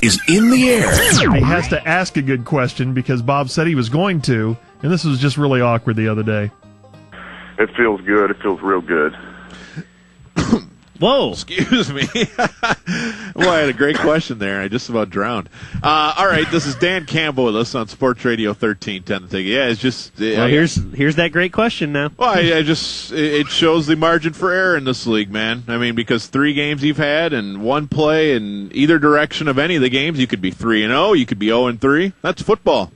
is in the air. He has to ask a good question because Bob said he was going to, and this was just really awkward the other day. It feels good. It feels real good. Whoa. Excuse me. Well, I had a great question there. I just about drowned. All right, this is Dan Campbell with us on Sports Radio 1310. The Ticket. Yeah, it's just... Well, here's that great question now. Well, it shows the margin for error in this league, man. I mean, because 3 games you've had and one play in either direction of any of the games, you could be 3-0, you could be 0-3. That's football.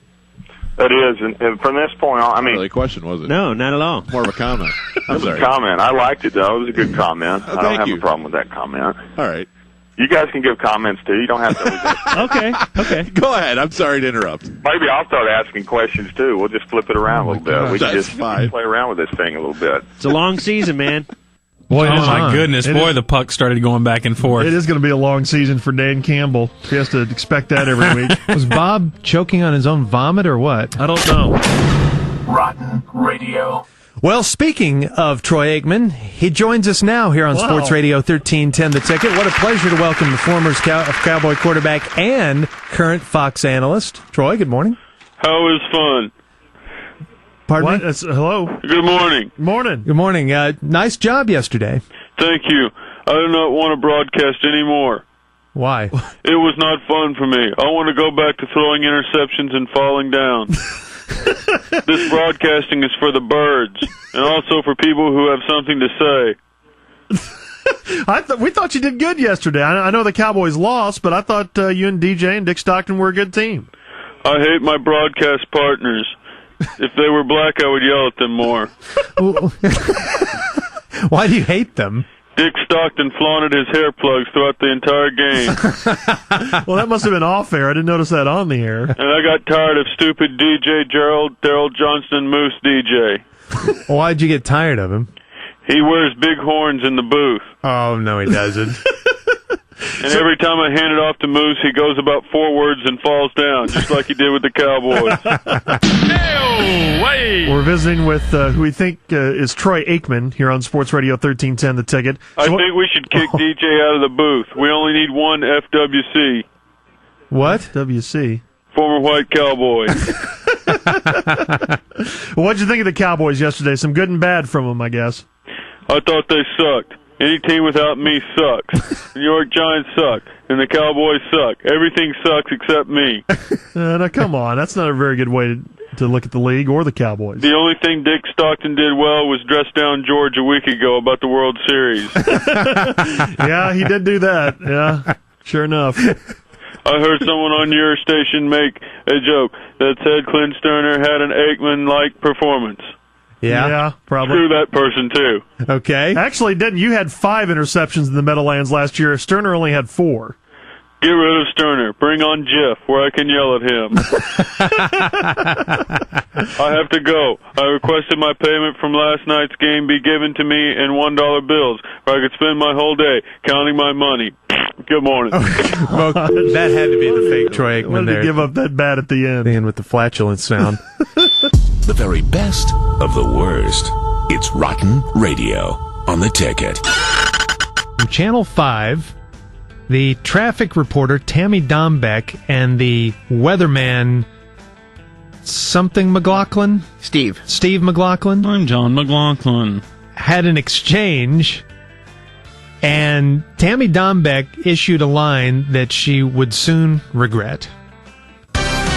That is, and from this point on, I mean... Not really a question, was it? No, not at all. More of a comment. I'm sorry. A comment. I liked it, though. It was a good comment. I don't have you. a problem with that comment. All right. You guys can give comments, too. You don't have to... Okay. Go ahead. I'm sorry to interrupt. Maybe I'll start asking questions, too. We'll just flip it around a little bit. We can just play around with this thing a little bit. It's a long season, man. Boy, oh my goodness. The puck started going back and forth. It is going to be a long season for Dan Campbell. He has to expect that every week. Was Bob choking on his own vomit or what? I don't know. Rotten Radio. Well, speaking of Troy Aikman, he joins us now here on Sports Radio 1310 The Ticket. What a pleasure to welcome the former Cowboy quarterback and current Fox analyst. Troy, good morning. How was fun? Pardon me? Hello. Good morning. Morning. Good morning. Nice job yesterday. Thank you. I do not want to broadcast anymore. Why? It was not fun for me. I want to go back to throwing interceptions and falling down. This broadcasting is for the birds and also for people who have something to say. We thought you did good yesterday. I know the Cowboys lost, but I thought you and DJ and Dick Stockton were a good team. I hate my broadcast partners. If they were black, I would yell at them more. Why do you hate them? Dick Stockton flaunted his hair plugs throughout the entire game. Well, that must have been off air. I didn't notice that on the air. And I got tired of stupid DJ Gerald, Daryl Johnston, Moose DJ. Well, why'd you get tired of him? He wears big horns in the booth. Oh, no, he doesn't. And every time I hand it off to Moose, he goes about 4 words and falls down, just like he did with the Cowboys. We're visiting with who we think is Troy Aikman here on Sports Radio 1310 The Ticket. I think we should kick DJ out of the booth. We only need one FWC. What? WC? Former white cowboy. Well, what'd you think of the Cowboys yesterday? Some good and bad from them, I guess. I thought they sucked. Any team without me sucks. New York Giants suck, and the Cowboys suck. Everything sucks except me. Now, come on. That's not a very good way to look at the league or the Cowboys. The only thing Dick Stockton did well was dress down George a week ago about the World Series. Yeah, he did do that. Yeah, sure enough. I heard someone on your station make a joke that said Clint Sterner had an Aikman-like performance. Yeah, probably. Screw that person, too. Okay. Actually, didn't you had 5 interceptions in the Meadowlands last year? Sterner only had 4. Get rid of Sterner. Bring on Jeff, where I can yell at him. I have to go. I requested my payment from last night's game be given to me in $1 bills, where I could spend my whole day counting my money. Good morning. Well, that had to be the fake Troy Aikman there. To give up that bat at the end. And with the flatulent sound. The very best of the worst. It's Rotten Radio on The Ticket. From Channel 5, the traffic reporter Tammy Dombeck and the weatherman something McLaughlin? Steve McLaughlin? I'm John McLaughlin. Had an exchange, and Tammy Dombeck issued a line that she would soon regret.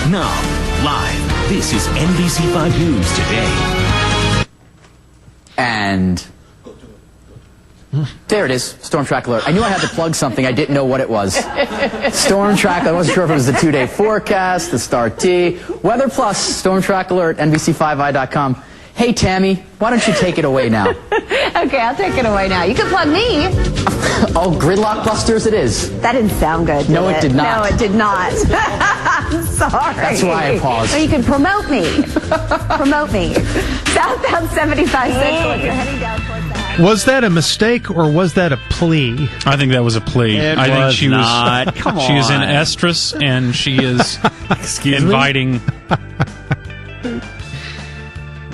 Now, live, this is NBC5 News Today. And there it is, Storm Track Alert. I knew I had to plug something. I didn't know what it was. Storm Track, I wasn't sure if it was the 2-day forecast, the Star T. Weather Plus, Storm Track Alert, NBC5i.com. Hey, Tammy, why don't you take it away now? Okay, I'll take it away now. You can plug me. Oh, Gridlock Busters it is. That didn't sound good, No, it did not. No, it did not. I'm sorry. That's why I paused. So you can promote me. Promote me. Southbound 75 Central, if you're heading down towards that. Was that a mistake or was that a plea? I think that was a plea. I think she not. was. Come she is in on. estrus, and she is inviting.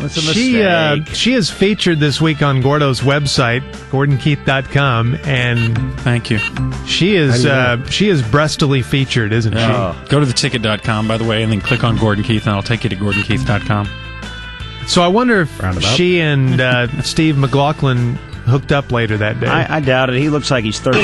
It's a mistake. She is featured this week on Gordo's website, GordonKeith.com, and thank you. She is breastily featured, isn't she? Go to theticket.com, by the way, and then click on Gordon Keith, and I'll take you to GordonKeith.com. So I wonder if she and Steve McLaughlin hooked up later that day. I doubt it. He looks like he's 30.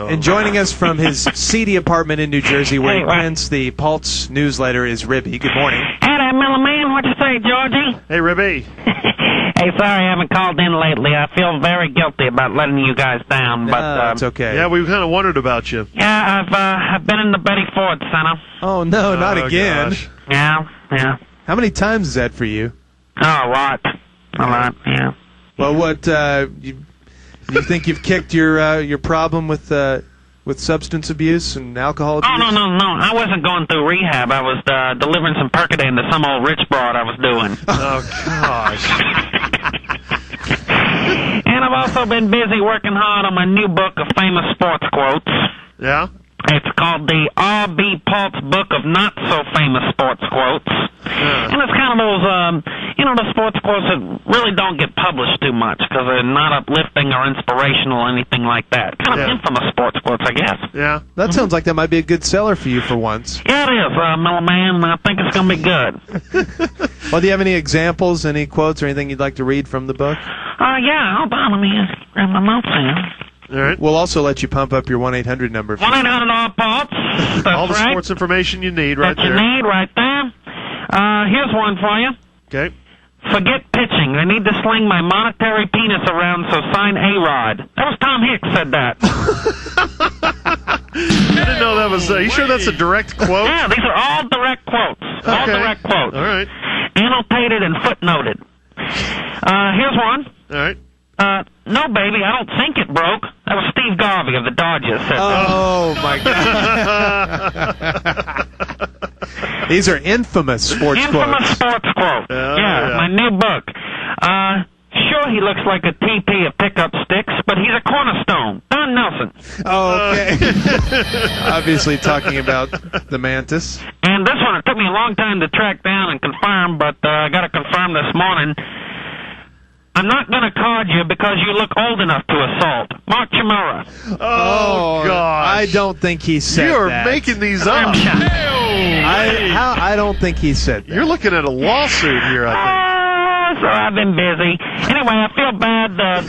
And joining us from his seedy apartment in New Jersey, where he prints the Pulse newsletter, is Ribby. Good morning. Hey there, Miller Man. What you say, Georgie? Hey, Ribby. Hey, sorry I haven't called in lately. I feel very guilty about letting you guys down, but it's okay. Yeah, we kind of wondered about you. Yeah, I've been in the Betty Ford Center. Oh no, not again. Gosh. Yeah. How many times is that for you? Oh, a lot. Yeah. Well, what you think you've kicked your problem with substance abuse and alcohol abuse? Oh, no. I wasn't going through rehab. I was delivering some Percodan to some old rich broad I was doing. Oh, gosh. And I've also been busy working hard on my new book of famous sports quotes. Yeah? It's called the R.B. Pulse Book of Not So Famous Sports Quotes. And it's kind of those, the sports quotes that really don't get published too much because they're not uplifting or inspirational or anything like that. Kind of infamous sports quotes, I guess. Yeah. That sounds like that might be a good seller for you for once. Yeah, it is, Miller Man. I think it's going to be good. Well, do you have any examples, any quotes, or anything you'd like to read from the book? Yeah, hold on. Let me grab my notes here. All right. We'll also let you pump up your 1-800 number. 1-800-PULSE. All the sports information you need right there. That you need right there. Here's one for you. Okay. Forget pitching. I need to sling my monetary penis around, so sign A-Rod. That was Tom Hicks said that. I didn't know that was... you sure that's a direct quote? Yeah, these are all direct quotes. Okay. All direct quotes. All right. Annotated and footnoted. Here's one. All right. No, baby, I don't think it broke. That was Steve Garvey of the Dodgers said Oh, my God. These are infamous sports quotes. Infamous sports quotes. Yeah, my new book. Sure, he looks like a TP of pickup sticks, but he's a cornerstone. Don Nelson. Oh, okay. Obviously talking about the Mantis. And this one, it took me a long time to track down and confirm, but I got to confirm this morning. I'm not going to card you because you look old enough to assault. Mark Chimura. Oh, gosh. I don't think he said that. You are making these up. I don't think he said that. You're looking at a lawsuit here, I think. So I've been busy. Anyway, I feel bad. I'm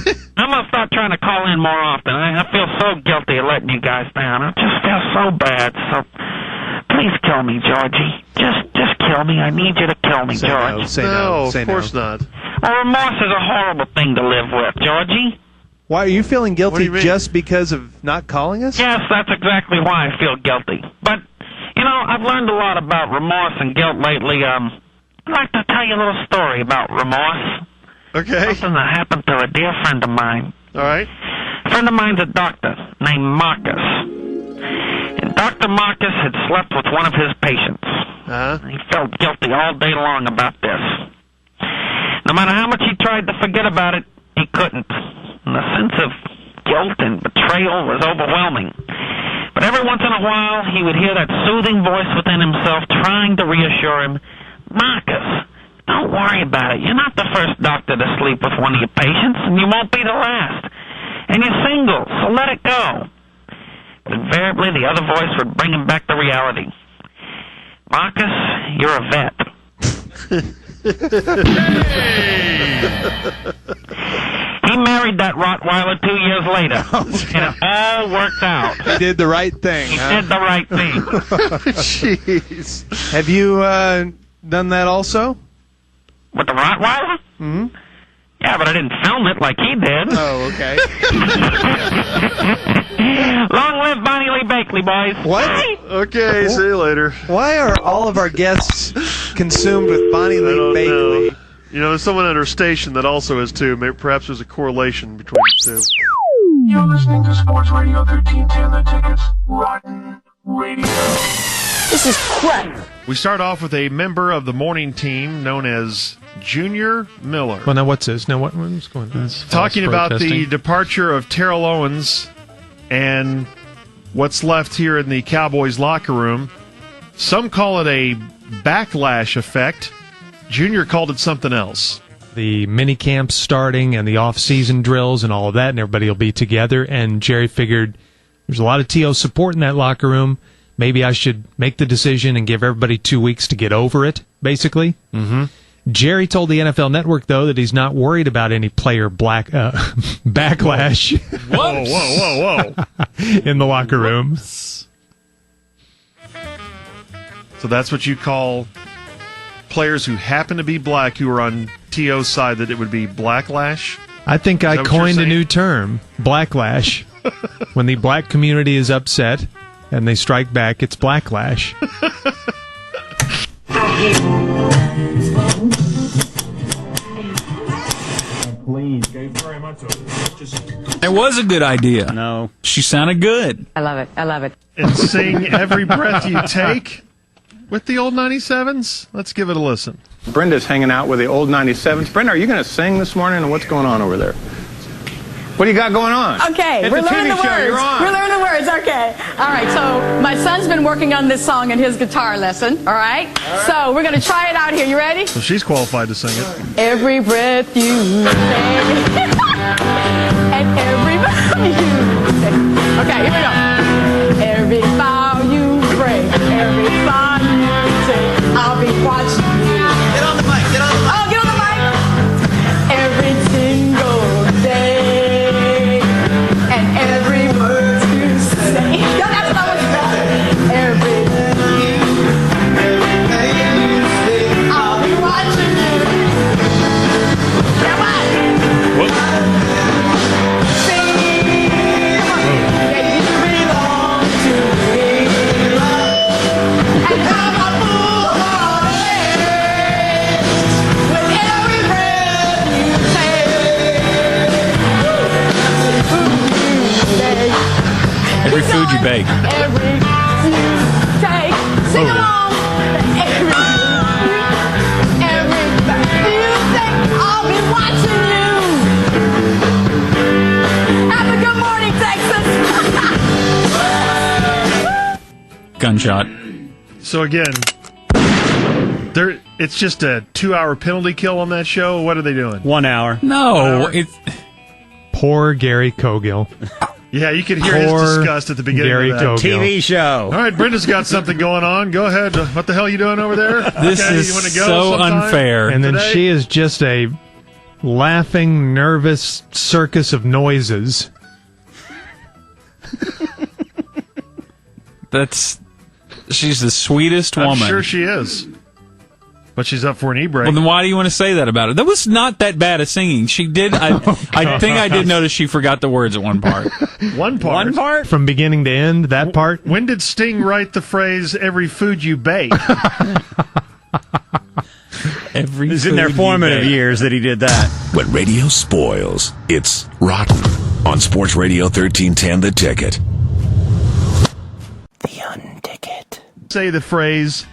going to start trying to call in more often. I feel so guilty of letting you guys down. I just feel so bad. So please kill me, Georgie. Just kill me. I need you to kill me, George. No, of course not. Well, remorse is a horrible thing to live with, Georgie. Why, are you feeling guilty just because of not calling us? Yes, that's exactly why I feel guilty. But, I've learned a lot about remorse and guilt lately. I'd like to tell you a little story about remorse. Okay. Something that happened to a dear friend of mine. All right. A friend of mine's a doctor named Marcus. And Dr. Marcus had slept with one of his patients. He felt guilty all day long about this. No matter how much he tried to forget about it, he couldn't. And the sense of guilt and betrayal was overwhelming. But every once in a while, he would hear that soothing voice within himself trying to reassure him, Marcus, don't worry about it. You're not the first doctor to sleep with one of your patients, and you won't be the last. And you're single, so let it go. But invariably, the other voice would bring him back to reality. Marcus, you're a vet. He married that Rottweiler 2 years later, and it all worked out. He did the right thing. He did the right thing. Jeez. Have you done that also? With the Rottweiler? Mm-hmm. Yeah, but I didn't film it like he did. Oh, okay. Long live Bonnie Lee Bakley, boys. What? Okay, see you later. Why are all of our guests consumed with Bonnie Lee Bakley? There's someone at her station that also is too. Maybe, perhaps there's a correlation between the two. You're listening to Sports Radio 1310, The Ticket's Rotten Radio. This is crap. We start off with a member of the morning team known as Junior Miller. Well, now what's this? Now what's going on? Talking about the departure of Terrell Owens and what's left here in the Cowboys locker room. Some call it a backlash effect. Junior called it something else. The mini camps starting and the off-season drills and all of that, and everybody will be together. And Jerry figured there's a lot of TO support in that locker room. Maybe I should make the decision and give everybody 2 weeks to get over it, basically. Mm-hmm. Jerry told the NFL Network, though, that he's not worried about any player backlash. Whoa. In the locker room. So that's what you call players who happen to be black who are on TO's side, that it would be blacklash? I think I coined a new term, blacklash. When the black community is upset and they strike back, it's blacklash. It was a good idea. No. She sounded good. I love it. I love it. And sing Every Breath You Take with the old 97s? Let's give it a listen. Brenda's hanging out with the old 97s. Brenda, are you going to sing this morning, or what's going on over there? What do you got going on? Okay, it's we're a learning TV the show. words. You're on. We're learning the words. Okay. All right. So my son's been working on this song in his guitar lesson. All right. So we're gonna try it out here. You ready? So she's qualified to sing it. Every breath you take, and every bow you take. Okay. Here we go. Every bow you break, every bow you take, I'll be watching you. Get on the mic. Get on the mic. Oh, get on the mic. Every single day. And every word you say. No, that's not what you said. I'll be watching you. Come on. Sing. Come on. Yeah, you belong to me. And I'm a fool with every breath you take. Every food you bake. Every you take. Sing along. Every breath you take, I'll be watching you. Have a good morning, Texas. Gunshot. So again, it's just a 2-hour penalty kill on that show. What are they doing? 1 hour. No, it's poor Gary Cogill. Yeah, you could hear his disgust at the beginning Gary of that. Cogill. TV show. All right, Brenda's got something going on. Go ahead. What the hell are you doing over there? This okay, is you wanna go so sometime unfair. And then today? she is just a laughing, nervous circus of noises. She's the sweetest woman. I'm sure she is. But she's up for an e-break. Well, then why do you want to say that about her? That was not that bad of singing. She did. I think I did notice she forgot the words at one part. One part? From beginning to end, that part? When did Sting write the phrase, every food you bake? It was in their formative years that he did that. When radio spoils, it's rotten. On Sports Radio 1310, The Ticket. The Unticket. Say the phrase,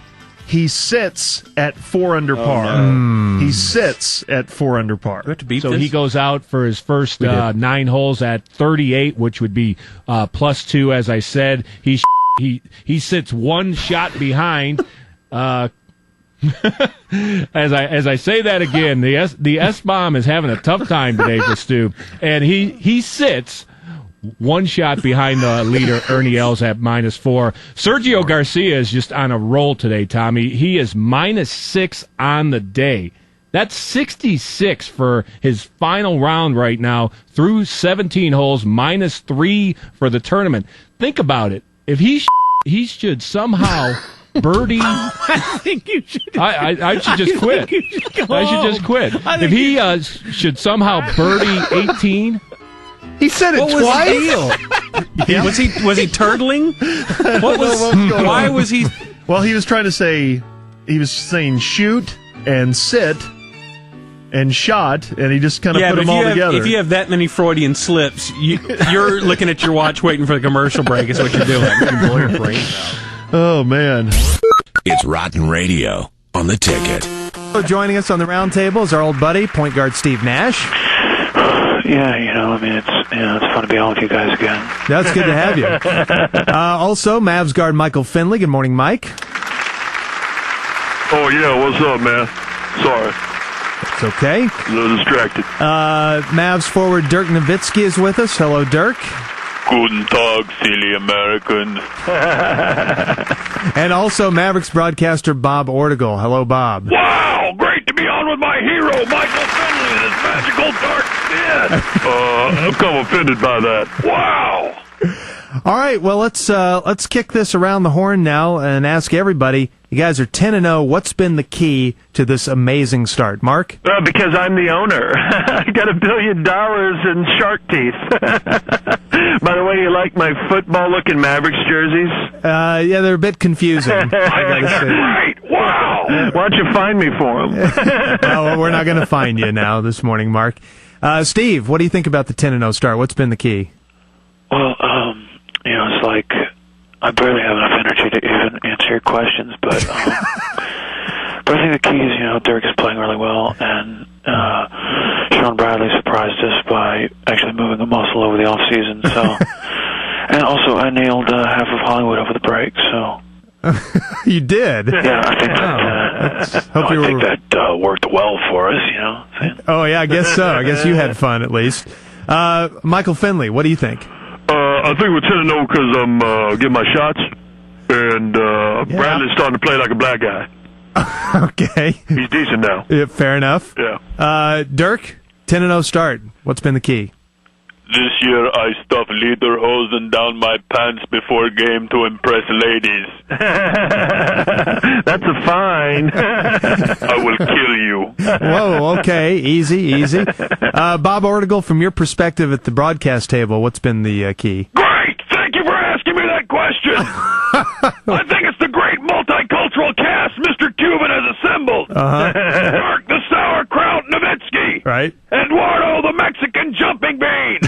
he sits at 4 under par. no. He sits at 4 under par. So he goes out for his first 9 holes at 38, which would be +2, as I said. He sits one shot behind. As I say that again, the S-bomb is having a tough time today for Stu, and he sits one shot behind the leader, Ernie Els, at -4. Sergio Garcia is just on a roll today, Tommy. He is -6 on the day. That's 66 for his final round right now through 17 holes, -3 for the tournament. Think about it. If he should somehow birdie. I think you should. I should just quit. I should just quit. If he should somehow birdie 18. He said it What twice. was the deal? Yeah. Was he turtling? Why was he? Well, he was trying to say, he was saying shoot and sit and shot, and he just kind of put them all together. If you have that many Freudian slips, you're looking at your watch waiting for the commercial break is what you're doing. You can blow your brains out. Oh, man. It's Rotten Radio on The Ticket. Joining us on the round table is our old buddy, point guard Steve Nash. Yeah, it's fun to be on with you guys again. That's good to have you. Also, Mavs guard Michael Finley. Good morning, Mike. Oh, yeah, what's up, man? Sorry. It's okay. A little distracted. Mavs forward Dirk Nowitzki is with us. Hello, Dirk. Guten Tag, silly Americans. And also Mavericks broadcaster Bob Ortigal. Hello, Bob. Wow, great to be on with my hero, Michael Finley, and his magical dark skin. I'm kind of offended by that. Wow. All right, well, let's kick this around the horn now and ask everybody. You guys are 10-0. What's been the key to this amazing start? Mark? Because I'm the owner. I got $1 billion in shark teeth. By the way, you like my football-looking Mavericks jerseys? Yeah, they're a bit confusing. I gotta say. Great! Wow! Why don't you find me for them? Well, we're not going to find you now this morning, Mark. Steve, what do you think about the 10-0 start? What's been the key? Well, it's like I barely have enough energy to even answer your questions, but I think the key is, Dirk is playing really well, and Sean Bradley surprised us by actually moving a muscle over the off season. So, and also I nailed half of Hollywood over the break. So you did? Yeah, I think that worked well for us. Oh yeah, I guess so. I guess you had fun at least. Michael Finley, what do you think? I think we're 10-0 because I'm getting my shots, and Bradley's starting to play like a black guy. Okay. He's decent now. Yeah, fair enough. Yeah. Dirk, 10-0 start. What's been the key? This year I stuff lederhosen down my pants before game to impress ladies. That's a fine. I will kill you. Whoa, okay. Easy. Bob Ortigal, from your perspective at the broadcast table, what's been the key? Great! Thank you for asking me that question. I think it's the great multicultural cast Mr. Cuban has assembled. Mark the sauerkraut Nowitzki. Right. Eduardo the Mexican jumping bean.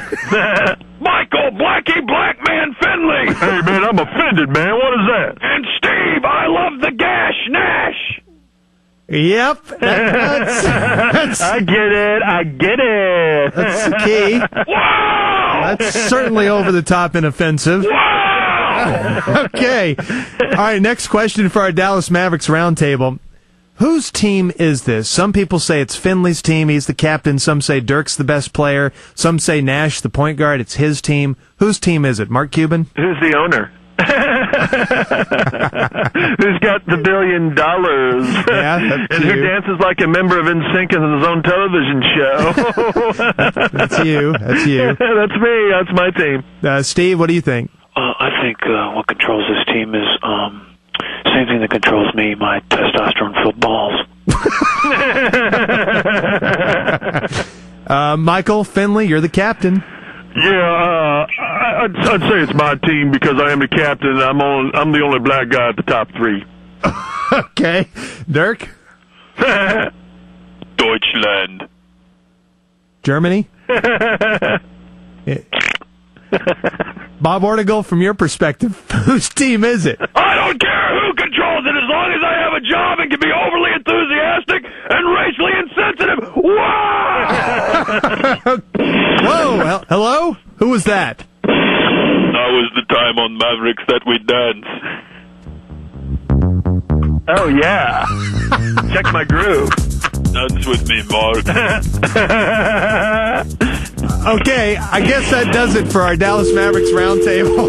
Michael Blackie Blackman Finley. Hey, man, I'm offended, man. What is that? And Steve, I love the gash Nash. Yep. That's I get it. That's the key. Wow! That's certainly over the top and offensive. Wow! Okay. All right, next question for our Dallas Mavericks roundtable. Whose team is this? Some people say it's Finley's team. He's the captain. Some say Dirk's the best player. Some say Nash, the point guard. It's his team. Whose team is it? Mark Cuban? Who's the owner? Who's got the $1 billion? Yeah, and who dances like a member of NSYNC in his own television show? That's you. That's me. That's my team. Steve, what do you think? I think what controls this team is same thing that controls me, my testosterone-filled balls. Michael Finley, you're the captain. Yeah, I'd say it's my team because I am the captain and I'm the only black guy at the top three. Okay. Dirk? Deutschland. Germany? Bob Ortigal, from your perspective, whose team is it? I don't care who controls it as long as I have a job and can be overly enthusiastic and racially insensitive. Wow! Whoa! Hello? Who was that? Now is the time on Mavericks that we dance. Oh, yeah. Check my groove. Dance with me, Mark. Okay, I guess that does it for our Dallas Mavericks roundtable.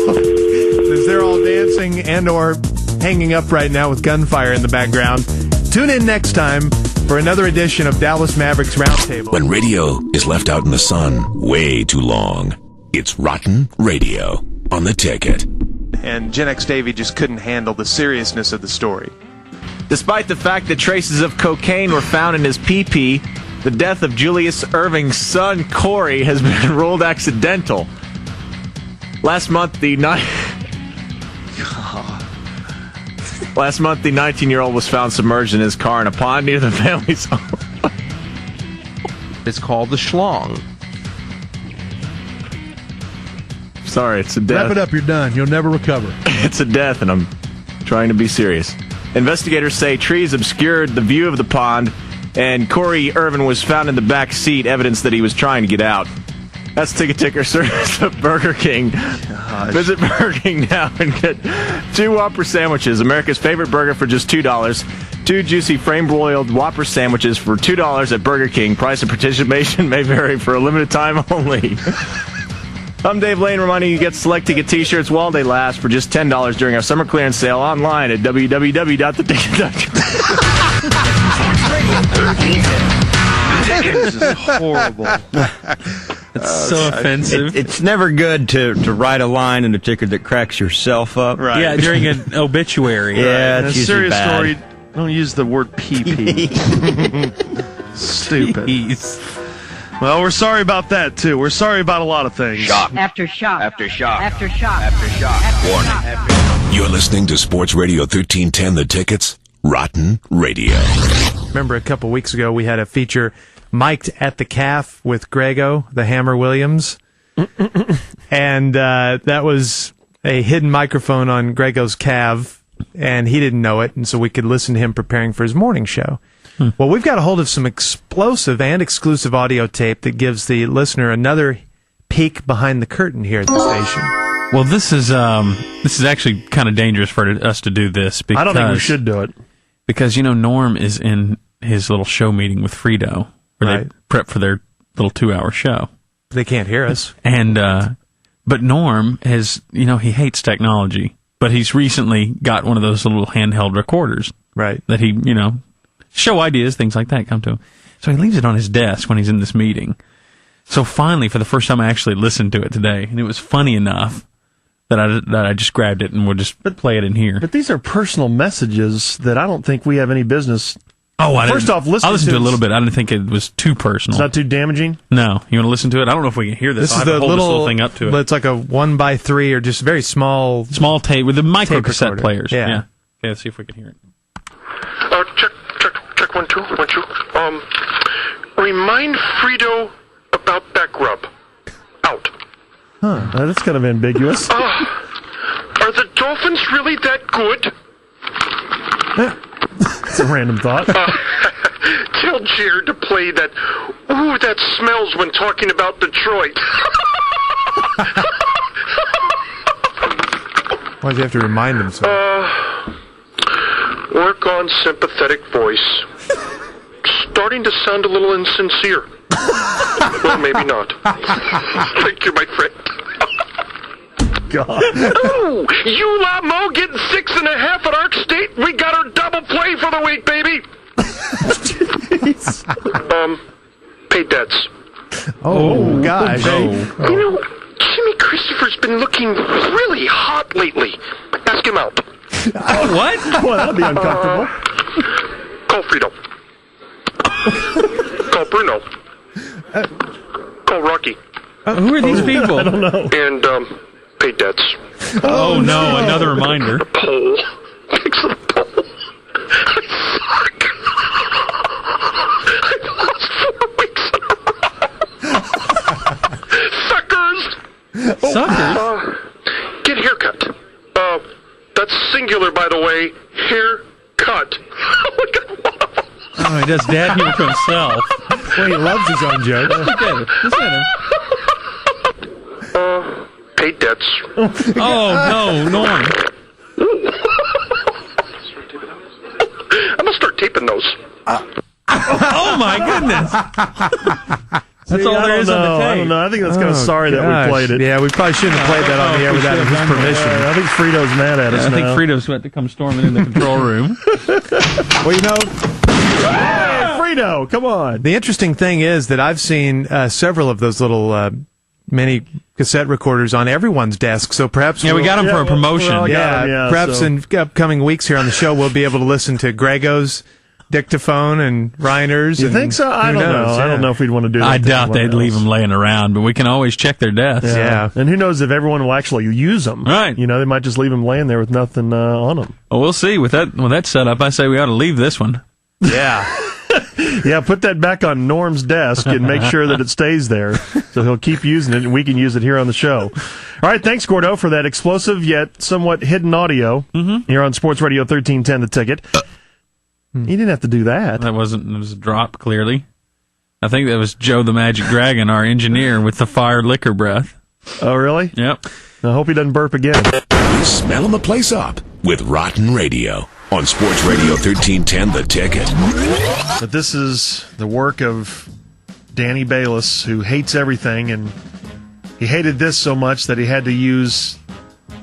As they're all dancing and or hanging up right now with gunfire in the background. Tune in next time for another edition of Dallas Mavericks Roundtable. When radio is left out in the sun way too long, it's rotten radio on the Ticket. And Gen X Davey just couldn't handle the seriousness of the story. Despite the fact that traces of cocaine were found in his pee-pee, the death of Julius Erving's son, Corey, has been ruled accidental. Last month, the 19-year-old was found submerged in his car in a pond near the family's home. It's called the schlong. Sorry, it's a death. Wrap it up, you're done. You'll never recover. It's a death, and I'm trying to be serious. Investigators say trees obscured the view of the pond, and Corey Irvin was found in the back seat, evidence that he was trying to get out. That's Ticker service at Burger King. Gosh. Visit Burger King now and get 2 Whopper sandwiches, America's favorite burger, for just $2. 2 juicy frame-broiled Whopper sandwiches for $2 at Burger King. Price of participation may vary for a limited time only. I'm Dave Lane, reminding you get select ticket t-shirts while they last for just $10 during our summer clearance sale online at www.theticket.com. This is horrible. It's so offensive. It's never good to write a line in a ticket that cracks yourself up. Right. Yeah, during an obituary. Yeah, in a serious story, don't use the word pee-pee. Stupid. Jeez. Well, we're sorry about that, too. We're sorry about a lot of things. Shock. After shock. After shock. After shock. After shock. Warning. You're listening to Sports Radio 1310 The Ticket's Rotten Radio. Remember a couple weeks ago we had a feature, Mic'd at the Calf, with Grego, the Hammer Williams. And that was a hidden microphone on Grego's calf, and he didn't know it, and so we could listen to him preparing for his morning show. Well, we've got a hold of some explosive and exclusive audio tape that gives the listener another peek behind the curtain here at the station. Well, this is actually kind of dangerous for us to do this. Because, I don't think we should do it. Because, Norm is in his little show meeting with Frito, where they prep for their little 2-hour show. They can't hear us. And but Norm has, he hates technology, but he's recently got one of those little handheld recorders. Right. That he, show ideas, things like that come to him. So he leaves it on his desk when he's in this meeting. So finally, for the first time, I actually listened to it today, and it was funny enough that I just grabbed it and we'll just play it in here. But these are personal messages that I don't think we have any business. Oh, first off, I'll listen to it a little bit. I didn't think it was too personal. It's not too damaging? No. You want to listen to it? I don't know if we can hear this. This is I'll the hold this little thing up to it. It's like a 1x3 or just very small tape with the micro cassette players. Yeah. Okay, let's see if we can hear it. Check 1 2 1 2. Remind Frito about back rub. Out. Huh? That's kind of ambiguous. Are the Dolphins really that good? It's a random thought. Tell Jared to play that. Ooh, that smells when talking about Detroit. Why does he have to remind him so? Work on sympathetic voice. Starting to sound a little insincere. Well, maybe not. Thank you, my friend. God. Ooh, you La Mo getting 6.5 at Arc State. We got our double play for the week, baby. Pay debts. Oh, gosh. Jimmy Christopher's been looking really hot lately. Ask him out. What? Well, that'd be uncomfortable. Call Frito. Call Bruno. Call Rocky. Who are these people? I don't know. And pay debts. Oh no, another reminder. Poll. Fix the poll. I suck. I've lost 4 weeks in a row. Suckers. Suckers? Get haircut. That's singular, by the way. Haircut. Look at one of them. Oh, he does dad humor to himself. Well, he loves his own joke. Pay debts. Oh, no, Norm. I'm going to start taping those. Oh, my goodness. That's all there is on the tape. I don't know. I think that's kind of sorry that we played it. Yeah, we probably shouldn't have played that on the air without his permission. I think Frito's mad at us I think now. Frito's about to come storming in the control room. Well, Hey, Frito, come on. the interesting thing is that I've seen several of those little mini cassette recorders on everyone's desk, so perhaps we got them for a promotion. Perhaps in upcoming weeks here on the show we'll be able to listen to Grego's dictaphone and Reiner's. You think so? I don't know. I don't know if we'd want to do that. I doubt they'd leave them laying around, but we can always check their desks. Yeah. And who knows if everyone will actually use them. Right. They might just leave them laying there with nothing on them. Well, we'll see. With that setup, I say we ought to leave this one. Yeah. Yeah, put that back on Norm's desk and make sure that it stays there so he'll keep using it and we can use it here on the show. All right, thanks, Gordo, for that explosive yet somewhat hidden audio here on Sports Radio 1310 The Ticket. He didn't have to do that. It was a drop, clearly. I think that was Joe the Magic Dragon, our engineer, with the fire liquor breath. Oh, really? Yep. I hope he doesn't burp again. We're smelling the place up with Rotten Radio on Sports Radio 1310 The Ticket. But this is the work of Danny Bayless, who hates everything, and he hated this so much that he had to use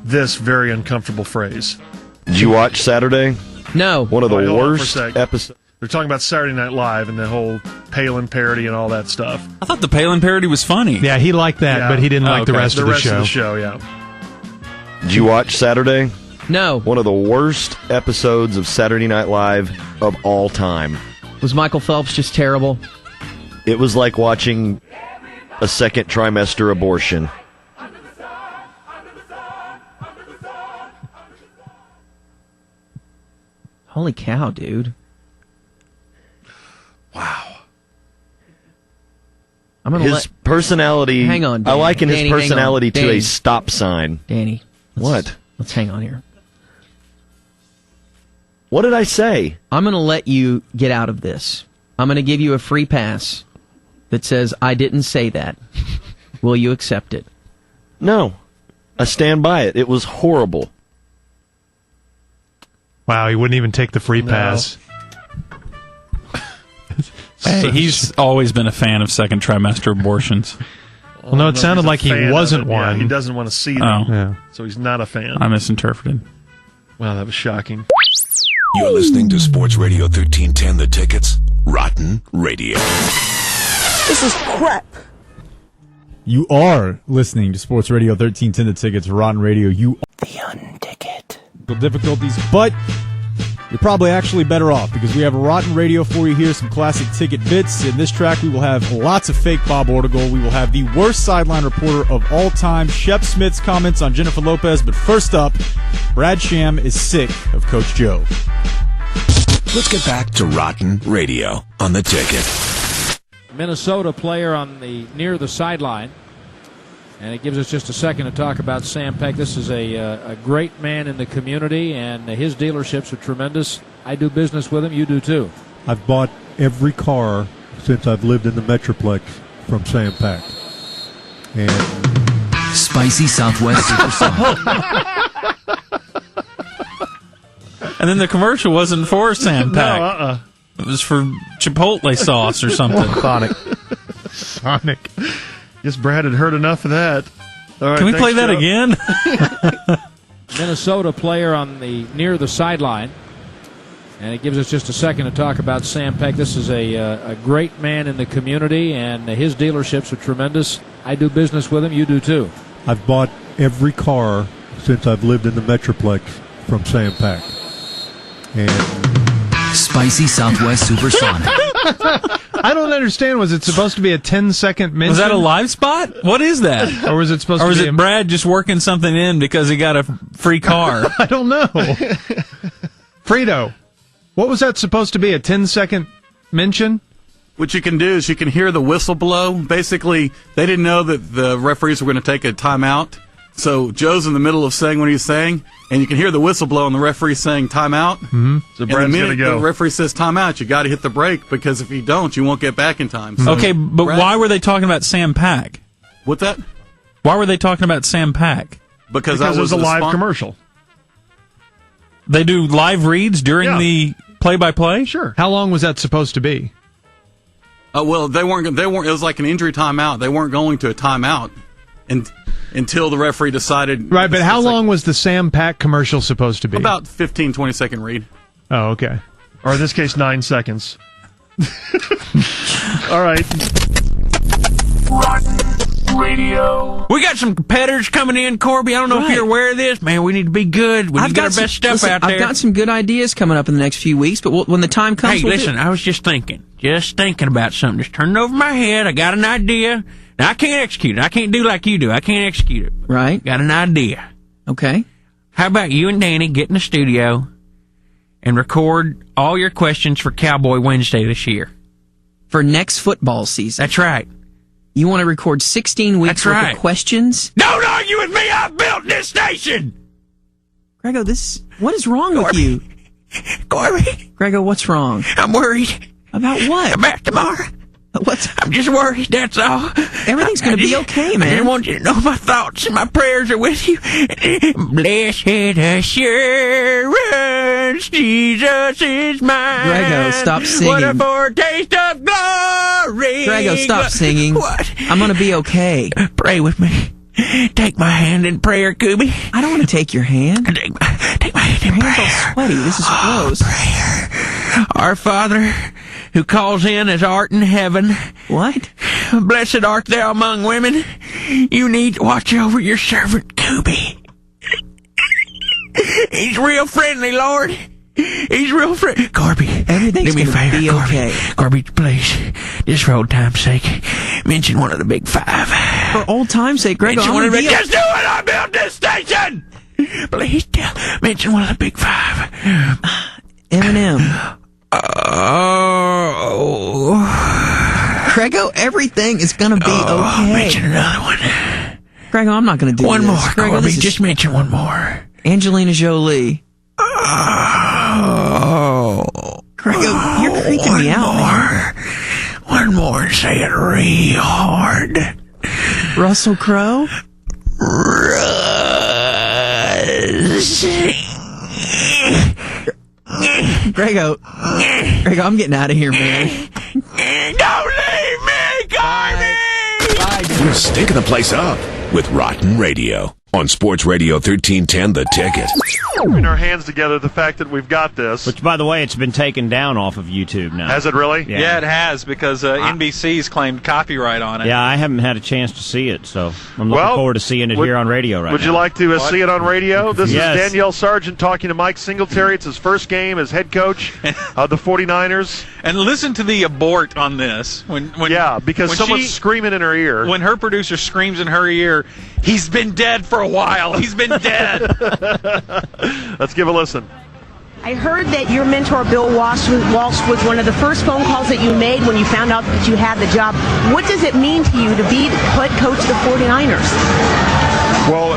this very uncomfortable phrase. Did you watch Saturday? No. One of the Hold on for a worst sec. episodes. They're talking about Saturday Night Live and the whole Palin parody and all that stuff. I thought the Palin parody was funny. Yeah, he liked that, but he didn't like the rest of the show. The rest of the show, yeah. Did you watch Saturday? No. One of the worst episodes of Saturday Night Live of all time. Was Michael Phelps just terrible? It was like watching a second trimester abortion. Holy cow, dude. Wow. I'm gonna His personality. Hang on, Danny. I liken Danny, his personality hang on. to Danny. a stop sign. Danny. What? Let's hang on here. What did I say? I'm going to let you get out of this. I'm going to give you a free pass that says, I didn't say that. Will you accept it? No. I stand by it. It was horrible. Wow, he wouldn't even take the free pass. Hey, he's always been a fan of second trimester abortions. Well, no, it sounded like he wasn't Yeah, one. he doesn't want to see them. Oh. Yeah. So he's not a fan. I misinterpreted. Wow, that was shocking. You're listening to Sports Radio 1310 The Ticket's Rotten Radio. This is crap. You are listening to Sports Radio 1310 The Ticket's Rotten Radio. You The Unticket. difficulties, but you're probably actually better off because we have Rotten Radio for you here, some classic ticket bits. In this track, we will have lots of fake Bob Ortegel. We will have the worst sideline reporter of all time, Shep Smith's comments on Jennifer Lopez. But first up, Brad Sham is sick of Coach Joe. Let's get back to Rotten Radio on The Ticket. Minnesota player on the near the sideline. And it gives us just a second to talk about Sam Peck. This is a great man in the community, and his dealerships are tremendous. I do business with him. You do, too. I've bought every car since I've lived in the Metroplex from Sam Peck. And Spicy Southwest Supersonic. And then the commercial wasn't for Sam Peck. No, It was for Chipotle sauce or something. Sonic. Guess Brad had heard enough of that. All right, Can we play that Joe. again? Minnesota player on the near the sideline. And it gives us just a second to talk about Sam Peck. This is a great man in the community, and his dealerships are tremendous. I do business with him. You do, too. I've bought every car since I've lived in the Metroplex from Sam Peck. And Spicy Southwest Supersonic. I don't understand. Was it supposed to be a 10-second mention? Was that a live spot? What is that? Or was it supposed or to was be it Brad just working something in because he got a free car? I don't know. Frito, what was that supposed to be, a 10-second mention? What you can do is you can hear the whistle blow. Basically, they didn't know that the referees were going to take a timeout. So Joe's in the middle of saying what he's saying, and you can hear the whistle blow and the referee saying timeout. Mm-hmm. So And Brad's the going minute to go. the referee says timeout, you got to hit the brake because if you don't, you won't get back in time. So Okay, but Brad- why were they talking about Sam Pack? What's that? Why were they talking about Sam Pack? Because it I was a the live spon- commercial. They do live reads during the play-by-play? Sure. How long was that supposed to be? Well, they weren't. It was like an injury timeout. They weren't going to a timeout, until the referee decided. Right, but how long was the Sam Pack commercial supposed to be? About 15, 20-second read. Oh, okay. Or in this case, 9 seconds. All right. Radio. We got some competitors coming in, Corby. I don't know if you're aware of this. Man, we need to be good. We need to get our best stuff out there. I've got some good ideas coming up in the next few weeks, but when the time comes... Hey, listen, I was just thinking about something. Just turned over my head. I got an idea. Now, I can't execute it. I can't do like you do. I can't execute it. Right. Got an idea. Okay. How about you and Danny get in the studio and record all your questions for Cowboy Wednesday this year? For next football season. That's right. You want to record 16 weeks worth of questions? Don't argue with me. I built this station. Grego, what is wrong with you? Corby. Grego, what's wrong? I'm worried. About what? About tomorrow. I'm just worried, that's all. Everything's going to be okay, man. I just want you to know my thoughts and my prayers are with you. Blessed assurance, Jesus is mine. Grego, stop singing. What a foretaste of glory. Grego, stop singing. What? I'm going to be okay. Pray with me. Take my hand in prayer, Gooby. I don't want to take your hand. Take my hand in prayer. Your hand's all sweaty. This is gross. Prayer. Our Father, who calls in as art in heaven. What? Blessed art thou among women. You need to watch over your servant, Gooby. He's real friendly, Lord. He's real friendly. Corby, everything's do me a favor, be Corby. okay. Corby, please, just for old time's sake, mention one of the big five. For old time's sake, Greg, mention one of the just do it! I built this station! Please mention one of the big five. Eminem. Oh. Grego, everything is going to be okay. Mention another one. Grego, I'm not going to do one this. More, Grego, Corby, just mention one more. Angelina Jolie. Oh. Grego, you're freaking me out, man. One more and say it real hard. Russell Crowe? Grego, I'm getting out of here, man. Don't leave me, Carney! We're stinking the place up with Rotten Radio on Sports Radio 1310 The Ticket. In our hands together, the fact that we've got this. Which, by the way, it's been taken down off of YouTube now. Has it really? Yeah, it has, because NBC's claimed copyright on it. Yeah, I haven't had a chance to see it, so I'm looking forward to seeing it here on radio right now. Would you like to see it on radio? This Yes. is Danielle Sargent talking to Mike Singletary. It's his first game as head coach of the 49ers. And listen to the abort on this. Because someone's screaming in her ear. When her producer screams in her ear, he's been dead for a while. He's been dead. Let's give a listen. I heard that your mentor, Bill Walsh, was one of the first phone calls that you made when you found out that you had the job. What does it mean to you to be head coach of the 49ers? Well,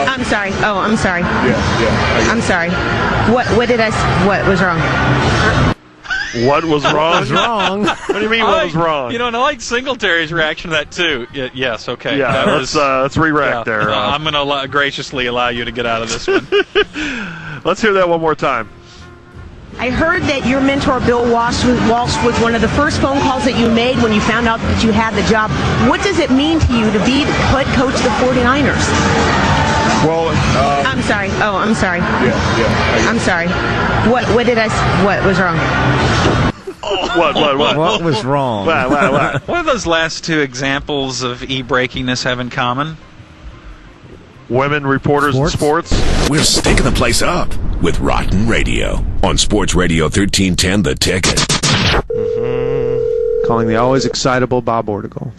I'm sorry. Oh, I'm sorry. Yeah. I'm sorry. What was wrong? What was wrong? What was wrong? What do you mean, what was wrong? And I like Singletary's reaction to that, too. Yes, okay. Yeah, let's re-rack there. I'm going to graciously allow you to get out of this one. Let's hear that one more time. I heard that your mentor, Bill Walsh, was one of the first phone calls that you made when you found out that you had the job. What does it mean to you to be head coach of the 49ers? Well, I'm sorry. Oh, I'm sorry. Yeah. I'm sorry. What was wrong? What was wrong? What? What do those last two examples of e-breakingness have in common? Women reporters in sports. We're stinking the place up with Rotten Radio on Sports Radio 1310 The Ticket. Calling the always excitable Bob Ortigal.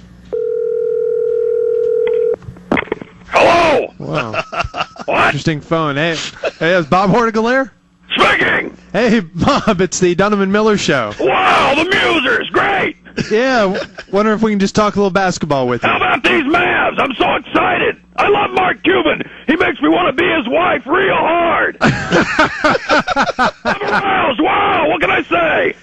Hello! Wow. What? Interesting phone. Hey, is Bob Ortigal there? Speaking! Hey, Bob, it's the Dunham and Miller Show. Wow, the Musers, great! Yeah, wonder if we can just talk a little basketball with you. How about these Mavs? I'm so excited! I love Mark Cuban. He makes me want to be his wife real hard. I'm aroused. Wow, what can I say?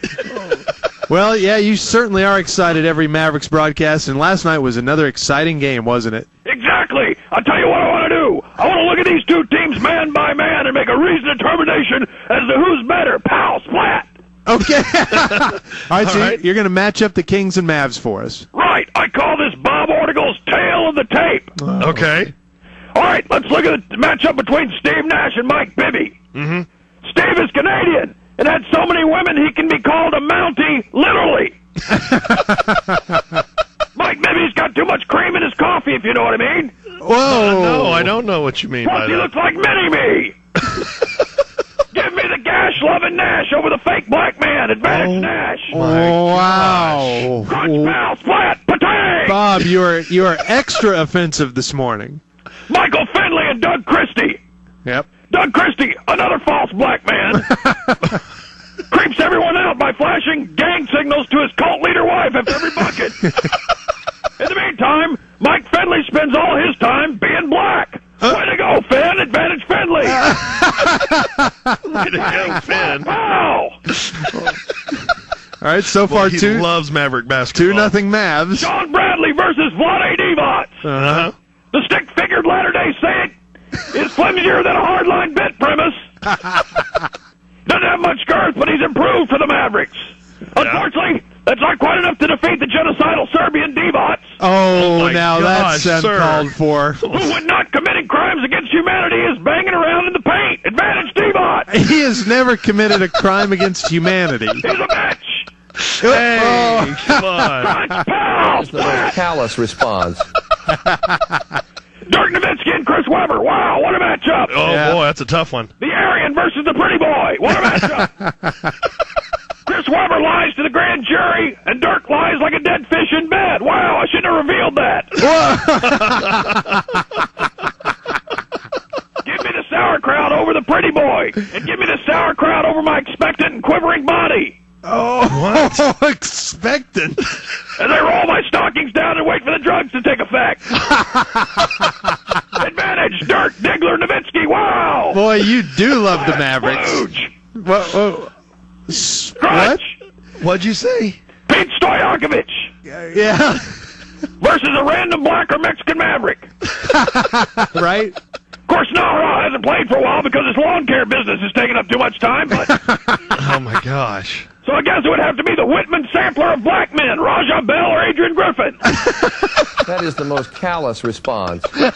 Well, yeah, you certainly are excited every Mavericks broadcast, and last night was another exciting game, wasn't it? Exactly. I'll tell you what I want to do. I want to look at these two teams man by man and make a reasoned determination as to who's better. Pow, splat. Okay. All right, you're going to match up the Kings and Mavs for us. Right. I call this Bob Ortigal's tail of the tape. Okay. All right, let's look at the matchup between Steve Nash and Mike Bibby. Mm-hmm. Steve is Canadian and had so many women he can be called a Mountie, literally. Mike Bibby's got too much cream in his coffee, if you know what I mean. Whoa. No, I don't know what you mean by Plus, he that. looks like Mini-Me. Give me the gash-loving Nash over the fake black man. Advantage Nash. Wow. Crunch, pow, splat, patang. Bob, you are extra offensive this morning. Michael Finley and Doug Christie. Yep. Doug Christie, another false black man. Creeps everyone out by flashing gang signals to his cult leader wife after every bucket. In the meantime, Mike Finley spends all his time being black. Way to go, Finn. Advantage Finley. Way to go, Finn. Wow. All All right, so far he two loves Maverick basketball. 2-0 Mavs. Sean Bradley versus Vlade Divac. Uh-huh. The stick-figured Latter-day Saint is flimsier than a hardline bet premise. Doesn't have much girth, but he's improved for the Mavericks. Unfortunately, that's not quite enough to defeat the genocidal Serbian Divac. Oh, now that's uncalled for. Who, when not committing crimes against humanity, is banging around in the paint. Advantage Divac. He has never committed a crime against humanity. He's a match. Hey, come on. That's the most callous response. Dirk Nowitzki and Chris Webber. Wow, what a matchup. Oh, boy, that's a tough one. The Aryan versus the Pretty Boy. What a matchup. Chris Webber lies to the grand jury, and Dirk lies like a dead fish in bed. Wow, I shouldn't have revealed that. Give me the sauerkraut over the Pretty Boy, and give me the sauerkraut over my expectant and quivering body. Oh, what? Expectant. As I roll my stockings down and wait for the drugs to take effect. Advantage, Dirk, Diggler, Nowitzki. Wow. Boy, you do love the Mavericks. Huge. What? What'd you say? Pete Stojakovic. Yeah. Versus a random black or Mexican Maverick. Right? Of course, Nara hasn't played for a while because his lawn care business is taking up too much time. But Oh, my gosh. so I guess it would have to be the Whitman sampler of black men, Raja Bell or Adrian Griffin. That is the most callous response. And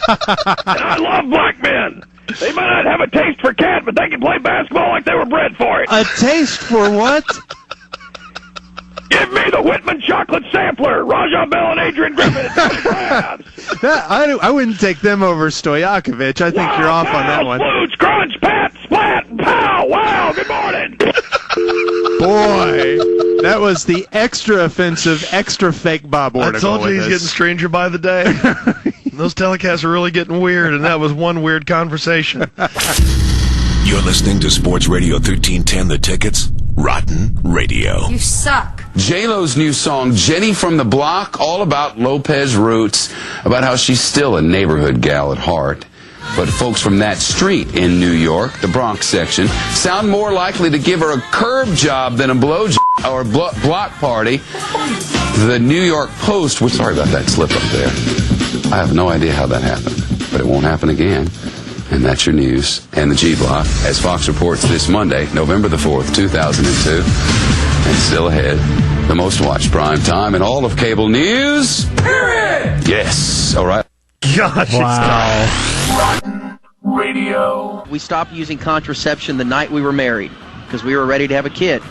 I love black men. They might not have a taste for cat, but they can play basketball like they were bred for it. A taste for what? Give me the Whitman chocolate sampler, Raja Bell and Adrian Griffin. I wouldn't take them over Stojakovic. I think you're off on that one. Splooge, crunch, pat, splat, pow. Wow, good morning. Boy, that was the extra offensive, extra fake Bob Ortigal. I told you he's getting stranger by the day. Those telecasts are really getting weird, and that was one weird conversation. You're listening to Sports Radio 1310 The Ticket's Rotten Radio. You suck. J-Lo's new song, Jenny from the Block, all about Lopez roots, about how she's still a neighborhood gal at heart. But folks from that street in New York, the Bronx section, sound more likely to give her a curb job than a blowjob or block party. The New York Post, sorry about that slip up there. I have no idea how that happened, but it won't happen again. And that's your news. And the G-Block, as Fox reports this Monday, November the 4th, 2002. And still ahead, the most watched prime time in all of cable news. Period! Yes. All right. Gosh. Wow. Radio. We stopped using contraception the night we were married because we were ready to have a kid.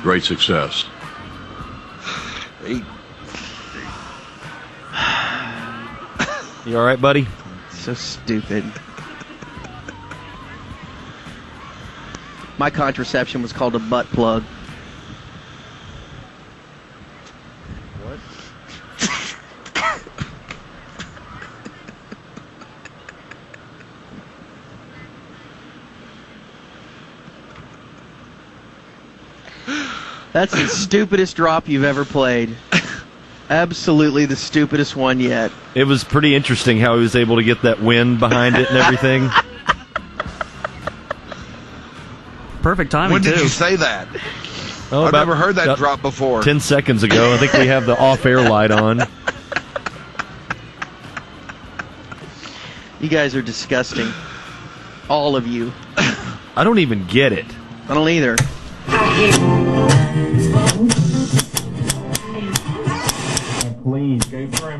Great success. You all right, buddy? So stupid. My contraception was called a butt plug. What? That's the stupidest drop you've ever played. Absolutely the stupidest one yet. It was pretty interesting how he was able to get that wind behind it and everything. Perfect timing, When did too. you say that? Oh, I've about- never heard that about drop before. 10 seconds ago. I think we have the off-air light on. You guys are disgusting. All of you. I don't even get it. I don't either.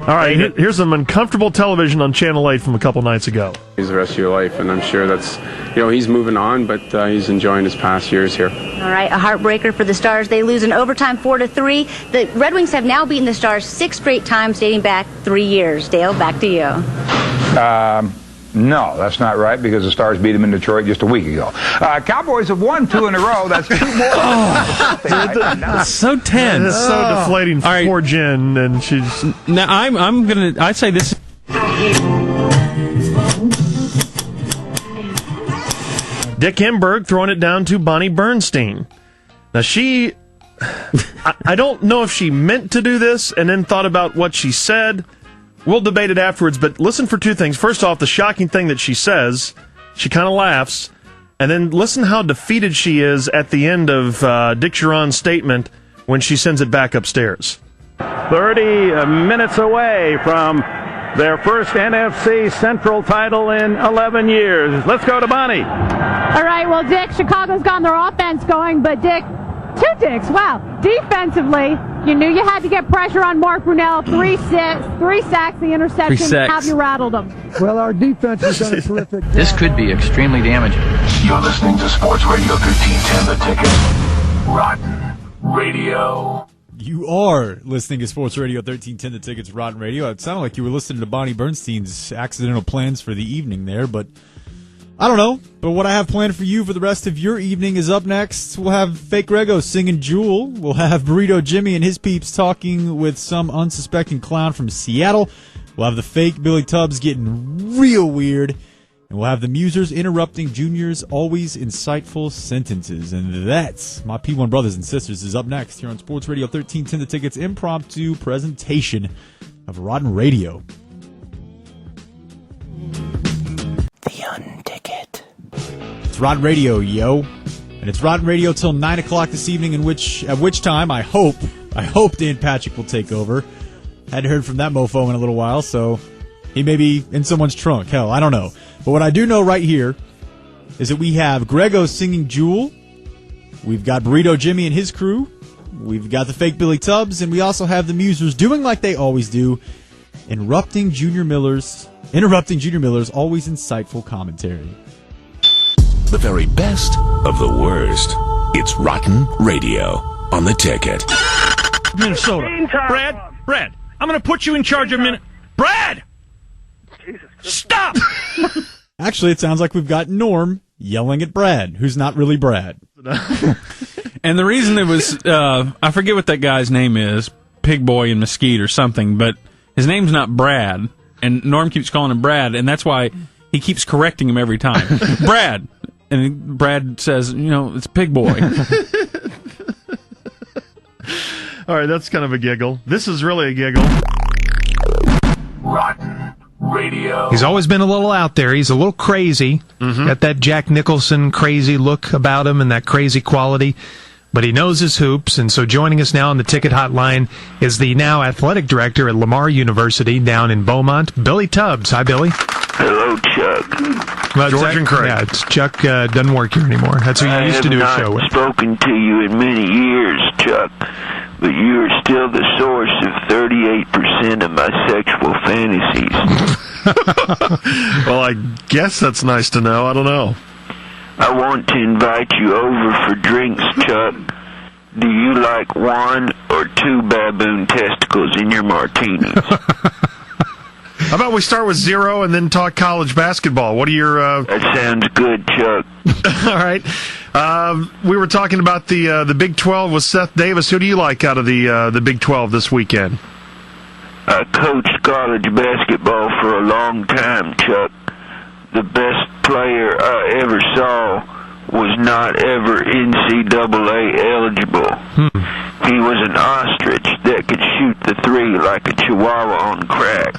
All right, here's some uncomfortable television on Channel 8 from a couple nights ago. The rest of your life, and I'm sure that's, he's moving on, but he's enjoying his past years here. All right, a heartbreaker for the Stars. They lose in overtime 4-3. The Red Wings have now beaten the Stars 6 straight times dating back 3 years. Dale, back to you. No, that's not right because the Stars beat them in Detroit just a week ago. Cowboys have won 2 in a row. That's 2 more. It's so tense. It's so deflating for poor Jen, and she's. Now I'd say this. Dick Hemberg throwing it down to Bonnie Bernstein. Now I don't know if she meant to do this and then thought about what she said. We'll debate it afterwards, but listen for 2 things. First off, the shocking thing that she says, She kind of laughs. And then listen how defeated she is at the end of Dick Geron's statement when she sends it back upstairs. 30 minutes away from their first NFC Central title in 11 years. Let's go to Bonnie. All right, well, Dick, Chicago's gotten their offense going, but Dick, two Dicks, wow. Defensively, you knew you had to get pressure on Mark Brunell. Three sacks, the interception. Have you rattled them? Well, our defense has done a terrific job. This could be extremely damaging. You're listening to Sports Radio 1310 The Ticket. Rotten Radio. You are listening to Sports Radio 1310 The Ticket's Rotten Radio. It sounded like you were listening to Bonnie Bernstein's accidental plans for the evening there, but I don't know. But what I have planned for you for the rest of your evening is up next. We'll have Fake Grego singing Jewel. We'll have Burrito Jimmy and his peeps talking with some unsuspecting clown from Seattle. We'll have the fake Billy Tubbs getting real weird. And we'll have the Musers interrupting Junior's always insightful sentences. And that's my P1 brothers and sisters is up next here on Sports Radio 1310 The Ticket's impromptu presentation of Rotten Radio. The Unticket. It's Rotten Radio, yo. And it's Rotten Radio till 9 o'clock this evening, at which time I hope Dan Patrick will take over. Hadn't heard from that mofo in a little while, so he may be in someone's trunk. Hell, I don't know. But what I do know right here is that we have Grego singing Jewel. We've got Burrito Jimmy and his crew. We've got the fake Billy Tubbs. And we also have the Musers doing like they always do, interrupting Junior Miller's always insightful commentary. The very best of the worst. It's Rotten Radio on the Ticket. Minnesota. Brad, I'm going to put you in charge of Brad! Stop! Actually, it sounds like we've got Norm yelling at Brad, who's not really Brad. And the reason it was, I forget what that guy's name is, Pig Boy in Mesquite or something, but his name's not Brad, and Norm keeps calling him Brad, and that's why he keeps correcting him every time. Brad! And Brad says, it's Pig Boy. All right, that's kind of a giggle. This is really a giggle. Rotten Radio. He's always been a little out there. He's a little crazy. Got that Jack Nicholson crazy look about him and that crazy quality. But he knows his hoops, and so joining us now on the Ticket Hotline is the now athletic director at Lamar University down in Beaumont, Billy Tubbs. Hi, Billy. Hello, Chuck. Well, George and Craig. Yeah, it's Chuck doesn't work here anymore. That's who you used to do a show with. I have not spoken to you in many years, Chuck, but you are still the source of 38% of my sexual fantasies. Well, I guess that's nice to know. I don't know. I want to invite you over for drinks, Chuck. Do you like one or two baboon testicles in your martinis? How about we start with 0 and then talk college basketball? What are your... That sounds good, Chuck. All right. We were talking about the Big 12 with Seth Davis. Who do you like out of the Big 12 this weekend? I coached college basketball for a long time, Chuck. The best player I ever saw was not ever NCAA eligible. He was an ostrich that could shoot the three like a chihuahua on crack.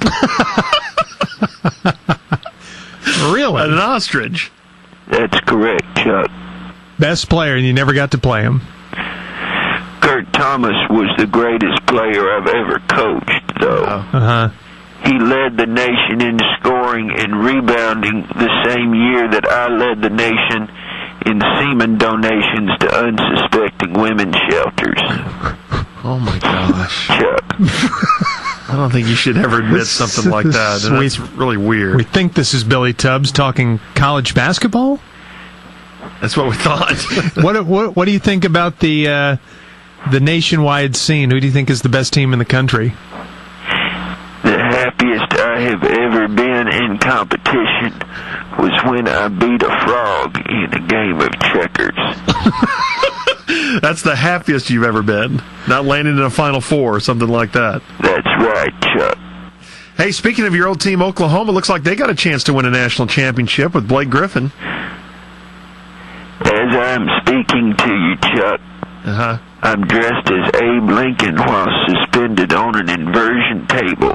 Really? An ostrich? That's correct, Chuck. Best player, and you never got to play him. Kurt Thomas was the greatest player I've ever coached, though. He led the nation in scoring and rebounding the same year that I led the nation in semen donations to unsuspecting women's shelters. Oh, my gosh. Chuck. I don't think you should ever admit something like that. And that's really weird. We think this is Billy Tubbs talking college basketball? That's what we thought. What do you think about the nationwide scene? Who do you think is the best team in the country? The happiest I have ever been in competition was when I beat a frog in a game of checkers. That's the happiest you've ever been. Not landing in a Final Four or something like that. That's right, Chuck. Hey, speaking of your old team, Oklahoma, looks like they got a chance to win a national championship with Blake Griffin. As I'm speaking to you, Chuck, I'm dressed as Abe Lincoln while suspended on an inversion table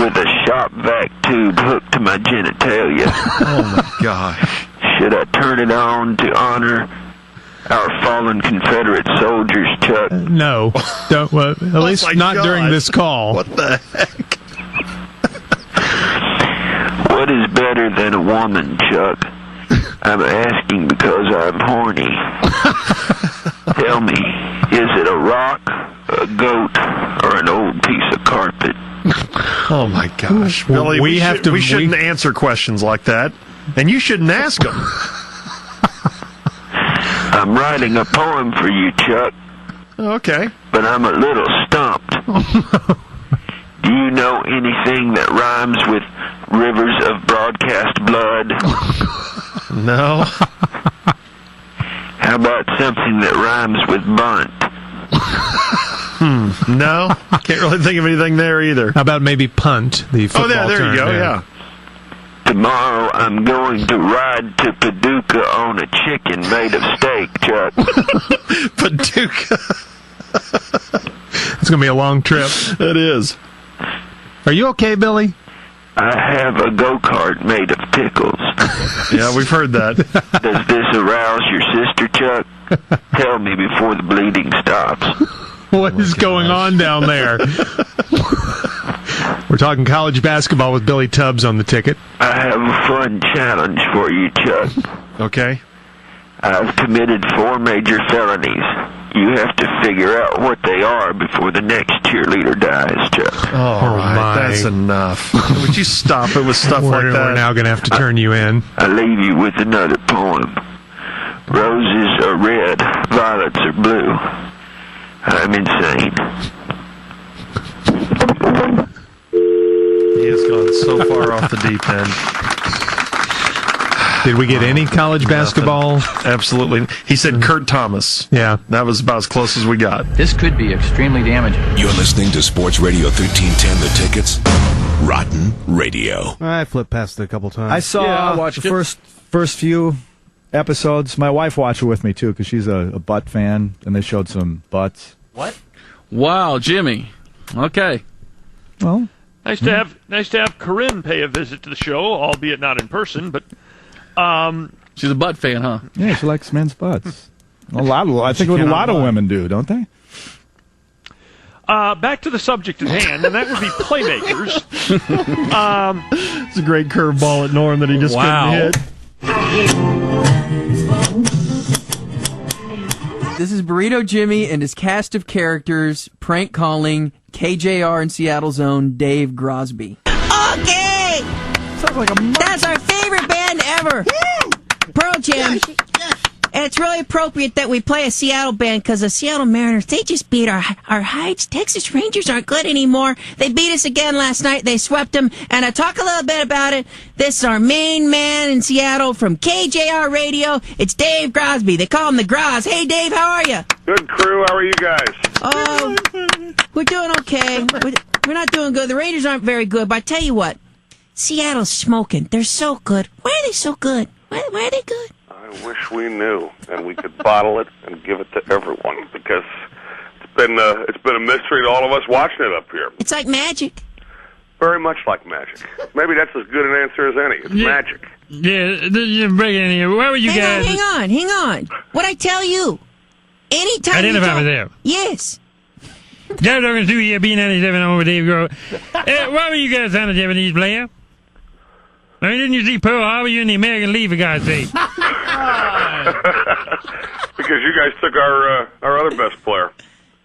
with a shop vac tube hooked to my genitalia. Oh, my gosh. Should I turn it on to honor our fallen Confederate soldiers, Chuck? No. Don't. Well, at least not during this call. What the heck? What is better than a woman, Chuck? I'm asking because I'm horny. Tell me, is it a rock, a goat, or an old piece of carpet? Oh, my gosh. Billy, we shouldn't answer questions like that, and you shouldn't ask them. I'm writing a poem for you, Chuck. Okay. But I'm a little stumped. Do you know anything that rhymes with rivers of broadcast blood? No. How about something that rhymes with bunt? No. Can't really think of anything there either. How about maybe punt, the football there you go, yeah. Tomorrow I'm going to ride to Paducah on a chicken made of steak, Chuck. Paducah. It's going to be a long trip. It is. Are you okay, Billy? I have a go-kart made of pickles. Yeah, we've heard that. Does this arouse your sister, Chuck? Tell me before the bleeding stops. What is going on down there? We're talking college basketball with Billy Tubbs on the ticket. I have a fun challenge for you, Chuck. Okay. I've committed 4 major felonies. You have to figure out what they are before the next cheerleader dies, Chuck. All right, that's enough. Would you stop it with stuff like that? We're now going to have to turn you in. I leave you with another poem. Roses are red, violets are blue. I'm insane. He has gone so far off the deep end. Did we get any college basketball? Absolutely. He said Kurt Thomas. Yeah. That was about as close as we got. This could be extremely damaging. You're listening to Sports Radio 1310 The Tickets. Rotten Radio. I flipped past it a couple times. I saw the first few episodes. My wife watched it with me, too, because she's a butt fan, and they showed some butts. What? Wow, Jimmy. Okay. Well, nice to have Corinne pay a visit to the show, albeit not in person, but she's a butt fan, huh? Yeah, she likes men's butts. I think a lot of women do, don't they? Back to the subject at hand, and that would be playmakers. It's a great curveball at Norm that he just couldn't hit. This is Burrito Jimmy and his cast of characters prank calling KJR and Seattle's own Dave Grosby. Okay! Sounds like That's our favorite band ever! Pearl Jam. And it's really appropriate that we play a Seattle band because the Seattle Mariners, they just beat our Heights. Texas Rangers aren't good anymore. They beat us again last night. They swept them. And I talk a little bit about it. This is our main man in Seattle from KJR Radio. It's Dave Grosby. They call him the Gros. Hey, Dave, how are you? Good, crew. How are you guys? Oh, we're doing okay. We're not doing good. The Rangers aren't very good. But I tell you what, Seattle's smoking. They're so good. Why are they so good? Why are they good? I wish we knew, and we could bottle it and give it to everyone, because it's been a mystery to all of us watching it up here. It's like magic. Very much like magic. Maybe that's as good an answer as any. It's magic. Yeah, break it in here. Where were you guys? Hang on. What'd I tell you? Anytime Identify with there. Yes. Joe Duggan, B97 over Dave Grove. Why were you guys on the Japanese player? I mean, didn't you see Pearl Harbor? You're in the American League, for God's sake. Because you guys took our other best player.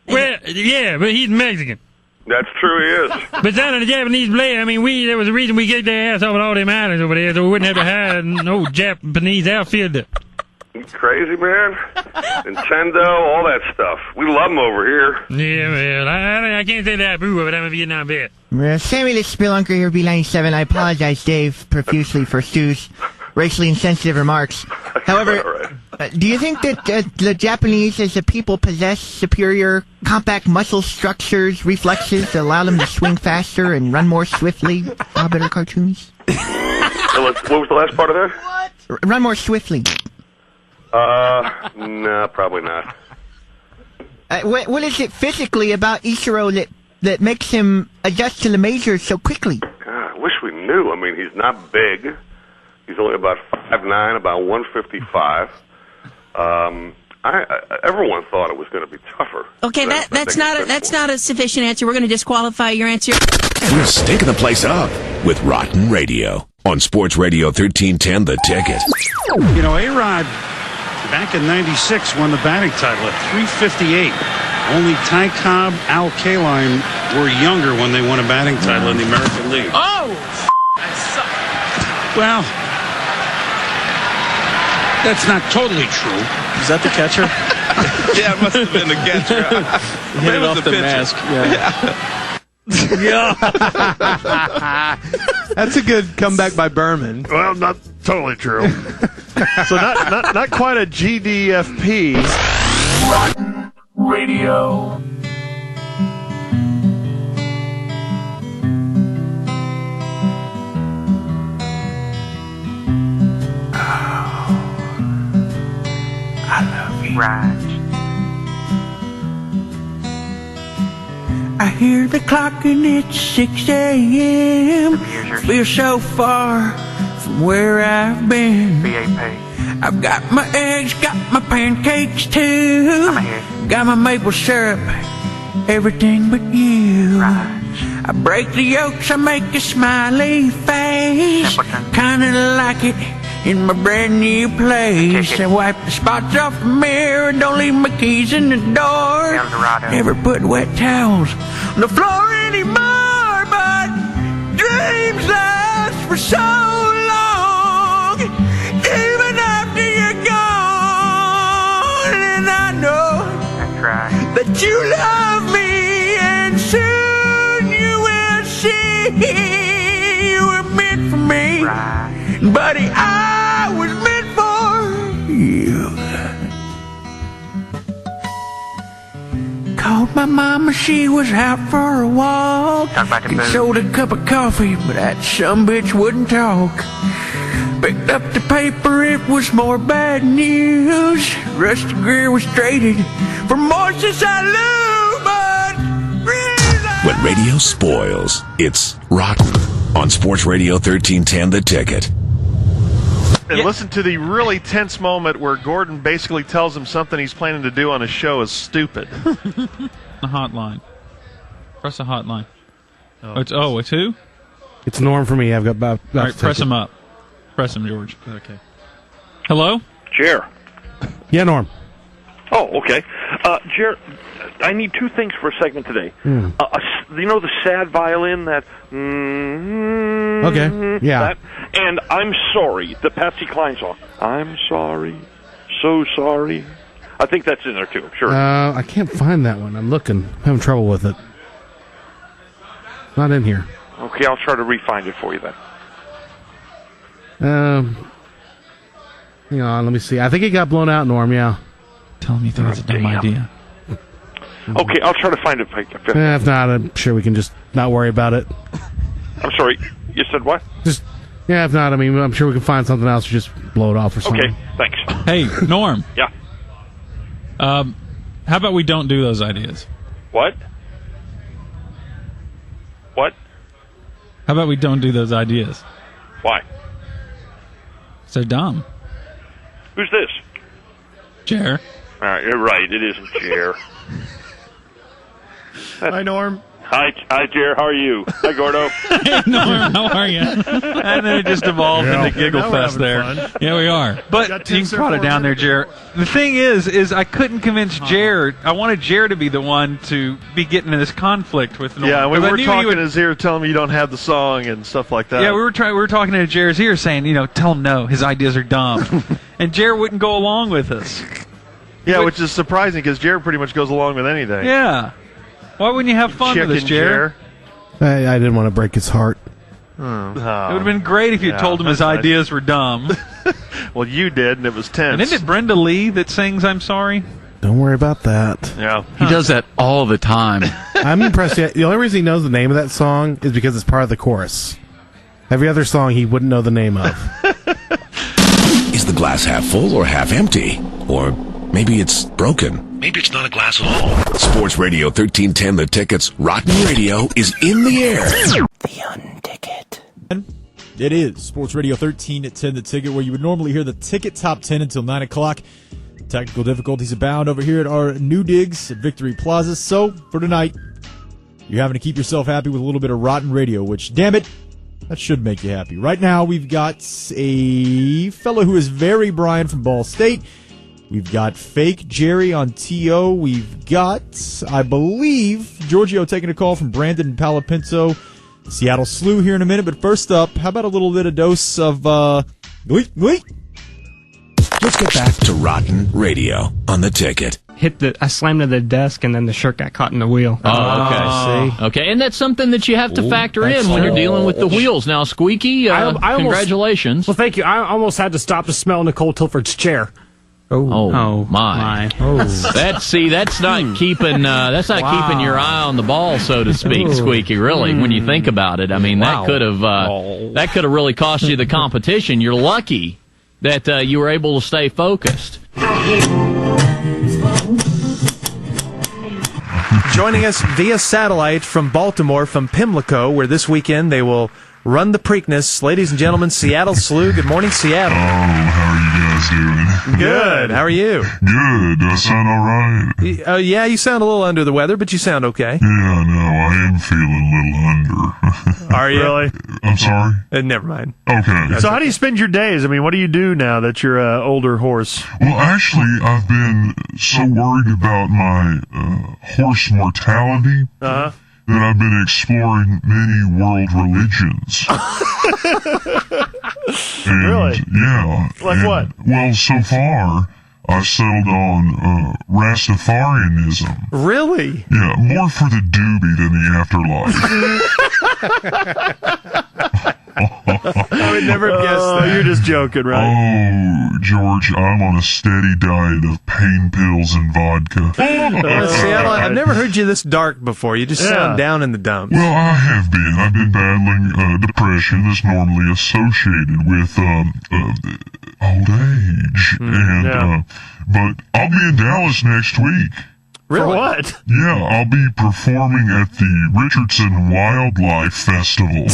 Well, yeah, but he's Mexican. That's true, he is. But down in the Japanese player, I mean, there was a reason we kicked their ass off at all them islands over there, so we wouldn't have to hire no Japanese outfielder. You crazy, man? Nintendo, all that stuff. We love them over here. Yeah, well, I can't say that I approve of it. I'm a Vietnam vet. Sammy the Spelunker here, B97. I apologize, Dave, profusely for Stu's racially insensitive remarks. However, do you think that the Japanese as a people possess superior compact muscle structures, reflexes that allow them to swing faster and run more swiftly? How better cartoons? What was the last part of that? Run more swiftly. No, probably not. What is it physically about Ichiro that makes him adjust to the majors so quickly? God, I wish we knew. I mean, he's not big. He's only about 5'9", about 155. Everyone thought it was going to be tougher. Okay, that's not a sufficient answer. We're going to disqualify your answer. We're stinking the place up with Rotten Radio on Sports Radio 1310 The Ticket. You know, A-Rod, back in 96, won the batting title at 358. Only Ty Cobb, Al Kaline were younger when they won a batting title in the American League. Oh! Well, that's not totally true. Is that the catcher? Yeah, it must have been the catcher. Hit it off the mask. Yeah. That's a good comeback by Berman. Well, not totally true. So not quite a GDFP. Rotten Radio. I love you. Right. I hear the clock and it's 6 a.m. Feel so far from where I've been. BAP. I've got my eggs, got my pancakes too. Got my maple syrup, everything but you. Right. I break the yolks, I make a smiley face. Kinda like it in my brand new place. I wipe the spots off the mirror, don't leave my keys in the door. Never put wet towels on the floor anymore, but dreams last for so long, even after you're gone. And I know that you love me, and soon you will see you were meant for me. Buddy, I was meant for you. Called my mama, she was out for a walk. And sold a cup of coffee, but that sumbitch wouldn't talk. Picked up the paper, it was more bad news. Rusty Greer was traded for Moises Alou, but when radio spoils, it's Rotten on Sports Radio 1310 The Ticket. And listen to the really tense moment where Gordon basically tells him something he's planning to do on his show is stupid. A hotline. Press a hotline. It's who? It's Norm for me. I've got about all right, press him up. Press him, George. Okay. Hello? Jer. Yeah, Norm. Oh, okay. Jer, I need two things for a segment today. You know the sad violin that... Okay, yeah. That? And I'm Sorry, the Patsy Cline song. I'm sorry, so sorry. I think that's in there too, sure. I can't find that one. I'm looking. I'm having trouble with it. Not in here. Okay, I'll try to re-find it for you then. Hang on, let me see. I think it got blown out, Norm, yeah. Tell him you think it's a dumb idea. Okay, I'll try to find it. If not, I'm sure we can just not worry about it. I'm sorry, you said what? If not, I mean, I'm sure we can find something else or just blow it off or something. Okay, thanks. Hey, Norm. Yeah? How about we don't do those ideas? What? What? How about we don't do those ideas? Why? So dumb. Who's this? Jer. All right, you're right. It isn't Jer. Hi, Norm. Hi, Jer. How are you? Hi, Gordo. Hey, Norm. How are you? And then it just evolved into Giggle Fest there. Fun. Yeah, we are. But you can prod it down there, Jer. The thing is I couldn't convince Jer. I wanted Jer to be the one to be getting in this conflict with Norm. Yeah, we were talking in his ear, telling him you don't have the song and stuff like that. Yeah, we were talking to Jer's ear, saying, tell him no, his ideas are dumb, and Jer wouldn't go along with us. Yeah, which is surprising because Jer pretty much goes along with anything. Yeah. Why wouldn't you have fun with us, Jer? I didn't want to break his heart. Oh. It would have been great if you had told him his ideas were dumb. Well, you did, and it was tense. And isn't it Brenda Lee that sings I'm Sorry? Don't worry about that. Yeah. He does that all the time. I'm impressed. The only reason he knows the name of that song is because it's part of the chorus. Every other song he wouldn't know the name of. Is the glass half full or half empty? Or maybe it's broken. Maybe it's not a glass at all. Sports Radio 1310 The Ticket's Rotten Radio is in the air. The Unticket. It is Sports Radio 1310 The Ticket, where you would normally hear the Ticket Top 10 until 9 o'clock. Technical difficulties abound over here at our new digs at Victory Plaza. So, for tonight, you're having to keep yourself happy with a little bit of Rotten Radio, which, damn it, that should make you happy. Right now, we've got a fellow who is very Brian from Ball State. We've got Fake Jerry on TO. We've got, I believe, Giorgio taking a call from Brandon and Palo Pinto. Seattle Slew here in a minute, but first up, how about a little bit of dose of, Let's get back to Rotten Radio on The Ticket. I slammed into the desk, and then the shirt got caught in the wheel. Oh, okay. See? Okay, and that's something that you have to factor in when you're dealing with the wheels. Now, Squeaky, congratulations. Well, thank you. I almost had to stop to smell Nicole Tilford's chair. Oh my! That's not keeping keeping your eye on the ball, so to speak, Squeaky. Really, when you think about it, I mean that could have really cost you the competition. You're lucky that you were able to stay focused. Joining us via satellite from Baltimore, from Pimlico, where this weekend they will run the Preakness. Ladies and gentlemen, Seattle Slew. Good morning, Seattle. Oh, how are you guys doing? Good. How are you? Good. Do I sound all right? Yeah, you sound a little under the weather, but you sound okay. Yeah, no, I am feeling a little under. Are you? Really? I'm sorry? Never mind. Okay. So how do you spend your days? I mean, what do you do now that you're an older horse? Well, actually, I've been so worried about my horse mortality that I've been exploring many world religions. Really? Yeah. Like what? Well, so far, I've settled on Rastafarianism. Really? Yeah, more for the doobie than the afterlife. I would never have guessed that. You're just joking, right? Oh, George, I'm on a steady diet of pain pills and vodka. Seattle, I've never heard you this dark before. You just sound down in the dumps. Well, I have been. I've been battling depression that's normally associated with old age. But I'll be in Dallas next week. Really? For what? Yeah, I'll be performing at the Richardson Wildlife Festival.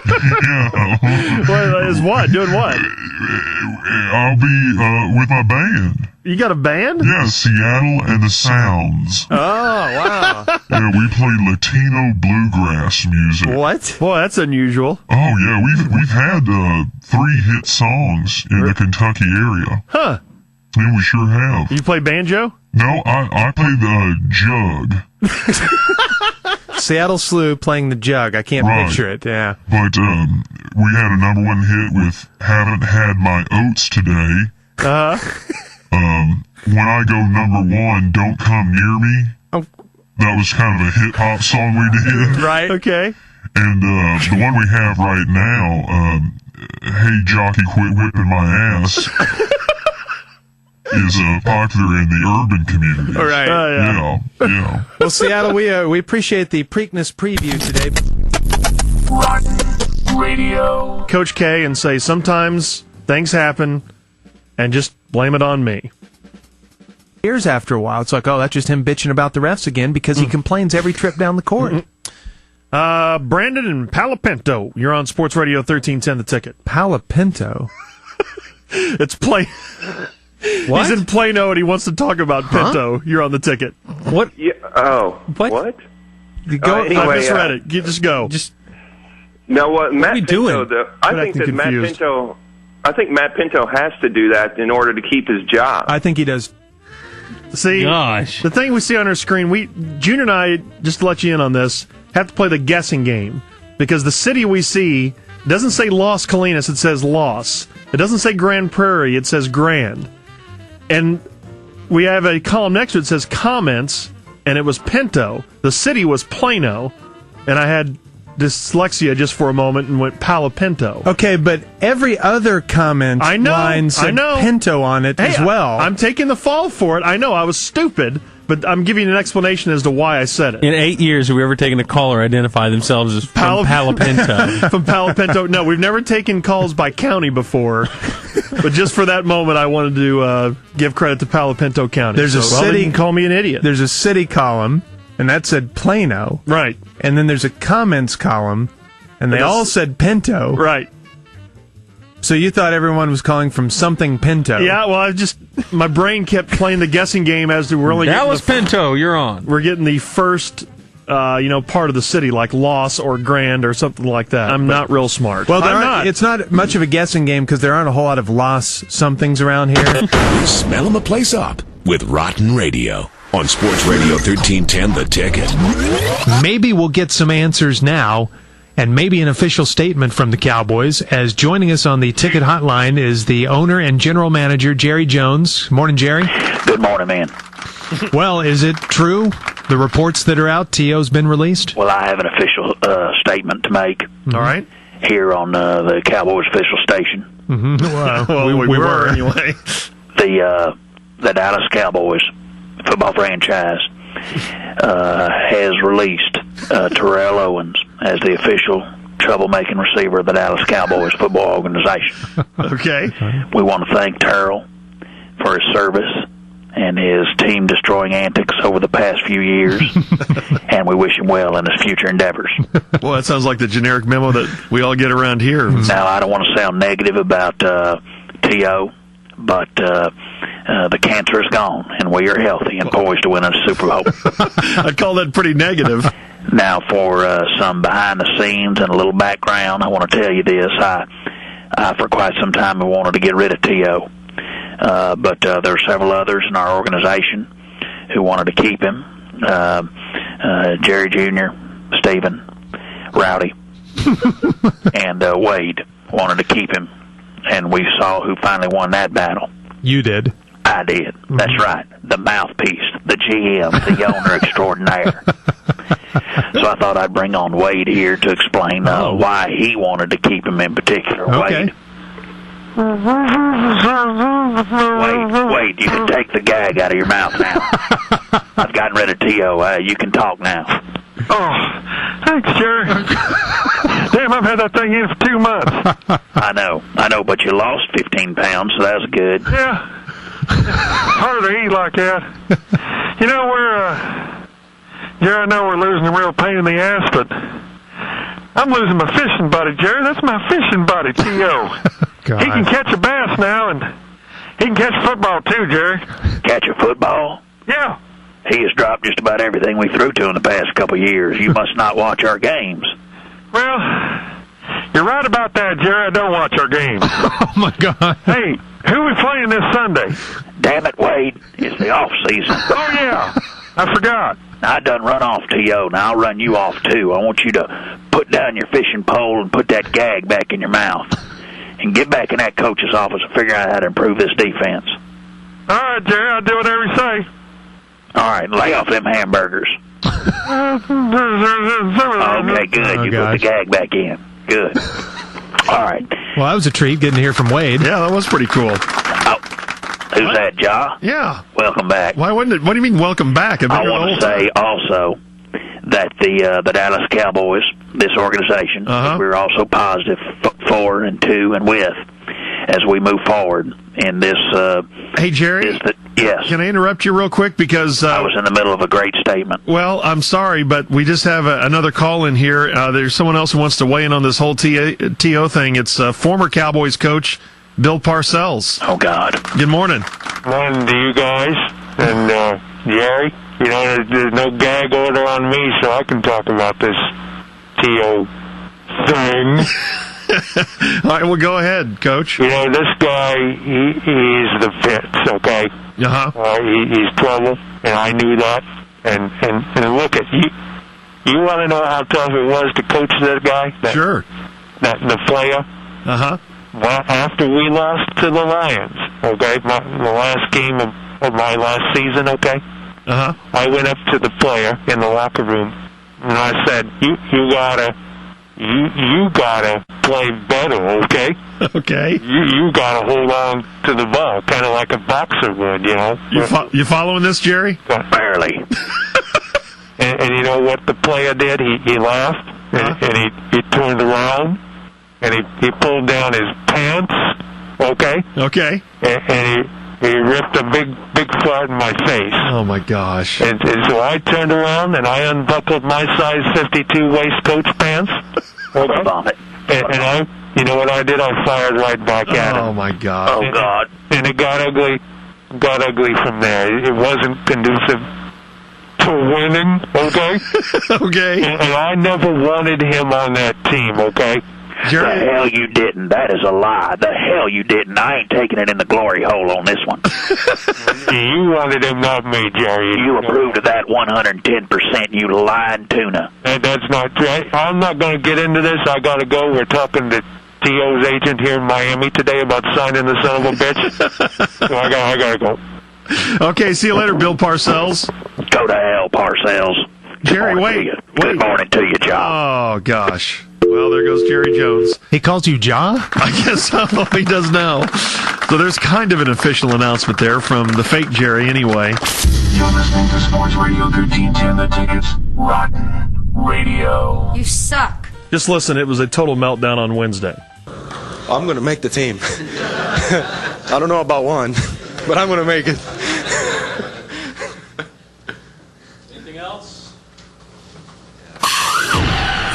Yeah. What is what? Doing what? I'll be with my band. You got a band? Yeah, Seattle and the Sounds. Oh, wow. Yeah, we play Latino bluegrass music. What? Boy, that's unusual. Oh, yeah, we've had 3 hit songs in the Kentucky area. Huh. Yeah, we sure have. You play banjo? No, I play the jug. Seattle Slew playing the jug. I can't picture it, yeah. But we had a number 1 hit with Haven't Had My Oats Today. When I go number 1, Don't Come Near Me. Oh. That was kind of a hip-hop song we did. Right. Okay. And the one we have right now, Hey Jockey Quit Whipping My Ass, is popular in the urban community. All right. Yeah. Well, Seattle, we appreciate the Preakness preview today. Rotten Radio. Coach K and say sometimes things happen and just blame it on me. Years after a while, it's like, oh, that's just him bitching about the refs again because he complains every trip down the court. Brandon and Palo Pinto, you're on Sports Radio 1310 The Ticket. Palo Pinto? It's play. What? He's in Plano and he wants to talk about Pinto. You're on The Ticket. What? Yeah, what? Go. Anyway, I misread it. Just go. No, what Matt Pinto, doing? though, I think Matt Pinto has to do that in order to keep his job. I think he does. See, the thing we see on our screen, Junior and I, just to let you in on this, have to play the guessing game because the city we see doesn't say Los Colinas, it says Los. It doesn't say Grand Prairie, it says Grand. And we have a column next to it that says comments, and it was Pinto. The city was Plano, and I had dyslexia just for a moment and went Palo Pinto. Okay, but every other comment line said Pinto on it as well. I'm taking the fall for it. I know, I was stupid, but I'm giving you an explanation as to why I said it. In 8 years, have we ever taken a caller identify themselves as from Palo Pinto? From Palo Pinto. No, we've never taken calls by county before, but just for that moment, I wanted to give credit to Palo Pinto County. There's a city. You can call me an idiot. There's a city column, and that said Plano. Right. And then there's a comments column, And they all said Pinto. Right. So you thought everyone was calling from something Pinto. Yeah, well, my brain kept playing the guessing game as to we're only Dallas Pinto, you're on. We're getting the first, part of the city, like Los or Grand or something like that. I'm not real smart. Well, it's not much of a guessing game because there aren't a whole lot of Los somethings around here. Smell 'em a place up with Rotten Radio on Sports Radio 1310 The Ticket. Maybe we'll get some answers now, and maybe an official statement from the Cowboys, as joining us on the ticket hotline is the owner and general manager, Jerry Jones. Morning, Jerry. Good morning, man. Well, is it true, the reports that are out, T.O.'s been released? Well, I have an official statement to make. All right. Here on the Cowboys official station. Mm-hmm. Well, we were anyway. The Dallas Cowboys football franchise has released Terrell Owens as the official troublemaking receiver of the Dallas Cowboys football organization. Okay. We want to thank Terrell for his service and his team-destroying antics over the past few years, and we wish him well in his future endeavors. Well, that sounds like the generic memo that we all get around here. Now, I don't want to sound negative about T.O., but the cancer is gone, and we are healthy and poised to win a Super Bowl. I'd call that pretty negative. Now, for some behind the scenes and a little background, I want to tell you this. I for quite some time, I wanted to get rid of T.O., but there are several others in our organization who wanted to keep him. Jerry Jr., Stephen, Rowdy, and Wade wanted to keep him, and we saw who finally won that battle. You did. I did. That's right. The mouthpiece, the GM, the owner extraordinaire. So I thought I'd bring on Wade here to explain why he wanted to keep him in particular. Okay. Wade, you can take the gag out of your mouth now. I've gotten rid of T.O. You can talk now. Oh, thanks, Jerry. Damn, I've had that thing in for 2 months. I know, but you lost 15 pounds, so that was good. Yeah. Hard to eat like that. You know, Jerry, I know we're losing a real pain in the ass, but I'm losing my fishing buddy, Jerry. That's my fishing buddy, T.O. He can catch a bass now, and he can catch a football too, Jerry. Catch a football? Yeah. He has dropped just about everything we threw to him the past couple of years. You must not watch our games. Well, you're right about that, Jerry. I don't watch our games. Oh, my God. Hey, who are we playing this Sunday? Damn it, Wade. It's the off season. Oh, yeah. I forgot. Now, I done run off T.O. Now I'll run you off, too. I want you to put down your fishing pole and put that gag back in your mouth. And get back in that coach's office and figure out how to improve this defense. All right, Jerry. I'll do whatever you say. All right, lay off them hamburgers. Okay, good. You put the gag back in. Good. All right. Well, that was a treat getting to hear from Wade. Yeah, that was pretty cool. Oh, who's that, Ja? Yeah. Welcome back. Why wouldn't it? What do you mean, welcome back? I want to say also that the Dallas Cowboys, this organization, we're also positive for and to and with as we move forward in this. Hey, Jerry. Yes. Can I interrupt you real quick? Because I was in the middle of a great statement. Well, I'm sorry, but we just have another call in here. There's someone else who wants to weigh in on this whole T.O. thing. It's former Cowboys coach Bill Parcells. Oh, God. Good morning. Morning to you guys. And, Jerry, you know, there's no gag order on me, so I can talk about this T.O. thing. All right, well, go ahead, Coach. You know, this guy, he's the fits, okay? He's trouble, and I knew that. And look at you want to know how tough it was to coach that guy? Sure. The player? Well, after we lost to the Lions, okay, the last game of my last season, okay? I went up to the player in the locker room, and I said, you gotta play better, okay? Okay. You gotta hold on to the ball, kind of like a boxer would, you know? You following this, Jerry? Barely. and you know what the player did? He laughed, and he turned around, and he pulled down his pants, okay? Okay. And he ripped a big fart in my face. Oh, my gosh. And so I turned around, and I unbuckled my size 52 waistcoat pants, Vomit. And you know what I did? I fired right back at him. Oh, my God. Oh, God. And it got ugly from there. It wasn't conducive to winning, okay? Okay. And I never wanted him on that team, okay? Jerry? The hell you didn't. That is a lie. The hell you didn't. I ain't taking it in the glory hole on this one. You wanted him, not me, Jerry. You approved of that 110%, you lying tuna. That's not true. I'm not going to get into this. I got to go. We're talking to T.O.'s agent here in Miami today about signing the son of a bitch. So I got to go. Okay, see you later, Bill Parcells. Go to hell, Parcells. Jerry, wait. Good morning to you, John. Oh, gosh. Well, there goes Jerry Jones. He calls you Ja? I guess so. He does now. So there's kind of an official announcement there from the fake Jerry anyway. You're listening to Sports Radio 1310, The Ticket's Rotten Radio. You suck. Just listen, it was a total meltdown on Wednesday. I'm going to make the team. I don't know about one, but I'm going to make it. Anything else?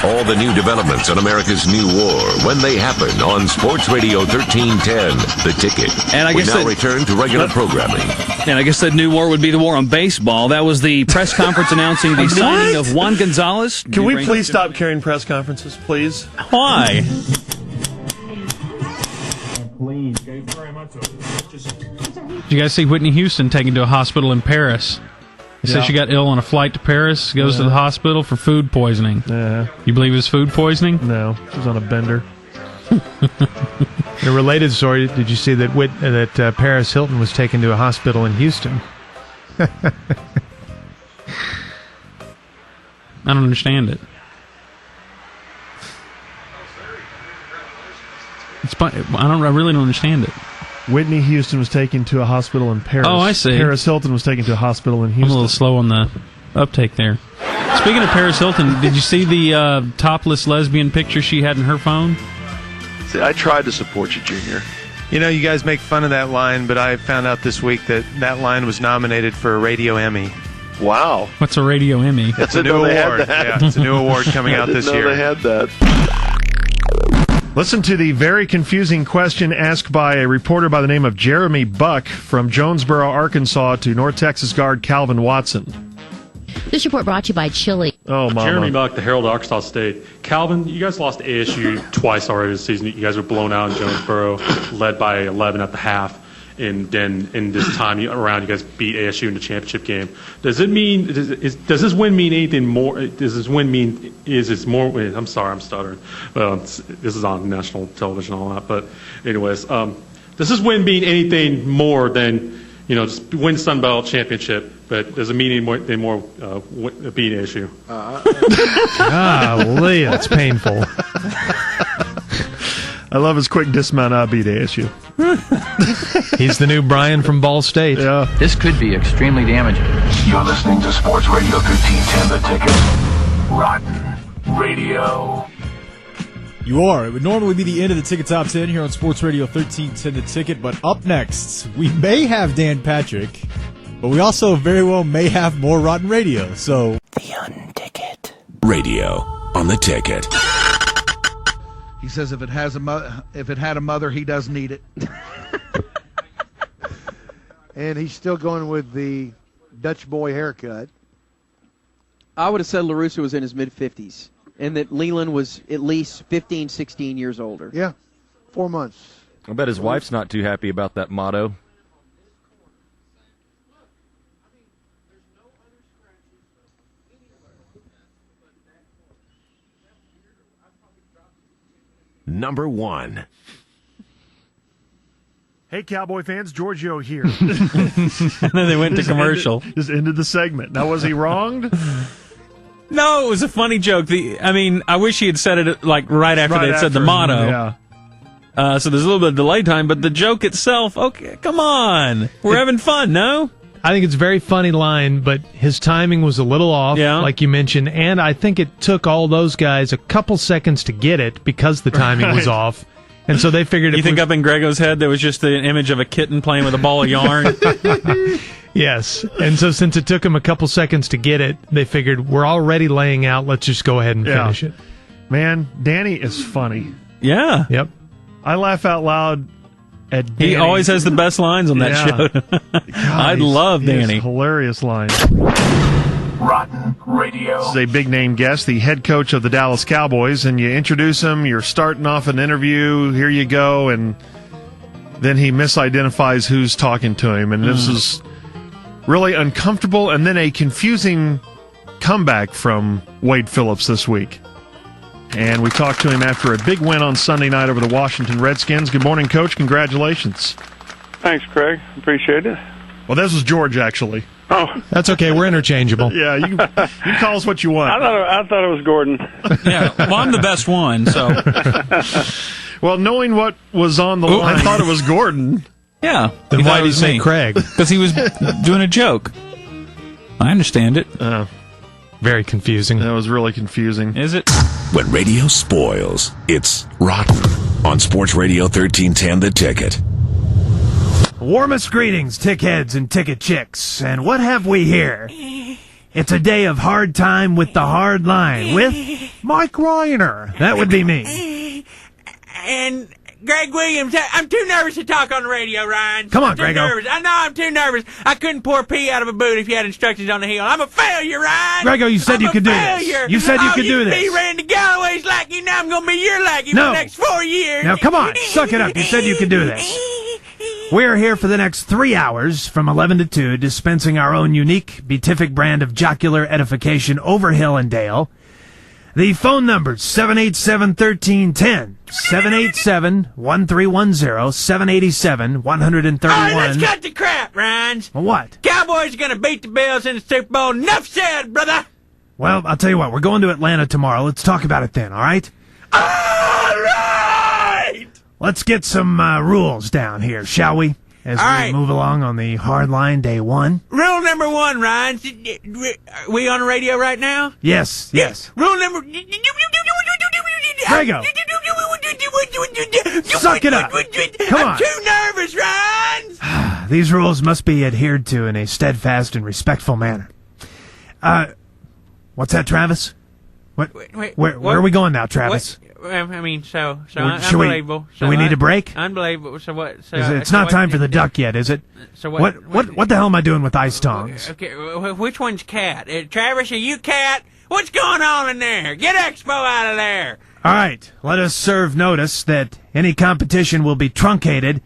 All the new developments on America's new war when they happen on Sports Radio 1310, The Ticket. And I guess we now return to regular programming. And I guess that new war would be the war on baseball. That was the press conference announcing the signing of Juan Gonzalez. Can we please stop carrying press conferences, please? Why? Did you guys see Whitney Houston taken to a hospital in Paris? They said she got ill on a flight to Paris, goes to the hospital for food poisoning. Yeah. You believe it was food poisoning? No, she was on a bender. In a related story, did you see that Paris Hilton was taken to a hospital in Houston? I don't understand it. I really don't understand it. Whitney Houston was taken to a hospital in Paris. Oh, I see. Paris Hilton was taken to a hospital in Houston. I'm a little slow on the uptake there. Speaking of Paris Hilton, did you see the topless lesbian picture she had in her phone? See, I tried to support you, Junior. You know, you guys make fun of that line, but I found out this week that line was nominated for a Radio Emmy. Wow. What's a Radio Emmy? It's a new award. Yeah, it's a new award coming out this year. I didn't know they had that. Listen to the very confusing question asked by a reporter by the name of Jeremy Buck from Jonesboro, Arkansas, to North Texas guard Calvin Watson. This report brought to you by Chili. Oh, Mama. Jeremy Buck, the Herald, Arkansas State. Calvin, you guys lost to ASU twice already this season. You guys were blown out in Jonesboro, led by 11 at the half. And then in this time around, you guys beat ASU in the championship game. Does it mean? Does this win mean anything more? Does this win mean? Is it more? I'm sorry, I'm stuttering. This is on national television and all that. But anyways, does this win mean anything more than just win Sun Belt championship? But does it mean any more beating ASU? Golly, that's painful. I love his quick dismount. I beat ASU. He's the new Brian from Ball State. Yeah. This could be extremely damaging. You're listening to Sports Radio 1310, The Ticket. Rotten Radio. You are. It would normally be the end of the Ticket Top 10 here on Sports Radio 1310 The Ticket, but up next, we may have Dan Patrick, but we also very well may have more Rotten Radio, so... The Unticket. Radio on The Ticket. He says if it had a mother, he doesn't need it. And he's still going with the Dutch boy haircut. I would have said LaRusso was in his mid-50s, and that Leland was at least 15, 16 years older. Yeah, 4 months. I bet his wife's not too happy about that motto. Number 1. Hey, Cowboy fans, Giorgio here. And then they went to commercial. Just ended the segment. Now, was he wronged? No, it was a funny joke. I wish he had said it right after they had said the motto. Yeah. So there's a little bit of delay time, but the joke itself, okay, come on. We're having fun, no? I think it's a very funny line, but his timing was a little off, like you mentioned, and I think it took all those guys a couple seconds to get it because the timing was off. And so they figured... You think up in Grego's head there was just an image of a kitten playing with a ball of yarn? Yes. And so since it took them a couple seconds to get it, they figured, we're already laying out, let's just go ahead and finish it. Man, Danny is funny. Yeah. Yep. I laugh out loud at Danny. He always has the best lines on that show. I love Danny. Hilarious lines. Rotten Radio. This is a big-name guest, the head coach of the Dallas Cowboys, and you introduce him, you're starting off an interview, here you go, and then he misidentifies who's talking to him, and this is really uncomfortable, and then a confusing comeback from Wade Phillips this week. And we talked to him after a big win on Sunday night over the Washington Redskins. Good morning, Coach. Congratulations. Thanks, Craig. Appreciate it. Well, this was George, actually. Oh, that's okay. We're interchangeable. Yeah, you can call us what you want. I thought it was Gordon. Yeah, well, I'm the best one, so. Well, knowing what was on the line, I thought it was Gordon. Yeah. Then why did he say Craig? Because he was doing a joke. I understand it. Very confusing. That was really confusing. Is it? When radio spoils, it's rotten. On Sports Radio 1310, The Ticket. Warmest greetings, tickheads and ticket chicks. And what have we here? It's a day of hard time with the hard line with Mike Reiner. That would be me. And Greg Williams. I'm too nervous to talk on the radio, Ryan. Come on, I'm too Grego. nervous. I know I'm too nervous. I couldn't pour pee out of a boot if you had instructions on the hill. I'm a failure, Ryan. Grego, you said you could do this. You said you could do this. You Randy Galloway's lackey. Now I'm going to be your lackey for the next 4 years. Now, come on. Suck it up. You said you could do this. We're here for the next 3 hours from 11 to 2, dispensing our own unique beatific brand of jocular edification over hill and dale. The phone number's 787-1310, 787-1310, 787-131. All right, let's cut the crap, Ryan. Well, what? Cowboys are going to beat the Bills in the Super Bowl. Enough said, brother. Well, I'll tell you what. We're going to Atlanta tomorrow. Let's talk about it then, all right? All right! Let's get some rules down here, shall we? As we move along on the hard line, day one. Rule number 1, Ryan. Are we on the radio right now? Yes. Rule number... Grego. Suck it up. Come on. I'm too nervous, Ryan. These rules must be adhered to in a steadfast and respectful manner. What's that, Travis? Where are we going now, Travis? I mean, so unbelievable. Do we need a break? Unbelievable. So what? So, it's not time for the duck yet, is it? So what the hell am I doing with ice tongs? Okay, which one's cat? Travis, are you cat? What's going on in there? Get Expo out of there. All right, let us serve notice that any competition will be truncated.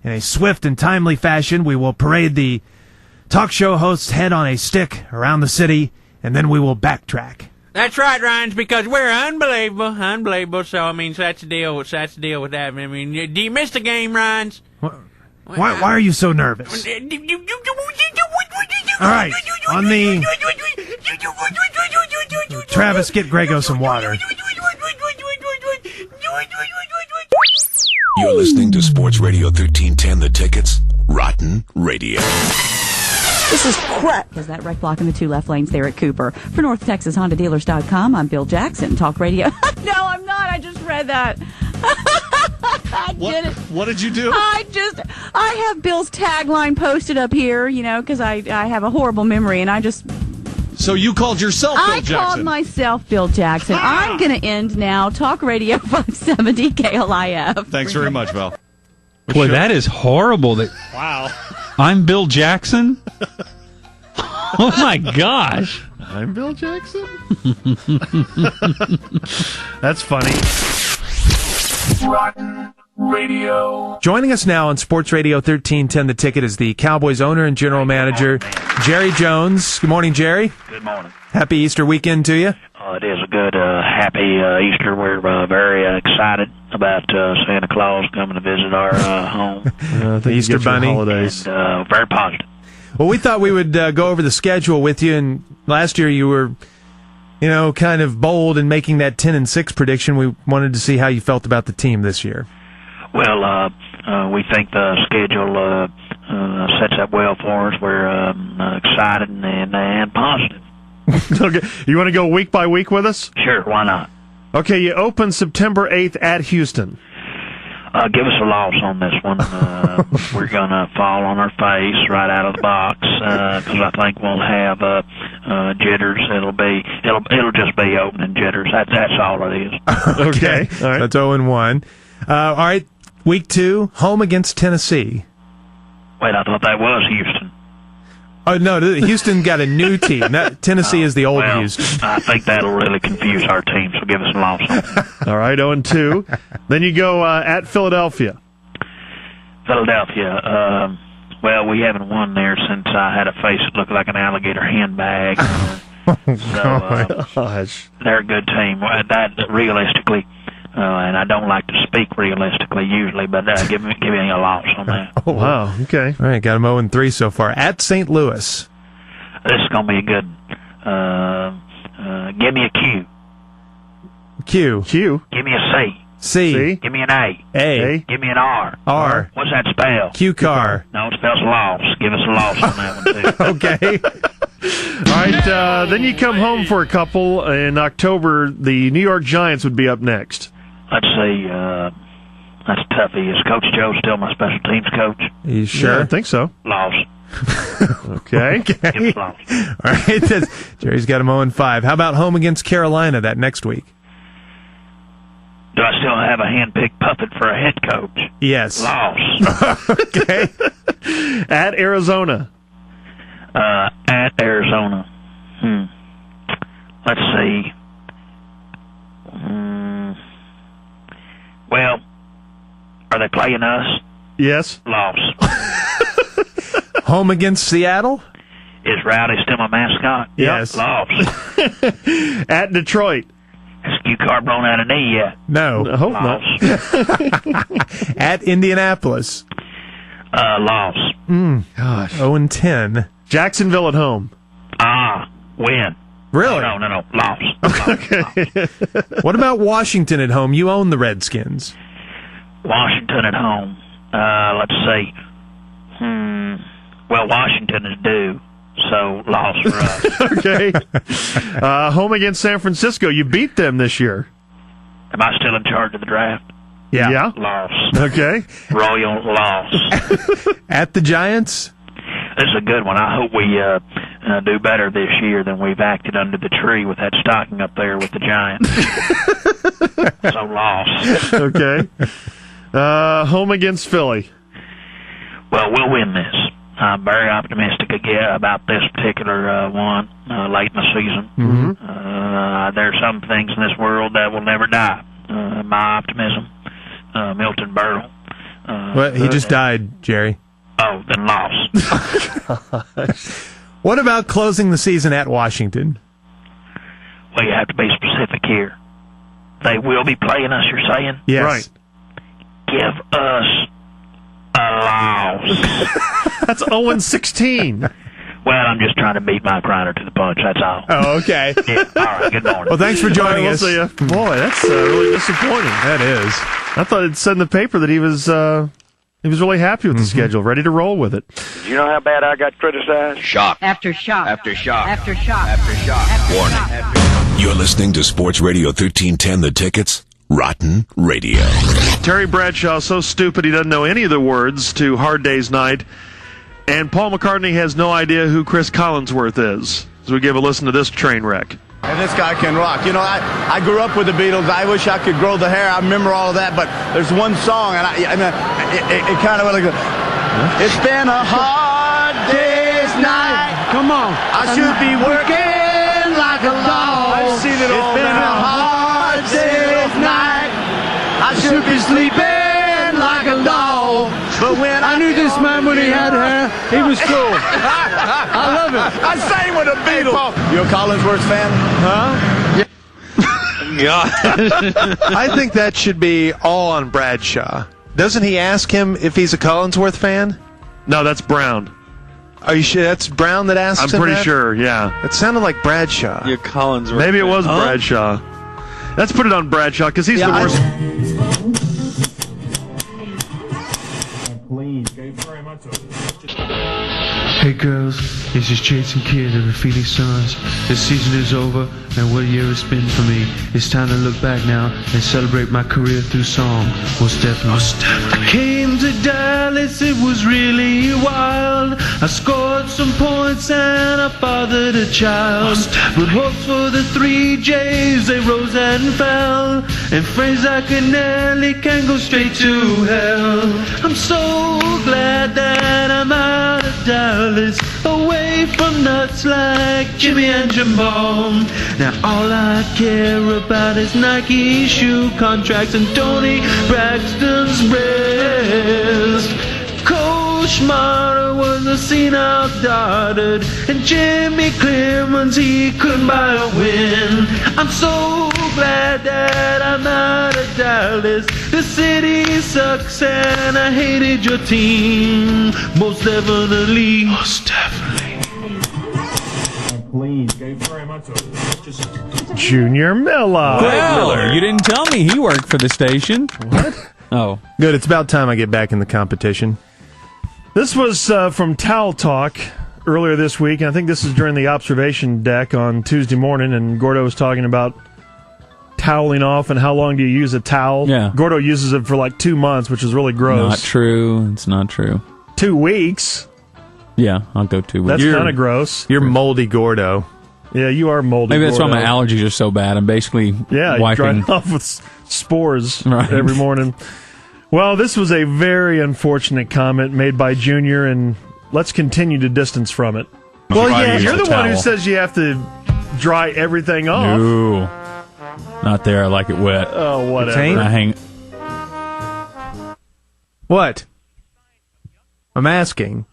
In a swift and timely fashion, we will parade the talk show host's head on a stick around the city, and then we will backtrack. That's right, Ryans, because we're unbelievable. So I mean, so that's the deal. That's the deal with that. I mean, do you miss the game, Ryans? Why are you so nervous? All right, on the Travis, get Grego some water. You're listening to Sports Radio 1310, The Ticket's Rotten Radio. This is crap. Is that wreck blocking the 2 left lanes there at Cooper? For NorthTexasHondaDealers.com, I'm Bill Jackson, Talk Radio. No, I'm not. I just read that. I did it. What did you do? I have Bill's tagline posted up here, because I have a horrible memory, and I just... So you called yourself Bill Jackson? I called myself Bill Jackson. I'm going to end now. Talk Radio 570 KLIF. Thanks very much, Val. Boy, that is horrible. Wow. I'm Bill Jackson? Oh, my gosh. I'm Bill Jackson? That's funny. Rotten Radio. Joining us now on Sports Radio 1310, The Ticket, is the Cowboys owner and general manager, Jerry Jones. Good morning, Jerry. Good morning. Happy Easter weekend to you. It is a good, happy Easter. We're very excited about Santa Claus coming to visit our home. The Easter Bunny. Holidays. And, very positive. Well, we thought we would go over the schedule with you, and last year you were, kind of bold in making that 10-6 prediction. We wanted to see how you felt about the team this year. Well, we think the schedule sets up well for us. We're excited and positive. Okay. You want to go week by week with us? Sure, why not? Okay, you open September 8th at Houston. Give us a loss on this one. We're gonna fall on our face right out of the box because I think we'll have jitters. It'll just be opening jitters. That's all it is. Okay. All right. That's 0-1. All right. Week 2, home against Tennessee. Wait, I thought that was Houston. Oh, no, Houston got a new team. Tennessee is the old Houston. I think that'll really confuse our team, so give us a loss. All right, 0-2. Then you go at Philadelphia. Philadelphia. Well, we haven't won there since I had a face that looked like an alligator handbag. Gosh. They're a good team. That realistically, and I don't like to speak realistically usually, but give me a loss on that. Oh, wow. Okay. All right, got them 0-3 so far. At St. Louis. This is going to be a good. Give me a Q. Q. Give me a C. C. Give me an A. A. Give me an R. R. What's that spell? Q-car. No, it spells loss. Give us a loss on that one, too. Okay. All right, then you come home for a couple. In October, the New York Giants would be up next. Let's see. That's toughie. Is Coach Joe still my special teams coach? You sure? Yeah, I think so. Loss. Okay. Give us loss. All right. Jerry's got him 0-5. How about home against Carolina that next week? Do I still have a hand-picked puppet for a head coach? Yes. Loss. Okay. At Arizona. At Arizona. Let's see. Well, are they playing us? Yes. Loss. Home against Seattle? Is Rowdy still my mascot? Yes. Loss. At Detroit. Has Q-Car blown out a knee yet? No. I hope not. At Indianapolis. Loss. Gosh. 0-10. Jacksonville at home. Win. Really? No. Loss. Okay. What about Washington at home? You own the Redskins. Washington at home. Let's see. Well, Washington is due, so loss for us. Okay. Home against San Francisco. You beat them this year. Am I still in charge of the draft? Yeah. Loss. Okay. Royal loss. At the Giants? This is a good one. I hope we do better this year than we've acted under the tree with that stocking up there with the Giants. So loss. Okay. Home against Philly. Well, we'll win this. I'm very optimistic again about this particular one late in the season. There are some things in this world that will never die. My optimism. Milton Berle. Well, he just died, Jerry. Oh, then loss. What about closing the season at Washington? Well, you have to be specific here. They will be playing us, you're saying? Yes. Right. Give us a loss. That's 0-16. Well, I'm just trying to beat Mike Reiner to the punch, that's all. Oh, okay. Yeah, all right, good morning. Well, thanks for joining us. We'll see you. Boy, that's really disappointing. That is. I thought it said in the paper that he was really happy with the schedule, ready to roll with it. Do you know how bad I got criticized? Shock. After shock. After shock. After shock. After shock. Warning. You're listening to Sports Radio 1310 The Tickets. Rotten Radio. Terry Bradshaw so stupid he doesn't know any of the words to Hard Day's Night. And Paul McCartney has no idea who Chris Collinsworth is. So we give a listen to this train wreck. And this guy can rock. You know, I grew up with the Beatles. I wish I could grow the hair. I remember all of that. But there's one song, and it kind of went like, it's been a hard day's night. Come on. I should be working like a dog. I've seen it all. It's been a hard day's night. I should be sleeping like a dog. But when I knew this man when he had hair, he was cool. I love it. I sang with the Beatles. You a Collinsworth fan? Huh? God. I think that should be all on Bradshaw. Doesn't he ask him if he's a Collinsworth fan? No, that's Brown. Are you sure that's Brown that asks him I'm pretty that? sure, yeah. It sounded like Bradshaw. You're Collinsworth. Maybe it fan. was Bradshaw. Let's put it on Bradshaw, because he's the worst. Hey girls, it's just Jason Kidd of the Phoenix Suns. The season is over, and what a year it's been for me. It's time to look back now and celebrate my career through song. Most definitely. I came to Dallas, it was really wild. I scored some points and I fathered a child. But hopes for the 3 J's, they rose and fell. And friends like Nelly can go straight to hell. I'm so glad that I'm out of Dallas, away from nuts like Jimmy and Jamal. Now all I care about is Nike shoe contracts and Tony Braxton's breast. Coach Mara was a senile dotard, and Jimmy Clemens, he couldn't buy a win. I'm so glad that I'm out of Dallas. The city sucks and I hated your team. Most definitely. Most definitely. Please, thank you very much. Junior Miller. Well, you didn't tell me he worked for the station. What? Oh. Good. It's about time I get back in the competition. This was from Towel Talk earlier this week, and I think this is during the observation deck on Tuesday morning, and Gordo was talking about toweling off and how long do you use a towel. Yeah. Gordo uses it for like 2 months, which is really gross. Not true. It's not true. 2 weeks. Yeah, I'll go 2 weeks. That's kind of gross. You're moldy Gordo. Yeah, you are moldy Maybe that's Gordo. why my allergies are so bad. I'm basically you wiping dry off with spores Right. every morning. Well, this was a very unfortunate comment made by Junior, and let's continue to distance from it. Well, yeah, you're the one who says you have to dry everything off. No. Not there. I like it wet. Oh, whatever. I hang. What? I'm asking.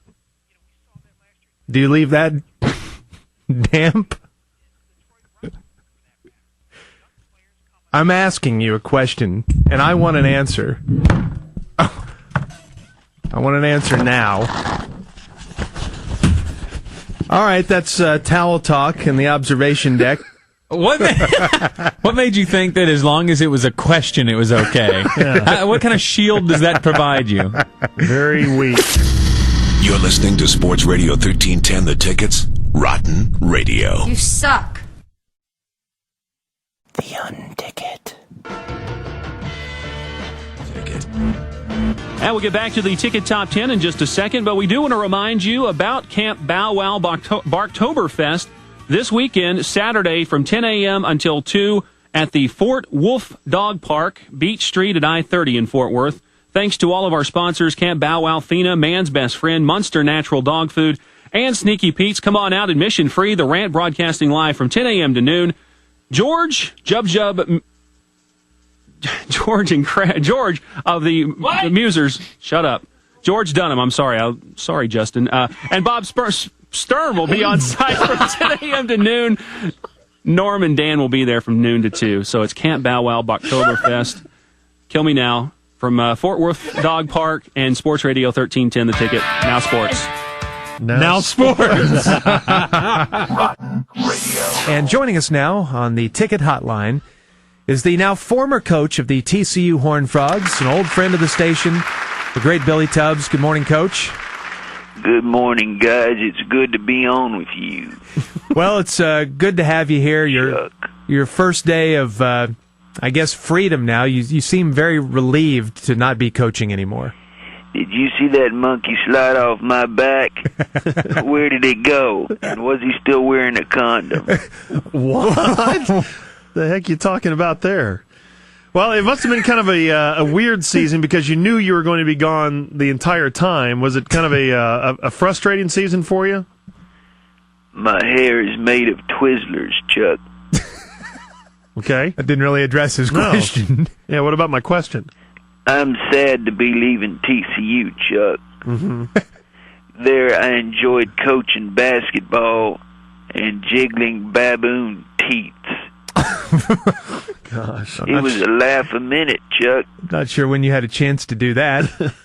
Do you leave that damp? I'm asking you a question, and I want an answer. I want an answer now. All right, that's Towel Talk and the observation deck. What made you think that as long as it was a question, it was okay? What kind of shield does that provide you? Very weak. You're listening to Sports Radio 1310, The Ticket's Rotten Radio. You suck. The Unticket. And we'll get back to the Ticket Top 10 in just a second, but we do want to remind you about Camp Bow Wow Barktoberfest this weekend, Saturday from 10 a.m. until 2 at the Fort Wolf Dog Park, Beach Street at I-30 in Fort Worth. Thanks to all of our sponsors, Camp Bow Wow, Fina, Man's Best Friend, Munster Natural Dog Food, and Sneaky Pete's. Come on out, admission free. The Rant broadcasting live from 10 a.m. to noon. George and George of the Musers. Shut up. George Dunham. I'm sorry. Sorry, Justin. And Bob Stern will be on site from 10 a.m. to noon. Norm and Dan will be there from noon to 2. So it's Camp Bow Wow Oktoberfest. Kill me now from Fort Worth Dog Park and Sports Radio 1310. The Ticket. Now sports. Now sports. And joining us now on the Ticket Hotline is the now former coach of the TCU Horned Frogs, an old friend of the station, the great Billy Tubbs. Good morning, Coach. Good morning, guys. It's good to be on with you. Well, it's good to have you here. Your first day of, I guess, freedom now. You seem very relieved to not be coaching anymore. Did you see that monkey slide off my back? Where did it go? And was he still wearing a condom? What? The heck you talking about there? Well, it must have been kind of a weird season because you knew you were going to be gone the entire time. Was it kind of a frustrating season for you? My hair is made of Twizzlers, Chuck. Okay. That didn't really address his question. Yeah, what about my question? I'm sad to be leaving TCU, Chuck. Mm-hmm. There I enjoyed coaching basketball and jiggling baboon teats. Gosh. It was a laugh a minute, Chuck. Not sure when you had a chance to do that.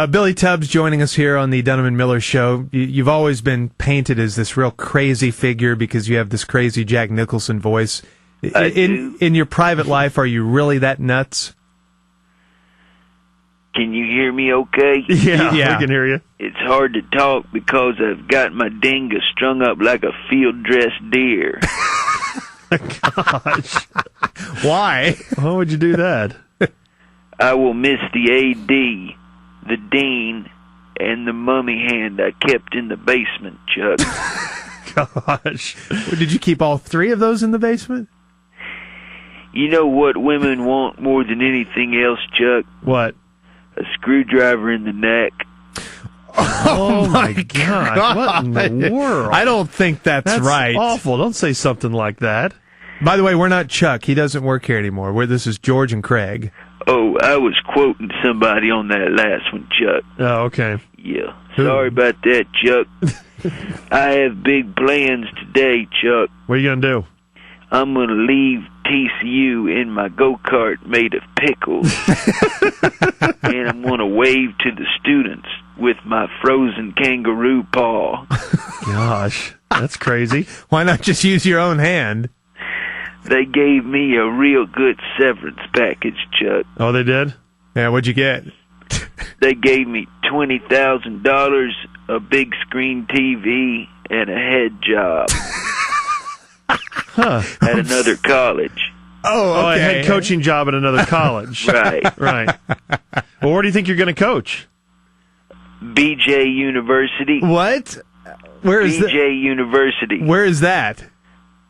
Billy Tubbs joining us here on the Dunham and Miller Show. You've always been painted as this real crazy figure because you have this crazy Jack Nicholson voice. In your private life, are you really that nuts? Can you hear me okay? Yeah, we can hear you. It's hard to talk because I've got my dingus strung up like a field-dressed deer. Gosh. Why? Why would you do that? I will miss the AD, the dean, and the mummy hand I kept in the basement, Chuck. Gosh. Did you keep all three of those in the basement? You know what women want more than anything else, Chuck? What? A screwdriver in the neck. Oh my God. What in the world? I don't think that's right. Awful. Don't say something like that. By the way, we're not Chuck. He doesn't work here anymore. This is George and Craig. Oh, I was quoting somebody on that last one, Chuck. Oh, okay. Yeah. Sorry about that, Chuck. I have big plans today, Chuck. What are you going to do? I'm going to leave TCU in my go-kart made of pickles. And I'm going to wave to the students with my frozen kangaroo paw. Gosh, that's crazy. Why not just use your own hand? They gave me a real good severance package, Chuck. Oh, they did? Yeah, what'd you get? They gave me $20,000, a big screen TV, and a head job. At another college. Oh, a head coaching job at another college. Right. Right. Well, where do you think you're going to coach? BJ University. What? Where is BJ University. Where is that?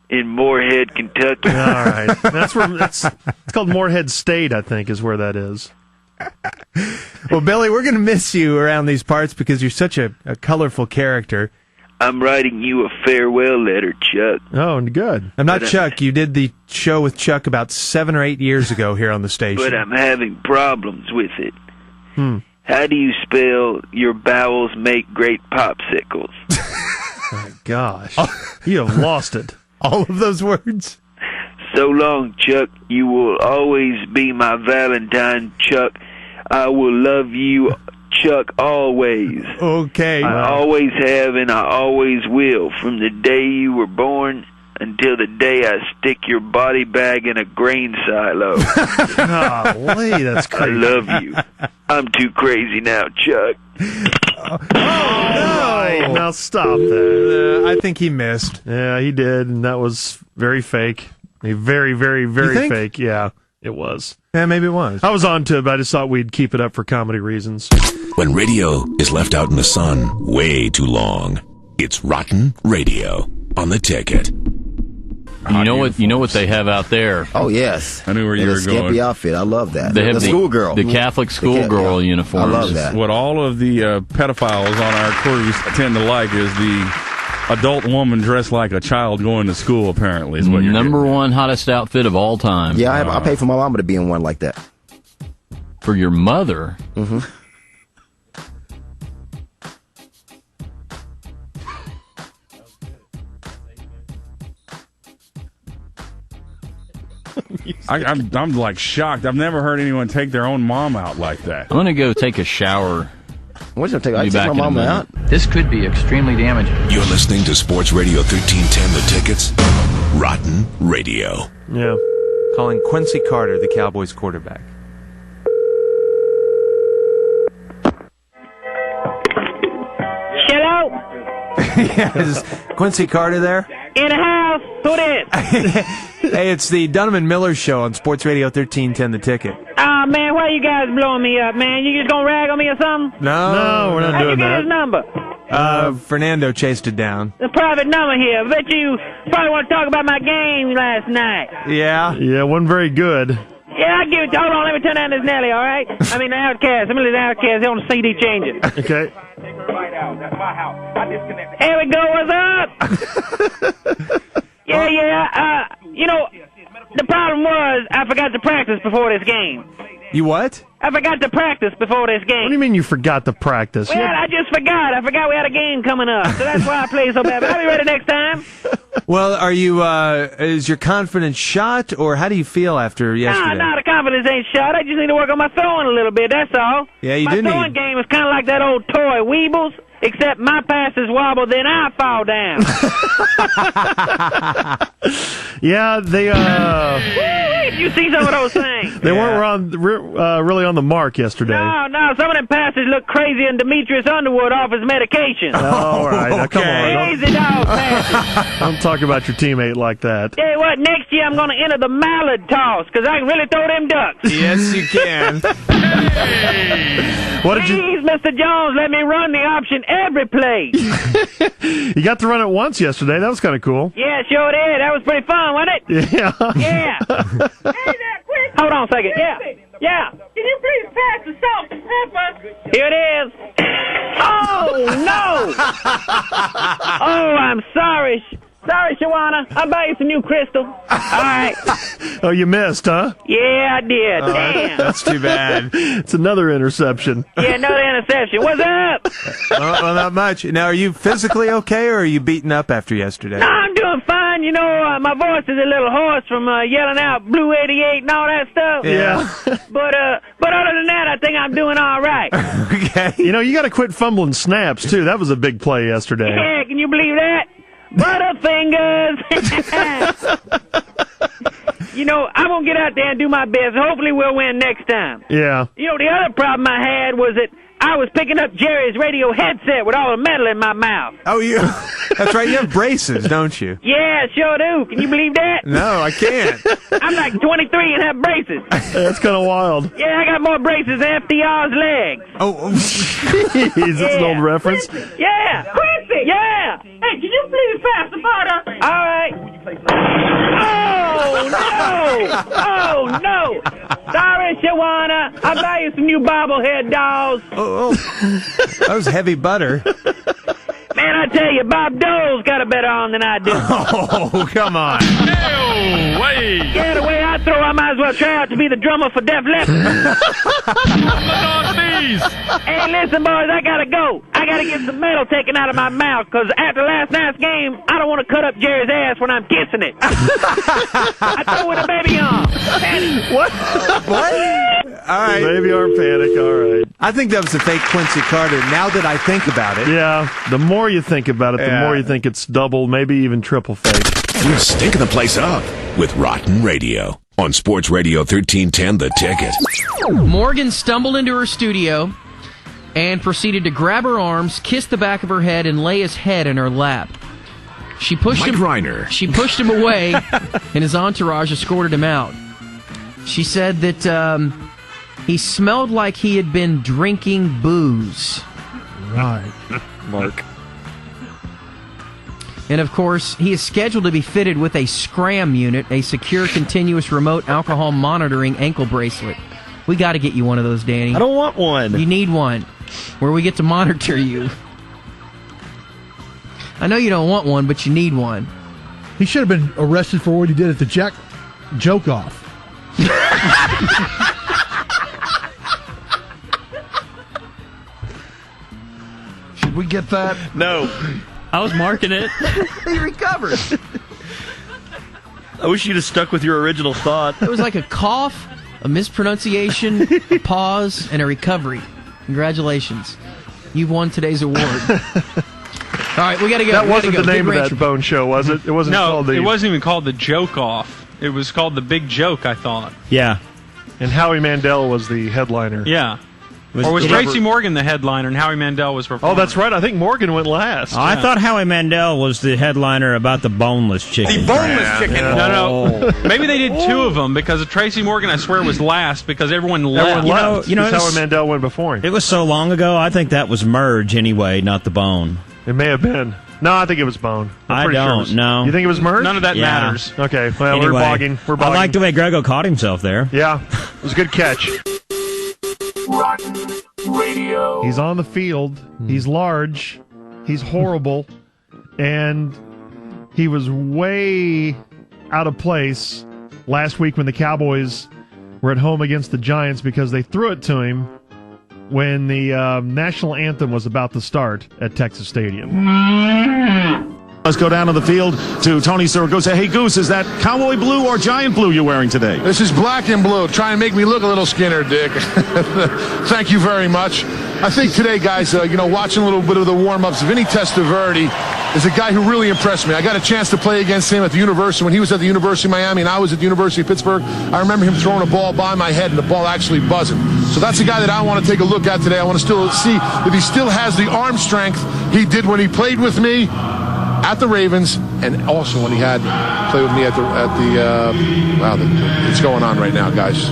In Moorhead, Kentucky. All right. It's called Moorhead State, I think, is where that is. Well, Billy, we're going to miss you around these parts because you're such a colorful character. I'm writing you a farewell letter, Chuck. Oh, good. I'm not Chuck. You did the show with Chuck about 7 or 8 years ago here on the station. But I'm having problems with it. How do you spell your bowels make great popsicles? My gosh. You have lost it. All of those words? So long, Chuck. You will always be my Valentine, Chuck. I will love you, Chuck, always. Okay. I always have and I always will. From the day you were born until the day I stick your body bag in a grain silo. Golly, that's crazy. I love you. I'm too crazy now, Chuck. No, now stop that. I think he missed. Yeah, he did, and that was very fake. Very, very, very fake. Yeah, it was. Yeah, maybe it was. I was on to it, but I just thought we'd keep it up for comedy reasons. When radio is left out in the sun way too long, it's rotten radio on the Ticket. You know what they have out there. Oh yes, I knew where you were going. Skimpy outfit, I love that. They have the schoolgirl, the Catholic schoolgirl uniforms. I love that. What all of the pedophiles on our cruise tend to like is the adult woman dressed like a child going to school. Apparently, is what you're number one hottest outfit of all time. Yeah, I paid for my mama to be in one like that. For your mother. Mm-hmm. I'm like shocked. I've never heard anyone take their own mom out like that. I'm gonna go take a shower. What's gonna take? I take my mama out. This could be extremely damaging. You're listening to Sports Radio 1310 The Tickets. Rotten Radio. Yeah. Calling Quincy Carter, the Cowboys quarterback. Hello? Yeah, is Quincy Carter there? In the house. Who this? Hey, it's the Dunham Miller Show on Sports Radio 1310 The Ticket. Oh, man, why you guys blowing me up, man? You just gonna rag on me or something? No, we're not How'd doing you get that. his number? Fernando chased it down. The private number here. I bet you probably want to talk about my game last night. Yeah? Yeah, wasn't very good. Yeah, I'll give it. Hold on, let me turn down this Nelly, all right? I mean, the Outcast. Let me let the Outcast on the CD changing. Okay. Here we go. What's up? Yeah. You know, the problem was I forgot to practice before this game. You what? I forgot to practice before this game. What do you mean you forgot to practice? Well, I just forgot. I forgot we had a game coming up, so that's why I played so bad. But I'll be ready next time. Well, are you, is your confidence shot, or how do you feel after yesterday? Nah, the confidence ain't shot. I just need to work on my throwing a little bit, that's all. Yeah, you my do throwing game is kind of like that old toy Weebles, except my passes wobble, then I fall down. Yeah, they, Dick, you see some of those things. They weren't really on the mark yesterday. No, some of them pastors look crazy and Demetrius Underwood off his medication. All right, now, come on. Crazy dog pastors. Don't talk about your teammate like that. Tell you what, next year I'm going to enter the mallard toss because I can really throw them ducks. Yes, you can. What did Please, Mr. Jones, let me run the option every play. You got to run it once yesterday. That was kind of cool. Yeah, sure did. That was pretty fun, wasn't it? Yeah. Yeah. Hey there, quick. Hold on a second. Yeah. Can you please pass the salt and pepper? Here it is. Oh, no. Oh, I'm sorry. Sorry, Shawana. I'll buy you some new crystal. All right. Oh, you missed, huh? Yeah, I did. Damn. That's too bad. It's another interception. Yeah, another interception. What's up? Well, not much. Now, are you physically okay, or are you beaten up after yesterday? No, I'm doing fine. You know, my voice is a little hoarse from yelling out Blue 88 and all that stuff. Yeah. But other than that, I think I'm doing all right. Okay. You know, you got to quit fumbling snaps, too. That was a big play yesterday. Yeah, can you believe that? Butterfingers. You know, I'm going to get out there and do my best. Hopefully we'll win next time. Yeah. You know, the other problem I had was that I was picking up Jerry's radio headset with all the metal in my mouth. Oh, that's right. You have braces, don't you? Yeah, sure do. Can you believe that? No, I can't. I'm like 23 and have braces. That's kind of wild. Yeah, I got more braces than FDR's legs. Oh, Jeez, that's an old reference. Yeah. Quincy! Yeah! Hey, can you please pass the butter? All right. Oh, no! Oh, no! Sorry, Shawana. I'll buy you some new bobblehead dolls. Oh, that was heavy butter. Man, I tell you, Bob Dole's got a better arm than I do. Oh, come on. Yeah, the way I throw, I might as well try out to be the drummer for Def Leppard. Hey, listen, boys, I gotta go. I gotta get some metal taken out of my mouth, because after last night's game, I don't want to cut up Jerry's ass when I'm kissing it. I throw with a baby arm. Panic. What? All right. Baby arm panic, all right. I think that was a fake Quincy Carter, now that I think about it. Yeah, the more you think about it, the more you think it's double, maybe even triple fake. We're stinking the place up with Rotten Radio on Sports Radio 1310 The Ticket. Morgan stumbled into her studio and proceeded to grab her arms, kiss the back of her head, and lay his head in her lap. She pushed Mike him. Reiner. She pushed him away, and his entourage escorted him out. She said that he smelled like he had been drinking booze. Right, Mark. And, of course, he is scheduled to be fitted with a SCRAM unit, a secure continuous remote alcohol monitoring ankle bracelet. We got to get you one of those, Danny. I don't want one. You need one where we get to monitor you. I know you don't want one, but you need one. He should have been arrested for what he did at the joke off. Should we get that? No. I was marking it. He recovered. I wish you'd have stuck with your original thought. It was like a cough, a mispronunciation, a pause, and a recovery. Congratulations. You've won today's award. All right, we got to go. That wasn't the name of that Bone Show, was it? It wasn't called the... it wasn't even called the Joke Off. It was called the Big Joke, I thought. Yeah. And Howie Mandel was the headliner. Yeah. Or was Tracy Morgan the headliner and Howie Mandel was performing? Oh, that's right. I think Morgan went last. Oh, I thought Howie Mandel was the headliner about the boneless chicken. The boneless chicken. No. Maybe they did two of them because Tracy Morgan, I swear, was last because everyone left. You know, Howie Mandel went before him. It was so long ago. I think that was Merge anyway, not the Bone. It may have been. No, I think it was Bone. I don't know. You think it was Merge? None of that matters. Okay, well, anyway, we're bogging. I like the way Grego caught himself there. Yeah, it was a good catch. Rotten Radio. He's on the field. He's large. He's horrible. And he was way out of place last week when the Cowboys were at home against the Giants because they threw it to him when the national anthem was about to start at Texas Stadium. Let's go down to the field to Tony Siragusa. Hey, Goose, is that cowboy blue or giant blue you're wearing today? This is black and blue. Try and make me look a little skinner, Dick. Thank you very much. I think today, guys, watching a little bit of the warm-ups, Vinny Testaverde is a guy who really impressed me. I got a chance to play against him at the university when he was at the University of Miami and I was at the University of Pittsburgh. I remember him throwing a ball by my head and the ball actually buzzing. So that's a guy that I want to take a look at today. I want to still see if he still has the arm strength he did when he played with me at the Ravens, and also when he had played with me at the wow, it's going on right now, guys.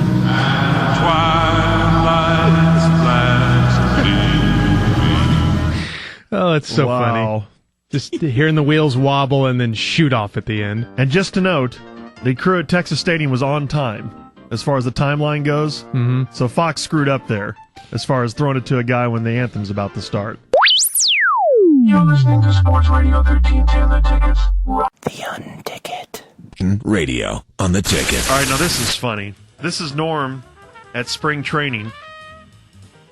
Oh, it's so funny. Just hearing the wheels wobble and then shoot off at the end. And just to note, the crew at Texas Stadium was on time as far as the timeline goes. Mm-hmm. So Fox screwed up there as far as throwing it to a guy when the anthem's about to start. You're listening to Sports Radio 1310, The Tickets. The Unticket. Radio on The Ticket. All right, now this is funny. This is Norm at spring training.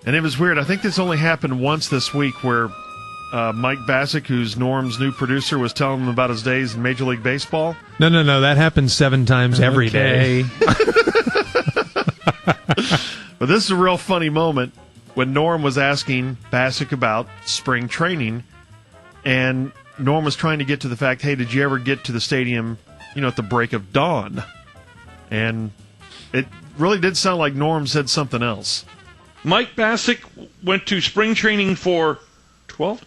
And it was weird. I think this only happened once this week where Mike Bassick, who's Norm's new producer, was telling him about his days in Major League Baseball. No. That happens 7 times every day. But this is a real funny moment when Norm was asking Bassick about spring training. And Norm was trying to get to the fact, hey, did you ever get to the stadium, at the break of dawn? And it really did sound like Norm said something else. Mike Bassick went to spring training for 10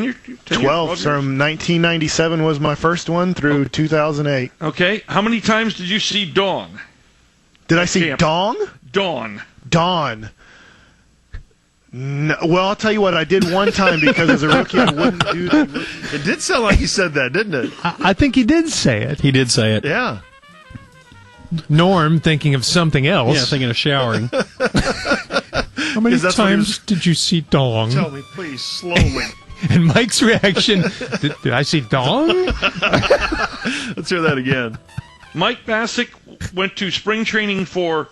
years? 12 from 1997 was my first one through 2008. Okay. How many times did you see Dawn? Did I see Dawn? Dawn. No, well, I'll tell you what, I did one time because as a rookie I wouldn't do that. It did sound like he said that, didn't it? I think he did say it. He did say it. Yeah. Norm thinking of something else. Yeah, thinking of showering. How many times did you see Dong? Tell me, please, slowly. And Mike's reaction, did I see Dong? Let's hear that again. Mike Bassick went to spring training for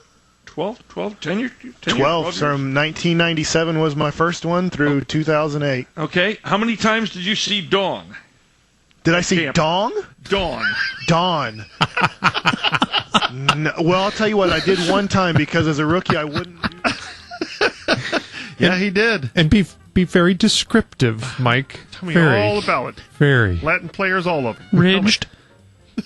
10 years? 12 from 1997 was my first one through 2008. Okay. How many times did you see Dawn? Did I see Dawn? Dawn. No, well, I'll tell you what, I did one time because as a rookie I wouldn't do that. Yeah, he did. And be very descriptive, Mike. Tell me all about it. Very. Latin players, all of them. Ridged.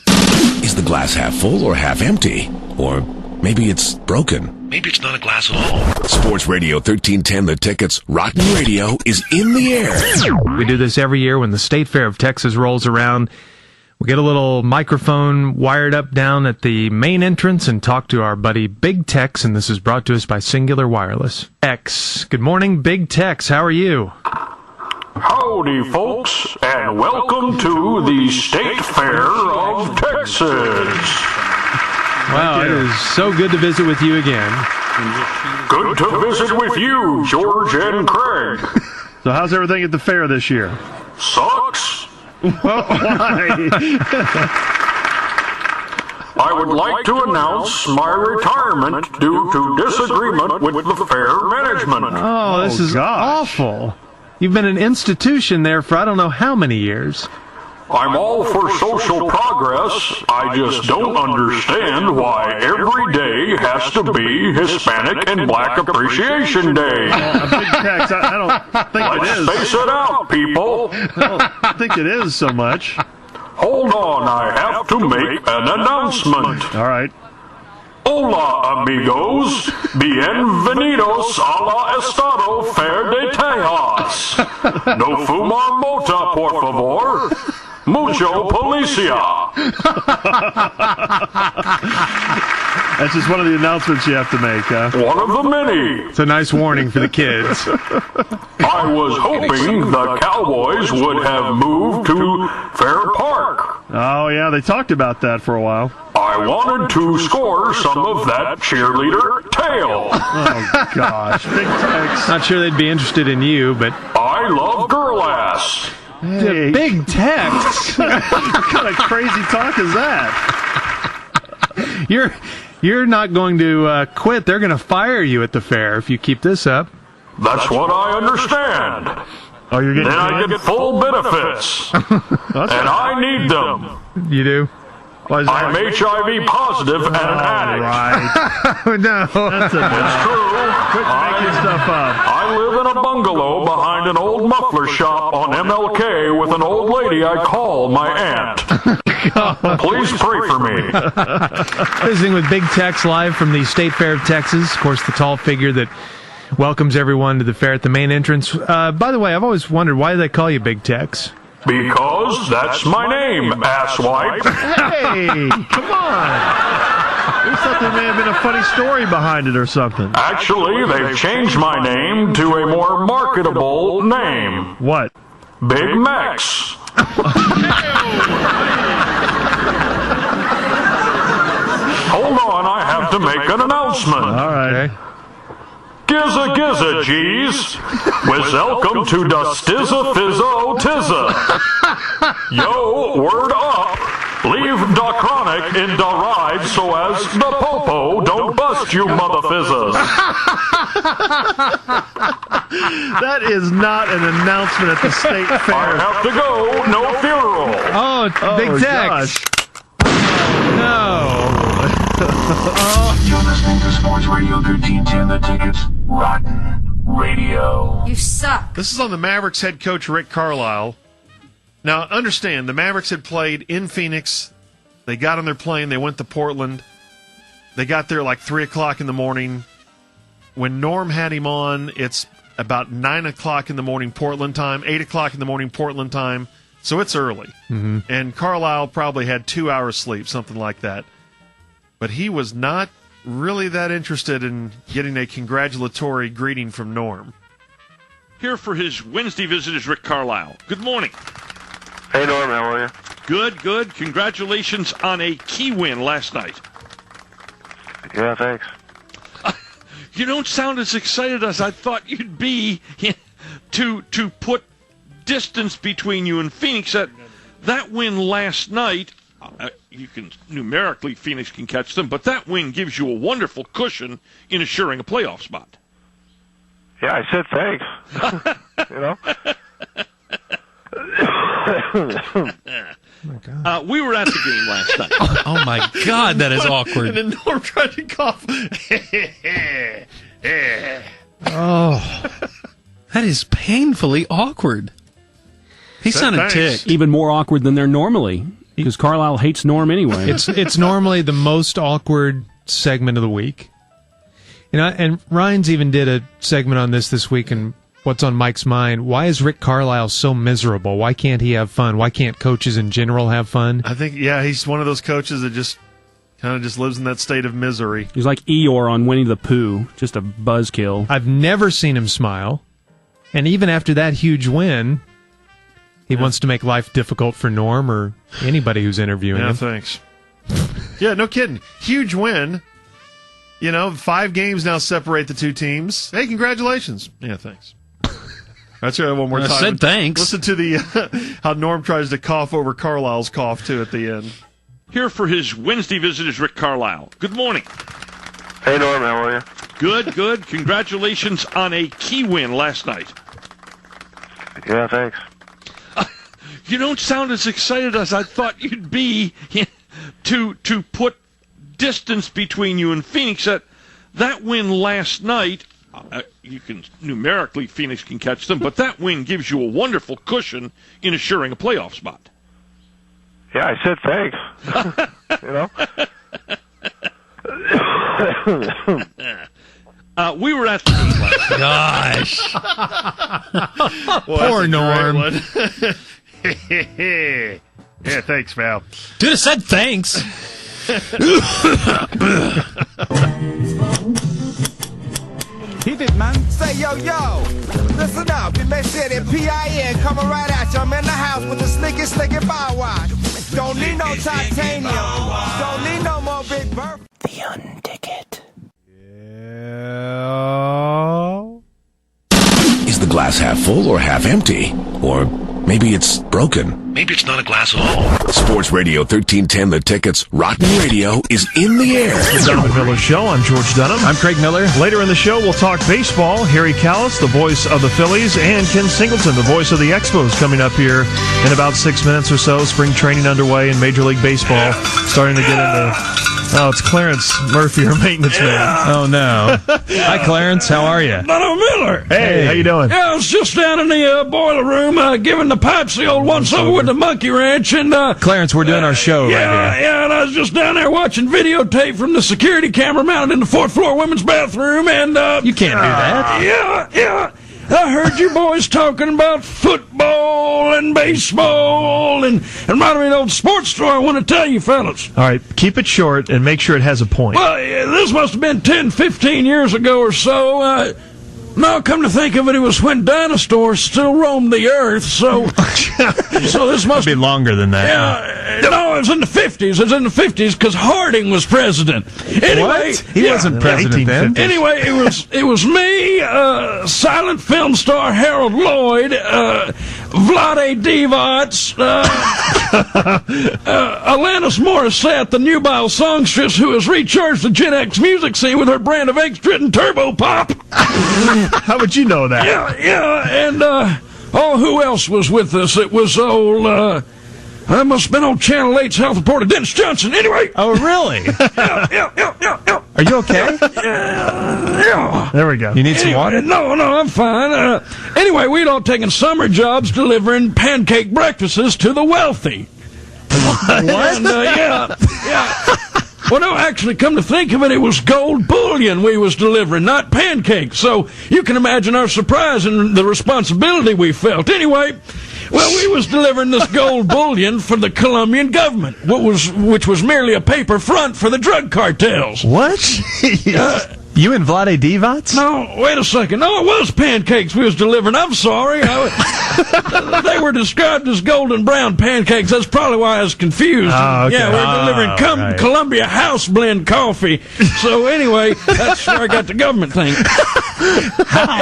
Is the glass half full or half empty? Or maybe it's broken. Maybe it's not a glass at all. Sports Radio 1310, The Ticket's Rotten Radio is in the air. We do this every year when the State Fair of Texas rolls around. We get a little microphone wired up down at the main entrance and talk to our buddy Big Tex, and this is brought to us by Singular Wireless. Tex, good morning, Big Tex. How are you? Howdy, folks, and welcome to the State Fair of Texas. Wow, it is so good to visit with you again. Good to visit with you, George and Craig. So how's everything at the fair this year? Sucks. Why? I would like to announce my retirement due to disagreement with the fair management. Oh, this is awful. You've been an institution there for I don't know how many years. I'm all for social progress. I just don't understand why every day has to be Hispanic and Black Appreciation Day. Big Tex, I don't think it is. Let's face it out, people. I don't think it is so much. Hold on, I have to make an announcement. All right. Hola, amigos. Bienvenidos a la Estado Fair de Tejas. No fumar mota, por favor. Mucho policia. That's just one of the announcements you have to make, huh? One of the many. It's a nice warning for the kids. I was hoping the Cowboys would have moved to Fair Park. Oh, yeah, they talked about that for a while. I wanted to score some of that cheerleader tail. Oh, gosh. Big Tex. Not sure they'd be interested in you, but... I love girl ass. Hey. Big Tex. What kind of crazy talk is that? You're not going to quit. They're going to fire you at the fair if you keep this up. That's what I understand. Oh, you're getting then I get full benefits. And I need them. You do? I'm HIV positive and an addict. Right. Oh, no. That's It's true. Quit making stuff up. I live in a bungalow behind an old muffler shop on MLK with an old lady I call my aunt. Please pray for me. Visiting with Big Tex live from the State Fair of Texas. Of course, the tall figure that welcomes everyone to the fair at the main entrance. By the way, I've always wondered, why do they call you Big Tex? Because that's my name, asswipe. Hey, come on. We thought there may have been a funny story behind it or something. Actually, they've changed my name to a more marketable name. What? Big Mex. Hold on, I have to make an announcement. All right. Okay. Gizza Gizza G's. Welcome to the Stizza Fizza Otizza. Yo, word up. Leave da chronic in da ride so as the popo don't bust you mother fizzas. That is not an announcement at the state fair. I have to go, no funeral. Oh, Big Tex. Gosh. No. You're listening to Sports Radio 1310, The Ticket's Rotten Radio. You suck. This is on the Mavericks head coach Rick Carlisle. Now, understand, the Mavericks had played in Phoenix. They got on their plane. They went to Portland. They got there like 3 o'clock in the morning. When Norm had him on, it's about 9 o'clock in the morning Portland time, 8 o'clock in the morning Portland time. So it's early. Mm-hmm. And Carlisle probably had 2 hours sleep, something like that. But he was not really that interested in getting a congratulatory greeting from Norm. Here for his Wednesday visit is Rick Carlisle. Good morning. Hey, Norm, how are you? Good, good. Congratulations on a key win last night. Yeah, thanks. You don't sound as excited as I thought you'd be to put distance between you and Phoenix. That win last night, you can numerically, Phoenix can catch them, but that win gives you a wonderful cushion in assuring a playoff spot. Yeah, I said thanks. You know? We were at the game last night. Oh my God, that is awkward. And then Norm tried to cough. Oh, that is painfully awkward. He sounded ticked. Even more awkward than they're normally, because Carlisle hates Norm anyway. It's normally the most awkward segment of the week. You know, and Ryan's even did a segment on this week and What's on Mike's mind. Why is Rick Carlisle so miserable? Why can't he have fun? Why can't coaches in general have fun? I think, yeah, he's one of those coaches that just kind of just lives in that state of misery. He's like Eeyore on Winnie the Pooh, just a buzzkill. I've never seen him smile. And even after that huge win, he wants to make life difficult for Norm or anybody who's interviewing him. Thanks. Yeah, no kidding. Huge win. You know, 5 games now separate the two teams. Hey, congratulations. Yeah, thanks. That's right, one more time. I said thanks. Listen to the how Norm tries to cough over Carlisle's cough, too, at the end. Here for his Wednesday visit is Rick Carlisle. Good morning. Hey, Norm, how are you? Good, good. Congratulations on a key win last night. Yeah, thanks. You don't sound as excited as I thought you'd be to put distance between you and Phoenix. That win last night, you can numerically, Phoenix can catch them, but that win gives you a wonderful cushion in assuring a playoff spot. Yeah, I said thanks. You know? We were at the game last night. Gosh. Poor Norm. Yeah, thanks, Val. Dude, I said thanks. Hit it, man. Say, yo, listen up. You may say that PIN coming right at you. I'm in the house with the slicky bow wow. Don't need no titanium. Don't need no more Big Bird. The Unticket. Is the glass half full or half empty? Or maybe it's broken? maybe it's not a glass at all. Sports Radio 1310, The Ticket's Rotten Radio is in the air. The Donovan Miller Show. I'm George Dunham. I'm Craig Miller. Later in the show, we'll talk baseball. Harry Callis, the voice of the Phillies, and Ken Singleton, the voice of the Expos, coming up here in about 6 minutes or so. Spring training underway in Major League Baseball. Starting to get into... Oh, it's Clarence Murphy, our maintenance man. Oh, no. Hi, Clarence. How are you? Donovan Miller. Hey, how you doing? Yeah, I was just down in the boiler room giving the pipes the old once-over with the Monkey Wrench. And, Clarence, we're doing our show right here. Yeah, and I was just down there watching videotape from the security camera mounted in the fourth floor women's bathroom. And you can't do that. Yeah. I heard you boys talking about football and baseball and reminded me of an old sports story I want to tell you, fellas. All right, keep it short and make sure it has a point. Well, this must have been 10, 15 years ago or so. Now, come to think of it, it was when dinosaurs still roamed the earth, so this must be longer than that. Yeah, no, it was in the 50s. It was in the 50s because Harding was president. Anyway, what? He wasn't president then. Anyway, it was me, silent film star Harold Lloyd, Vlade Divac, Alanis Morissette, the nubile songstress who has recharged the Gen X music scene with her brand of egg-stritten turbo pop. How would you know that? Yeah, and, who else was with us? It was old, I must have been on Channel 8's health reporter, Dennis Johnson. Anyway. Oh, really? Yeah. Are you okay? Yeah. There we go. You need some water? No, I'm fine. Anyway, we'd all taken summer jobs delivering pancake breakfasts to the wealthy. What? And, yeah. Well, no, actually, come to think of it, it was gold bullion we was delivering, not pancakes. So you can imagine our surprise and the responsibility we felt. Anyway, well, we was delivering this gold bullion for the Colombian government, which was merely a paper front for the drug cartels. What? You and Vlade Divac? No, wait a second. No, it was pancakes we was delivering. I'm sorry. They were described as golden brown pancakes. That's probably why I was confused. Oh, okay. Yeah, we're delivering Columbia House Blend coffee. So anyway, that's where I got the government thing.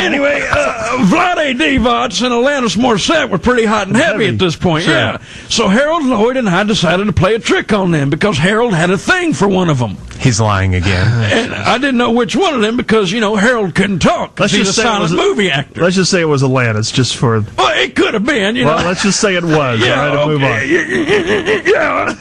Anyway, Vlade Divac and Alanis Morissette were pretty hot and heavy at this point. Sure. Yeah. So Harold Lloyd and I decided to play a trick on them because Harold had a thing for one of them. He's lying again. And I didn't know which one of them because, Harold couldn't talk. He's a silent movie actor. Let's just say it was Alanis, just for... Well, it could have been, Well, let's just say it was. Yeah, all right, move on. Yeah.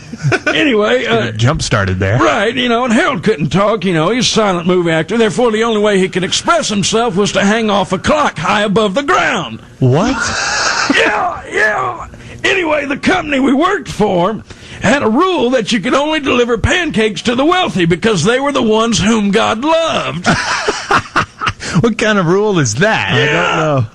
Anyway... jump-started there. Right, and Harold couldn't talk, he's a silent movie actor. Therefore, the only way he could express himself was to hang off a clock high above the ground. What? Yeah. Anyway, the company we worked for had a rule that you could only deliver pancakes to the wealthy because they were the ones whom God loved. What kind of rule is that? I don't know.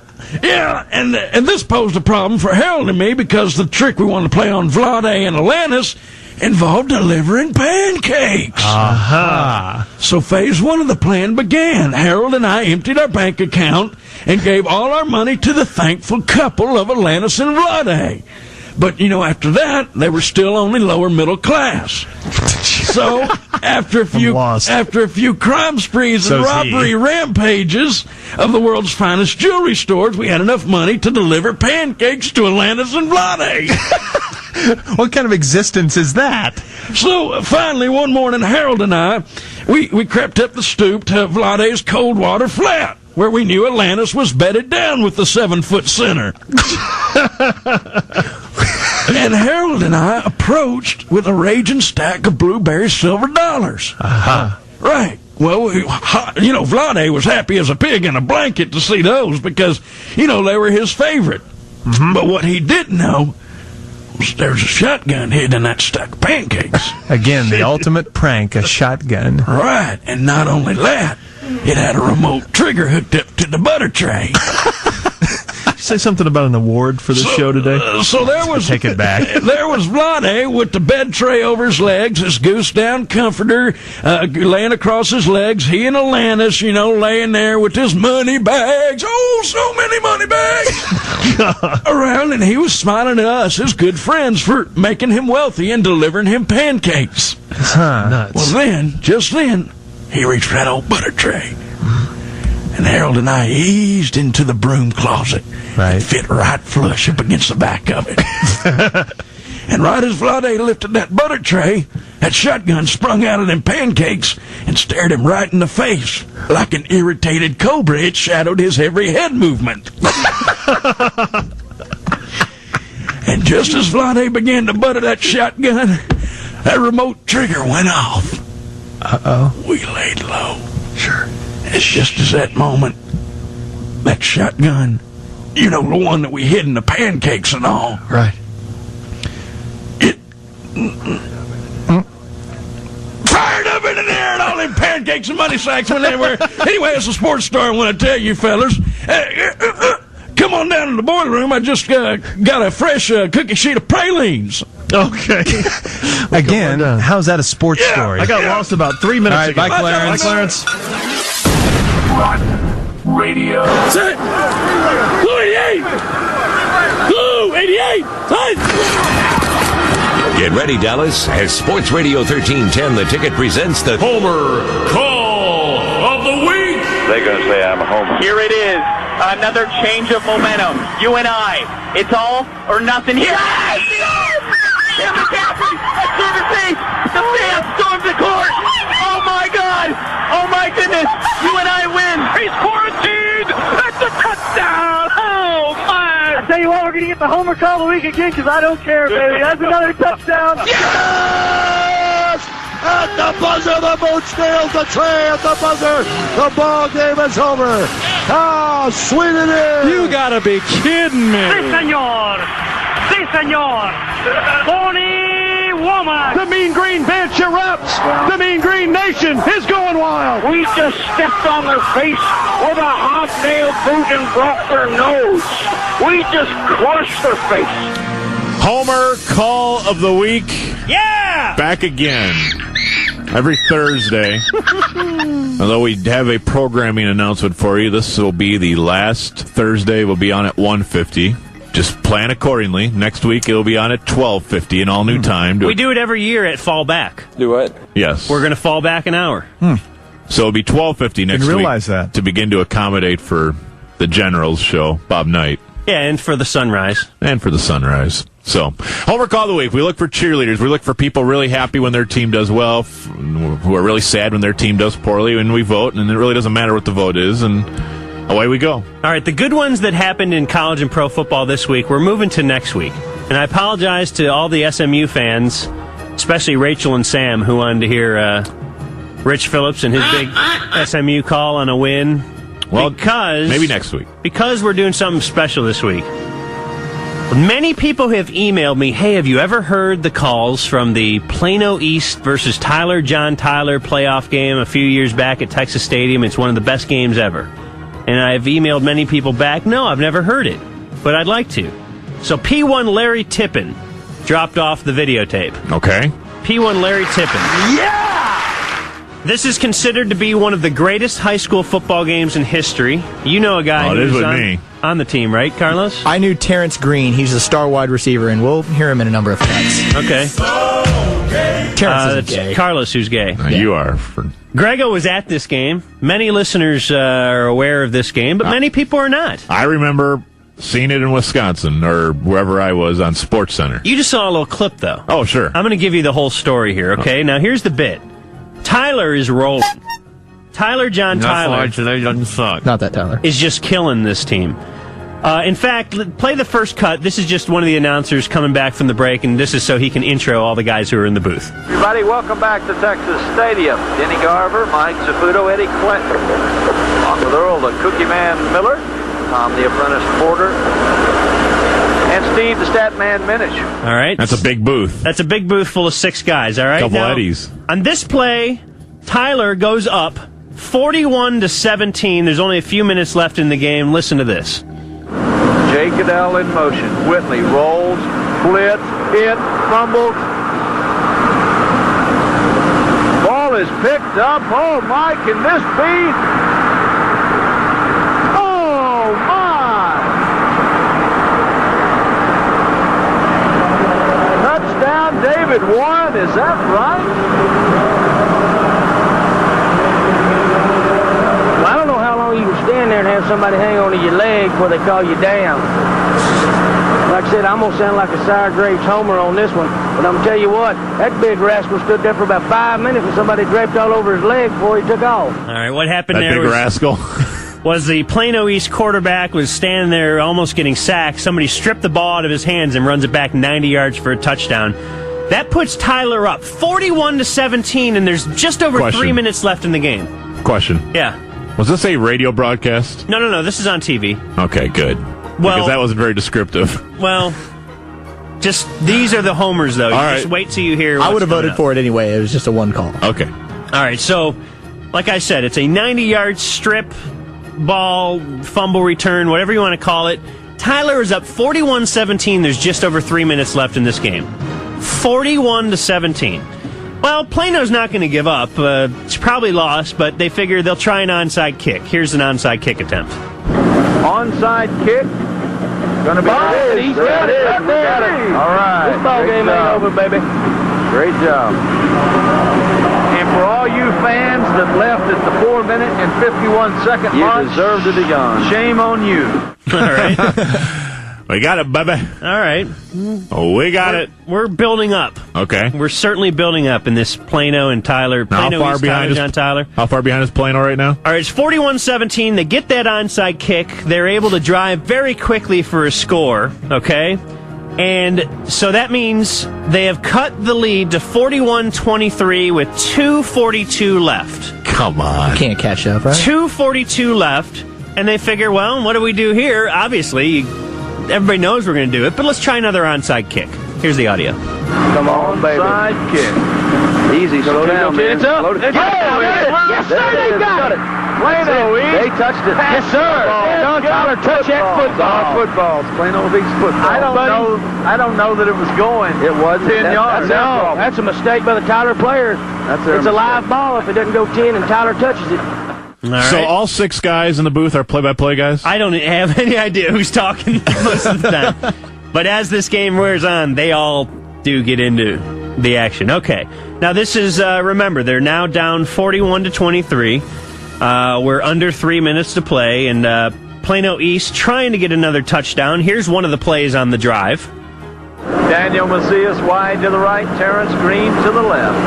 Yeah, and this posed a problem for Harold and me because the trick we wanted to play on Vlade and Alanis involved delivering pancakes. Aha. So phase one of the plan began. Harold and I emptied our bank account and gave all our money to the thankful couple of Alanis and Vlade. But, after that, they were still only lower middle class. So, after a few crime sprees and robbery rampages of the world's finest jewelry stores, we had enough money to deliver pancakes to Alanis and Vlade. What kind of existence is that? So, finally, one morning, Harold and I, we crept up the stoop to Vlade's Coldwater Flat, where we knew Alanis was bedded down with the 7-foot center. And Harold and I approached with a raging stack of blueberry silver dollars. Uh-huh. Right. Well, Vlade was happy as a pig in a blanket to see those because, they were his favorite. Mm-hmm. But what he didn't know was there's a shotgun hidden in that stack of pancakes. Again, the ultimate prank, a shotgun. Right. And not only that, it had a remote trigger hooked up to the butter tray. Say something about an award for this show today. So there was take it back. There was Vlade with the bed tray over his legs, his goose down comforter laying across his legs. He and Alanis, laying there with his money bags. Oh, so many money bags around, and he was smiling at us, his good friends, for making him wealthy and delivering him pancakes. Nuts. Well, just then, he reached for that old butter tray. And Harold and I eased into the broom closet. Right. And fit right flush up against the back of it. And right as Vlade lifted that butter tray, that shotgun sprung out of them pancakes and stared him right in the face. Like an irritated cobra, it shadowed his every head movement. And just as Vlade began to butter that shotgun, that remote trigger went off. Uh-oh. We laid low. Sure. It's just as that moment, that shotgun, you know, the one that we hid in the pancakes and all. Right. Fired up in the air and all them pancakes and money sacks went everywhere. Anyway, it's a sports story I want to tell you fellas. Come on down to the boiler room. I just got a fresh cookie sheet of pralines. Okay. Again, how's that a sports story? I got lost about 3 minutes ago. Bye, Clarence. Rotten Radio. Set. Blue 88. Blue 88. Get ready, Dallas, as Sports Radio 1310, The Ticket presents the Homer Call of the Week. They're going to say I'm a homer. Here it is. Another change of momentum. You and I. It's all or nothing here. Yes! Tim McCaffrey at service ace. The fans storms the court. Oh, my God. Oh, my goodness. You and I win. He's quarantined. That's a touchdown. Oh, my. I tell you what, we're going to get the Homer Call of the Week again because I don't care, baby. That's another touchdown. Yes! At the buzzer, the Boots nails the tray at the buzzer. The ball game is over. How sweet it is. You gotta be kidding me. Si, senor. Si, senor. Tony Womack. The Mean Green bench erupts. The Mean Green Nation is going wild. We just stepped on their face with a hobnail boot and broke their nose. We just crushed their face. Homer Call of the Week. Yeah! Back again. Every Thursday. Although we have a programming announcement for you, this will be the last Thursday. We'll be on at 1:50. Just plan accordingly. Next week it'll be on at 12:50, an all new time. We do it every year at Fall Back. Do what? Yes. We're going to fall back an hour. So it'll be 12:50 next week. realize that. To begin to accommodate for the Generals show, Bob Knight. Yeah, and for the sunrise. And for the sunrise. So, Homer Call of the Week. We look for cheerleaders. We look for people really happy when their team does well, who are really sad when their team does poorly, and we vote, and it really doesn't matter what the vote is, and away we go. All right, the good ones that happened in college and pro football this week, we're moving to next week. And I apologize to all the SMU fans, especially Rachel and Sam, who wanted to hear Rich Phillips and his big SMU call on a win. Well, because maybe next week. Because we're doing something special this week. Many people have emailed me, hey, have you ever heard the calls from the Plano East versus John Tyler playoff game a few years back at Texas Stadium? It's one of the best games ever. And I've emailed many people back, no, I've never heard it, but I'd like to. So P1 Larry Tippin dropped off the videotape. Okay. P1 Larry Tippin. Yeah! This is considered to be one of the greatest high school football games in history. You know a guy who's on the team, right, Carlos? I knew Terrence Green. He's a star wide receiver, and we'll hear him in a number of cuts. Okay. Terrence is gay. Carlos who's gay. You are. Grego was at this game. Many listeners are aware of this game, but many people are not. I remember seeing it in Wisconsin or wherever I was on Sports Center. You just saw a little clip, though. Oh, sure. I'm going to give you the whole story here, okay? Oh. Now, here's the bit. Tyler is rolling. John Tyler. Doesn't suck. Not that Tyler. Is just killing this team. In fact, play the first cut. This is just one of the announcers coming back from the break, and this is so he can intro all the guys who are in the booth. Everybody, welcome back to Texas Stadium. Denny Garver, Mike Saputo, Eddie Clinton. Along with Earl, the Cookie Man Miller, Tom the Apprentice Porter, and Steve the Statman Minich. All right. That's a big booth. That's a big booth full of 6 guys, all right? Couple now, Eddies. On this play, Tyler goes up 41-17. There's only a few minutes left in the game. Listen to this. Jay Goodell in motion. Whitley rolls, blitz, hit, fumbles. Ball is picked up. Oh, my, can this be? Oh, my! Touchdown, David Warren. Is that right? Well, I don't know how long you can somebody hang onto your leg before they call you down. Like I said, I'm going to sound like a Sour Grapes homer on this one, but I'm going to tell you what, that big rascal stood there for about 5 minutes and somebody draped all over his leg before he took off. All right, what happened That there big rascal. was the Plano East quarterback was standing there almost getting sacked. Somebody stripped the ball out of his hands and runs it back 90 yards for a touchdown. That puts Tyler up 41-17, and there's just over 3 minutes left in the game. Question. Yeah. Was this a radio broadcast? No. This is on TV. Okay, good. Well, because that wasn't very descriptive. Well, just these are the homers, though. Just wait till you hear. I would have voted for it anyway. It was just a one call. Okay. All right. So, like I said, it's a 90-yard strip, ball, fumble return, whatever you want to call it. Tyler is up 41-17. There's just over 3 minutes left in this game. 41-17. Well, Plano's not going to give up. It's probably lost, but they figure they'll try an onside kick. Here's an onside kick attempt. Onside kick. Going to be He's got it. All right. This ball game ain't over, baby. Great job. And for all you fans that left at the 4-minute and 51-second mark, you deserve to be gone. Shame on you. All right. We got it, baby. All right. Oh, we got it. We're building up. Okay. We're certainly building up in this Plano and Tyler. Now, Plano how far East, behind Tyler, is John Tyler. How far behind is Plano right now? All right, it's 41-17. They get that onside kick. They're able to drive very quickly for a score, okay? And so that means they have cut the lead to 41-23 with 2:42 left. Come on. Can't catch up, right? 2:42 left, and they figure, well, what do we do here? Obviously, everybody knows we're going to do it, but let's try another onside kick. Here's the audio. Come on, baby. Onside kick. Easy, slow down, man. It's up. Yes, sir, they got it. Plano East. They touched it. Yes, sir. John Tyler touched that football. Footballs. Plano East football. I don't know that it was going. It was 10 yards. No, that's a mistake by the Tyler player. It's a live ball if it doesn't go 10 and Tyler touches it. All right. So all 6 guys in the booth are play-by-play guys? I don't have any idea who's talking most of the time. But as this game wears on, they all do get into the action. Okay. Now this is, remember, they're now down 41-23. We're under 3 minutes to play, and Plano East trying to get another touchdown. Here's one of the plays on the drive. Daniel Macias wide to the right, Terrence Green to the left.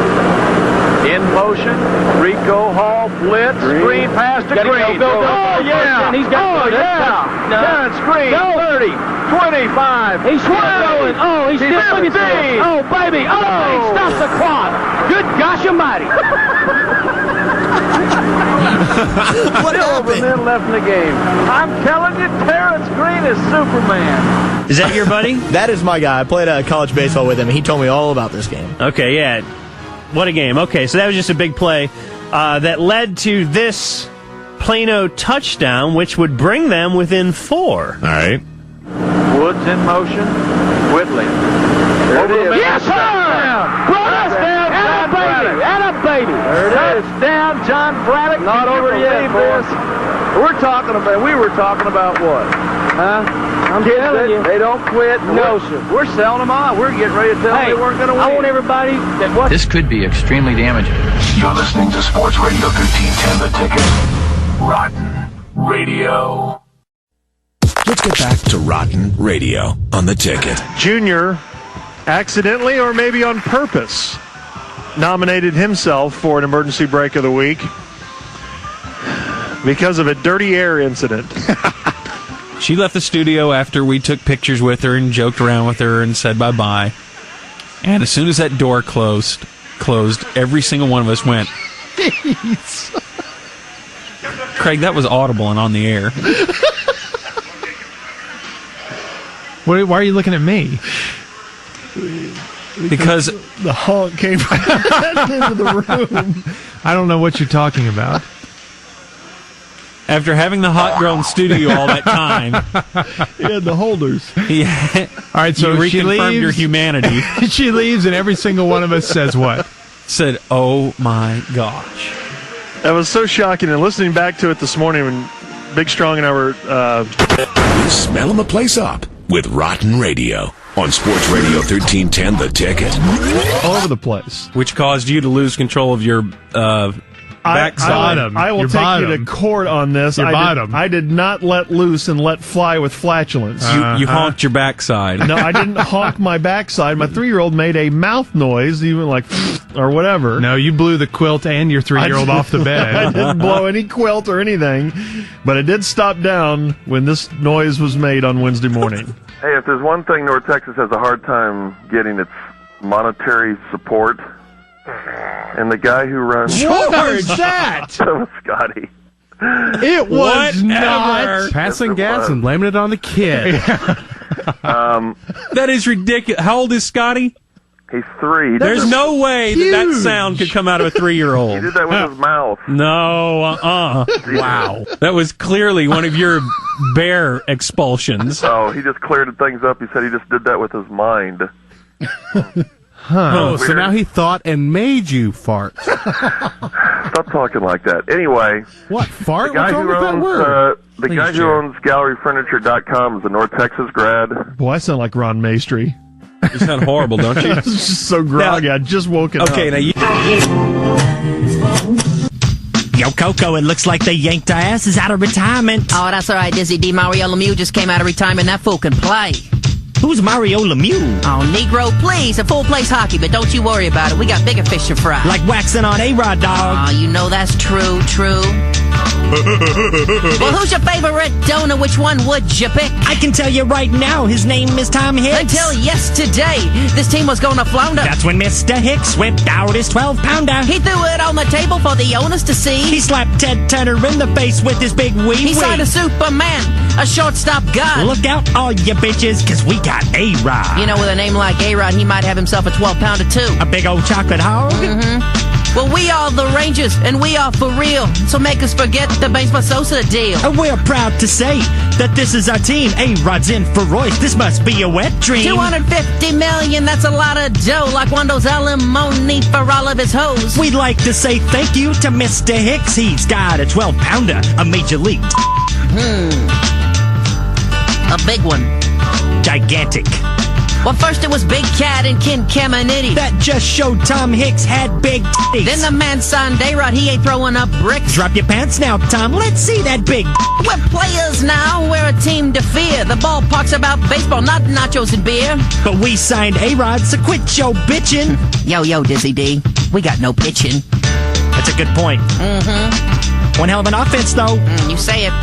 In motion, Rico Hall blitz, Green pass to Green. Go. Oh, yeah. He's got Terrence Green, 30, 25. He's swirling. Oh, he's still looking. Oh, baby. Oh, he stopped the clock. Good gosh almighty. What happened? Minute left in the game. I'm telling you, Terrence Green is Superman. Is that your buddy? That is my guy. I played college baseball with him. He told me all about this game. Okay, yeah. What a game. Okay, so that was just a big play that led to this Plano touchdown, which would bring them within 4. All right. Woods in motion. Whitley. There it is. Yes, sir! Touchdown, John Braddock. And a baby. There it is. Touchdown, John Braddock. Not over yet, boys. We were talking about what? Huh? I'm telling you. They don't quit. No, sir. We're selling them on. We're getting ready to tell them they weren't going to win. I want everybody that watches. This could be extremely damaging. You're listening to Sports Radio 1310 The Ticket. Rotten Radio. Let's get back to Rotten Radio on The Ticket. Junior, accidentally or maybe on purpose, nominated himself for an emergency break of the week because of a dirty air incident. She left the studio after we took pictures with her and joked around with her and said bye-bye. And as soon as that door closed, every single one of us went, Craig, that was audible and on the air. Why are you looking at me? Because the honk came into the room. I don't know what you're talking about. After having the hot girl in studio all that time, he had the holders. Yeah. All right, so you she reconfirmed leaves. your humanity. She leaves, and every single one of us says what? Said, "Oh my gosh!" That was so shocking. And listening back to it this morning, when Big Strong and I were smelling the place up with Rotten Radio on Sports Radio 1310 The Ticket. All over the place. Which caused you to lose control of your Bottom. I will Your take you bottom. to court on this. Your bottom. I did not let loose and let fly with flatulence. You honked your backside. No, I didn't honk my backside. My 3-year-old made a mouth noise, even like, or whatever. No, you blew the quilt and your 3-year-old off the bed. I didn't blow any quilt or anything, but it did stop down when this noise was made on Wednesday morning. Hey, if there's one thing North Texas has a hard time getting, it's monetary support. And the guy who runs... What was that? That was Scotty. It was not. Passing gas and blaming it on the kid. That is ridiculous. How old is Scotty? He's 3. There's no way that sound could come out of a 3-year-old. He did that with his mouth. No, Wow. That was clearly one of your bear expulsions. Oh, he just cleared things up. He said he just did that with his mind. Oh, so now he thought and made you fart. Stop talking like that. Anyway. What, fart? The guy What's wrong who with that owns, word? the Please, guy who Jared. owns GalleryFurniture.com is a North Texas grad. Boy, I sound like Ron Maestri. You sound horrible, don't you? I was just so groggy. I just woken up. Okay, now you... Yo, Coco, it looks like they yanked our asses out of retirement. Oh, that's all right, Dizzy D. Mario Lemieux just came out of retirement. That fool can play. Who's Mario Lemieux? Oh, Negro, please. A fool plays hockey, but don't you worry about it. We got bigger fish to fry. Like waxing on A-Rod, dog. Oh, you know that's true. Well, who's your favorite donor? Which one would you pick? I can tell you right now, his name is Tom Hicks. Until yesterday, this team was going to flounder. That's when Mr. Hicks whipped out his 12-pounder. He threw it on the table for the owners to see. He slapped Ted Turner in the face with his big wee-wee. He signed a Superman, a shortstop god. Look out, all you bitches, cause we got A-Rod. You know, with a name like A-Rod, he might have himself a 12-pounder too. A big old chocolate hog? Mm-hmm. Well, we are the Rangers, and we are for real. So make us forget the baseball Sosa deal. And we're proud to say that this is our team. A-Rod's in for Royce. This must be a wet dream. $250 million, that's a lot of dough. Like Wando's alimony for all of his hoes. We'd like to say thank you to Mr. Hicks. He's got a 12-pounder, a major league. A big one. Gigantic. Well, first it was Big Cat and Ken Caminiti. That just showed Tom Hicks had big titties. Then the man signed A-Rod, he ain't throwing up bricks. Drop your pants now, Tom. Let's see that big. We're players now, we're a team to fear. The ballpark's about baseball, not nachos and beer. But we signed A-Rod, so quit your bitchin'. Yo, Dizzy D, we got no pitching. That's a good point. Mm-hmm. One hell of an offense, though. You say it.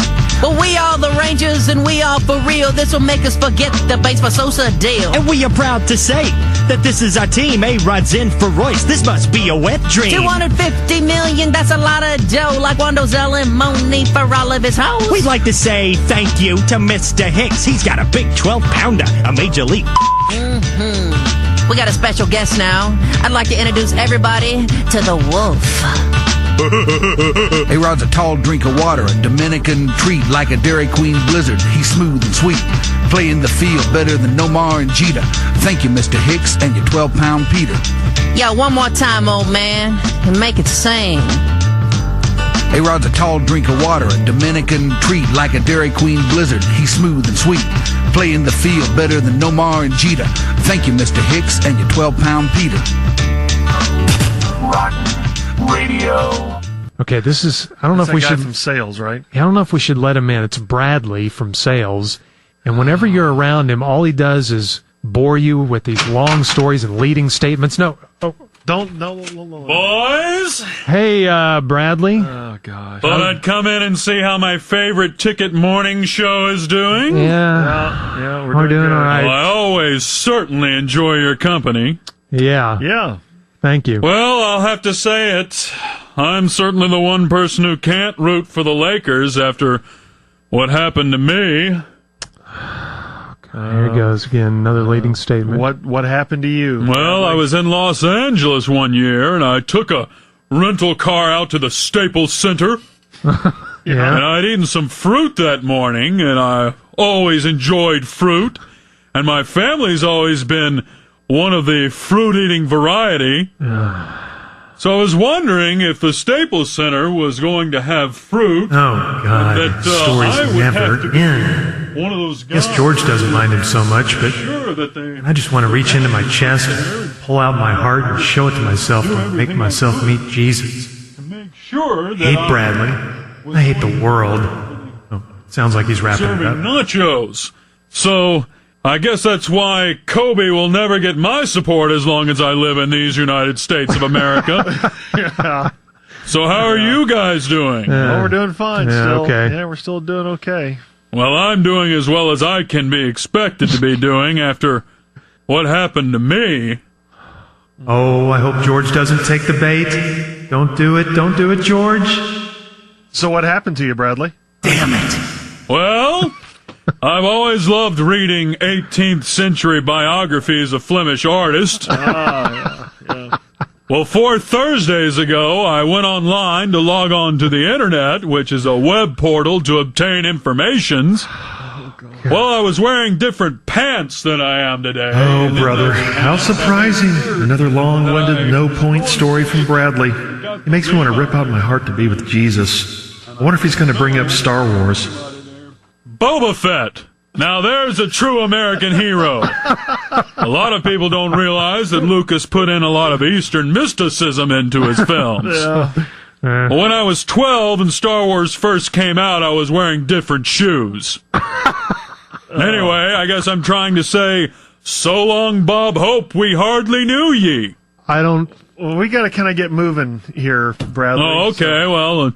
Well, we are the Rangers, and we are for real. This will make us forget the baseball Sosa deal. And we are proud to say that this is our team. A-Rod's in for Royce. This must be a wet dream. $250 million, that's a lot of dough. Like Wando's alimony for all of his hoes. We'd like to say thank you to Mr. Hicks. He's got a big 12-pounder, a major league. Mm-hmm. We got a special guest now. I'd like to introduce everybody to the Wolf. A-Rod's a tall drink of water, a Dominican treat like a Dairy Queen blizzard. He's smooth and sweet, playing the field better than Nomar and Jeter. Thank you, Mr. Hicks, and your 12-pound Peter. Yo, one more time, old man, and make it sing. A-Rod's a tall drink of water, a Dominican treat like a Dairy Queen blizzard. He's smooth and sweet, playing the field better than Nomar and Jeter. Thank you, Mr. Hicks, and your 12-pound Peter. Rotten Radio. Okay, this is. I don't know if we should. From Sales, right? I don't know if we should let him in. It's Bradley from Sales, and whenever you're around him, all he does is bore you with these long stories and leading statements. No, don't. No. Boys, Hey, Bradley. Oh gosh. thought I'd come in and see how my favorite ticket morning show is doing. Yeah, we're doing good. all right. Well, I always certainly enjoy your company. Yeah. Thank you. Well, I'll have to say it. I'm certainly the one person who can't root for the Lakers after what happened to me. Here he goes again. Another leading statement. What happened to you? Well, I was in Los Angeles one year, and I took a rental car out to the Staples Center. Yeah. And I'd eaten some fruit that morning, and I always enjoyed fruit. And my family's always been one of the fruit-eating variety. So I was wondering if the Staples Center was going to have fruit. Oh, God. That Stories I would never have to be end. one of those guys. Yes, George doesn't mind him so much, but Sure that they... I just want to reach into my chest, pull out my heart, and show it to myself and make myself meet Jesus. sure that hate Bradley. I hate the world. Oh, sounds like he's wrapping it serving up. nachos. So I guess that's why Kobe will never get my support as long as I live in these United States of America. Yeah. So how are you guys doing? Well, we're doing fine Yeah, still. okay. Yeah, we're still doing okay. Well, I'm doing as well as I can be expected to be doing after what happened to me. Oh, I hope George doesn't take the bait. Don't do it. Don't do it, George. So what happened to you, Bradley? Well, I've always loved reading 18th century biographies of Flemish artists. Well, 4 Thursdays ago, I went online to log on to the internet, which is a web portal to obtain informations. Well, I was wearing different pants than I am today. Oh, brother. How surprising. Another long-winded, no-point story from Bradley. It makes me want to rip out my heart to be with Jesus. I wonder if he's going to bring up Star Wars. Boba Fett. Now there's a true American hero. A lot of people don't realize that Lucas put in a lot of Eastern mysticism into his films. Well, when I was 12 and Star Wars first came out, I was wearing different shoes. Anyway, I guess I'm trying to say, so long, Bob Hope, we hardly knew ye. Well, we got to kind of get moving here, Bradley. Oh, okay, well,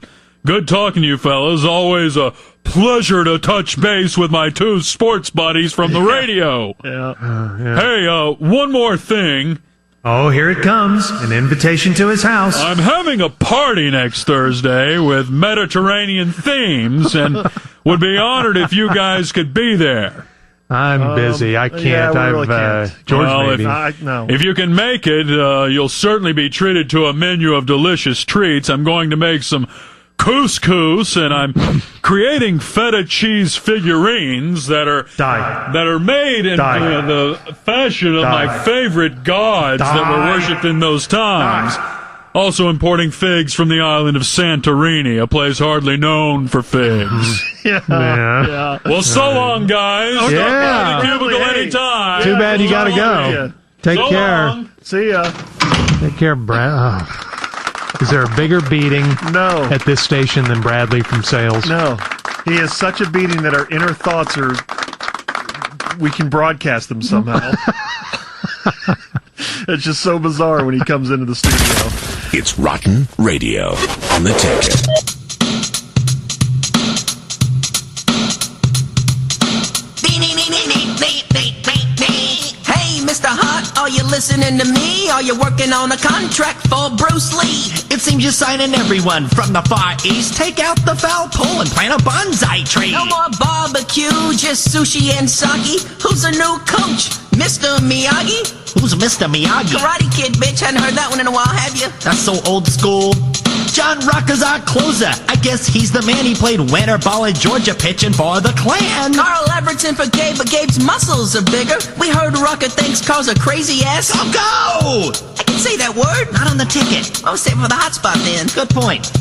good talking to you fellas. Always a pleasure to touch base with my 2 sports buddies from the radio. Hey, one more thing. Oh, here it comes. An invitation to his house. I'm having a party next Thursday with Mediterranean themes and would be honored if you guys could be there. I'm busy. I can't. Yeah, we really can't. George, Well, maybe. If you can make it, you'll certainly be treated to a menu of delicious treats. I'm going to make some couscous, and I'm creating feta cheese figurines that are made in the fashion of my favorite gods that were worshipped in those times. Also importing figs from the island of Santorini, a place hardly known for figs. Yeah. Well, so long, guys. Stop by the cubicle anytime. Too bad you got to go. Take So care. long. See ya. Take care, Brad. Oh. Is there a bigger beating at this station than Bradley from Sales? No. He is such a beating that our inner thoughts are... We can broadcast them somehow. It's just so bizarre when he comes into the studio. It's Rotten Radio on the Ticket. Hey, Mr. Hart, are you listening to me? Are you working on a contract for Bruce Lee? It seems you're signing everyone from the Far East. Take out the foul pole and plant a bonsai tree. No more barbecue, just sushi and sake. Who's the new coach? Mr. Miyagi? Who's Mr. Miyagi? Karate Kid, bitch. Hadn't heard that one in a while, have you? That's so old school. John Rocker's our closer. I guess he's the man. He played winter ball at Georgia pitching for the Klan. Carl Everton for Gabe, but Gabe's muscles are bigger. We heard Rucker thinks Carl's a crazy ass. So go! I can say that word. Not on the ticket. I'll save it for the hot spot then. Good point.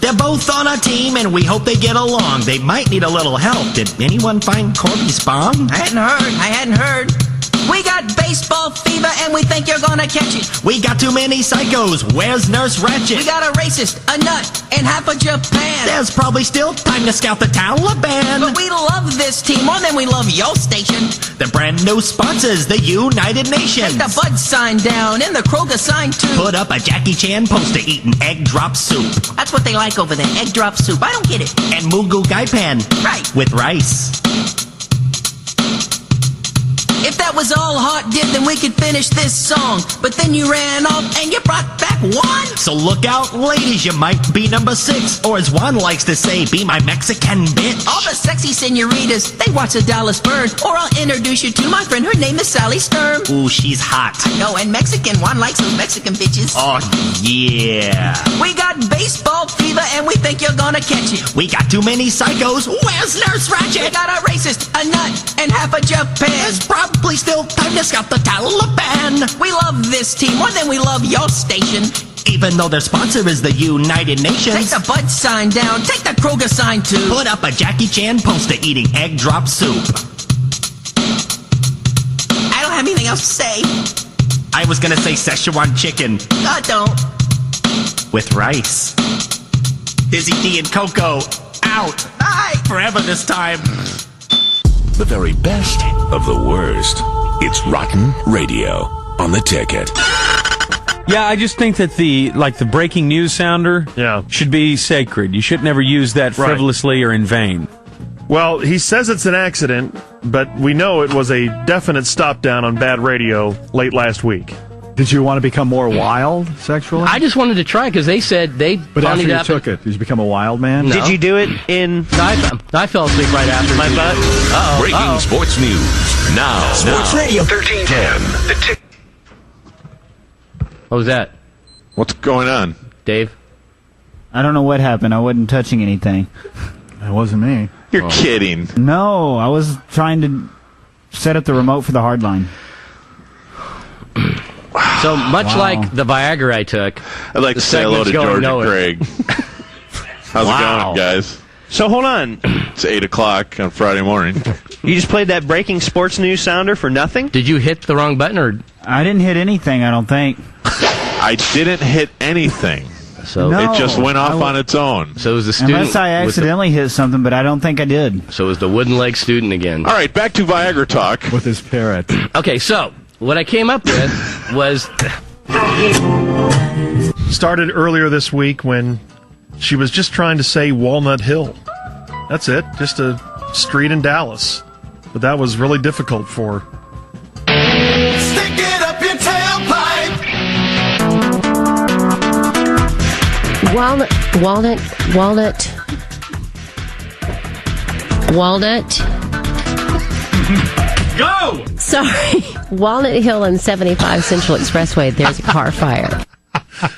They're both on our team, and we hope they get along. They might need a little help. Did anyone find Corby's bomb? I hadn't heard. We got baseball fever, and we think you're gonna catch it. We got too many psychos. Where's Nurse Ratchet? We got a racist, a nut, and half of Japan. There's probably still time to scout the Taliban. But we love this team more than we love your station. The brand new sponsors, the United Nations. Take the Bud sign down and the Kroger sign too. Put up a Jackie Chan poster eating egg drop soup. That's what they like over there, egg drop soup. I don't get it. And Mugu Gaipan. Right. With rice. If that was all Hart did, then we could finish this song. But then you ran off and you brought back one. So look out, ladies, you might be number 6. Or as Juan likes to say, be my Mexican bitch. All the sexy senoritas, they watch the Dallas burn. Or I'll introduce you to my friend, her name is Sally Stern. Ooh, she's hot. I know, and Mexican, Juan likes those Mexican bitches. Oh, yeah. We got baseball fever and we think you're gonna catch it. We got too many psychos. Where's Nurse Ratchet? We got a racist, a nut, and half of Japan. There's probably still time to scout the Taliban. We love this team more than we love your station. Even though their sponsor is the United Nations. Take the Bud sign down, take the Kroger sign too. Put up a Jackie Chan poster eating egg drop soup. I don't have anything else to say. I was gonna say Szechuan chicken. I don't. With rice. Busy D and Coco out. Forever this time. The very best of the worst. It's Rotten Radio on the Ticket. Yeah, I just think that the breaking news sounder should be sacred. You should never use that frivolously or in vain. Well, he says it's an accident, but we know it was a definite stop down on bad radio late last week. Did you want to become more wild sexually? I just wanted to try because they said they. But after you took it, did you become a wild man? No. Did you do it in? I fell asleep right after. My butt. Breaking sports news now. Sports Radio 1310. The Ticket. What was that? What's going on, Dave? I don't know what happened. I wasn't touching anything. It wasn't me. You're kidding. No, I was trying to set up the remote for the hard line. So much like the Viagra I took, I'd like to say hello to George and Craig. How's it going, guys? So hold on. It's 8 o'clock on Friday morning. You just played that breaking sports news sounder for nothing? Did you hit the wrong button or? I didn't hit anything, I don't think. I didn't hit anything. So No, it just went off on its own. So it was the student. Unless I accidentally hit something, but I don't think I did. So it was the wooden leg student again. All right, back to Viagra talk. With his parrot. Okay, so what I came up with was. Started earlier this week when she was just trying to say Walnut Hill. That's it, just a street in Dallas. But that was really difficult for her. Stick it up your tailpipe. Walnut. Go! Sorry. Walnut Hill and 75 Central Expressway, there's a car fire.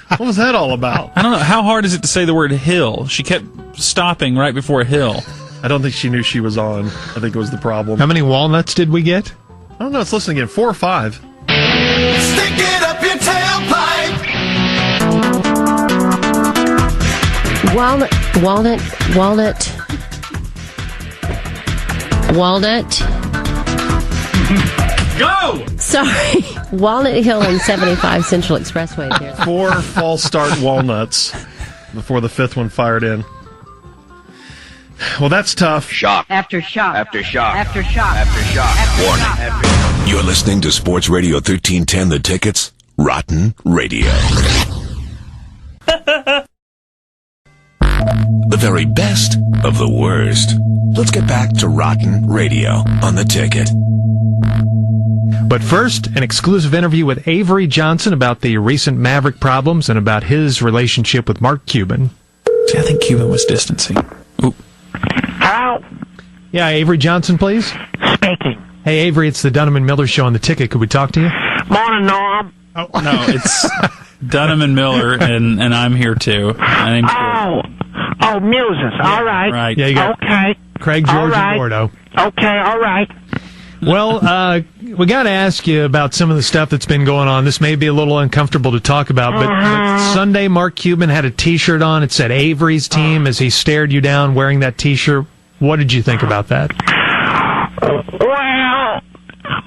What was that all about? I don't know. How hard is it to say the word hill? She kept stopping right before hill. I don't think she knew she was on. I think it was the problem. How many walnuts did we get? I don't know. It's listening again. 4 or 5. Stick it up your tailpipe. Walnut. Go! Sorry. Walnut Hill and 75 Central Expressway, there's 4 false start walnuts before the 5th one fired in. Well, that's tough. Shock. After shock. After shock. After shock. After shock. Warning. You're listening to Sports Radio 1310 The Ticket's Rotten Radio. The very best of the worst. Let's get back to Rotten Radio on The Ticket. But first, an exclusive interview with Avery Johnson about the recent Maverick problems and about his relationship with Mark Cuban. See, I think Cuban was distancing. Oop. Hello? Yeah, Avery Johnson, please. Speaking. Hey, Avery, it's the Dunham and Miller Show on The Ticket. Could we talk to you? Morning, Norm. No, it's Dunham and Miller, and I'm here too. My name's Oh, Muses. All right. Right. Yeah, you got Okay. Craig, All George, right. and Gordo. Okay, all right. Well, we got to ask you about some of the stuff that's been going on. This may be a little uncomfortable to talk about, but Sunday, Mark Cuban had a T-shirt on. It said Avery's team as he stared you down wearing that T-shirt. What did you think about that? Well,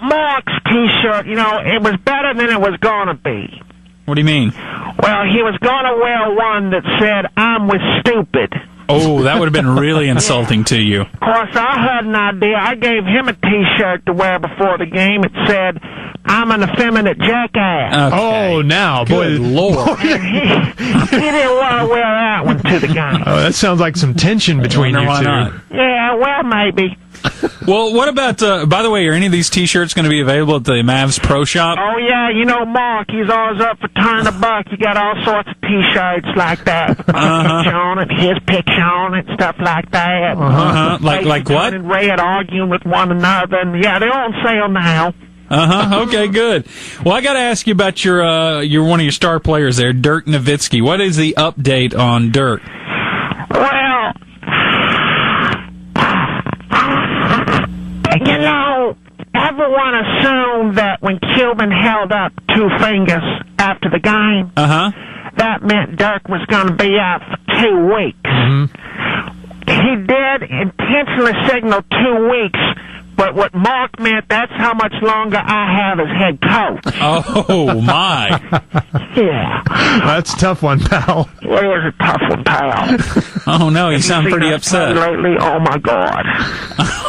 Mark's T-shirt, it was better than it was going to be. What do you mean? Well, he was going to wear one that said, I'm with stupid. Oh, that would have been really insulting to you. Of course, I had an idea. I gave him a T-shirt to wear before the game. It said, I'm an effeminate jackass. Okay. Oh, now, Good boy. Lord. He didn't want to wear that one to the game. Oh, that sounds like some tension between you why two. not? Yeah, well, maybe. Well, what about, by the way, are any of these T-shirts going to be available at the Mavs Pro Shop? Oh, yeah, Mark, he's always up for turning a buck. You got all sorts of T-shirts like that. With my picture on it, his picture on it, stuff like that. Like what? And Red arguing with one another. And, yeah, they're on sale now. Okay, good. Well, I got to ask you about your one of your star players there, Dirk Nowitzki. What is the update on Dirk? Well, everyone assumed that when Cuban held up 2 fingers after the game, that meant Dirk was going to be out for 2 weeks. He did intentionally signal 2 weeks But what Mark meant, that's how much longer I have as head coach. Oh, my. Yeah. That's a tough one, pal. It is a tough one, pal. Oh, no, you sound pretty upset. Lately, oh, my God.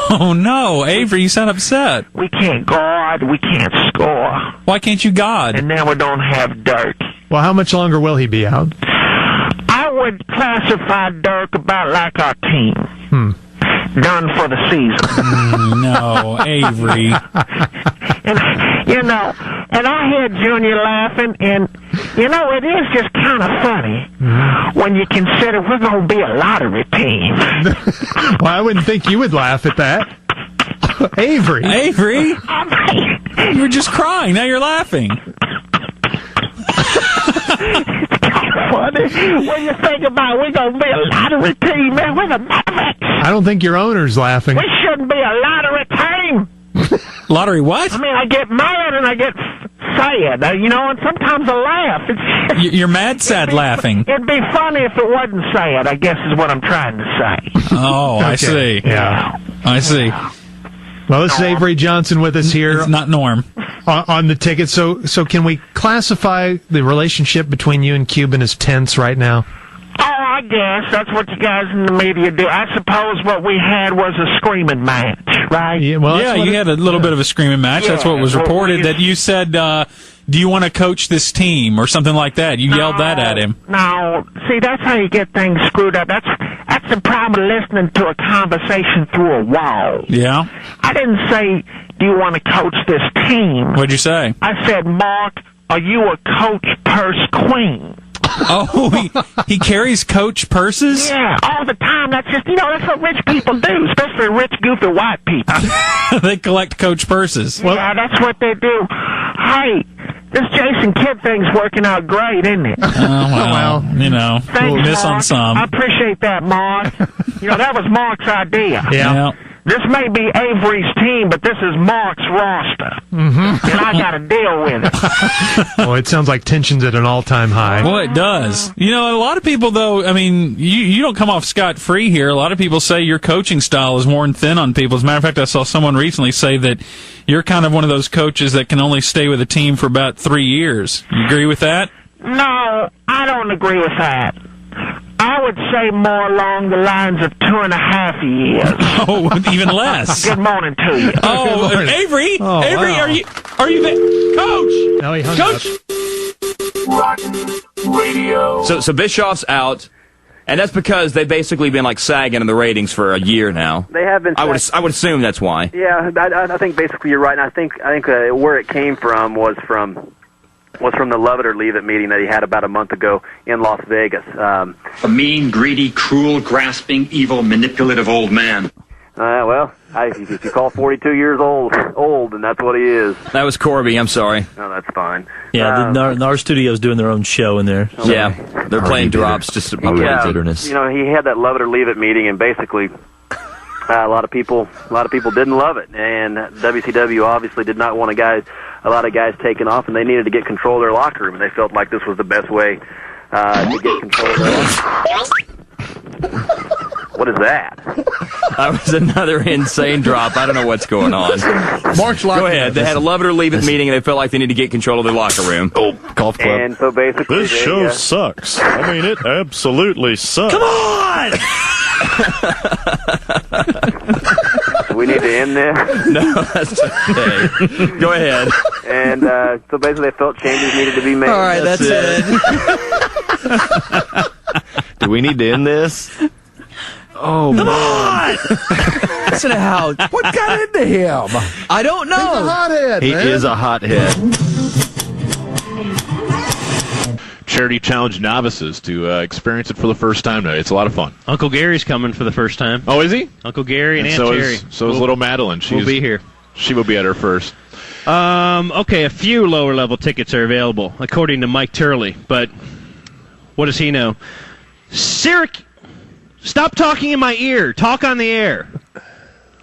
Oh, no, Avery, you sound upset. We can't guard. We can't score. Why can't you guard? And now we don't have Dirk. Well, how much longer will he be out? I would classify Dirk about like our team. Done for the season. No, Avery. And, you know, and I hear Junior laughing, and, you know, it is just kind of funny when you consider we're going to be a lottery team. Well, I wouldn't think you would laugh at that. Avery. Avery? You were just crying. Now you're laughing. Funny when you think about we're going to be a lottery team, man. We're the Mavericks. I don't think your owner's laughing. We shouldn't be a lottery team. Lottery what? I mean, I get mad and I get sad, you know, and sometimes I laugh. You're mad sad laughing. It'd be funny if it wasn't sad, I guess is what I'm trying to say. Oh, I see. Yeah. I see. Well, this is Avery Johnson with us here. It's not Norm. On the ticket. So can we classify the relationship between you and Cuban as tense right now? Oh, I guess that's what you guys in the media do. I suppose what we had was a screaming match, right? Yeah, well, yeah, you had a little bit of a screaming match. Yeah, that's what was reported. That you said, do you want to coach this team or something like that? You yelled that at him. No, see, that's how you get things screwed up. That's the problem of listening to a conversation through a wall. Yeah? I didn't say, do you want to coach this team? What'd you say? I said, Mark, are you a coach purse queen? Oh, he carries coach purses? Yeah, all the time. That's just, that's what rich people do, especially rich, goofy white people. They collect coach purses. Yeah, that's what they do. Hey, this Jason Kidd thing's working out great, isn't it? Well, Thanks, we'll miss Mark. on some. I appreciate that, Mark. That was Mark's idea. Yeah. This may be Avery's team, but this is Mark's roster. Mm-hmm. And I got to deal with it. Well, it sounds like tension's at an all-time high. Well, it does. A lot of people, though, I mean, you don't come off scot-free here. A lot of people say your coaching style is worn thin on people. As a matter of fact, I saw someone recently say that you're kind of one of those coaches that can only stay with a team for about 3 years. You agree with that? No, I don't agree with that. I would say more along the lines of 2.5 years. Oh, even less. Good morning to you. Oh, Avery! Oh, Avery, wow. are you Coach! No, he hung Coach! Rotten Radio. So Bischoff's out, and that's because they've basically been like sagging in the ratings for a year now. They have been. I would assume that's why. Yeah, I think basically you're right. And I think where it came from was from the Love It or Leave It meeting that he had about a month ago in Las Vegas. A mean, greedy, cruel, grasping, evil, manipulative old man. Well, if you call 42 years old, then that's what he is. That was Corby. I'm sorry. No, that's fine. Yeah, NAR Studio's doing their own show in there. Okay. Yeah, they're playing drops just to bitterness. He had that Love It or Leave It meeting, and basically a lot of people didn't love it, and WCW obviously did not want a lot of guys taken off, and they needed to get control of their locker room, and they felt like this was the best way to get control of their locker room. What is that? That was another insane drop. I don't know what's going on. Go ahead. They had a Love It or Leave It meeting, and they felt like they need to get control of their locker room. Oh, golf club. And so basically, This show sucks. I mean, it absolutely sucks. Come on! We need to end this. No, that's okay. Go ahead. And so basically, they felt changes needed to be made. All right, that's it. Do we need to end this? Oh, come on! Listen to how. What got into him? I don't know. He's a hothead. He is a hothead. Charity challenge novices to experience it for the first time now. It's a lot of fun. Uncle Gary's coming for the first time. Oh, is he? Uncle Gary and Aunt so Cherry. So is little Madeline. We'll be here. She will be at her first. Okay, a few lower level tickets are available, according to Mike Turley. But what does he know? Stop talking in my ear. Talk on the air.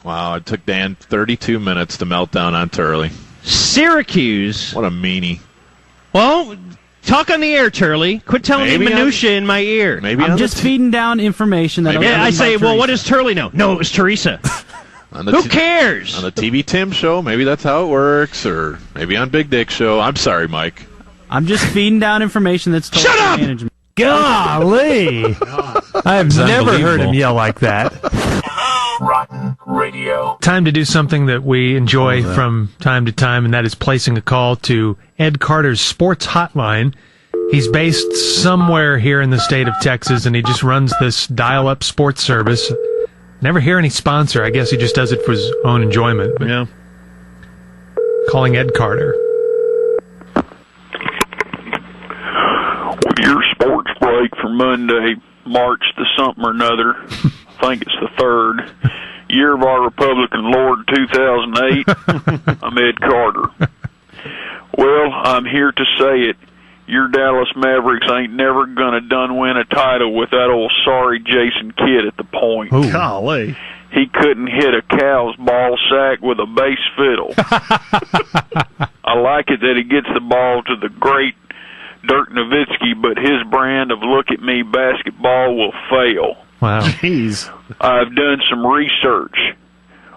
Wow, it took Dan 32 minutes to melt down on Turley. Syracuse. What a meanie. Well, talk on the air, Turley. Quit telling me minutia in my ear. I'm just feeding down information that. I say, well, what does Turley know? No, it was Teresa. Who cares? On the TV Tim show, maybe that's how it works, or maybe on Big Dick show. I'm sorry, Mike. I'm just feeding down information that's told to management. Golly! I have never heard him yell like that. Rotten Radio. Time to do something that we enjoy from time to time, and that is placing a call to Ed Carter's sports hotline. He's based somewhere here in the state of Texas, and he just runs this dial-up sports service. Never hear any sponsor. I guess he just does it for his own enjoyment. But yeah. Calling Ed Carter. With your sports break for Monday, March the something or another, I think it's the 3rd, year of our Republican Lord 2008, I'm Ed Carter. Well, I'm here to say it. Your Dallas Mavericks ain't never gonna done win a title with that old sorry Jason Kidd at the point. Ooh. Golly. He couldn't hit a cow's ball sack with a bass fiddle. I like it that he gets the ball to the great Dirk Nowitzki, but his brand of look at me basketball will fail. Wow. Jeez. I've done some research.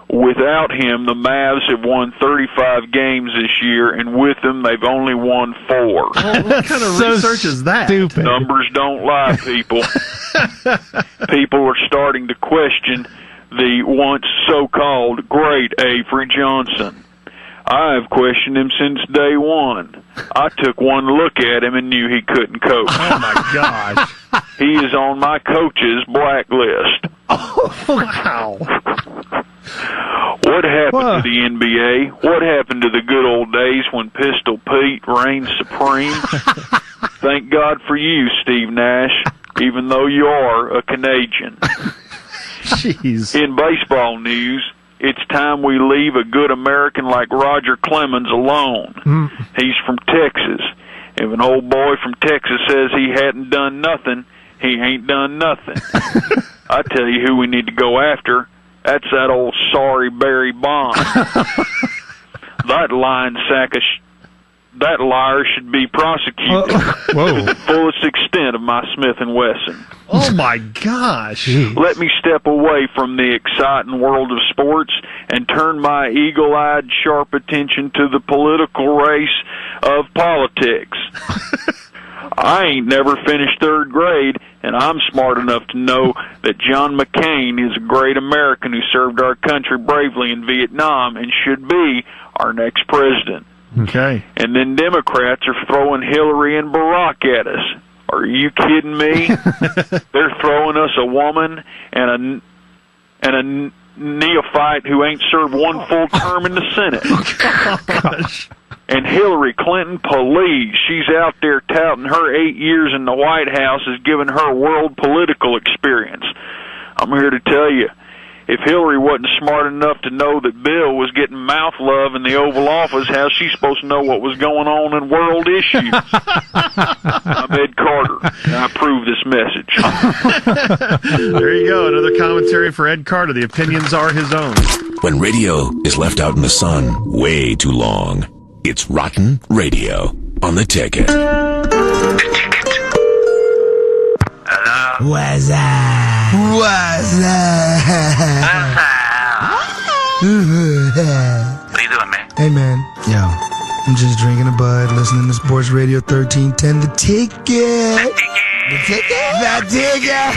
Without him, the Mavs have won 35 games this year, and with him, they've only won 4. Well, what kind of research is that? Stupid. Numbers don't lie, people. People are starting to question the once so-called great Avery Johnson. I have questioned him since day one. I took one look at him and knew he couldn't coach. Oh, my gosh. He is on my coach's blacklist. Oh, wow. What happened to the NBA? What happened to the good old days when Pistol Pete reigned supreme? Thank God for you, Steve Nash, even though you are a Canadian. Jeez. In baseball news, it's time we leave a good American like Roger Clemens alone. He's from Texas. If an old boy from Texas says he hadn't done nothing, he ain't done nothing. I tell you who we need to go after. That's that old sorry Barry Bonds. That lying sack of that liar should be prosecuted to the fullest extent of my Smith & Wesson. Oh, my gosh. Let me step away from the exciting world of sports and turn my eagle-eyed, sharp attention to the political race of politics. I ain't never finished 3rd grade, and I'm smart enough to know that John McCain is a great American who served our country bravely in Vietnam and should be our next president. Okay. And then Democrats are throwing Hillary and Barack at us. Are you kidding me? They're throwing us a woman and a neophyte who ain't served one full term in the Senate. Oh, gosh. And Hillary Clinton, please, she's out there touting her 8 years in the White House has given her world political experience. I'm here to tell you, if Hillary wasn't smart enough to know that Bill was getting mouth love in the Oval Office, how's she supposed to know what was going on in world issues? I'm Ed Carter, and I approve this message. There you go, another commentary for Ed Carter. The opinions are his own. When radio is left out in the sun way too long, it's Rotten Radio on The Ticket. What's up? What's up? What are you doing, man? Hey, man. Yo, I'm just drinking a bud, listening to Sports Radio 1310. The Ticket. The Ticket. The Ticket.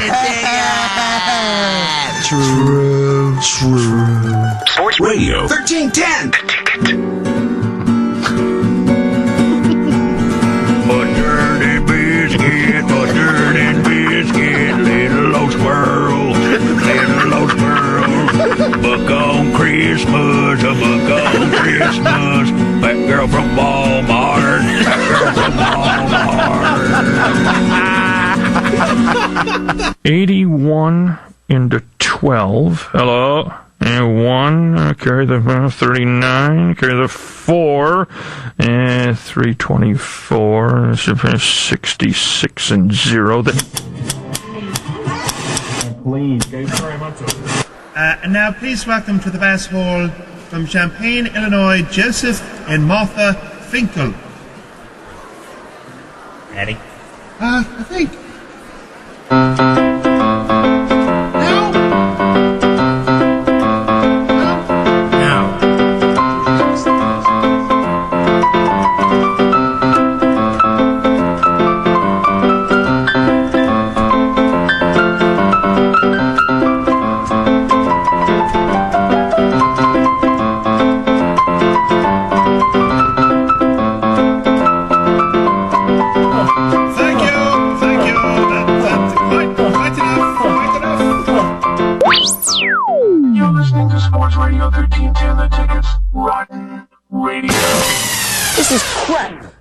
True. Sports Radio 1310. The Ticket. Little old squirrel, buck on Christmas, a buck on Christmas, that girl from Walmart, 81 into 12. Hello. And 1, carry the 39, carry the 4, and 324, 66 and 0. Please. And now please welcome to the Bass Hall from Champaign, Illinois, Joseph and Martha Finkel. Ready? I think. Sports Radio 1310, The Ticket's Rotten Radio. This is crap.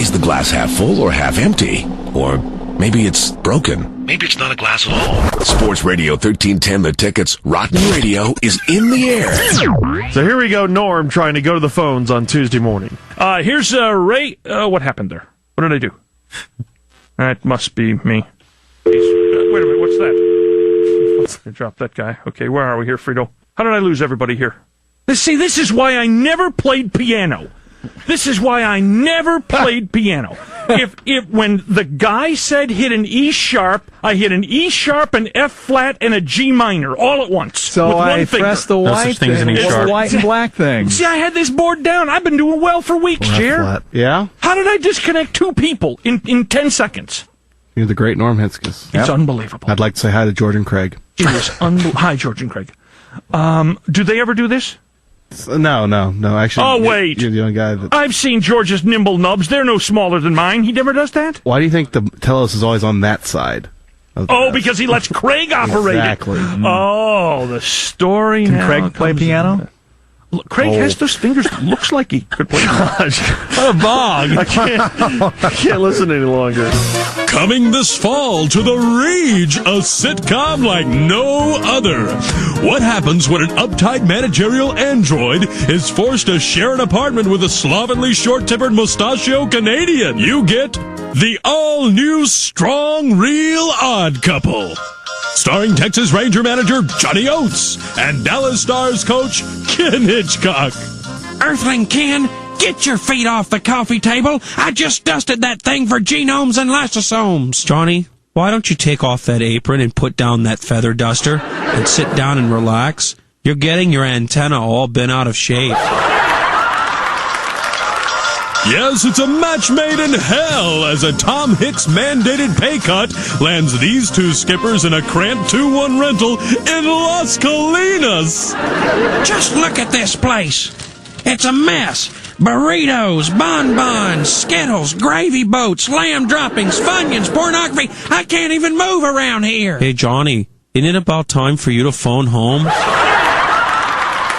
Is the glass half full or half empty? Or maybe it's broken. Maybe it's not a glass at all. Sports Radio 1310, The Ticket's Rotten Radio is in the air. So here we go, Norm trying to go to the phones on Tuesday morning. Here's Ray. What happened there? What did I do? That must be me. Wait a minute, what's that? Drop that guy. Okay, where are we here, Frito? How did I lose everybody here? This is why I never played piano. This is why I never played piano. If when the guy said hit an E sharp, I hit an E sharp, an F flat, and a G minor all at once. So with one I finger. pressed the white thing, the white and black thing. See, I had this board down. I've been doing well for weeks, Jer. Yeah? How did I disconnect two people in 10 seconds? You're the great Norm Hitzges. It's unbelievable. I'd like to say hi to George and Craig. It is unbelievable. Hi, George and Craig. Do they ever do this? No. Actually, Oh, wait. You're the only guy that... I've seen George's nimble nubs. They're no smaller than mine. He never does that? Why do you think the telos is always on that side? Because he lets Craig operate Exactly. it. Oh, the story Can now. Craig play piano? Look, Craig has those fingers that looks like he could play piano. What a bog. I can't listen any longer. Coming this fall to The Rage, a sitcom like no other. What happens when an uptight managerial android is forced to share an apartment with a slovenly, short-tempered mustachio Canadian? You get the all-new Strong Real Odd Couple. Starring Texas Ranger manager Johnny Oates and Dallas Stars coach Ken Hitchcock. Earthling Ken, get your feet off the coffee table. I just dusted that thing for genomes and lysosomes. Johnny, why don't you take off that apron and put down that feather duster and sit down and relax? You're getting your antenna all bent out of shape. Yes, it's a match made in hell as a Tom Hicks mandated pay cut lands these two skippers in a cramped 2-1 rental in Las Colinas. Just look at this place. It's a mess. Burritos, bonbons, Skittles, gravy boats, lamb droppings, Funyuns, pornography. I can't even move around here. Hey, Johnny, isn't it about time for you to phone home?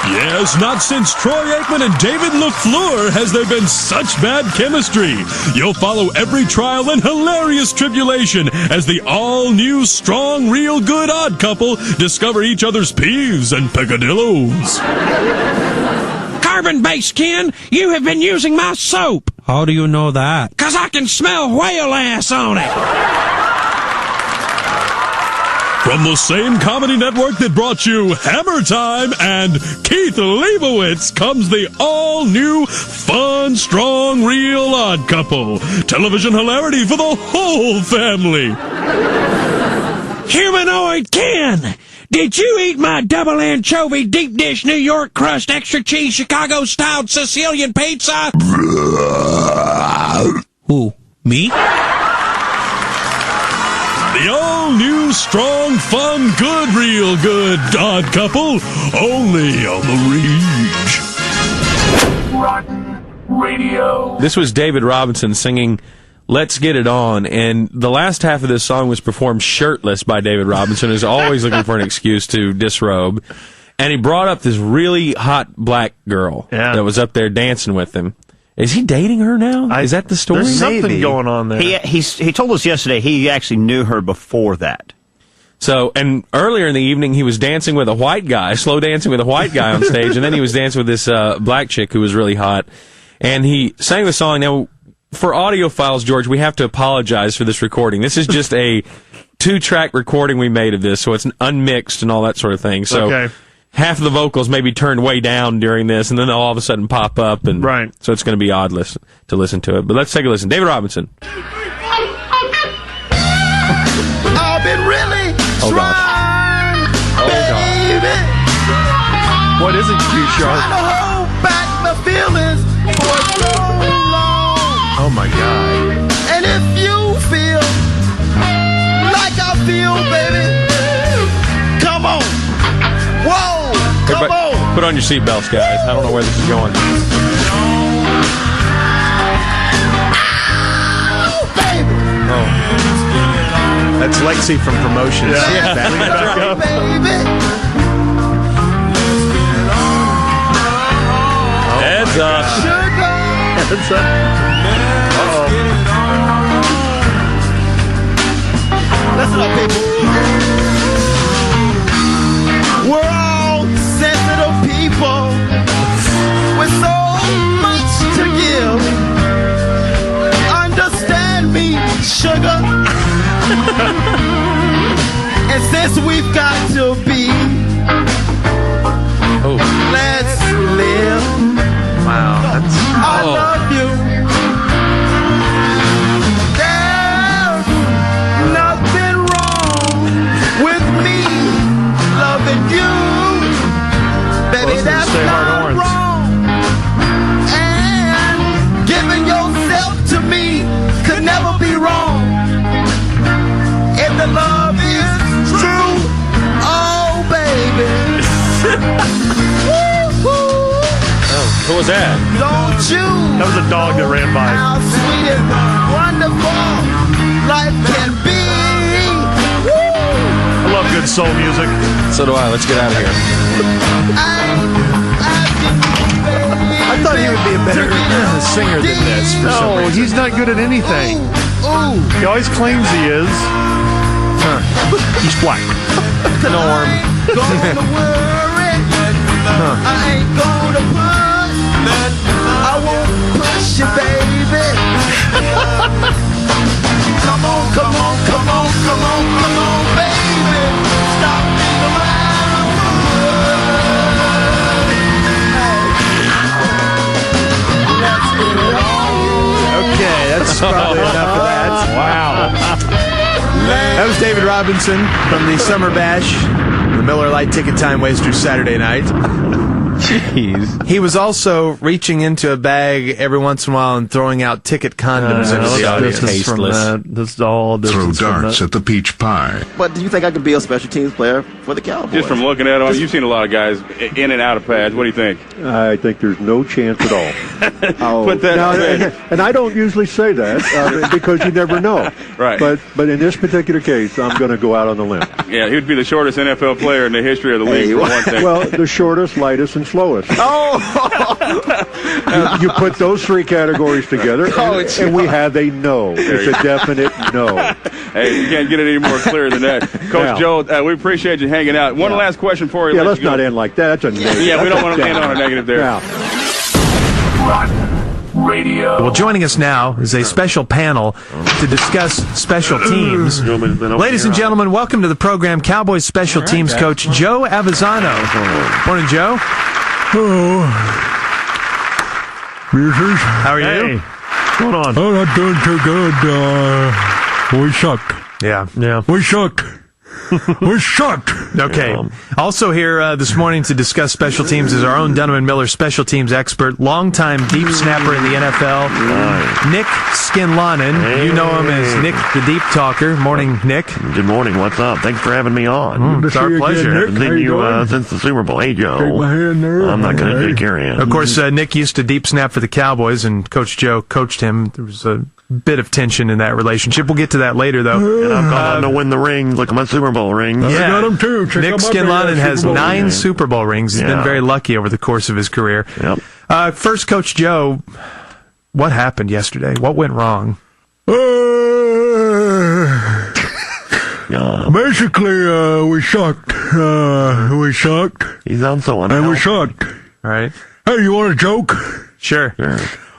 Yes, not since Troy Aikman and David LaFleur has there been such bad chemistry. You'll follow every trial and hilarious tribulation as the all-new Strong Real Good Odd Couple discover each other's peeves and peccadillos. Carbon-based, Ken, you have been using my soap. How do you know that? 'Cause I can smell whale ass on it. From the same comedy network that brought you Hammer Time and Keith Leibowitz comes the all-new, fun, strong, real Odd Couple. Television hilarity for the whole family. Humanoid Ken, did you eat my double anchovy deep dish New York crust extra cheese Chicago styled Sicilian pizza? Who? Me? The all-new, strong, fun, good, real good Odd Couple, only on The Rage. Rotten Radio. This was David Robinson singing Let's Get It On, and the last half of this song was performed shirtless by David Robinson, who's always looking for an excuse to disrobe. And he brought up this really hot black girl that was up there dancing with him. Is he dating her now? Is that the story? There's something going on there. He told us yesterday he actually knew her before that. So, and earlier in the evening, he was dancing with a white guy, slow dancing with a white guy on stage, and then he was dancing with this black chick who was really hot. And he sang the song. Now, for audio files, George, we have to apologize for this recording. This is just a 2-track recording we made of this, so it's unmixed and all that sort of thing. So half of the vocals may be turned way down during this, and then they'll all of a sudden pop up. And so it's going to be odd to listen to it. But let's take a listen. David Robinson. I've been really trying, baby. What is it, Q-Sharp? Trying to hold back my feelings for so long. Oh, my God. And if you feel like I feel, baby, come on. Whoa, come Everybody, on. put on your seatbelts, guys. I don't know where this is going. That's Lexi from Promotions. Baby, Listen up, people. We're all sensitive people with so much to give. Understand me, sugar. And since we've got to be, let's live. Wow, that's I love you. There's nothing wrong with me loving you. Baby, that's not wrong. And giving yourself to me could never be wrong. If the love is true, oh baby. Who was that? Don't you? That was a dog that ran by. How sweet and wonderful life can be. I love good soul music. So do I. Let's get out of here. I thought he would be a better singer than this. For some No, reason. he's not good at anything. He always claims he is. He's black. Norm. I ain't gonna push. I won't push you, baby. Come on, come on, come on, come on, come on, baby. Stop being around. Let's get it on. Okay, that's probably enough of that. Wow. That was David Robinson from the Summer Bash. The Miller Lite ticket time waster Saturday night. Jeez. He was also reaching into a bag every once in a while and throwing out ticket condoms into the audience. This is all Throw darts at the peach pie. But do you think I could be a special teams player for the Cowboys? Just from looking at them, you've seen a lot of guys in and out of pads. What do you think? I think there's no chance at all. Put that now, in. and I don't usually say that because you never know. Right. But in this particular case, I'm going to go out on the limb. Yeah, he would be the shortest NFL player in the history of the league, for one thing. Well, the shortest, lightest, and slowest. Oh! You put those three categories together, and we have a no. It's a definite no. Hey, you can't get it any more clear than that. Coach Joe, we appreciate you hanging out. One last question for you. Yeah, let's not end like that. That's a negative. Yeah, we don't want to end on a negative there. Radio. Well, joining us now is a special panel to discuss special teams. Ladies and gentlemen, welcome to the program, Cowboys special teams coach Joe Avezzano. Morning, Joe. Hello. How are you? What's going on? Oh, not doing too good. We suck. Yeah. We suck. We sucked. Okay. Also here this morning to discuss special teams is our own Dunham & Miller special teams expert, longtime deep snapper in the NFL, Nick Skinlanen. You know him as Nick the Deep Talker. Morning, Nick. Good morning. What's up? Thanks for having me on. It's our pleasure. Haven't seen you since the Super Bowl. Hey, Joe. Take my hand there. I'm not going to take your hand. Of course, Nick used to deep snap for the Cowboys, and Coach Joe coached him. There was a bit of tension in that relationship. We'll get to that later, though. And I've gone on to win the rings. Look at my Super Bowl rings. I got them too. Check Nick out my Skinlanen has 9 rings. Super Bowl rings. He's been very lucky over the course of his career. Yep. First, Coach Joe, what happened yesterday? What went wrong? Basically, we sucked. We sucked. He sounds so And we sucked. All right. Hey, you want a joke? Sure.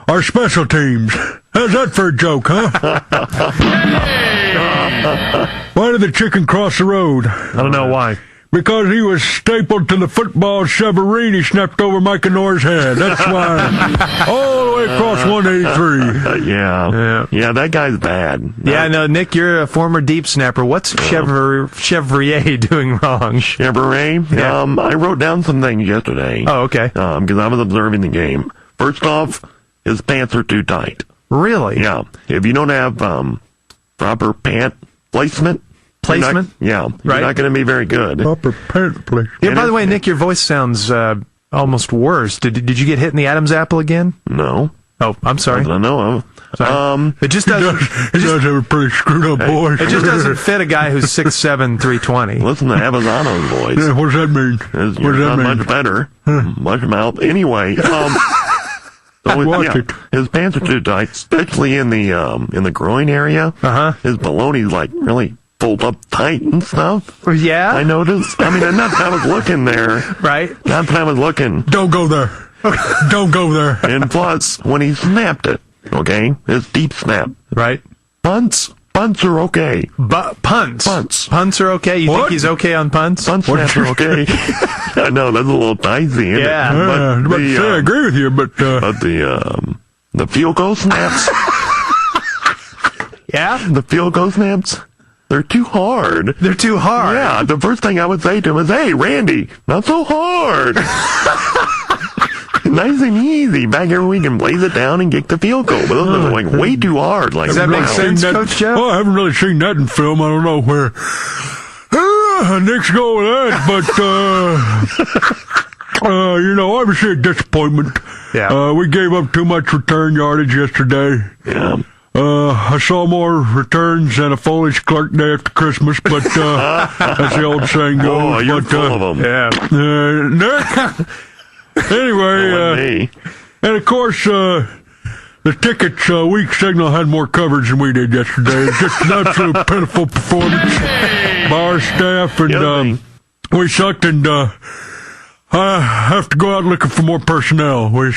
Our special teams. How's that for a joke, huh? Why did the chicken cross the road? I don't know why. Because he was stapled to the football submarine he snapped over Mike Nor's head. That's why. All the way across 183. Yeah, that guy's bad. Yeah, no, Nick, you're a former deep snapper. What's Chevrier doing wrong? Chevrier? Yeah. I wrote down some things yesterday. Oh, okay. Because I was observing the game. First off, his pants are too tight. Really? Yeah. If you don't have proper pant placement, you're not going to be very good. Proper pant placement. Yeah, by the way, Nick, your voice sounds almost worse. Did you get hit in the Adam's apple again? No. Oh, I'm sorry. I know of. It just doesn't. He does have a pretty screwed up voice. It just doesn't fit a guy who's 6'7", 320. Listen to Avezzano's voice. Yeah, what does that mean? What does that mean? Much better. Much mouth. Anyway, His pants are too tight, especially in the groin area. His baloney's like really pulled up tight and stuff. Yeah, I noticed. I mean, not that I was looking there. Right. Not that I was looking. Don't go there. Don't go there. And plus, when he snapped it, okay, his deep snap. Right. Punts are okay. Punts are okay? You think he's okay on punts? Punts are okay. I know, that's a little dicey, isn't it? I agree with you, but the field goal snaps. Yeah? The field goal snaps, they're too hard. They're too hard? Yeah, the first thing I would say to him is, hey, Randy, not so hard. Nice and easy. Back here we can blaze it down and kick the field goal. But those are like way too hard. Like, does that make sense, Coach Joe? Well, I haven't really seen that in film. I don't know where Nick's going with that, but obviously a disappointment. Yeah. We gave up too much return yardage yesterday. Yeah. I saw more returns than a foliage clerk day after Christmas, but that's the old saying goes. Oh, you're full of them. Yeah. Nick. Anyway, and of course, the Tickets weak signal had more coverage than we did yesterday. It's just an absolute pitiful performance by our staff, and we sucked, and I have to go out looking for more personnel. We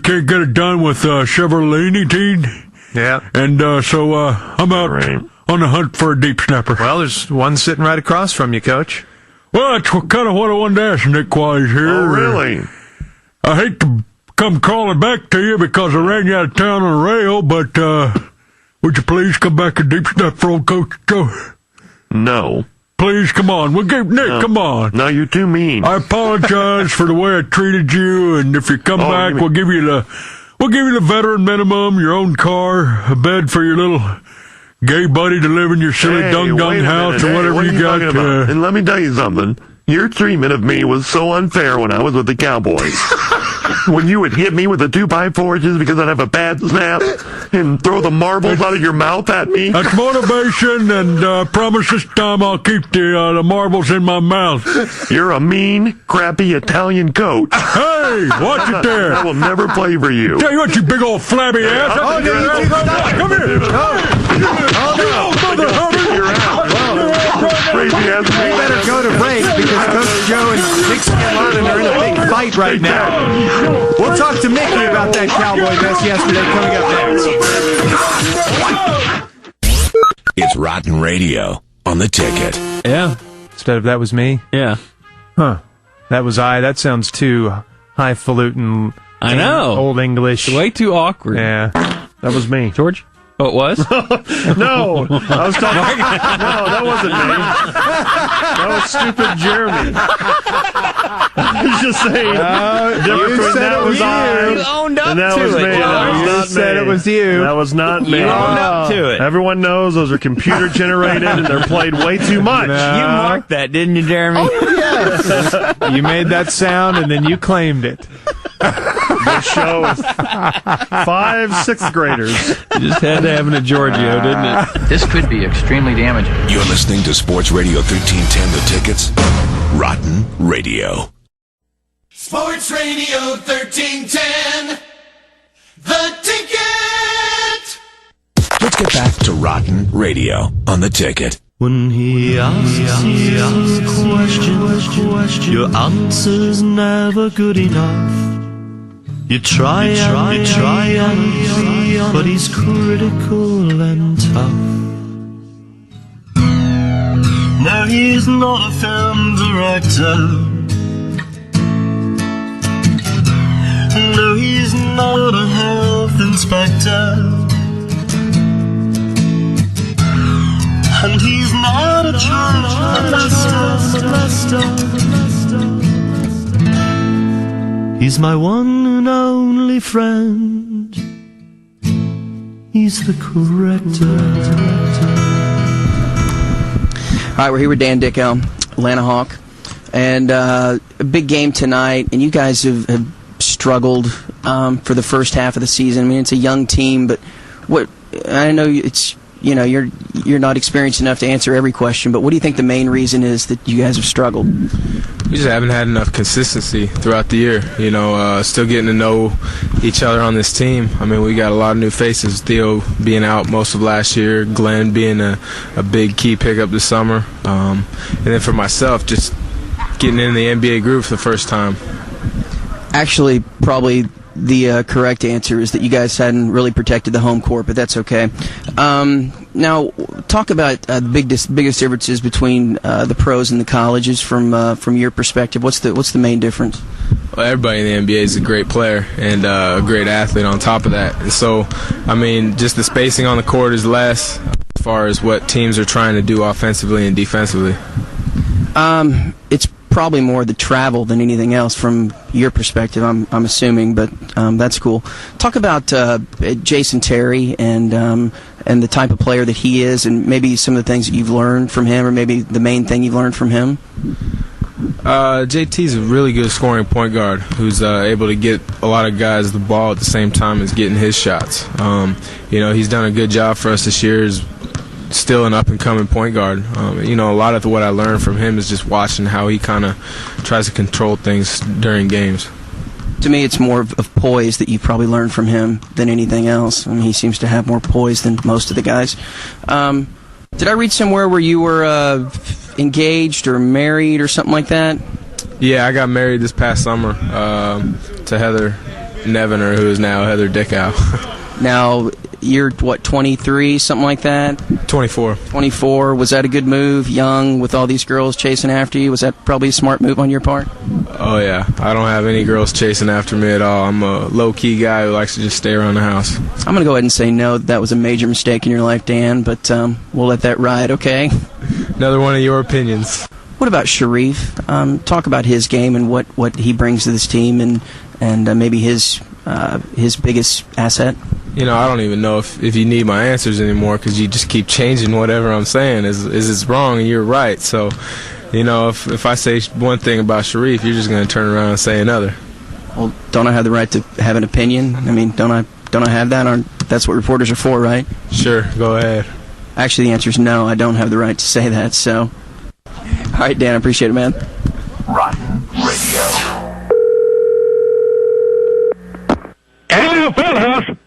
can't get it done with Chevrolet team. Yeah. And so I'm out on the hunt for a deep snapper. Well, there's one sitting right across from you, Coach. Well, that's kind of what I wanted to ask Nick while he's here. Oh, really? I hate to come crawling back to you because I ran you out of town on a rail, but would you please come back and deep snap for old Coach Joe? No. Please, come on. Nick, come on. No, you're too mean. I apologize for the way I treated you, and if you come back, we'll give you the veteran minimum, your own car, a bed for your little gay buddy to live in your silly dung house or whatever you got. And let me tell you something. Your treatment of me was so unfair when I was with the Cowboys. When you would hit me with the 2x4 just because I'd have a bad snap and throw the marbles out of your mouth at me. That's motivation, and I promise this time I'll keep the marbles in my mouth. You're a mean, crappy Italian coach. Hey, watch it there. I will never play for you. Tell you what, you big old flabby ass. Come here. We better go to break because Coach Joe and Nick Scanlon are in a big fight right now. We'll talk to Mickey about that Cowboy mess yesterday coming up next. It's Rotten Radio on the Ticket. Yeah. Instead of that was me? Yeah. Huh. That was I. That sounds too highfalutin. I know. Old English. Way too awkward. Yeah. That was me. George? Oh, it was? No, I was talking. No, that wasn't me. That was stupid Jeremy. I was just saying. You said it was you. You owned up to it. You said it was you. That was not me. You owned up to it. Everyone knows those are computer generated and they're played way too much. No. You marked that, didn't you, Jeremy? Oh, yes. You made that sound and then you claimed it. The show is 5 sixth graders. You just had to have an Giorgio, didn't it? This could be extremely damaging. You're listening to Sports Radio 1310 The Tickets. Rotten Radio. Sports Radio 1310. The Ticket. Let's get back to Rotten Radio on The Ticket. When he asks a question, your answer's never good enough. You try, but he's critical and tough. No, he's not a film director. No, he's not a health inspector. And he's not a child molester. He's my one and only friend. He's the corrector. All right, we're here with Dan Dicko, Atlanta Hawk, and a big game tonight. And you guys have struggled for the first half of the season. I mean, it's a young team, but what I know it's you're not experienced enough to answer every question, but what do you think the main reason is that you guys have struggled? We just haven't had enough consistency throughout the year. Still getting to know each other on this team. I mean, we got a lot of new faces. Theo being out most of last year, Glenn being a big key pickup this summer, and then for myself, just getting in the NBA groove for the first time. Actually, probably the correct answer is that you guys hadn't really protected the home court, but that's okay. Now, talk about the biggest differences between the pros and the colleges from your perspective. What's the main difference? Well, everybody in the NBA is a great player and a great athlete on top of that. And so, I mean, just the spacing on the court is less as far as what teams are trying to do offensively and defensively. It's probably more the travel than anything else from your perspective, I'm assuming, but that's cool. Talk about Jason Terry and the type of player that he is, and maybe some of the things that you've learned from him, or maybe the main thing you've learned from him. JT's a really good scoring point guard who's able to get a lot of guys the ball at the same time as getting his shots. He's done a good job for us this year. He's still an up-and-coming point guard. A lot of what I learned from him is just watching how he kind of tries to control things during games. To me, it's more of poise that you probably learned from him than anything else. I mean, he seems to have more poise than most of the guys. Did I read somewhere where you were engaged or married or something like that? Yeah, I got married this past summer to Heather Nevener, who is now Heather Dickow. Now, you're, 23, something like that? 24. 24. Was that a good move, young, with all these girls chasing after you? Was that probably a smart move on your part? Oh, yeah. I don't have any girls chasing after me at all. I'm a low-key guy who likes to just stay around the house. I'm going to go ahead and say no, that was a major mistake in your life, Dan, but we'll let that ride, okay? Another one of your opinions. What about Sharif? Talk about his game and what he brings to this team and maybe his biggest asset. I don't even know if you need my answers anymore because you just keep changing whatever I'm saying is it's wrong and you're right. So, if I say one thing about Sharif, you're just going to turn around and say another. Well, don't I have the right to have an opinion? I mean, don't I have that? That's what reporters are for, right? Sure, go ahead. Actually, the answer is no. I don't have the right to say that. So, all right, Dan, I appreciate it, man. Rotten Radio. Hello, Fieldhouse.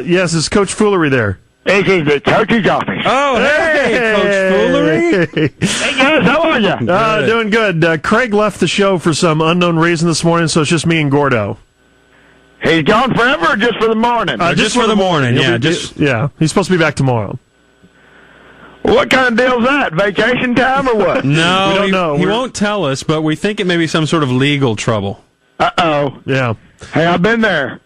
Yes, is Coach Foolery there? This is the coach's office. Oh, hey, Coach Foolery. Hey, guys, how are you? Doing good. Craig left the show for some unknown reason this morning, so it's just me and Gordo. He's gone forever or just for the morning? Just for the morning, yeah. He's supposed to be back tomorrow. What kind of deal's that? Vacation time or what? No, we don't know. He won't tell us, but we think it may be some sort of legal trouble. Uh-oh. Yeah. Hey, I've been there.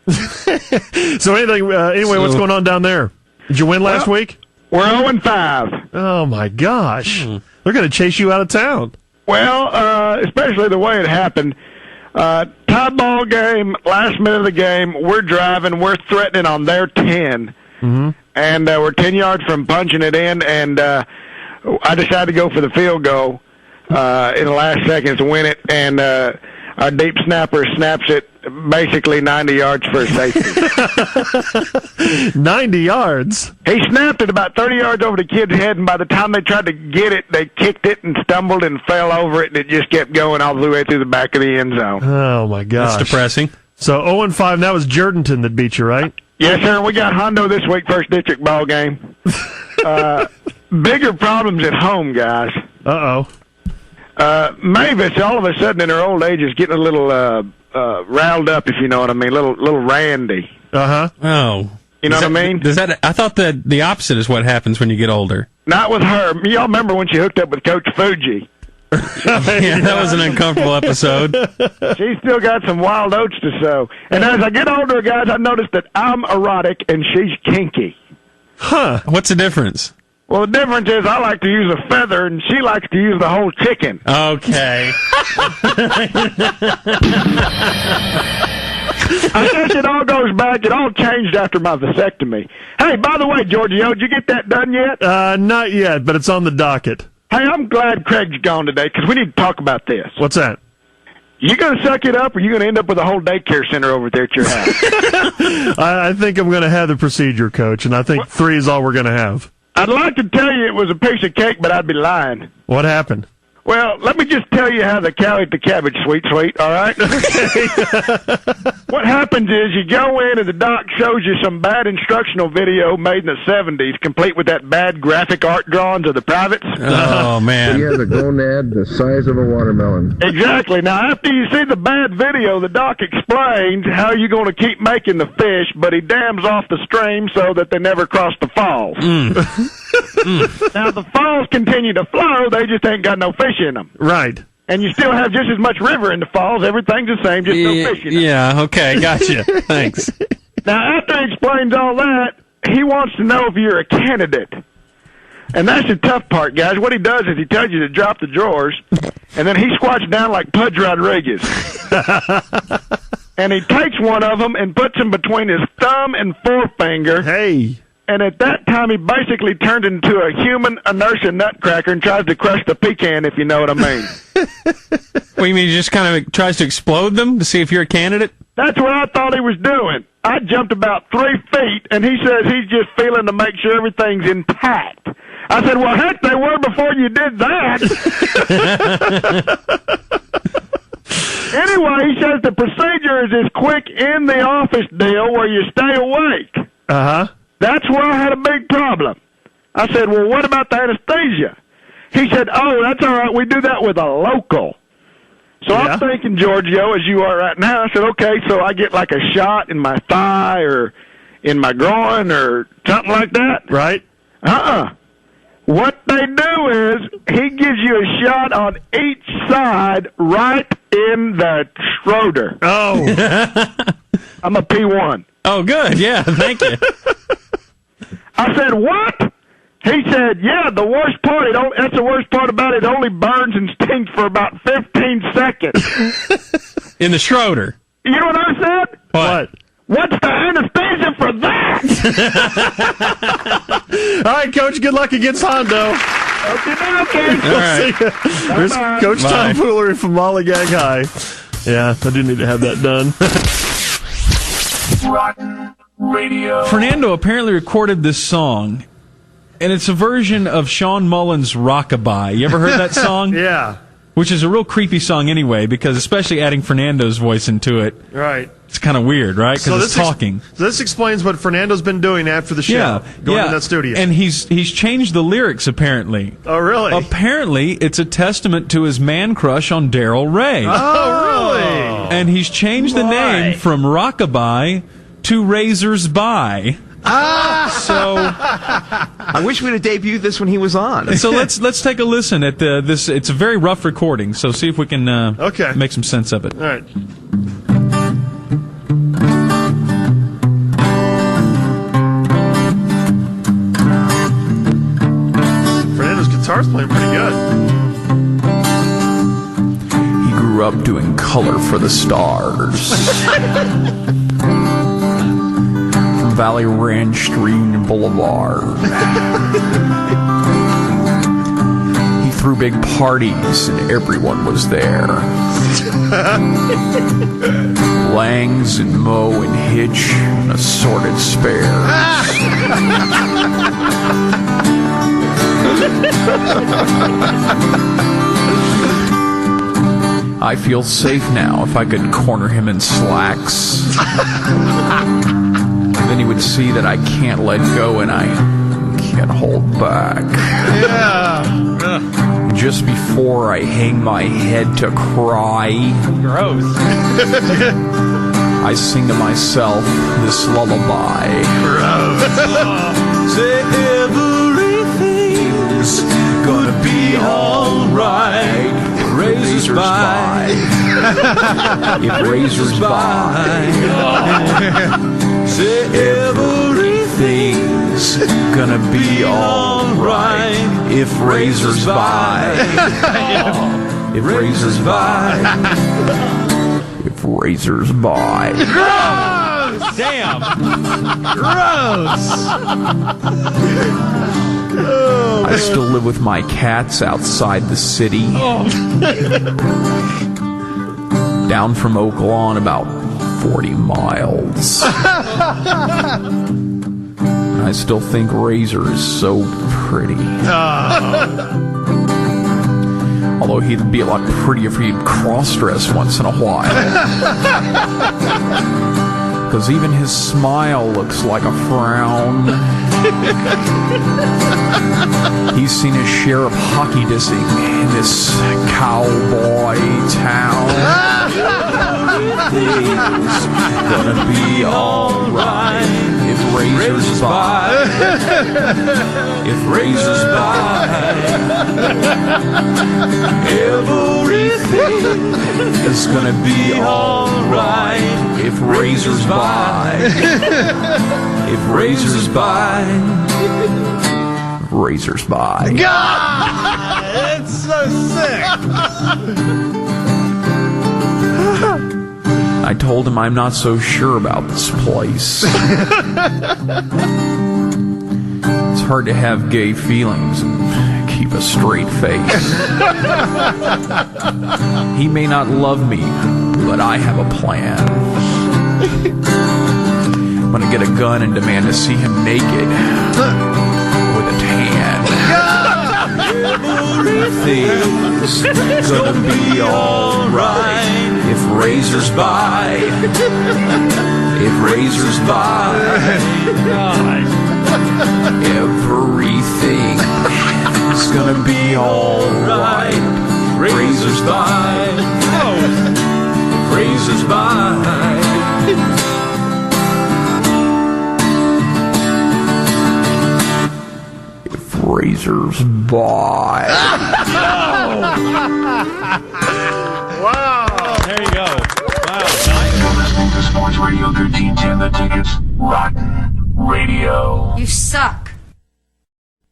So anyway, what's going on down there? Did you win last week? We're 0-5. Oh, my gosh. They're going to chase you out of town. Well, especially the way it happened. Tie ball game, last minute of the game, we're driving, we're threatening on their 10. Mm-hmm. And we're 10 yards from punching it in, and I decided to go for the field goal in the last seconds to win it, and our deep snapper snaps it basically 90 yards for a safety. 90 yards? He snapped it about 30 yards over the kid's head, and by the time they tried to get it, they kicked it and stumbled and fell over it, and it just kept going all the way through the back of the end zone. Oh, my gosh. That's depressing. So 0-5, that was Jordanton that beat you, right? Yes, sir. We got Hondo this week, first district ball game. Bigger problems at home, guys. Uh-oh. Mavis, all of a sudden in her old age, is getting a little riled up, if you know what I mean, little randy. Uh-huh. Oh. You know what I mean? I thought that the opposite is what happens when you get older. Not with her. Y'all remember when she hooked up with Coach Fuji? Yeah, that was an uncomfortable episode. She's still got some wild oats to sow. And as I get older, guys, I noticed that I'm erotic and she's kinky. Huh. What's the difference? Well, the difference is I like to use a feather and she likes to use the whole chicken. Okay. I guess it all goes back. It all changed after my vasectomy. Hey, by the way, Giorgio, did you get that done yet? Not yet, but it's on the docket. Hey, I'm glad Craig's gone today because we need to talk about this. What's that? You going to suck it up or you going to end up with a whole daycare center over there at your house? I think I'm going to have the procedure, Coach, and I think 3 is all we're going to have. I'd like to tell you it was a piece of cake, but I'd be lying. What happened? Well, let me just tell you how the cow ate the cabbage, sweet, all right? What happens is you go in and the doc shows you some bad instructional video made in the 70s, complete with that bad graphic art drawings of the privates. Oh, man. He has a gonad the size of a watermelon. Exactly. Now, after you see the bad video, the doc explains how you're going to keep making the fish, but he dams off the stream so that they never cross the falls. Now, the falls continue to flow, they just ain't got no fish in them. Right. And you still have just as much river in the falls. Everything's the same, just no fish in them. Yeah, okay, gotcha. Thanks. Now, after he explains all that, he wants to know if you're a candidate. And that's the tough part, guys. What he does is he tells you to drop the drawers, and then he squats down like Pudge Rodriguez. And he takes one of them and puts him between his thumb and forefinger. Hey. And at that time, he basically turned into a human inertia nutcracker and tries to crush the pecan, if you know what I mean. What, you mean he just kind of tries to explode them to see if you're a candidate? That's what I thought he was doing. I jumped about 3 feet, and he says he's just feeling to make sure everything's intact. I said, well, heck, they were before you did that. Anyway, he says the procedure is this quick in the office deal where you stay awake. Uh-huh. That's where I had a big problem. I said, well, what about the anesthesia? He said, oh, that's all right. We do that with a local. So I'm thinking, Giorgio, as you are right now, I said, okay, so I get like a shot in my thigh or in my groin or something like that? Right. What they do is he gives you a shot on each side right in the Schroeder. Oh. I'm a P1. Oh, good. Yeah, thank you. I said, what? He said, yeah, the worst part, that's the worst part about it. It only burns and stings for about 15 seconds. In the Schroeder. You know what I said? What? What's the anesthesia for that? All right, Coach, good luck against Hondo. Okay. We'll see you. There's Coach Tom Foolery from Mollygang High. Yeah, I do need to have that done. Rotten Radio. Fernando apparently recorded this song, and it's a version of Sean Mullins' Rockabye. You ever heard that song? Yeah. Which is a real creepy song anyway, because especially adding Fernando's voice into it. Right. It's kind of weird, right? Because it's talking. So this explains what Fernando's been doing after the show. Going to that studio. And he's changed the lyrics, apparently. Oh, really? Apparently, it's a testament to his man crush on Daryl Ray. Oh, really? And he's changed the name from Rockabye to Razors By. So I wish we'd have debuted this when he was on. So let's take a listen at this. It's a very rough recording, so see if we can make some sense of it. All right. Fernando's guitar's playing pretty good. He grew up doing color for the stars. Valley Ranch Green Boulevard. He threw big parties and everyone was there. Langs and Moe and Hitch and assorted spares. I feel safe now if I could corner him in slacks. Then he would see that I can't let go and I can't hold back. Yeah. Just before I hang my head to cry, gross. I sing to myself this lullaby. Gross. Say everything's gonna be alright. Razors by. If razors by. Say everything's gonna be alright if razors by. If razors by. If razors by. Gross! Damn! Gross! I still live with my cats outside the city. Down from Oak Lawn about 40 miles. I still think Razor is so pretty. Although he'd be a lot prettier if he'd cross-dress once in a while. Because even his smile looks like a frown. He's seen his share of hockey dissing in this cowboy town. Everything's gonna be alright if razors by. If razors by. Everything is gonna be alright if razors by. If razors by. Razors by. God! It's so sick! I told him I'm not so sure about this place. It's hard to have gay feelings and keep a straight face. He may not love me, but I have a plan. I'm gonna get a gun and demand to see him naked with a tan. Everything's gonna be alright if razors by. If razors by. Everything's gonna be alright. Razors by. Razors by. Razors by. Wow. There you go. Wow. You're listening to Sports Radio 1310, The Ticket's Rotten Radio. You suck.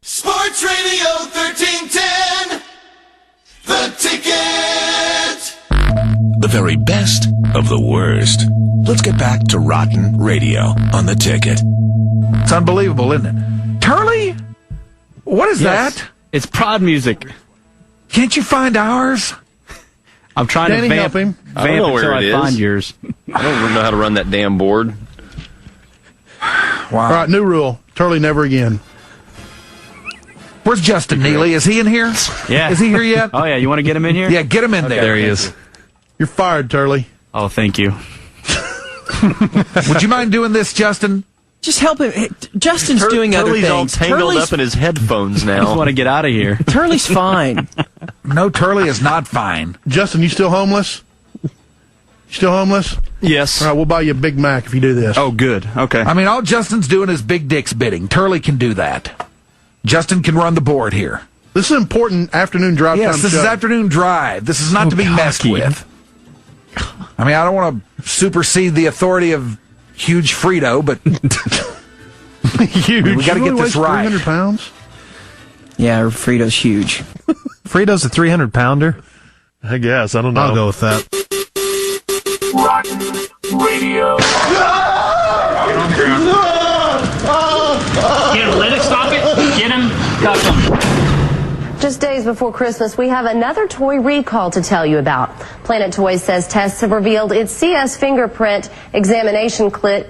Sports Radio 1310, The Ticket. The very best of the worst. Let's get back to Rotten Radio on The Ticket. It's unbelievable, isn't it? Turley? What is that? It's prod music. Can't you find ours? I'm trying Danny, to vamp, help him. vamp until I find yours. I don't know how to run that damn board. Wow. All right, new rule. Turley never again. Where's Justin Neely? Is he in here? Yeah. Is he here yet? Oh, yeah. You want to get him in here? Yeah, get him in there. There he is. You're fired, Turley. Oh, thank you. Would you mind doing this, Justin? Just help him. Justin's doing other Turley's all things. tangled up in his headphones I now. just want to get out of here. Turley's fine. No, Turley is not fine. Justin, you still homeless? Still homeless? Yes. All right, we'll buy you a Big Mac if you do this. Oh, good. Okay. I mean, all Justin's doing is Big Dick's bidding. Turley can do that. Justin can run the board here. This is an important afternoon drive Yes, time this show. is afternoon drive. This is not to be messed with. I mean, I don't want to supersede the authority of Huge Frito, but Huge. we got to get this right. 300 pounds? Yeah, Frito's huge. Frito's a 300-pounder. I guess. I don't know. I'll go with that. Rotten Radio. Get him, let it stop it. Get him, touch him. Just days before Christmas, we have another toy recall to tell you about. Planet Toys says tests have revealed its CS fingerprint examination kit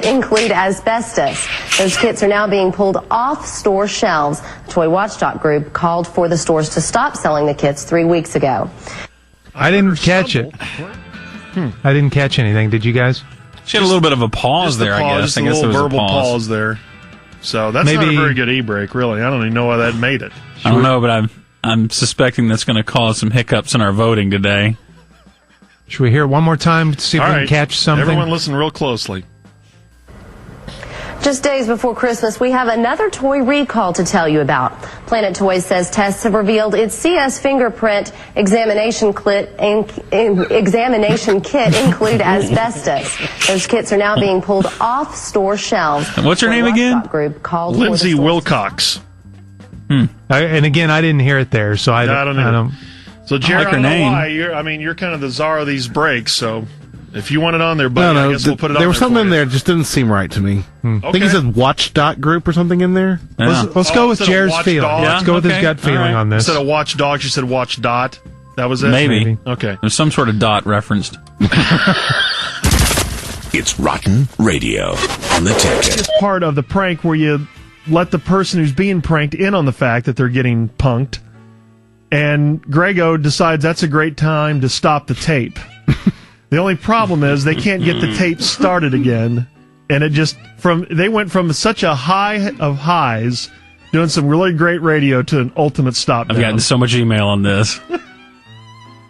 include asbestos. Those kits are now being pulled off store shelves. The Toy Watchdog Group called for the stores to stop selling the kits 3 weeks ago. I didn't catch it. I didn't catch anything. Did you guys? She had a little bit of a pause Just there, pause, I guess. Just I a guess little there was verbal a pause there. So that's Maybe- not a very good e-break, really. I don't even know why that made it. I don't know, but I'm suspecting that's going to cause some hiccups in our voting today. Should we hear it one more time to see if All we right. can catch something? Everyone listen real closely. Just days before Christmas, we have another toy recall to tell you about. Planet Toys says tests have revealed its CS fingerprint examination kit include asbestos. Those kits are now being pulled off store shelves. And what's her name again? Group called Lindsay Wilcox. and again, I didn't hear it there, so I don't I either. don't. So, Jared, like I her don't know name. why. You're kind of the czar of these breaks, so if you want it on there, buddy, I guess we'll put it on there was there something for in you. there that just didn't seem right to me. I think he Okay. said Watchdog Group or something in there. Yeah. Let's go with instead of Jared's watch feeling. dogs. Let's go with his Okay. gut feeling All right. on this. Instead of watch dogs, you said watch dot. That was it? Maybe. Okay. There's some sort of dot referenced. It's Rotten Radio on The Ticket. It's part of the prank where you let the person who's being pranked in on the fact that they're getting punked. And Grego decides that's a great time to stop the tape. The only problem is they can't get the tape started again. And they went from such a high of highs, doing some really great radio, to an ultimate stop down. I've gotten so much email on this.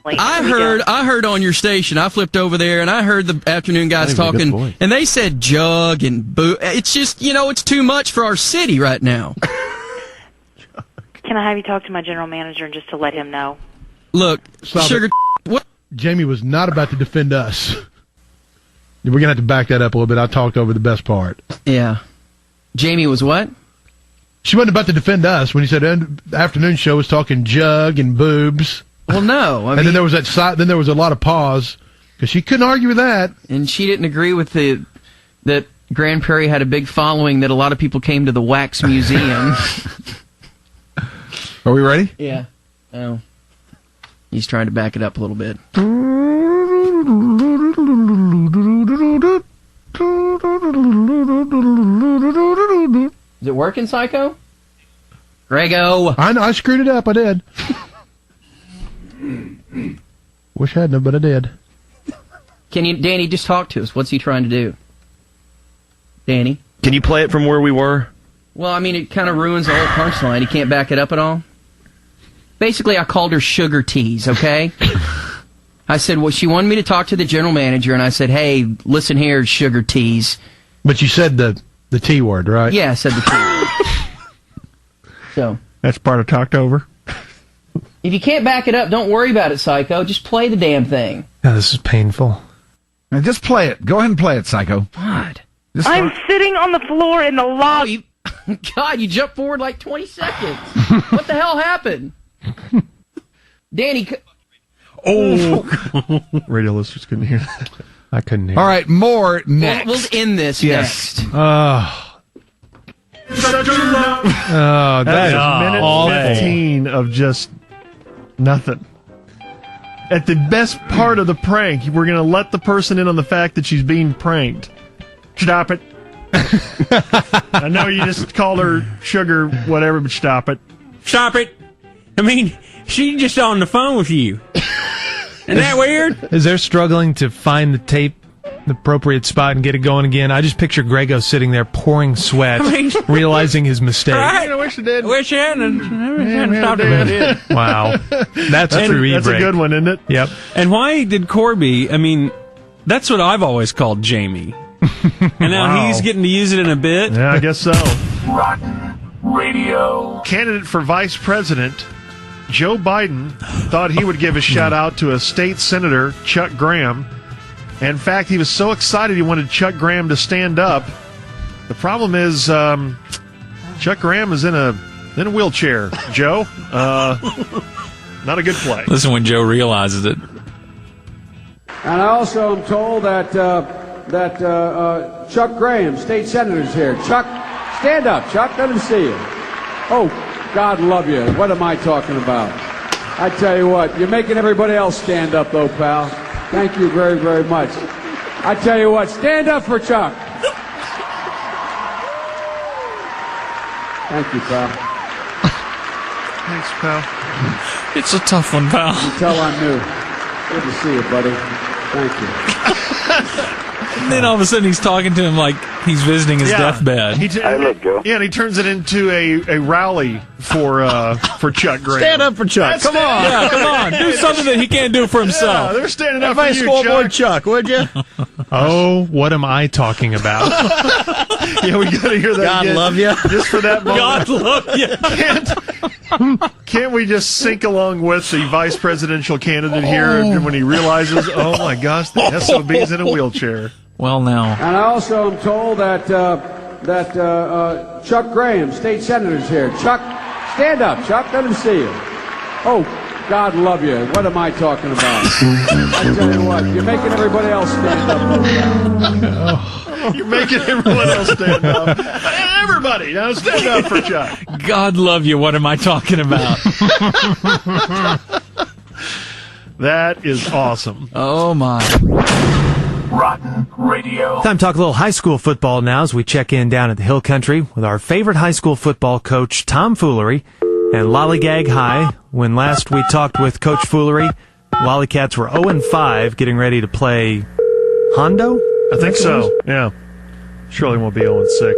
I heard on your station, I flipped over there and I heard the afternoon guys talking, and they said jug and boo. It's just, it's too much for our city right now. Can I have you talk to my general manager just to let him know? Look, Sugar, what? Jamie was not about to defend us. We're going to have to back that up a little bit. I talked over the best part. Yeah. Jamie was what? She wasn't about to defend us when he said the afternoon show was talking jug and boobs. Well, no. Then there was then there was a lot of pause because she couldn't argue with that. And she didn't agree with that Grand Prairie had a big following, that a lot of people came to the Wax Museum. Are we ready? Yeah. Oh. He's trying to back it up a little bit. Is it working, Psycho? Grego! I know, I screwed it up, I did. Wish I hadn't, but I did. Danny, just talk to us. What's he trying to do? Danny? Can you play it from where we were? Well, I mean, it kind of ruins the whole punchline. He can't back it up at all. Basically, I called her Sugar Tease, okay? I said, well, she wanted me to talk to the general manager, and I said, hey, listen here, Sugar Tease. But you said the T word, right? Yeah, I said the T word. So. That's part of talked over. If you can't back it up, don't worry about it, Psycho. Just play the damn thing. Yeah, this is painful. Now just play it. Go ahead and play it, Psycho. God. I'm sitting on the floor in the lobby. God, you jumped forward like 20 seconds. What the hell happened? Danny. Oh. Radio listeners couldn't hear that. I couldn't hear. All right, more next. We'll end this next. That is minute awful. 15 of just nothing. At the best part of the prank, we're going to let the person in on the fact that she's being pranked. Stop it. I know you just called her sugar, whatever, but stop it. Stop it. I mean, she's just on the phone with you. Isn't that weird? As they're struggling to find the tape, the appropriate spot, and get it going again, I just picture Grego sitting there pouring sweat, realizing his mistake. Right? I wish I did. I wish I hadn't stopped about it. Wow. That's a true That's a good one, isn't it? Yep. And why did Corby, I mean, that's what I've always called Jamie. And now he's getting to use it in a bit. Yeah, I guess so. Rotten Radio. Candidate for vice president, Joe Biden, thought he would give a shout out to a state senator, Chuck Graham. And in fact, he was so excited he wanted Chuck Graham to stand up. The problem is, Chuck Graham is in a wheelchair. Joe, not a good play. Listen when Joe realizes it. And I also am told that Chuck Graham, state senator, is here. Chuck, stand up. Chuck, let him see you. Oh, God love you. What am I talking about? I tell you what, you're making everybody else stand up, though, pal. Thank you very, very much. I tell you what, stand up for Chuck. Thank you, pal. Thanks, pal. It's a tough one, pal. You can tell I'm new. Good to see you, buddy. Thank you. And then all of a sudden he's talking to him like he's visiting his deathbed. Yeah, and he turns it into a rally for Chuck Graham. Stand up for Chuck. Come on. Yeah, come on. Do something that he can't do for himself. Yeah, they're standing up Everybody for you, scoreboard Chuck, would you? Oh, what am I talking about? Yeah, we got to hear that God again. love you. Just for that moment. God love you. Can't we just sync along with the vice presidential candidate here when he realizes, oh my gosh, the SOB's in a wheelchair? Well, now. And I also am told that Chuck Graham, state senator, is here. Chuck, stand up. Chuck, let him see you. Oh, God love you. What am I talking about? I tell you what, you're making everybody else stand up. You're making everyone else stand up. Everybody, now stand up for Chuck. God love you. What am I talking about? That is awesome. Oh, my. Rotten Radio. Time to talk a little high school football now as we check in down at the Hill Country with our favorite high school football coach, Tom Foolery, and Lollygag High. When last we talked with Coach Foolery, Lollycats were 0-5, getting ready to play Hondo? I think so, yeah. Surely won't be 0-6.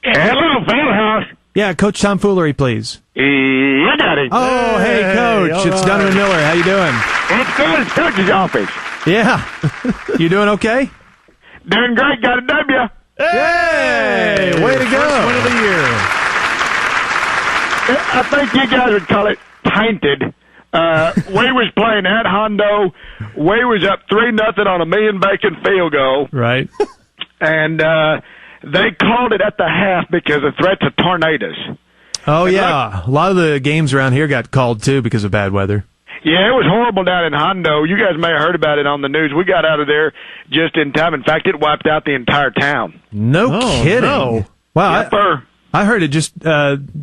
Hello, Fieldhouse. Yeah, Coach Tom Foolery, please. I got it. Oh, hey, Coach. It's Donovan Miller. How you doing? It's good. It's Coach's office. Yeah. You doing okay? Doing great. Got a W. Hey! Way to go. First win of the year. I think you guys would call it painted. We was playing at Hondo. We was up 3-0 on a million bacon field goal. Right. And they called it at the half because of threats of tornadoes. Oh, yeah. A lot of the games around here got called, too, because of bad weather. Yeah, it was horrible down in Hondo. You guys may have heard about it on the news. We got out of there just in time. In fact, it wiped out the entire town. No kidding. No. Wow. Yep, sir. I heard it just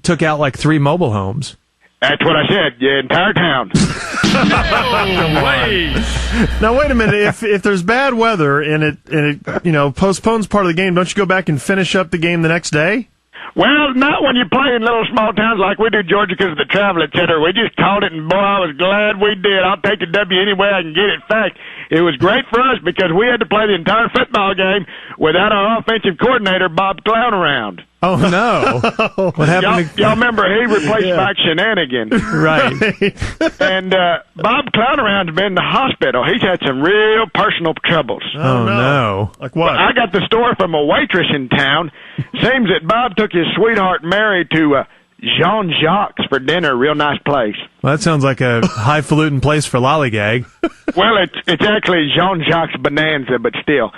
took out like 3 mobile homes. That's what I said. Yeah, entire town. Now wait a minute. If there's bad weather and it postpones part of the game, don't you go back and finish up the game the next day? Well, not when you play in little small towns like we do, Georgia, because of the travel, et cetera. We just called it, and boy, I was glad we did. I'll take the W any way I can get it. In fact, it was great for us because we had to play the entire football game without our offensive coordinator, Bob Clownaround. Oh, no. What happened? Y'all remember he replaced Mike Shenanigan. Right. And Bob Clownaround's been in the hospital. He's had some real personal troubles. Oh, no. Like what? I got the story from a waitress in town. Seems that Bob took his sweetheart Mary to Jean-Jacques for dinner. Real nice place. Well, that sounds like a highfalutin place for Lollygag. Well, it's actually Jean-Jacques Bonanza, but still.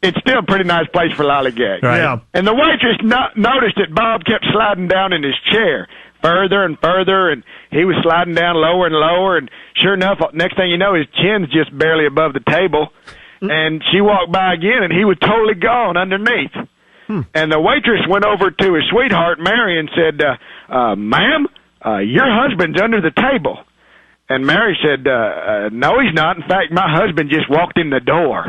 It's still a pretty nice place for Lollygag. Right. Yeah. And the waitress noticed that Bob kept sliding down in his chair further and further, and he was sliding down lower and lower, and sure enough, next thing you know, his chin's just barely above the table, and she walked by again, and he was totally gone underneath. And the waitress went over to his sweetheart, Mary, and said, ma'am, your husband's under the table. And Mary said, no, he's not. In fact, my husband just walked in the door.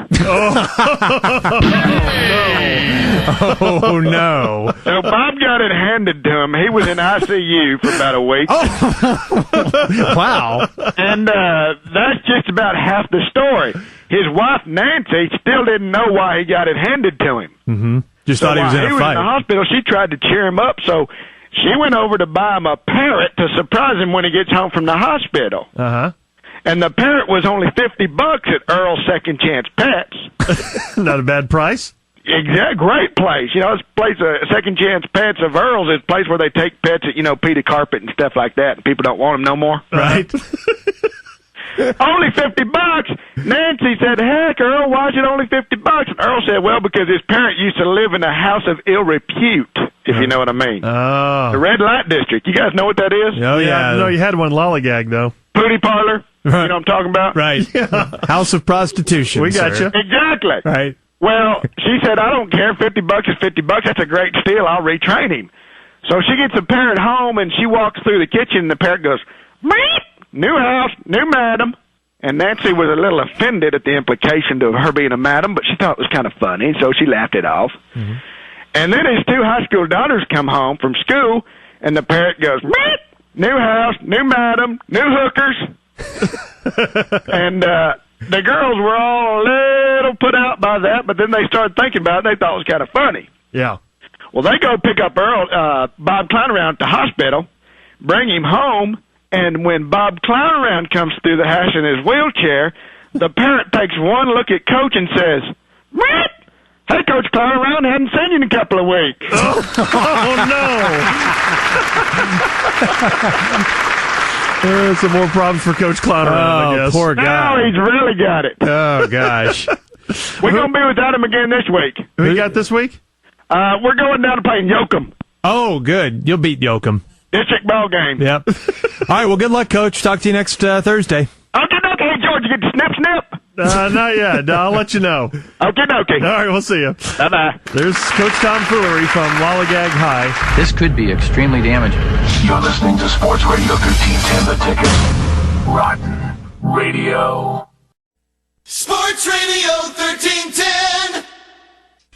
Oh, no. So Bob got it handed to him. He was in ICU for about a week. Wow. And that's just about half the story. His wife, Nancy, still didn't know why he got it handed to him. Mm-hmm. Just thought he was in a fight. While he was in the hospital, she tried to cheer him up, so she went over to buy him a parrot to surprise him when he gets home from the hospital. Uh-huh. And the parrot was only $50 at Earl's Second Chance Pets. Not a bad price. Exact, great place. You know, this place, Second Chance Pets of Earl's, is a place where they take pets that, Peter Carpet and stuff like that, and people don't want them no more. Right. Only $50. Nancy said, heck, Earl, why is it only $50? And Earl said, well, because his parent used to live in a house of ill repute, if you know what I mean. Oh. The red light district. You guys know what that is? Oh, yeah. No, you had one Lollygag, though. Pooty parlor. Right. You know what I'm talking about? Right. Yeah. House of prostitution. We got you. Exactly. Right. Well, she said, I don't care. $50 is $50. That's a great steal. I'll retrain him. So she gets the parrot home, and she walks through the kitchen, and the parrot goes, meep! New house, new madam. And Nancy was a little offended at the implication of her being a madam, but she thought it was kind of funny, so she laughed it off. Mm-hmm. And then his 2 high school daughters come home from school, and the parrot goes, meep! New house, new madam, new hookers. And the girls were all a little put out by that, but then they started thinking about it, and they thought it was kind of funny. Yeah. Well, they go pick up Bob Clownaround at the hospital, bring him home, and when Bob Clownaround comes through the house in his wheelchair, the parent takes one look at Coach and says, meep! Hey, Coach Clownaround, hadn't seen you in a couple of weeks. No. Some more problems for Coach Clownaround, I guess. Poor guy. No, he's really got it. Oh, gosh. We're going to be without him again this week. Who you got this week? We're going down to play Yoakum. Oh, good. You'll beat Yoakum. District ball game. Yep. All right, well, good luck, Coach. Talk to you next Thursday. Okay, hey, George, you get the snip? Not yet. I'll let you know. Okay. All right, we'll see you. Bye-bye. There's Coach Tom Foolery from Lollygag High. This could be extremely damaging. You're listening to Sports Radio 1310, The Ticket. Rotten Radio. Sports Radio 1310.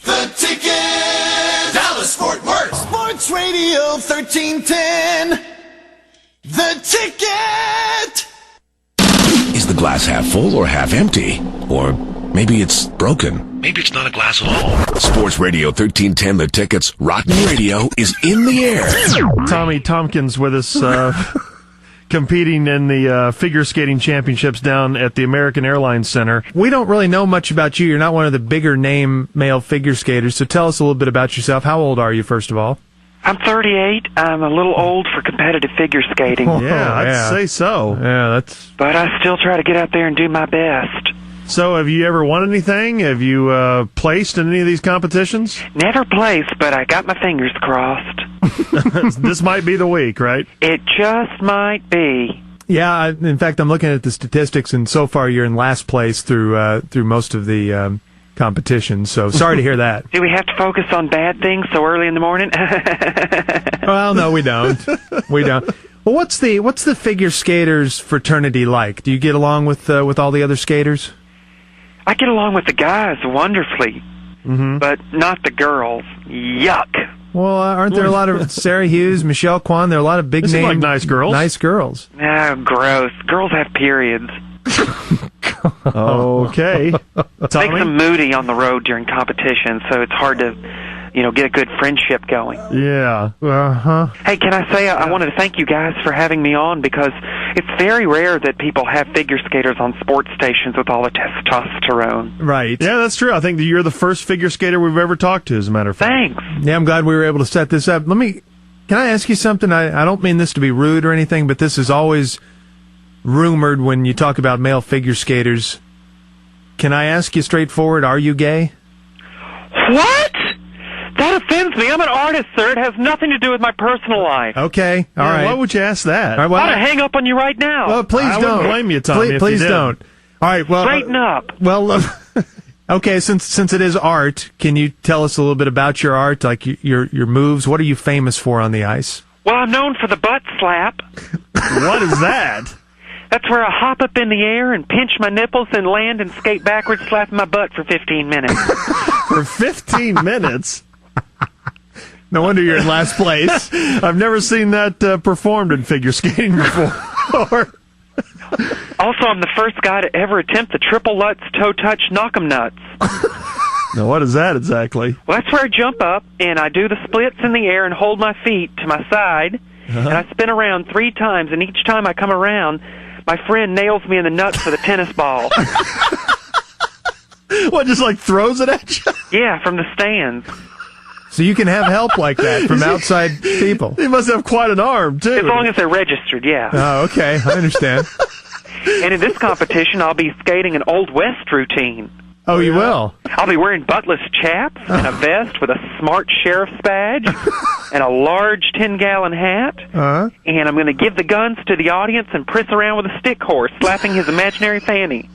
The Ticket. Dallas Fort Worth. Sports Radio 1310. The Ticket. Is the glass half full or half empty? Or maybe it's broken. Maybe it's not a glass at all. Sports Radio 1310, The Ticket's Rotten Radio is in the air. Tommy Tompkins with us, competing in the figure skating championships down at the American Airlines Center. We don't really know much about you. You're not one of the bigger name male figure skaters, so tell us a little bit about yourself. How old are you, first of all? I'm 38. I'm a little old for competitive figure skating. I'd say so. Yeah, But I still try to get out there and do my best. So, have you ever won anything? Have you placed in any of these competitions? Never placed, but I got my fingers crossed. This might be the week, right? It just might be. Yeah, in fact, I'm looking at the statistics, and so far you're in last place through most of the competition. So sorry to hear that. Do we have to focus on bad things so early in the morning? Well, no, we don't. We don't. Well, what's the figure skaters fraternity like? Do you get along with all the other skaters? I get along with the guys wonderfully, but not the girls. Yuck. Well, aren't there a lot of Sarah Hughes, Michelle Kwan? There are a lot of big They seem name like nice girls. Nice girls. Oh, gross. Girls have periods. Okay. Makes them moody on the road during competition, so it's hard to, get a good friendship going. Yeah. Uh-huh. Hey, can I say I wanted to thank you guys for having me on, because it's very rare that people have figure skaters on sports stations with all the testosterone. Right. Yeah, that's true. I think that you're the first figure skater we've ever talked to, as a matter of fact. Thanks. Yeah, I'm glad we were able to set this up. Can I ask you something? I don't mean this to be rude or anything, but this is always rumored when you talk about male figure skaters. Can I ask you straightforward, are you gay? What? That offends me. I'm an artist, sir. It has nothing to do with my personal life. Okay, all right. Why would you ask that? All right, well, I'm going to hang up on you right now. Well, please I don't. wouldn't blame you, Tommy. Please if you did. don't. All right, well, Straighten up. Well, okay. Since it is art, can you tell us a little bit about your art, like your moves? What are you famous for on the ice? Well, I'm known for the butt slap. What is that? That's where I hop up in the air and pinch my nipples and land and skate backwards, slapping my butt for 15 minutes. For 15 minutes? No wonder you're in last place. I've never seen that performed in figure skating before. Also, I'm the first guy to ever attempt the triple Lutz toe touch knock'em nuts. Now, what is that exactly? Well, that's where I jump up and I do the splits in the air and hold my feet to my side, and I spin around 3 times, and each time I come around, my friend nails me in the nuts with a tennis ball. What, just like throws it at you? Yeah, from the stands. So you can have help like that from outside people. He must have quite an arm, too. As long as they're registered, yeah. Oh, okay. I understand. And in this competition, I'll be skating an Old West routine. Oh, you will? I'll be wearing buttless chaps and a vest with a smart sheriff's badge and a large 10-gallon hat. And I'm going to give the guns to the audience and priss around with a stick horse, slapping his imaginary fanny.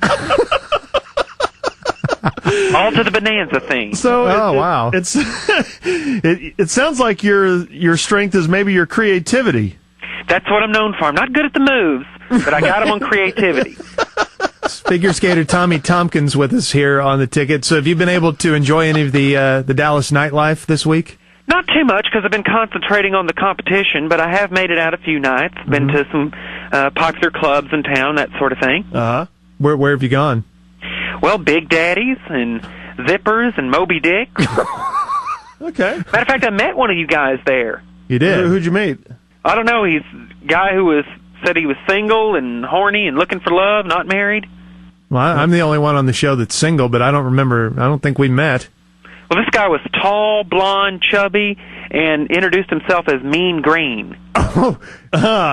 All to the bonanza thing. So, wow. It's it sounds like your strength is maybe your creativity. That's what I'm known for. I'm not good at the moves, but I got them on creativity. Figure skater Tommy Tompkins with us here on the ticket. So have you been able to enjoy any of the Dallas nightlife this week? Not too much, because I've been concentrating on the competition, but I have made it out a few nights. Been to some popular clubs in town, that sort of thing. Uh-huh. Where have you gone? Well, Big Daddies and Zippers and Moby Dick. Okay. Matter of fact, I met one of you guys there. You did? Who'd you meet? I don't know. He's a guy who said he was single and horny and looking for love, not married. Well, I'm the only one on the show that's single, but I don't think we met. Well, this guy was tall, blonde, chubby, and introduced himself as Mean Green.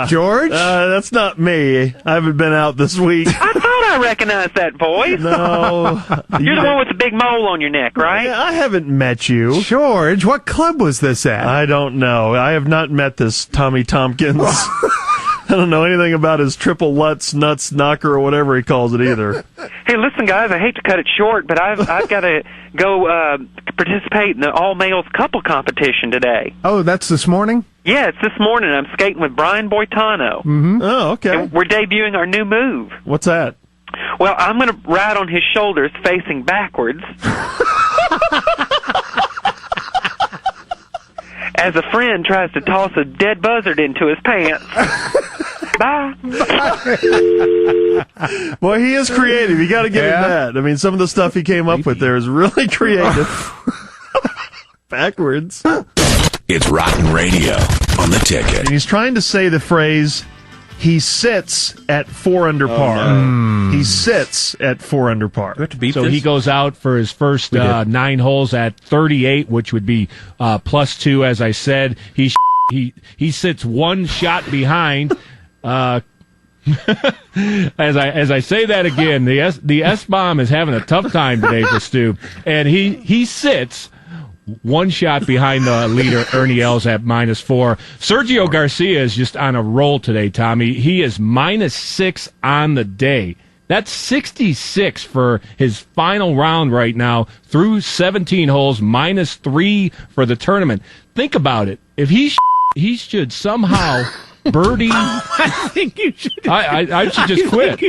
George? That's not me. I haven't been out this week. I thought I recognized that voice. No. You're the one with the big mole on your neck, right? I haven't met you. George, what club was this at? I don't know. I have not met this Tommy Tompkins. I don't know anything about his triple Lutz nuts knocker or whatever he calls it either. Hey, listen, guys, I hate to cut it short, but I've got to go participate in the all-males couple competition today. Oh, that's this morning? Yeah, it's this morning. I'm skating with Brian Boitano. Mm-hmm. Oh, okay. And we're debuting our new move. What's that? Well, I'm going to ride on his shoulders facing backwards. As a friend tries to toss a dead buzzard into his pants. Bye. Boy, he is creative. You got to give him that. I mean, some of the stuff he came up with there is really creative. Backwards. It's Rotten Radio on the Ticket. And he's trying to say the phrase, he sits at 4 under par. He sits at 4 under par. So he goes out for his first 9 holes at 38, which would be +2, as I said. He sits one shot behind. As I say that again, the S-bomb is having a tough time today for Stu, and he sits one shot behind the leader, Ernie Els, at -4. Sergio Garcia is just on a roll today, Tommy. He is -6 on the day. That's 66 for his final round right now through 17 holes, -3 for the tournament. Think about it. If he should somehow birdie. I think you should. I should just quit.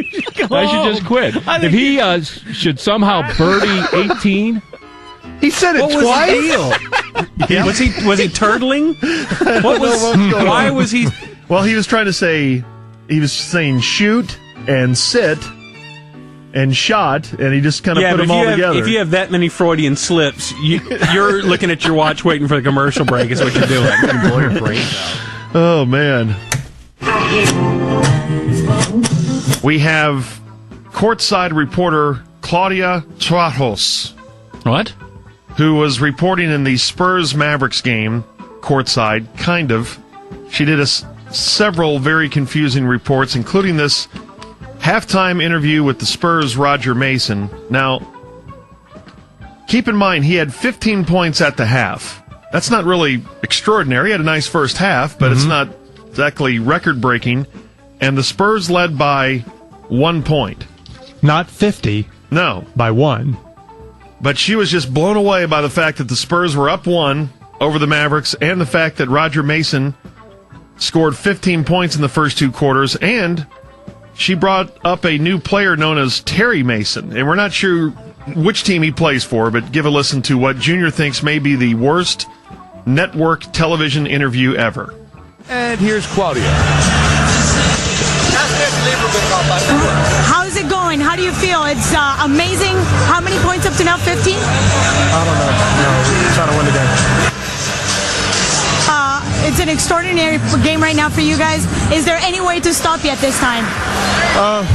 I should just quit. If he should somehow birdie 18. He said it twice. Was he turtling? Why was he? Well, he was trying to say, he was saying shoot and sit and shot, and he just kind of put them all together. If you have that many Freudian slips, you're looking at your watch waiting for the commercial break is what you're doing. Blow your brains out. Oh, man. We have courtside reporter Claudia Trajos. What? Who was reporting in the Spurs-Mavericks game, courtside, kind of. She did several very confusing reports, including this halftime interview with the Spurs' Roger Mason. Now, keep in mind, he had 15 points at the half. That's not really extraordinary. He had a nice first half, but it's not exactly record-breaking. And the Spurs led by 1 point. Not 50. No. By 1. But she was just blown away by the fact that the Spurs were up 1 over the Mavericks and the fact that Roger Mason scored 15 points in the first 2 quarters. And she brought up a new player known as Terry Mason. And we're not sure which team he plays for, but give a listen to what Junior thinks may be the worst network television interview ever. And here's Claudia. How's it going? How do you feel? It's amazing. How many points up to now? 15? I don't know. No, we're trying to win the game. It's an extraordinary game right now for you guys. Is there any way to stop you at this time? Well,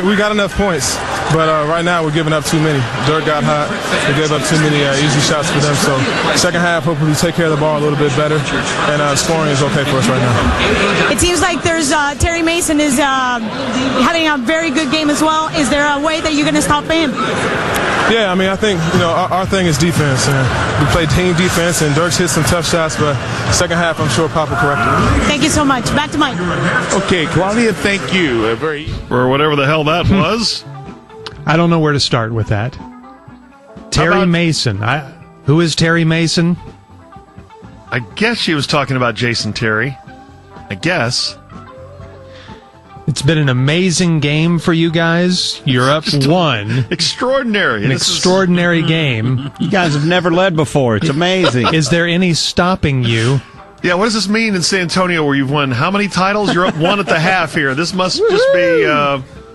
we got enough points, but right now we're giving up too many. Dirk got hot. We gave up too many easy shots for them. So second half, hopefully we take care of the ball a little bit better, and scoring is okay for us right now. It seems like there's Terry Mason is having a very good game as well. Is there a way that you're going to stop him? Yeah, I mean, I think our thing is defense, and we play team defense, and Dirk's hit some tough shots, but second half, I'm sure Pop will correct it. Thank you so much. Back to Mike. Okay, Claudia, thank you. Or whatever the hell that was. I don't know where to start with that. Terry Mason. Who is Terry Mason? I guess she was talking about Jason Terry. I guess. It's been an amazing game for you guys. You're up 1. Extraordinary. An extraordinary game. You guys have never led before. It's amazing. Is there any stopping you? Yeah, what does this mean in San Antonio where you've won how many titles? You're up 1 at the half here. This must just be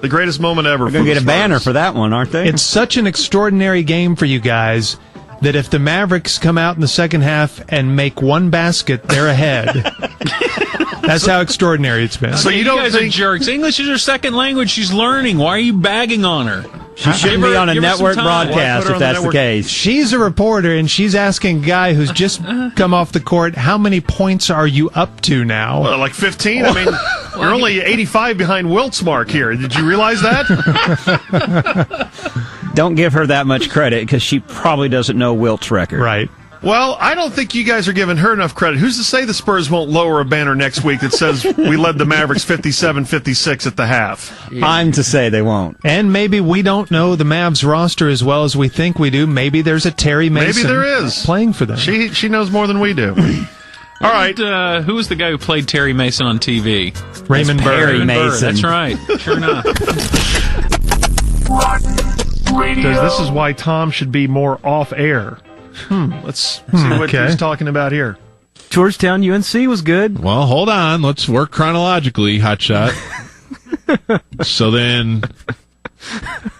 the greatest moment ever. We're going to get a banner for that one, aren't they? It's such an extraordinary game for you guys that if the Mavericks come out in the second half and make 1 basket, they're ahead. That's how extraordinary it's been. So you guys are jerks. English is her second language. She's learning. Why are you bagging on her? She shouldn't be on a network broadcast if that's the case. She's a reporter, and she's asking a guy who's just come off the court, how many points are you up to now? Well, like 15? I mean, you're only 85 behind Wilt's mark here. Did you realize that? Don't give her that much credit, because she probably doesn't know Wilt's record. Right. Well, I don't think you guys are giving her enough credit. Who's to say the Spurs won't lower a banner next week that says we led the Mavericks 57-56 at the half? I'm to say they won't. And maybe we don't know the Mavs roster as well as we think we do. Maybe there's a Terry Mason maybe there is. Playing for them. She knows more than we do. All right. Who was the guy who played Terry Mason on TV? Raymond Burr. Raymond Burr, Mason. That's right. Sure enough. Says this is why Tom should be more off air. Let's see what okay. he's talking about here. Georgetown UNC was good. Well, hold on. Let's work chronologically, Hotshot. So then,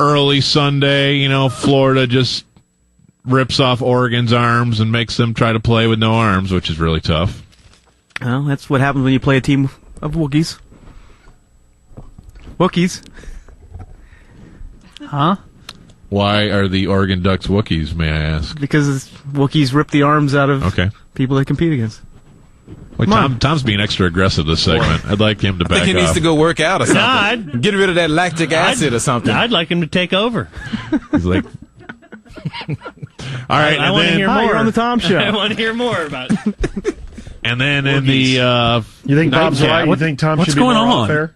early Sunday, Florida just rips off Oregon's arms and makes them try to play with no arms, which is really tough. Well, that's what happens when you play a team of Wookiees. Wookiees. Huh? Why are the Oregon Ducks Wookiees, may I ask? Because Wookiees rip the arms out of people they compete against. Wait, Tom's being extra aggressive this segment. I'd like him to back I think he needs off. to go work out or something. Get rid of that lactic acid or something. I'd like him to take over. He's like... All right, I want to hear more. You're on the Tom Show. I want to hear more about it. And then in the... You think Bob's nightcap- right? You think Tom what's should be going more on? off air?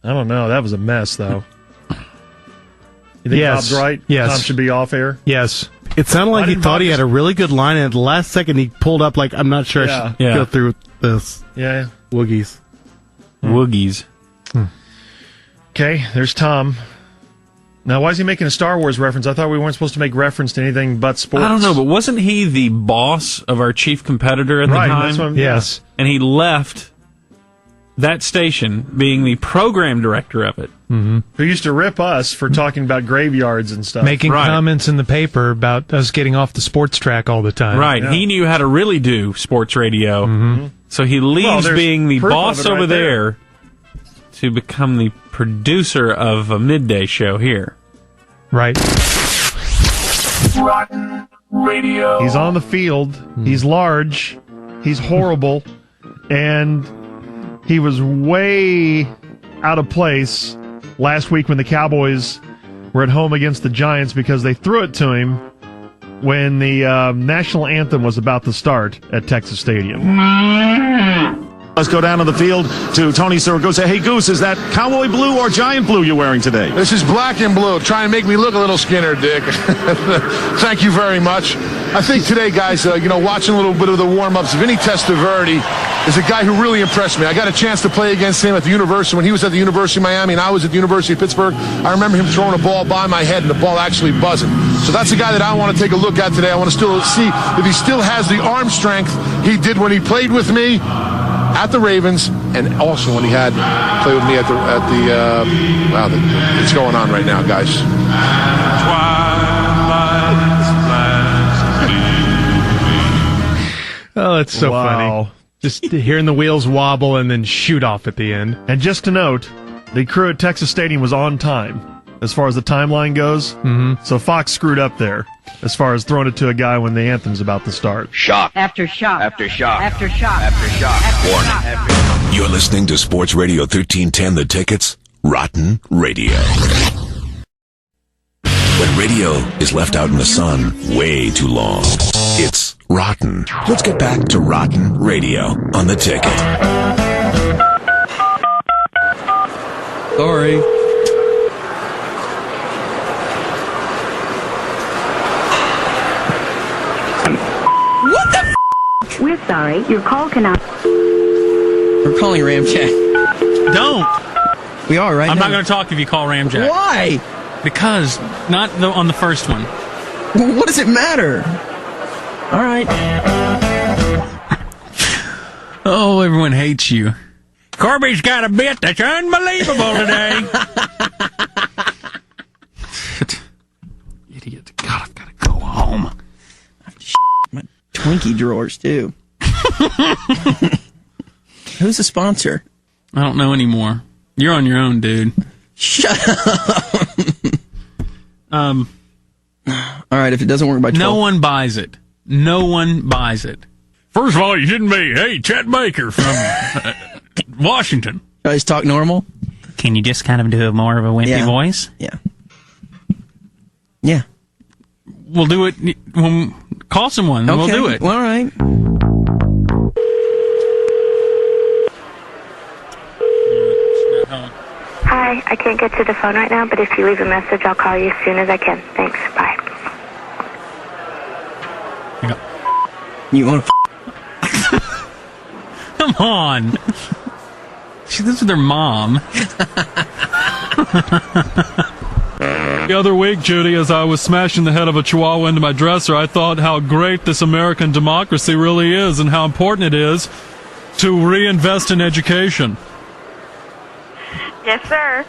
I don't know. That was a mess, though. You think Yes. Bob's right? Yes. Tom should be off air? Yes. It sounded Why like he didn't thought Bob he had just- a really good line, and at the last second he pulled up like, I'm not sure I should Yeah. go through this. Yeah. Woogies. Woogies. Okay, there's Tom. Now, why is he making a Star Wars reference? I thought we weren't supposed to make reference to anything but sports. I don't know, but wasn't he the boss of our chief competitor at Right, the time? that's what I'm- Yes. And he left that station being the program director of it. Who used to rip us for talking about graveyards and stuff. Making Right. comments in the paper about us getting off the sports track all the time. Right. Yeah. He knew how to really do sports radio. So he leaves there's being the proof of boss it right over there. there to become the producer of a midday show here. Right. Rotten Radio. He's on the field. He's large. He's horrible. And he was way out of place last week when the Cowboys were at home against the Giants because they threw it to him when the national anthem was about to start at Texas Stadium. Let's go down to the field to Tony Siragusa. Hey, Goose, is that cowboy blue or giant blue you're wearing today? This is black and blue. Try and make me look a little skinner, Dick. Thank you very much. I think today, guys, watching a little bit of the warm-ups, Vinny Testaverde is a guy who really impressed me. I got a chance to play against him at the university when he was at the University of Miami and I was at the University of Pittsburgh. I remember him throwing a ball by my head and the ball actually buzzing. So that's a guy that I want to take a look at today. I want to still see if he still has the arm strength he did when he played with me at the Ravens, and also when he had played with me at the it's going on right now, guys. Oh, that's so Wow. funny. Just hearing the wheels wobble and then shoot off at the end. And just to note, the crew at Texas Stadium was on time as far as the timeline goes. So Fox screwed up there as far as throwing it to a guy when the anthem's about to start. Shock. After shock. After shock. After shock. After shock. Warning. You're listening to Sports Radio 1310 The Tickets, Rotten Radio. When radio is left out in the sun way too long, it's rotten. Let's get back to Rotten Radio on The Ticket. Sorry. What the f***? We're sorry. Your call cannot... We're calling Ramjack. Don't. We are, right I'm now. not going to talk if you call Ramjack. Why? Because, not on the first one. What does it matter? All right. Oh, everyone hates you. Corby's got a bit that's unbelievable today. Idiot. God, I've got to go home. My Twinkie drawers, too. Who's the sponsor? I don't know anymore. You're on your own, dude. Shut up. All right, if it doesn't work by 12. No one buys it. No one buys it. First of all, you shouldn't be. Hey, Chet Baker from Washington. Should I just talk normal? Can you just kind of do more of a wimpy voice? Yeah. Yeah. We'll do it. We'll call someone. And Okay. We'll do it. All right. Hi, I can't get to the phone right now, but if you leave a message, I'll call you as soon as I can. Thanks. Bye. You want to on. She lives with her mom. The other week, Judy, as I was smashing the head of a chihuahua into my dresser, I thought how great this American democracy really is and how important it is to reinvest in education. Yes, sir.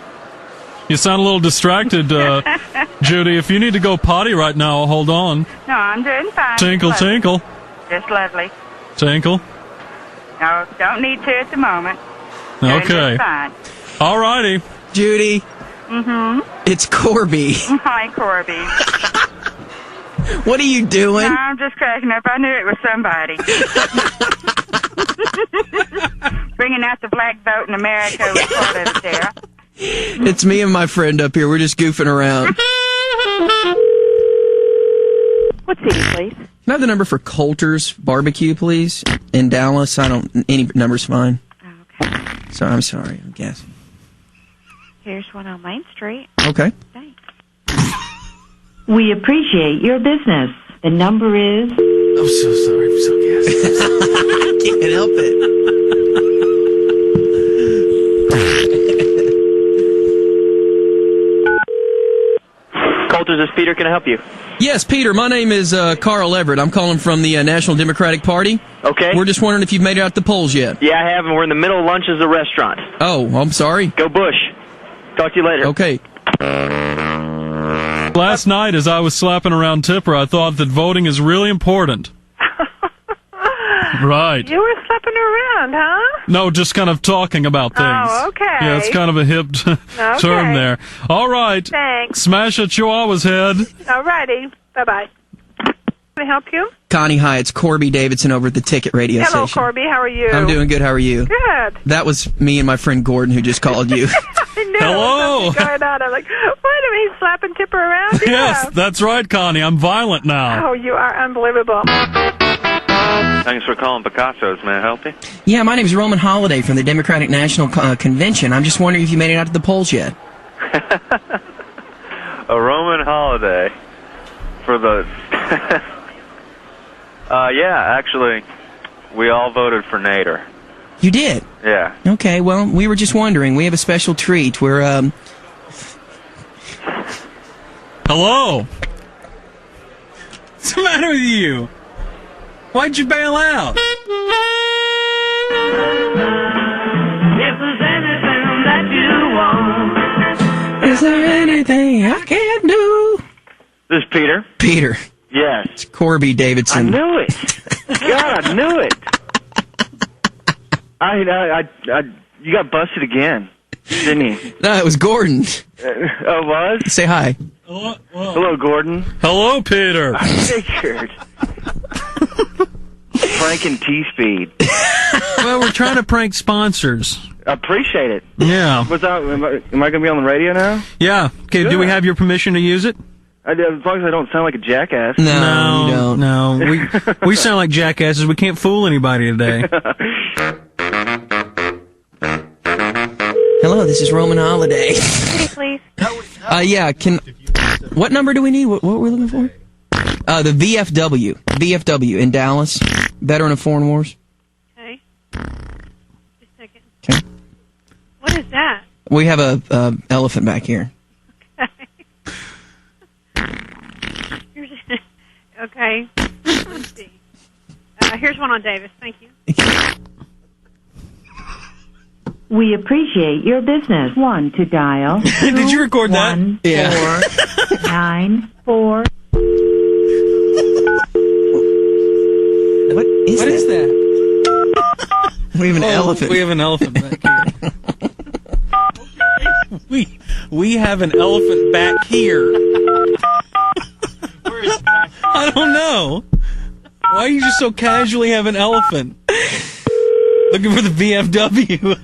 You sound a little distracted, Judy. If you need to go potty right now, hold on. No, I'm doing fine. Tinkle, Lovely. tinkle. Just lovely. Tinkle. No, don't need to at the moment. Doing Okay. just fine. All righty. Judy, Mm-hmm. it's Corby. Hi, Corby. What are you doing? No, I'm just cracking up. I knew it was somebody. Bringing out the black vote in America was part of it there. It's me and my friend up here. We're just goofing around. What's it, please? Can I have the number for Coulter's Barbecue, please? In Dallas? Any number's fine. Okay. So I'm sorry, I guess. Here's one on Main Street. Okay. Thanks. We appreciate your business. The number is... I'm so sorry. I'm so gassed. I can't help it. Coulter's, this is Peter. Can I help you? Yes, Peter, my name is Carl Everett. I'm calling from the National Democratic Party. Okay. We're just wondering if you've made it out to the polls yet. Yeah, I have, and we're in the middle of lunch at the restaurant. Oh, I'm sorry. Go Bush. Talk to you later. Okay. Last night, as I was slapping around Tipper, I thought that voting is really important. Right. You were slapping around, huh? No, just kind of talking about things. Oh, okay. Yeah, it's kind of a hip term there. All right. Thanks. Smash a chihuahua's head. All righty. Bye-bye. Can I help you? Connie, hi, it's Corby Davidson over at the Ticket Radio Hello, Station. Corby. How are you? I'm doing good. How are you? Good. That was me and my friend Gordon who just called you. I knew Hello. something going on. I'm like, wait a minute, he's slapping Tipper around? Yes, Yeah. that's right, Connie. I'm violent now. Oh, you are unbelievable. Thanks for calling Picasso's. May I help you? Yeah, my name's Roman Holiday from the Democratic National Convention. I'm just wondering if you made it out to the polls yet. A Roman holiday for the... yeah, actually, we all voted for Nader. You did? Yeah. Okay, well, we were just wondering. We have a special treat. We're, Hello. What's the matter with you? Why'd you bail out? If there's anything that you want, is there anything I can do? This is Peter. Peter. Yes. It's Corby Davidson. I knew it. God, I knew it. You got busted again, didn't you? No, it was Gordon. Oh, it was? Say hi. Hello, Gordon. Hello, Peter. I figured. Pranking T-Speed. Well, we're trying to prank sponsors. I appreciate it. Yeah. What's that? Am I going to be on the radio now? Yeah. Okay, do we have your permission to use it? As long as I don't sound like a jackass. No, you don't. No. We sound like jackasses. We can't fool anybody today. Hello, this is Roman Holiday. Please. Yeah, what number do we need? What were we looking for? The VFW. VFW in Dallas. Veteran of Foreign Wars. Okay. Just a second. Okay. What is that? We have a elephant back here. Okay. Let's see. Here's one on Davis. Thank you. We appreciate your business. 1 to dial. Did you record that? 1 Yeah. 4 9 4. What is that? We have an elephant. We have an elephant back here. we have an elephant back here. Where is back? I don't know. Why do you just so casually have an elephant? Looking for the VFW.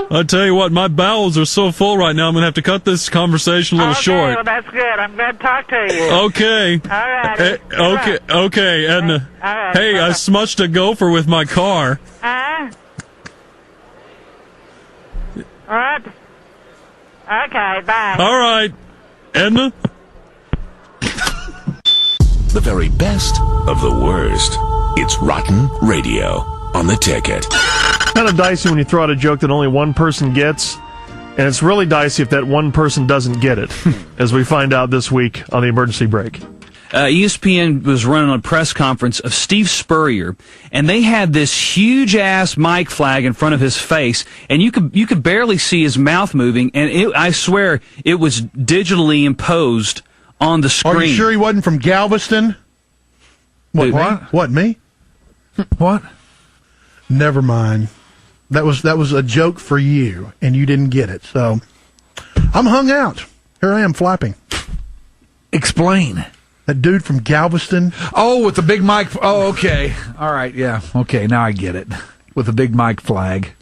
I tell you what, my bowels are so full right now, I'm going to have to cut this conversation a little short. Well, that's good. I'm glad to talk to you. Okay. All right. Okay, Edna. All right. Hey, I smudged a gopher with my car. Huh? What? Okay, bye. All right. Edna? The very best of the worst. It's Rotten Radio on the Ticket. Kind of dicey when you throw out a joke that only one person gets, and it's really dicey if that one person doesn't get it, as we find out this week on the emergency break. ESPN was running a press conference of Steve Spurrier, and they had this huge-ass mic flag in front of his face, and you could barely see his mouth moving, and I swear it was digitally imposed on the screen. Are you sure he wasn't from Galveston? What, me? What? Never mind. That was a joke for you, and you didn't get it, so I'm hung out. Here I am flapping. Explain. That dude from Galveston. Oh, with the big mic. Oh, okay. All right, yeah. Okay, now I get it. With the big mic flag.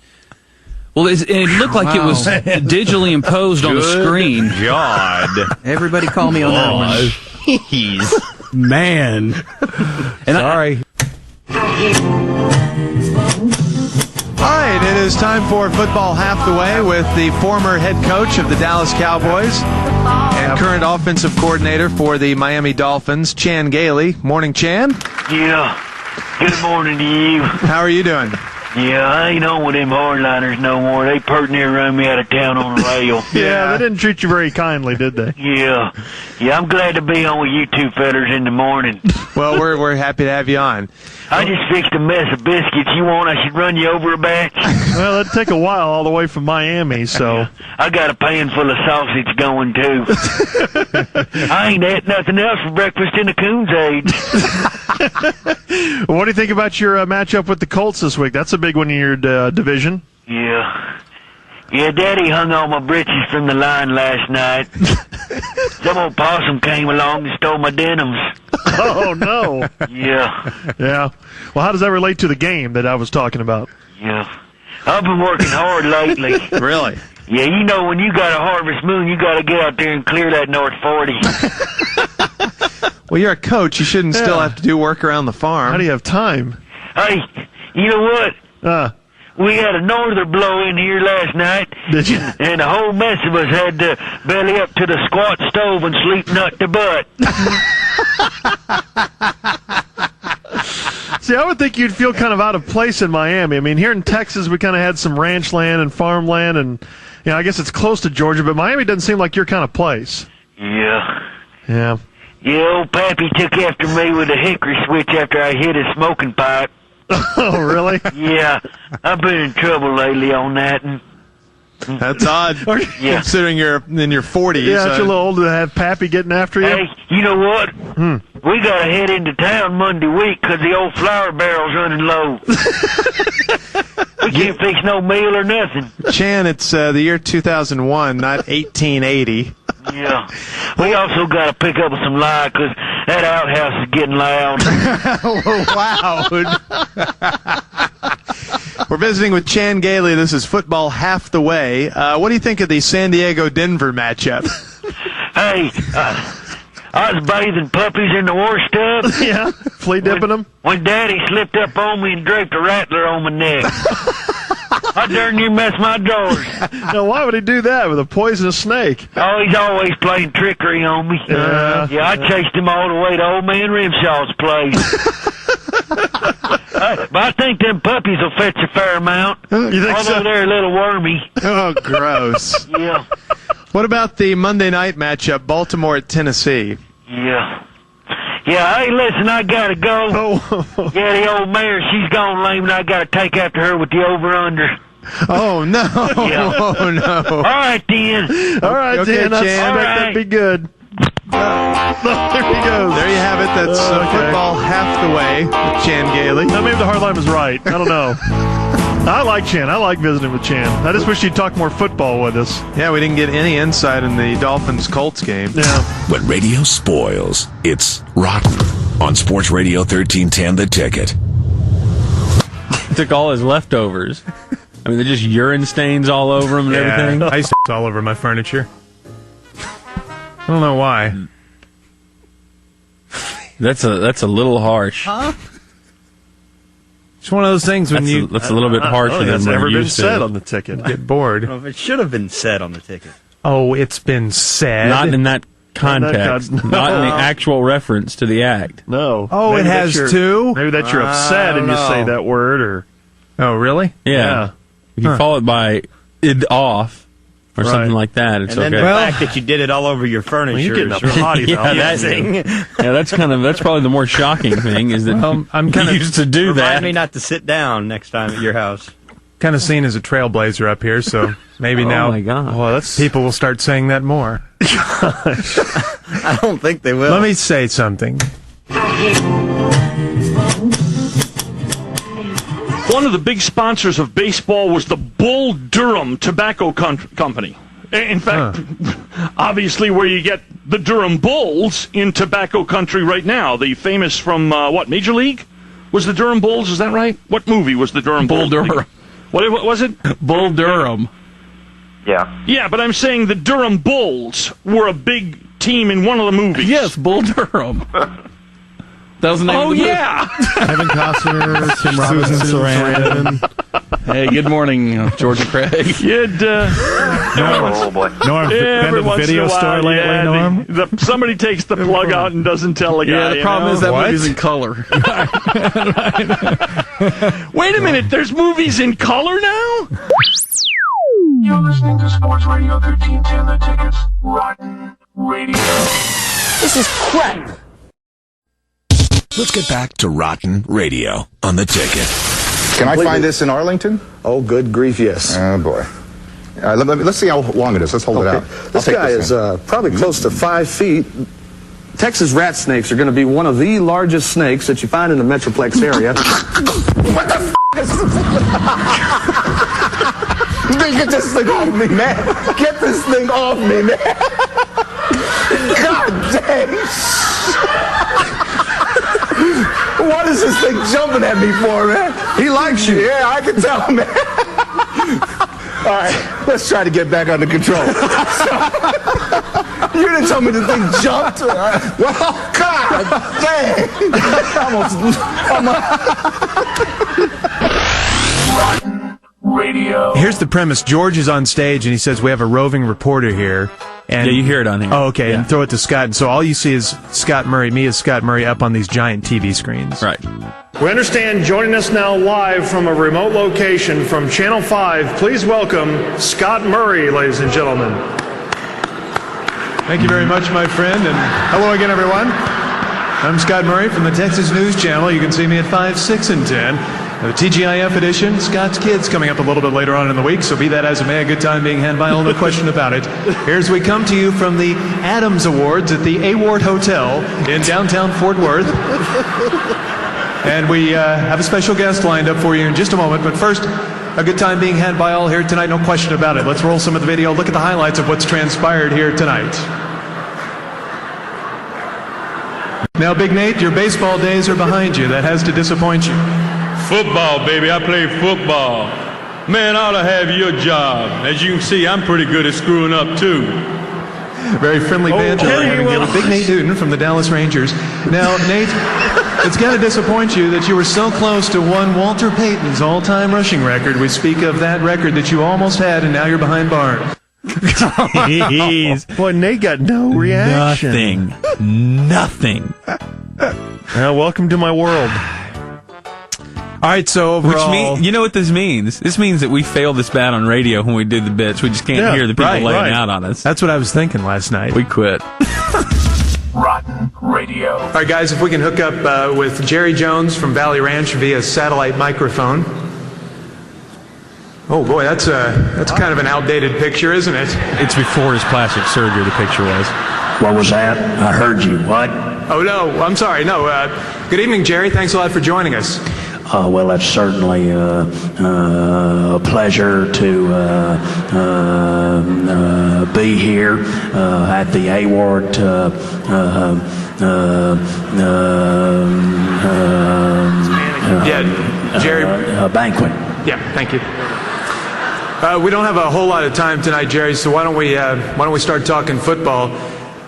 Well, it looked like it was digitally imposed on the screen. God. Everybody call me on that one. Jeez. Man. And Sorry. All right, it is time for Football Half the Way with the former head coach of the Dallas Cowboys and current offensive coordinator for the Miami Dolphins, Chan Gailey. Morning, Chan. Yeah. Good morning to you. How are you doing? Yeah, I ain't on with them hardliners no more. They pert near run me out of town on a rail. Yeah, they didn't treat you very kindly, did they? Yeah. Yeah, I'm glad to be on with you two fellers in the morning. Well, we're happy to have you on. I just fixed a mess of biscuits. You want I should run you over a batch? Well, it'd take a while all the way from Miami, so... I got a pan full of sausage going, too. I ain't had nothing else for breakfast in the Coons age. What do you think about your matchup with the Colts this week? That's a big one in your division. Yeah. Yeah, Daddy hung all my britches from the line last night. Some old possum came along and stole my denims. Oh, no. Yeah. Yeah. Well, how does that relate to the game that I was talking about? Yeah. I've been working hard lately. Really? Yeah, you know, when you got a harvest moon, you got to get out there and clear that North 40. Well, you're a coach. You shouldn't still have to do work around the farm. How do you have time? Hey, you know what? We had a norther blow in here last night. Did you? And the whole mess of us had to belly up to the squat stove and sleep nut to butt. See, I would think you'd feel kind of out of place in Miami. I mean, here in Texas, we kind of had some ranch land and farmland, and I guess it's close to Georgia, but Miami doesn't seem like your kind of place. Yeah. Yeah. Yeah, old Pappy took after me with a hickory switch after I hit his smoking pipe. Oh, really? Yeah, I've been in trouble lately on that. That's odd, considering you're in your 40s. Yeah, it's a little old to have Pappy getting after you. Hey, you know what? We got to head into town Monday week because the old flour barrel's running low. We can't fix no meal or nothing. Chan, it's the year 2001, not 1880. Yeah. We also got to pick up some lye because that outhouse is getting loud. Loud. We're visiting with Chan Gailey. This is Football Half the Way. What do you think of the San Diego-Denver matchup? Hey, I was bathing puppies in the wash tub. Yeah, flea dipping them. When Daddy slipped up on me and draped a rattler on my neck. I darn near messed my drawers. Now, why would he do that with a poisonous snake? Oh, he's always playing trickery on me. Yeah, I chased him all the way to old man Rimshaw's place. But I think them puppies will fetch a fair amount. You think although so? they're a little wormy. Oh, gross. Yeah. What about the Monday night matchup, Baltimore at Tennessee? Yeah. Yeah, hey, listen, I gotta go. Oh. Yeah, the old mare, she's gone lame, and I gotta take after her with the over-under. Oh, no. Yeah. Oh, no. All right, then. All right, Okay, Dan. I Chan. expect that'd be good. There he goes. There you have it. That's Football Half the Way with Chan Gailey. Now, maybe the hardline was right. I don't know. I like Chan. I like visiting with Chan. I just wish he'd talk more football with us. Yeah, we didn't get any insight in the Dolphins-Colts game. Yeah. When radio spoils, it's rotten. On Sports Radio 1310, The Ticket. Took all his leftovers. I mean, they're just urine stains all over him and everything. Ice all over my furniture. I don't know why. That's a little harsh. Huh? It's one of those things when that's a little bit harsher than that's we're never been used said to. on the ticket. Get bored. Well, it should have been said on the ticket. Oh, it's been said. Not in that context, not in the actual reference to the act. No. Oh, Maybe it has that's two? Maybe that's you're upset and you say that word, or... Oh, really? Yeah. If you follow it by id off or something like that, it's and then okay. the fact that you did it all over your furniture. You're getting is a potty mouth. That's probably the more shocking thing is that I'm kind of used to do Remind that. me not to sit down next time at your house. kind of seen as a trailblazer up here, so maybe now my God. Well, people will start saying that more. I don't think they will. Let me say something. One of the big sponsors of baseball was the Bull Durham Tobacco Company. In fact, obviously where you get the Durham Bulls in tobacco country right now. The famous from, Major League? Was the Durham Bulls, is that right? What movie was the Durham Bulls? Bull Durham. What was it? Bull Durham. Yeah. Yeah, but I'm saying the Durham Bulls were a big team in one of the movies. Yes, Bull Durham. That was the name of the movie. Yeah. Evan Costner, Tim Robinson, Sarandon. Hey, good morning, Georgia Craig. You'd, Norm, been to the video store lately, Norm? Somebody takes the plug out and doesn't tell a guy. Yeah, the problem is that movie's in color. Wait a minute, there's movies in color now? You're listening to Sports Radio 1310, The Ticket's Rotten Radio. This is crap. Let's get back to Rotten Radio on The Ticket. Can I find this in Arlington? Oh, good grief, yes. Oh, boy. Let's see how long it is. Let's hold it out. This guy is probably close to 5 feet. Texas rat snakes are going to be one of the largest snakes that you find in the Metroplex area. What the is Get this thing off me, man. Get this thing off me, man. God dang. What is this thing jumping at me for, man? He likes you. Yeah, I can tell, man. All right, let's try to get back under control. You didn't tell me the thing jumped. Well, God dang. Rotten Radio. Here's the premise. George is on stage, and he says, we have a roving reporter here. And, yeah, you hear it on here. Oh, okay, Yeah. and throw it to Scott. And so all you see is Scott Murray, me as Scott Murray, up on these giant TV screens. Right. We understand joining us now live from a remote location from Channel 5. Please welcome Scott Murray, ladies and gentlemen. Thank you very much, my friend, and hello again, everyone. I'm Scott Murray from the Texas News Channel. You can see me at 5, 6, and 10. The TGIF edition, Scott's Kids, coming up a little bit later on in the week, so be that as it may, a good time being had by all, no question about it. Here as we come to you from the Adams Awards at the A-Ward Hotel in downtown Fort Worth. And we have a special guest lined up for you in just a moment, but first, a good time being had by all here tonight, no question about it. Let's roll some of the video, look at the highlights of what's transpired here tonight. Now, Big Nate, your baseball days are behind you. That has to disappoint you. Football, baby. I play football. Man, I ought to have your job. As you can see, I'm pretty good at screwing up, too. Very friendly banter we're having here with Big Nate Newton from the Dallas Rangers. Now, Nate, it's got to disappoint you that you were so close to one Walter Payton's all-time rushing record. We speak of that record that you almost had, and now you're behind bars. Boy, Nate got no reaction. Nothing. Welcome to my world. All right, so overall... You know what this means? This means that we fail this bad on radio when we do the bits. We just can't hear the people laying out on us. That's what I was thinking last night. We quit. Rotten Radio. All right, guys, if we can hook up with Jerry Jones from Valley Ranch via satellite microphone. Oh, boy, that's kind of an outdated picture, isn't it? It's before his plastic surgery, the picture was. What was that? I heard you. What? Oh, no, I'm sorry. No. Good evening, Jerry. Thanks a lot for joining us. Well, that's certainly a pleasure to be here at the A-Ward Jerry. Banquet. Yeah, thank you. We don't have a whole lot of time tonight, Jerry, so why don't we start talking football?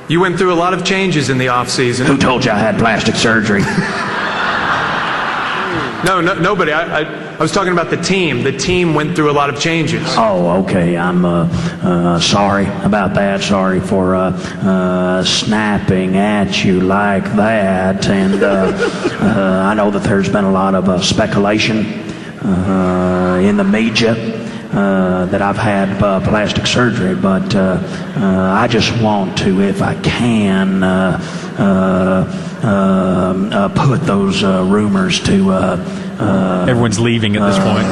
You went through a lot of changes in the off season. Who told you I had plastic surgery? No, nobody. I was talking about the team. The team went through a lot of changes. Oh, okay. I'm sorry about that. Sorry for snapping at you like that. And I know that there's been a lot of speculation in the media that I've had plastic surgery, but I just want to, if I can, put those rumors to everyone's leaving at this point.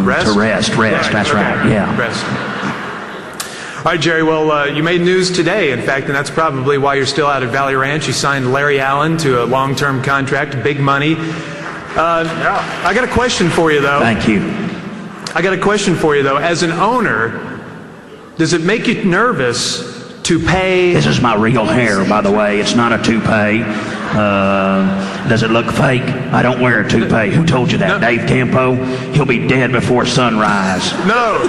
Rest? To rest. That's right. Yeah. Rest. All right, Jerry. Well, you made news today, in fact, and that's probably why you're still out at Valley Ranch. You signed Larry Allen to a long-term contract, big money. I got a question for you, though. Thank you. I got a question for you, though. As an owner, does it make you nervous to pay... This is my real hair, by the way. It's not a toupee. Does it look fake? I don't wear a toupee. Who told you that? Dave Campo? He'll be dead before sunrise. No.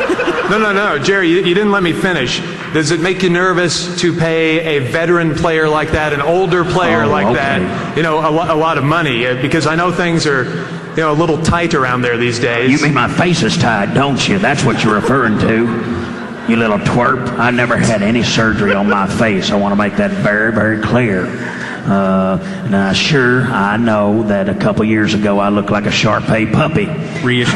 Jerry, you didn't let me finish. Does it make you nervous to pay a veteran player like that, an older player that, a lot of money? Because I know things are... a little tight around there these days. You mean my face is tight, don't you? That's what you're referring to, you little twerp. I never had any surgery on my face. I want to make that very, very clear. Now, sure, I know that a couple years ago I looked like a Shar-Pei puppy. Reissue.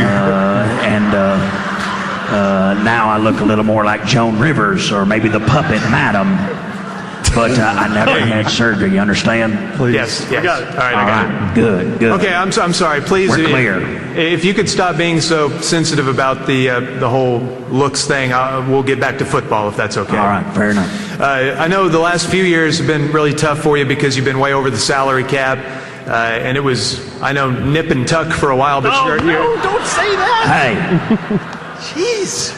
Now I look a little more like Joan Rivers or maybe the puppet madam. But I never had surgery, you understand? Please. Yes. I got it. All right, I got it. Good. Okay, I'm sorry. Please, we're clear. If you could stop being so sensitive about the whole looks thing, we'll get back to football if that's okay. All right, fair enough. I know the last few years have been really tough for you because you've been way over the salary cap, and it was, I know, nip and tuck for a while. But don't say that. Hey. Jeez.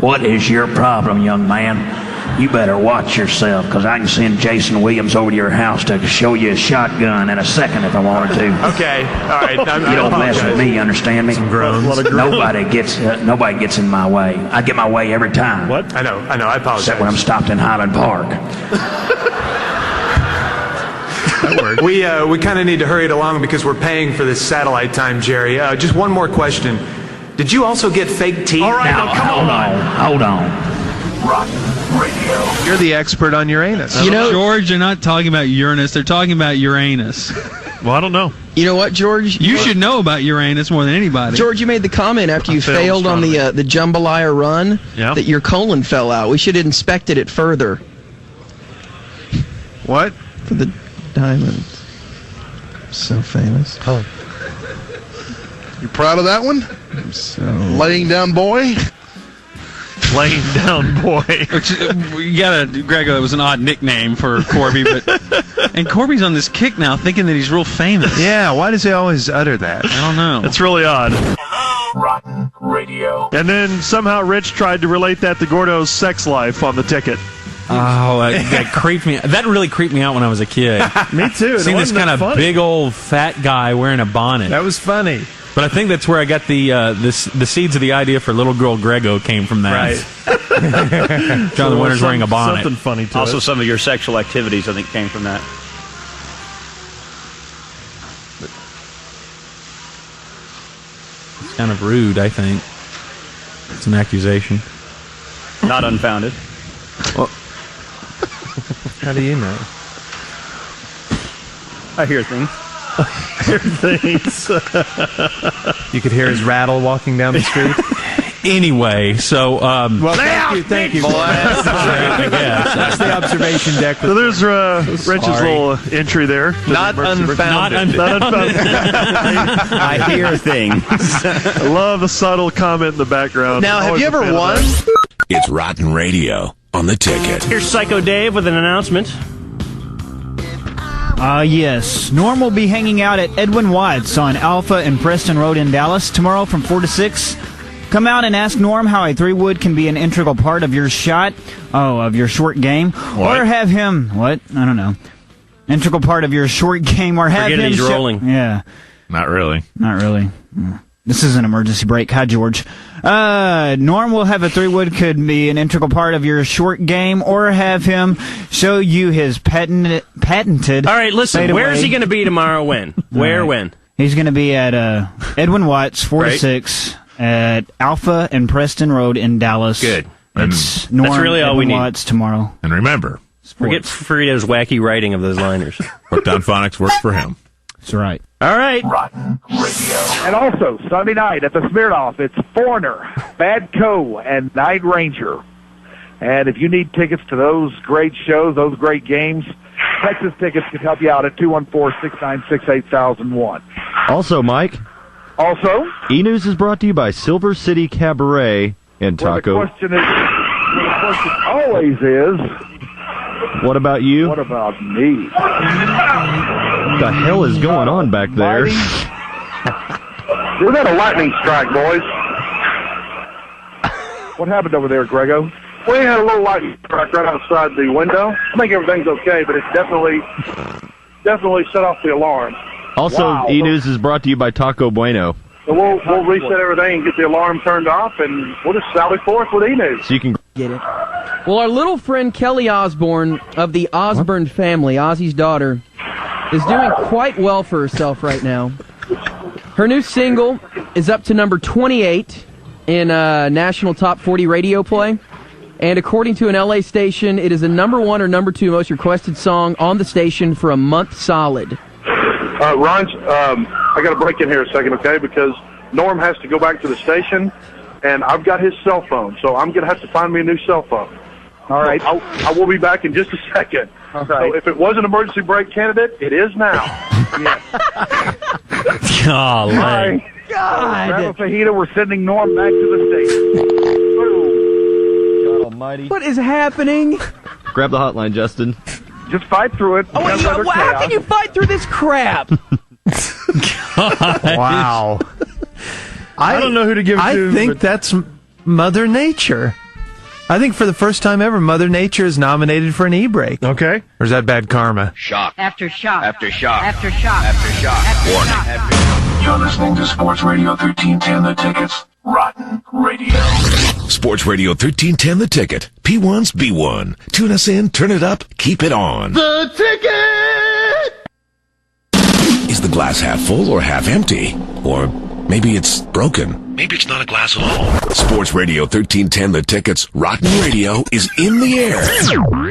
What is your problem, young man? You better watch yourself, because I can send Jason Williams over to your house to show you a shotgun in a second if I wanted to. Okay, all right. You don't mess with me, you understand me? Some groans. Nobody gets in my way. I get my way every time. What? I know. I apologize. Except when I'm stopped in Highland Park. That worked. We kind of need to hurry it along because we're paying for this satellite time, Jerry. Just one more question. Did you also get fake teeth? All right, now, hold on. Rotten Radio. You're the expert on Uranus. George, they're not talking about Uranus. They're talking about Uranus. Well, I don't know. You know what, George? You should know about Uranus more than anybody. George, you made the comment after you failed on the jambalaya run that your colon fell out. We should have inspected it further. What? For the diamond. So famous. Oh. You proud of that one? Laying down boy? Laying down boy. You gotta, Grego, it was an odd nickname for Corby, and Corby's on this kick now thinking that he's real famous. Yeah, why does he always utter that? I don't know. It's really odd. Rotten Radio. And then somehow Rich tried to relate that to Gordo's sex life on the ticket. Oh, that creeped me. That really creeped me out when I was a kid. Me too. Seeing this kind of big old fat guy wearing a bonnet. That was funny. But I think that's where I got the seeds of the idea for Little Girl Grego came from that. Right. Jonathan Winter's wearing a bonnet. Something funny to Also, it. some of your sexual activities, I think, came from that. It's kind of rude, I think. It's an accusation. Not unfounded. Well, how do you know? I hear things. Things. You could hear his rattle walking down the street. Anyway, so well, thank you. That's the observation deck. So there's Rich's little entry there. Not unfounded. I hear things. I love the subtle comment in the background. Now, have you ever won? It's Rotten Radio on the ticket. Here's Psycho Dave with an announcement. Yes. Norm will be hanging out at Edwin Watts on Alpha and Preston Road in Dallas tomorrow from 4 to 6. Come out and ask Norm how a 3-wood can be an integral part of your shot. Oh, of your short game. What? Or have him... What? I don't know. Integral part of your short game, or have Forget him... he's rolling. Yeah. Not really. Not really. This is an emergency break. Hi, George. Norm will have a 3-wood could be an integral part of your short game, or have him show you his patented... All right, listen. Where is he going to be tomorrow? When? Where? Right. When? He's going to be at Edwin Watts, 4 to 6, at Alpha and Preston Road in Dallas. Good. It's Norm, That's really all Edwin we need. Watts tomorrow. And remember, forget Frito's wacky writing of those liners. Hooked on Phonics works for him. That's right. All right. Rotten Radio. And also, Sunday night at the Smirnoff, it's Foreigner, Bad Co., and Night Ranger. And if you need tickets to those great shows, those great games, Texas Tickets can help you out at 214-696-8001. Also, Mike. Also? E-News is brought to you by Silver City Cabaret and Taco. The question always is, What about you? what about me? What the hell is going on back there? We've had a lightning strike, boys. What happened over there, Grego? We had a little lightning strike right outside the window. I think everything's okay, but it's definitely set off the alarm. Also, E-News is brought to you by Taco Bueno. So we'll reset everything and get the alarm turned off, and we'll just sally forth with E-News. So you can get it. Well, our little friend Kelly Osbourne of the Osbourne family, Ozzy's daughter, is doing quite well for herself right now. Her new single is up to number 28 in national top 40 radio play. And according to an LA station, it is the number 1 or number 2 most requested song on the station for a month solid. Ron, I got to break in here a second, okay? Because Norm has to go back to the station, and I've got his cell phone, so I'm going to have to find me a new cell phone. All right. I will be back in just a second. All right. So if it was an emergency break candidate, it is now. Yes. Golly. God. Grab a fajita. We're sending Norm back to the station. God almighty. What is happening? Grab the hotline, Justin. Just fight through it. Oh, wait, how can you fight through this crap? Wow. I don't know who to give it to. I think but that's Mother Nature. I think for the first time ever, Mother Nature is nominated for an e-break. Okay. Or is that bad karma? Shock. After shock. After shock. After shock. After shock. After Warning. shock. After shock. You're listening to Sports Radio 1310 The Tickets. Rotten Radio. Sports Radio 1310 The Ticket. P1's B1. Tune us in, turn it up, keep it on. The Ticket! Is the glass half full or half empty? Or maybe it's broken. Maybe it's not a glass at all. Sports Radio 1310 The Ticket's Rotten Radio is in the air.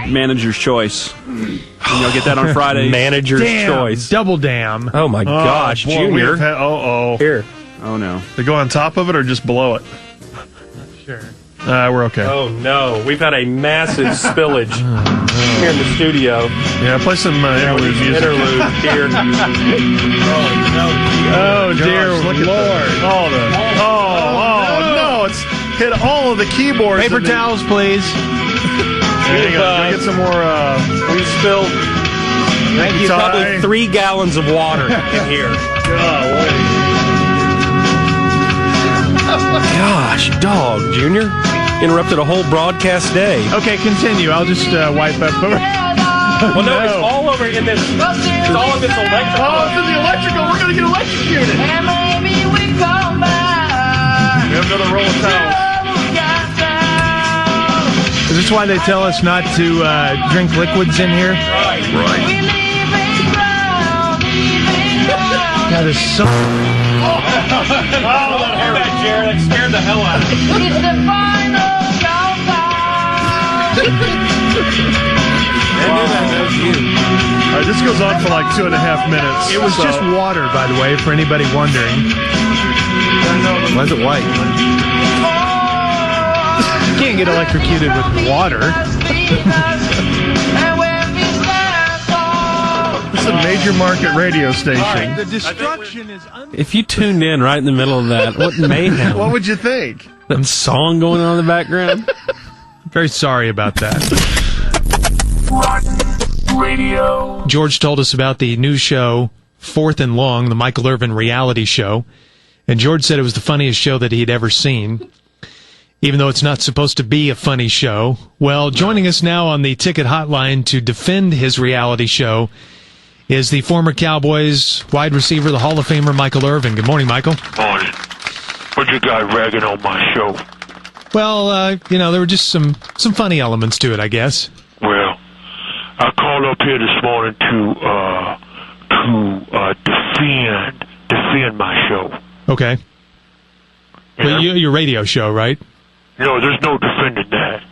Manager's choice. You'll get that on Friday. Manager's choice. Double damn. Oh my gosh, boy, Junior. Here. Oh no. They go on top of it or just below it? Sure. We're okay. Oh no, we've had a massive spillage here in the studio. Yeah, play some interlude music. Interlude here. Oh dear look at Lord! No! It's hit all of the keyboards. Paper towels, please. There you go. Can I get some more? We spilled Thank you, probably Ty. 3 gallons of water in here. Gosh, dog, Junior. Interrupted a whole broadcast day. Okay, continue. I'll just wipe up. Well, no, it's all over in this. It's all of this electrical. Oh, it's in the electrical. We're going to get electrocuted. And maybe we come back. We have another roll of towels. Is this why they tell us not to drink liquids in here? Right. God, there's so... that, Jared. That scared the hell out of me. It's the final countdown. All right, this goes on for like 2.5 minutes. It was just water, by the way, for anybody wondering. Why is it white? You can't get electrocuted with water. It's a major market radio station. The destruction is... If you tuned in right in the middle of that, what mayhem? What would you think? That song going on in the background? Very sorry about that. Rotten Radio. George told us about the new show, Fourth and Long, the Michael Irvin reality show. And George said it was the funniest show that he'd ever seen, even though it's not supposed to be a funny show. Well, joining us now on the ticket hotline to defend his reality show is the former Cowboys wide receiver, the Hall of Famer, Michael Irvin. Good morning, Michael. Morning. What you got ragging on my show? Well, there were just some funny elements to it, I guess. Well, I called up here this morning to defend defend my show. Okay. Well, your radio show, right? No, there's no defending that.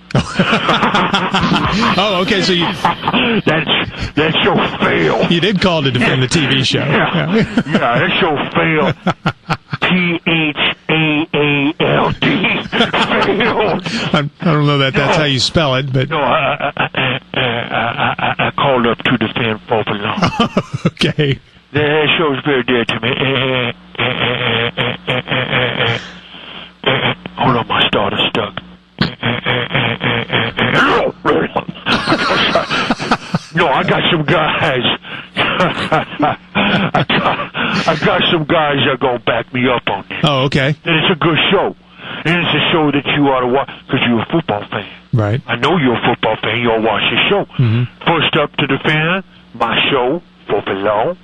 Oh, okay. So that show failed. You did call to defend the TV show. Yeah, that show failed. PHAALD failed. I don't know that's how you spell it, but no, I called up to defend Fofalone. Okay. That show's very dear to me. Hold on, my starter's stuck. No, I got some guys. I got some guys that are going to back me up on this. Oh, okay. And it's a good show. And it's a show that you ought to watch because you're a football fan. Right. I know you're a football fan. You ought to watch this show. Mm-hmm. First up to defend my show, Fofalone,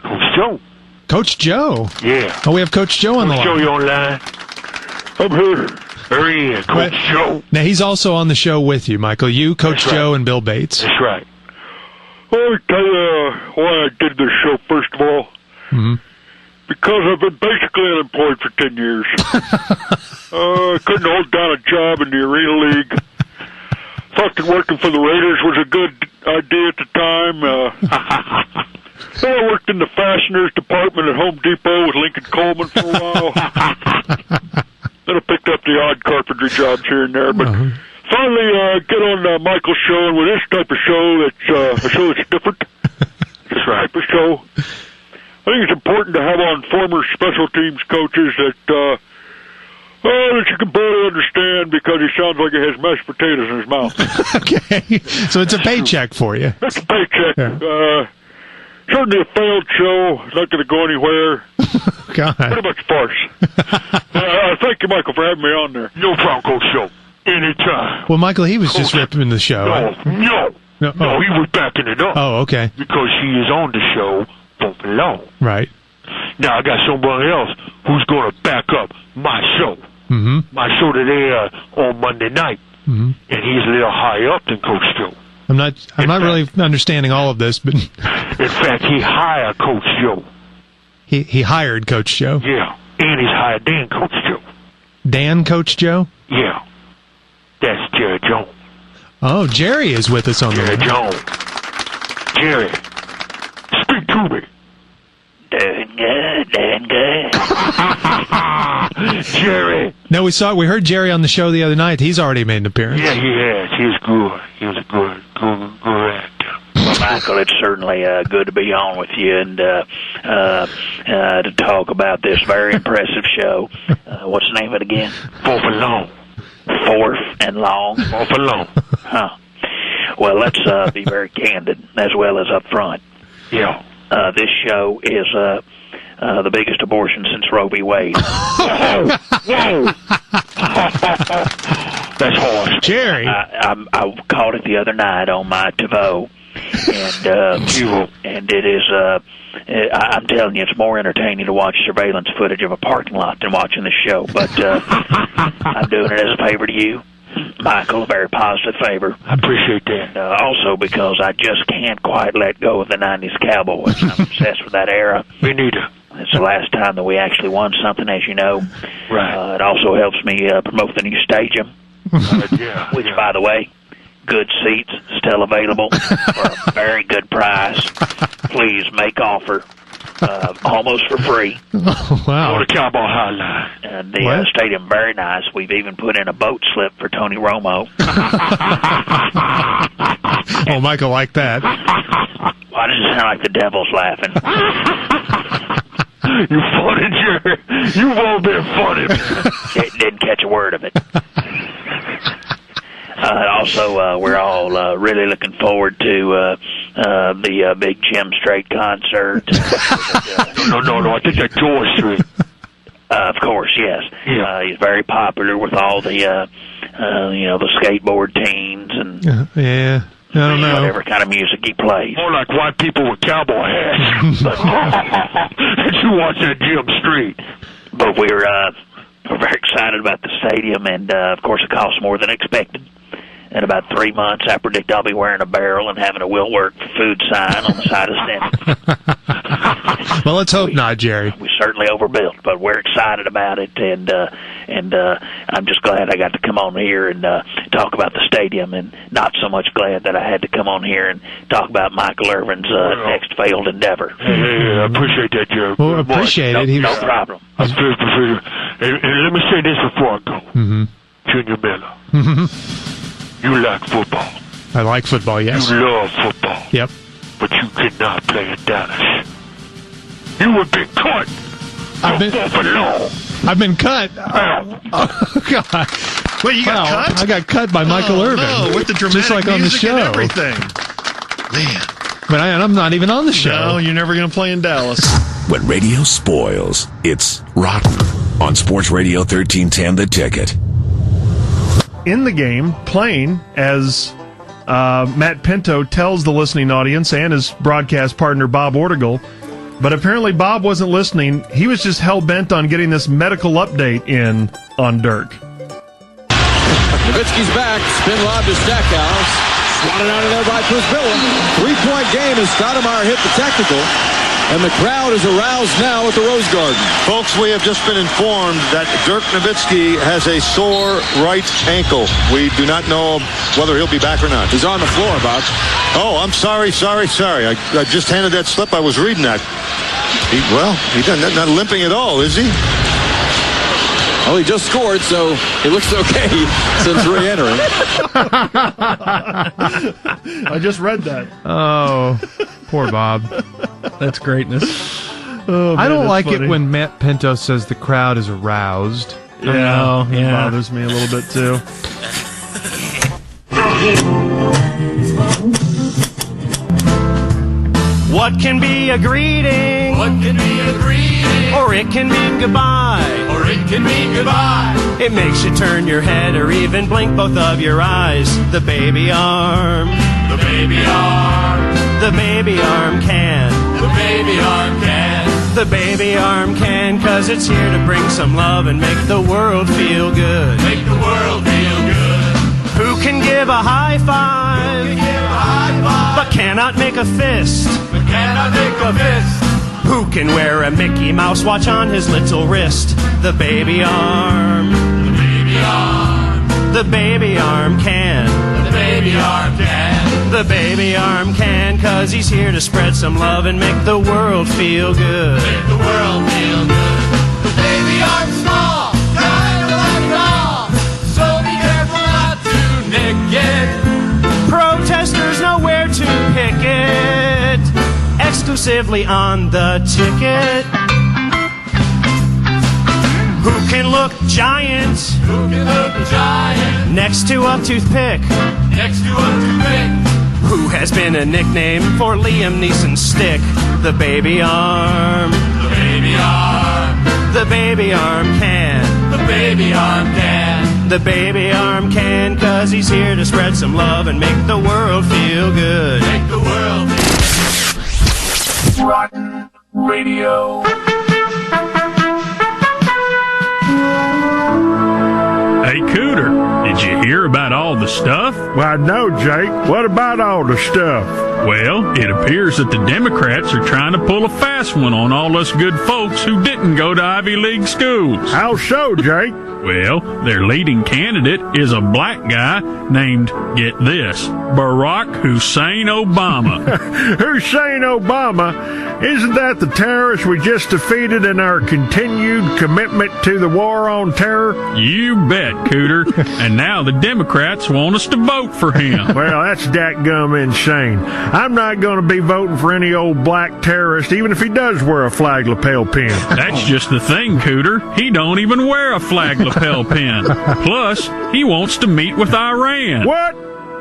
Coach Joe. Coach Joe. Yeah. Oh, we have Coach Joe on the line. Joe, you online? I'm here. There he is, Coach Joe. Now, he's also on the show with you, Michael. You, Coach Joe, and Bill Bates. That's right. I'll tell you why I did this show, first of all. Mm-hmm. Because I've been basically unemployed for 10 years. I couldn't hold down a job in the Arena League. Thought that working for the Raiders was a good idea at the time. So I worked in the fasteners department at Home Depot with Lincoln Coleman for a while. Then I picked up the odd carpentry jobs here and there, but finally get on Michael's show, and with this type of show, that's a show that's different. This type of show. I think it's important to have on former special teams coaches that that you can barely understand because he sounds like he has mashed potatoes in his mouth. Okay, so it's a paycheck for you. It's a paycheck. Yeah. Certainly a failed show. It's not going to go anywhere. God. Pretty much farce. Thank you, Michael, for having me on there. No problem, Coach Show. Anytime. Well, Michael, he was just ripping the show. No, he was backing it up. Oh, okay. Because he is on the show for long. Right. Now I got somebody else who's going to back up my show. Mm-hmm. My show today on Monday night. Mm-hmm. And he's a little higher up than Coach Joe. I'm not really understanding all of this, but in fact, he hired Coach Joe. He hired Coach Joe. Yeah, and he's hired Dan Coach Joe. Dan Coach Joe? Yeah, that's Jerry Jones. Oh, Jerry is with us on the line. Jerry Jones. Jerry, speak to me. Doing good. Jerry. No, we heard Jerry on the show the other night. He's already made an appearance. Yeah, he has. He's good. He was a good actor. Well, Michael, it's certainly good to be on with you and to talk about this very impressive show. What's the name of it again? Fourth and Long. Fourth and Long? Fourth and Long. Huh. Well, let's be very candid as well as upfront. Yeah. This show is the biggest abortion since Roe v. Wade. Whoa! That's harsh. Jerry. I caught it the other night on my TiVo, and it is. I'm telling you, it's more entertaining to watch surveillance footage of a parking lot than watching the show. But I'm doing it as a favor to you, Michael, a very positive favor. I appreciate that. Also because I just can't quite let go of the 90s Cowboys. I'm obsessed with that era. Me neither. It's the last time that we actually won something, as you know. Right. It also helps me promote the new stadium, which, by the way, good seats still available for a very good price. Please make offer. Almost for free. Oh, wow. Go to Cowboy Hotline. And the stadium, very nice. We've even put in a boat slip for Tony Romo. Oh, Michael liked that. Why does it sound like the devil's laughing? You funny, Jerry. You've all been funny. Didn't catch a word of it. Also, we're all really looking forward to the big Jim Strait concert. No, I think that's George Street. Of course, yes. Yeah. He's very popular with all the, the skateboard teens and yeah. I don't know. Whatever kind of music he plays. More like white people with cowboy hats. Did you watch that Jim Street? But we're very excited about the stadium, and of course it costs more than expected. in about 3 months, I predict I'll be wearing a barrel and having a "Will Work for Food" sign on the side of Stanford. Well, let's hope not, Jerry. We certainly overbuilt, but we're excited about it, and I'm just glad I got to come on here and talk about the stadium, and not so much glad that I had to come on here and talk about Michael Irvin's next failed endeavor. Hey, I appreciate that, Jerry. Well, appreciate it. No problem. And let me say this before I go. Mm-hmm. Junior Miller, you like football. I like football, yes. You love football. Yep. But you cannot play in Dallas. You have been cut. I've been cut. Oh, God. Wait, you got cut? I got cut by Michael Irvin. No, with the dramatic just like on the music show. and everything. Man. But I'm not even on the show. No, you're never going to play in Dallas. When radio spoils, it's rotten. On Sports Radio 1310, The Ticket. In the game, playing as Matt Pinto tells the listening audience and his broadcast partner Bob Ortigal, but apparently Bob wasn't listening. He was just hell-bent on getting this medical update in on Dirk. Nowitzki's back. Spin lob to Stackhouse. Swatted out of there by Przybilla. 3-point game as Stoudemire hit the technical. And the crowd is aroused now at the Rose Garden. Folks, we have just been informed that Dirk Nowitzki has a sore right ankle. We do not know whether he'll be back or not. He's on the floor, Bob. Oh, I'm sorry. I just handed that slip. I was reading that. He's not limping at all, is he? Well, he just scored, so he looks okay since re-entering. I just read that. Oh, poor Bob. That's greatness. Oh, man, I don't like funny. it when Matt Pinto says the crowd is aroused. Yeah, it bothers me a little bit too. What can be a greeting? What can be a greeting? Or it can mean goodbye. Or it can mean goodbye. It makes you turn your head or even blink both of your eyes. The baby arm. The baby arm. The baby arm can. The baby arm can. The baby arm can, 'cause it's here to bring some love and make the world feel good. Make the world feel good. Who can give a high five? Who can give a high five? But cannot make a fist. But cannot make a fist. Who can wear a Mickey Mouse watch on his little wrist? The baby arm. The baby arm. The baby arm can. The baby arm can. The baby arm can, 'cause he's here to spread some love and make the world feel good. Make the world feel good. The baby arm's small, kind of like a doll, so be careful not to nick it. Protesters know where to pick it, exclusively on the ticket. Who can look giant? Who can look giant? Next to a toothpick. Next to a toothpick. Who has been a nickname for Liam Neeson's stick? The baby arm. The baby arm. The baby arm can. The baby arm can. The baby arm can, 'cause he's here to spread some love and make the world feel good. Make the world feel good. Rotten Radio. Hey, Cooter, did you hear about all the stuff? Well, no, Jake. What about all the stuff? Well, it appears that the Democrats are trying to pull a fast one on all us good folks who didn't go to Ivy League schools. How so, Jake? Well, their leading candidate is a black guy named, get this, Barack Hussein Obama. Hussein Obama? Isn't that the terrorist we just defeated in our continued commitment to the war on terror? You bet, Cooter. And now the Democrats want us to vote for him. Well, that's dadgum insane. I'm not going to be voting for any old black terrorist, even if he does wear a flag lapel pin. That's just the thing, Cooter. He don't even wear a flag lapel pin. Plus, he wants to meet with Iran. What?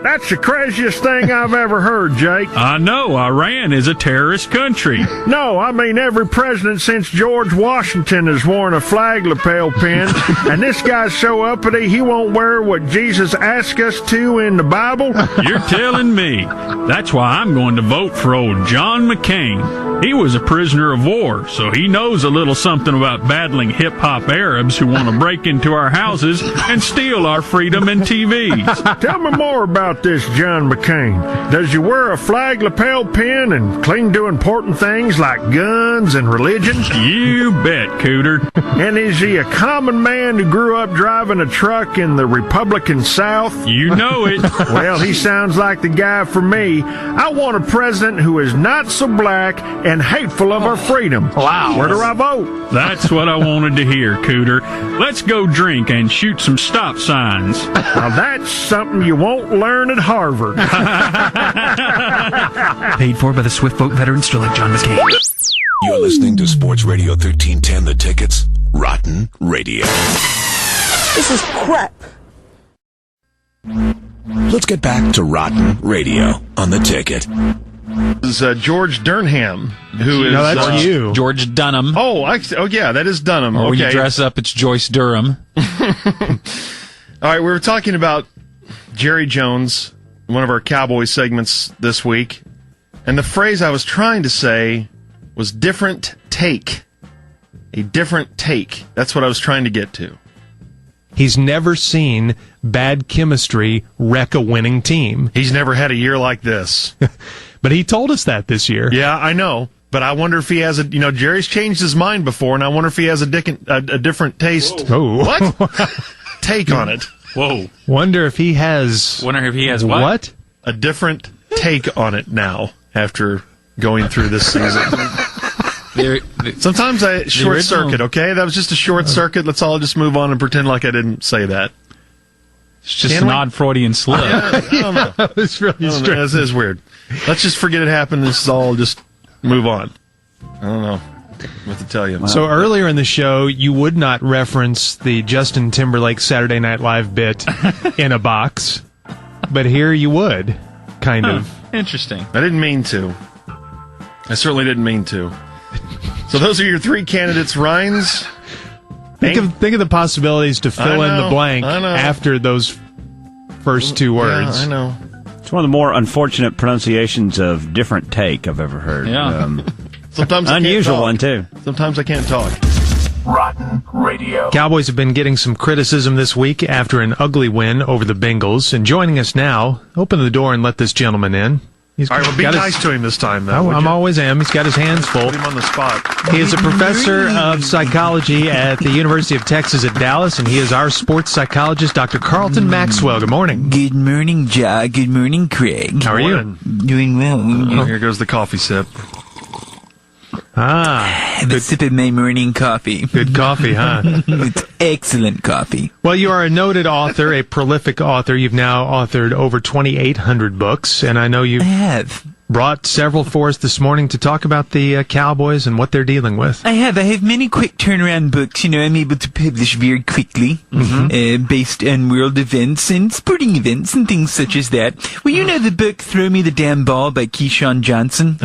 That's the craziest thing I've ever heard, Jake. I know, Iran is a terrorist country. No, I mean every president since George Washington has worn a flag lapel pin, and this guy's so uppity he won't wear what Jesus asked us to in the Bible. You're telling me. That's why I'm going to vote for old John McCain. He was a prisoner of war, so he knows a little something about battling hip-hop Arabs who want to break into our houses and steal our freedom and TVs. Tell me more about this John McCain. Does he wear a flag lapel pin and cling to important things like guns and religion? You bet, Cooter. And is he a common man who grew up driving a truck in the Republican South? You know it. Well, he sounds like the guy for me. I want a president who is not so black and hateful of our freedom. Wow. Where do I vote? That's what I wanted to hear, Cooter. Let's go drink and shoot some stop signs. Now, that's something you won't learn at Harvard. Paid for by the Swift Boat veterans still like John McCain. You're listening to Sports Radio 1310 The Ticket's Rotten Radio. This is crap. Let's get back to Rotten Radio on The Ticket. This is George Durnham, who is... No, that's you. George Dunham. Oh, yeah, that is Dunham. Or okay. when you dress up, it's Joyce Durham. All right, we were talking about Jerry Jones, one of our Cowboy segments this week, and the phrase I was trying to say was different take. A different take. That's what I was trying to get to. He's never seen bad chemistry wreck a winning team. He's never had a year like this. But he told us that this year. Yeah, I know. But I wonder if he has a... Jerry's changed his mind before, and I wonder if he has a different taste. Whoa. What? Take on it. Whoa. Wonder if he has what? A different take on it now after going through this season. Sometimes I short circuit, okay? That was just a short circuit. Let's all just move on and pretend like I didn't say that. It's just an odd Freudian slip. I don't know. It's really strange. This is weird. Let's just forget it happened. This is all just move on. I don't know what to tell you. So earlier in the show, you would not reference the Justin Timberlake Saturday Night Live bit in a box, but here you would, kind of. Interesting. I didn't mean to. I certainly didn't mean to. So those are your three candidates, Rhines. Think of the possibilities to fill in the blank after those first two words. Yeah, I know. It's one of the more unfortunate pronunciations of different take I've ever heard. Yeah. Sometimes unusual one, too. Sometimes I can't talk. Rotten Radio. Cowboys have been getting some criticism this week after an ugly win over the Bengals. And joining us now, open the door and let this gentleman in. All right, well, be nice to him this time, though. I always am. He's got his hands full. Put him on the spot. He is a professor of psychology at the University of Texas at Dallas, and he is our sports psychologist, Dr. Carlton Maxwell. Good morning. Good morning, Ja. Good morning, Craig. How are you? Doing well. Here goes the coffee sip. Have a sip of my morning coffee. Good coffee, huh? It's excellent coffee. Well, you are a noted author, a prolific author. You've now authored over 2,800 books, and I know you've brought several for us this morning to talk about the Cowboys and what they're dealing with. I have many quick turnaround books. I'm able to publish very quickly, based on world events and sporting events and things such as that. Well, you know the book Throw Me the Damn Ball by Keyshawn Johnson?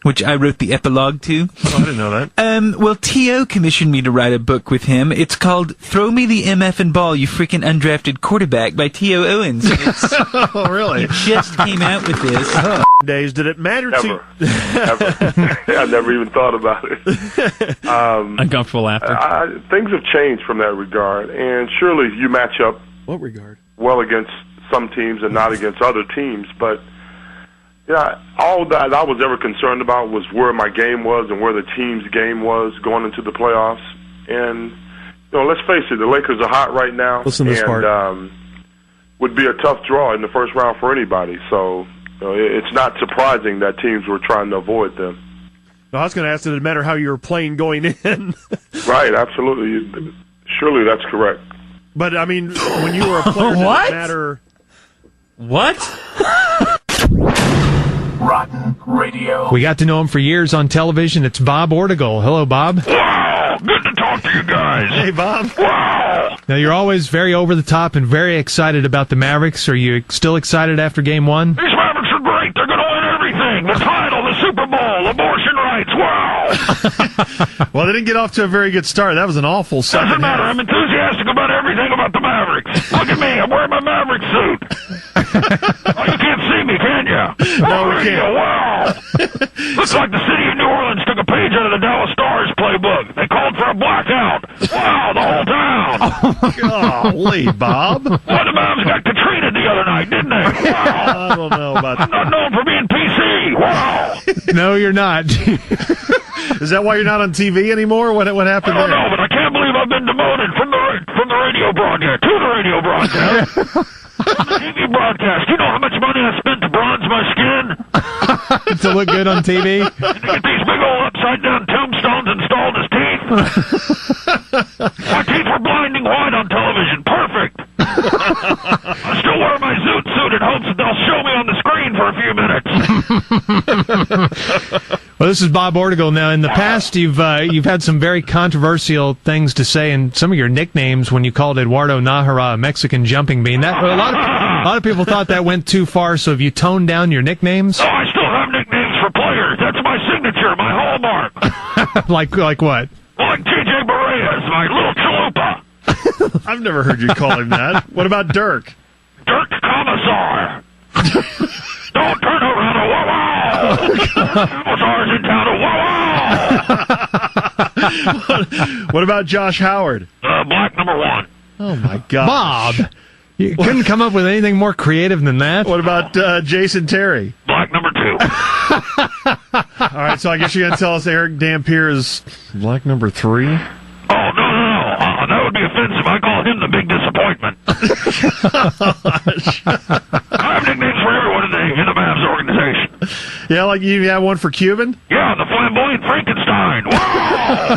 Which I wrote the epilogue to. Oh, I didn't know that. Well, T.O. commissioned me to write a book with him. It's called Throw Me the MF'n Ball, You Freaking Undrafted Quarterback by T.O. Owens. Oh, really? It just came out with this. Days, did it matter to you? Never. I never even thought about it. Uncomfortable laughter. Things have changed from that regard, and surely you match up What regard? well against some teams and not against other teams, but yeah, all that I was ever concerned about was where my game was and where the team's game was going into the playoffs. And let's face it, the Lakers are hot right now. Listen to this part. Would be a tough draw in the first round for anybody. So it's not surprising that teams were trying to avoid them. No, I was going to ask, did it matter how you were playing going in? Right, absolutely. Surely that's correct. But I mean, when you were a player, did it matter? What? Rotten Radio. We got to know him for years on television. It's Bob Ortegel. Hello, Bob. Wow, good to talk after you guys. Hey, Bob. Wow. Now, you're always very over the top and very excited about the Mavericks. Are you still excited after game one? These Mavericks are great. They're going to win everything. The title, the Super Bowl, abortion rights. Wow. Well, they didn't get off to a very good start. That was an awful second Doesn't matter. half. I'm enthusiastic about everything about the Mavericks. Look at me. I'm wearing my Maverick suit. Oh, you can't see me, can you? No, we can't. Wow. Looks like the city of New Orleans took a page out of the Dallas Stars playbook. They called for a blackout. Wow, the whole town. Golly, Bob. Well, the Mavs got Katrina the other night, didn't they? Wow. I don't know about I'm not known for being PC. Wow. No, you're not. Is that why you're not on TV anymore? What happened I don't there? know, but I can't believe I've been demoted from the radio broadcast to the radio broadcast. TV broadcast. You know how much money I spent to bronze my skin? To look good on TV? To get these big old upside-down tombstones installed as teeth? My teeth were blinding white on television. Perfect. I still wear my zoot suit in hopes that they'll show me on the screen for a few minutes. Well, this is Bob Ortigal. Now, in the past, you've had some very controversial things to say, and some of your nicknames when you called Eduardo Nájera a Mexican jumping bean. That a lot of people thought that went too far. So have you toned down your nicknames? Oh, I still have nicknames for players. That's my signature, my hallmark. like what? Like TJ Barea is my little chalupa. I've never heard you call him that. What about Dirk? Dirk Commissar. Don't turn around a wow-wow. Commissar's in town a wow-wow. What about Josh Howard? Black number 1. Oh, my God. Bob! You couldn't come up with anything more creative than that? What about Jason Terry? Black number 2. All right, so I guess you're going to tell us Eric Dampier is black number 3? Oh, no. That would be offensive. I call him the big disappointment. I have nicknames for everyone in the Mavs organization. Yeah, like you have one for Cuban? Yeah, the flamboyant Frankenstein. Wow!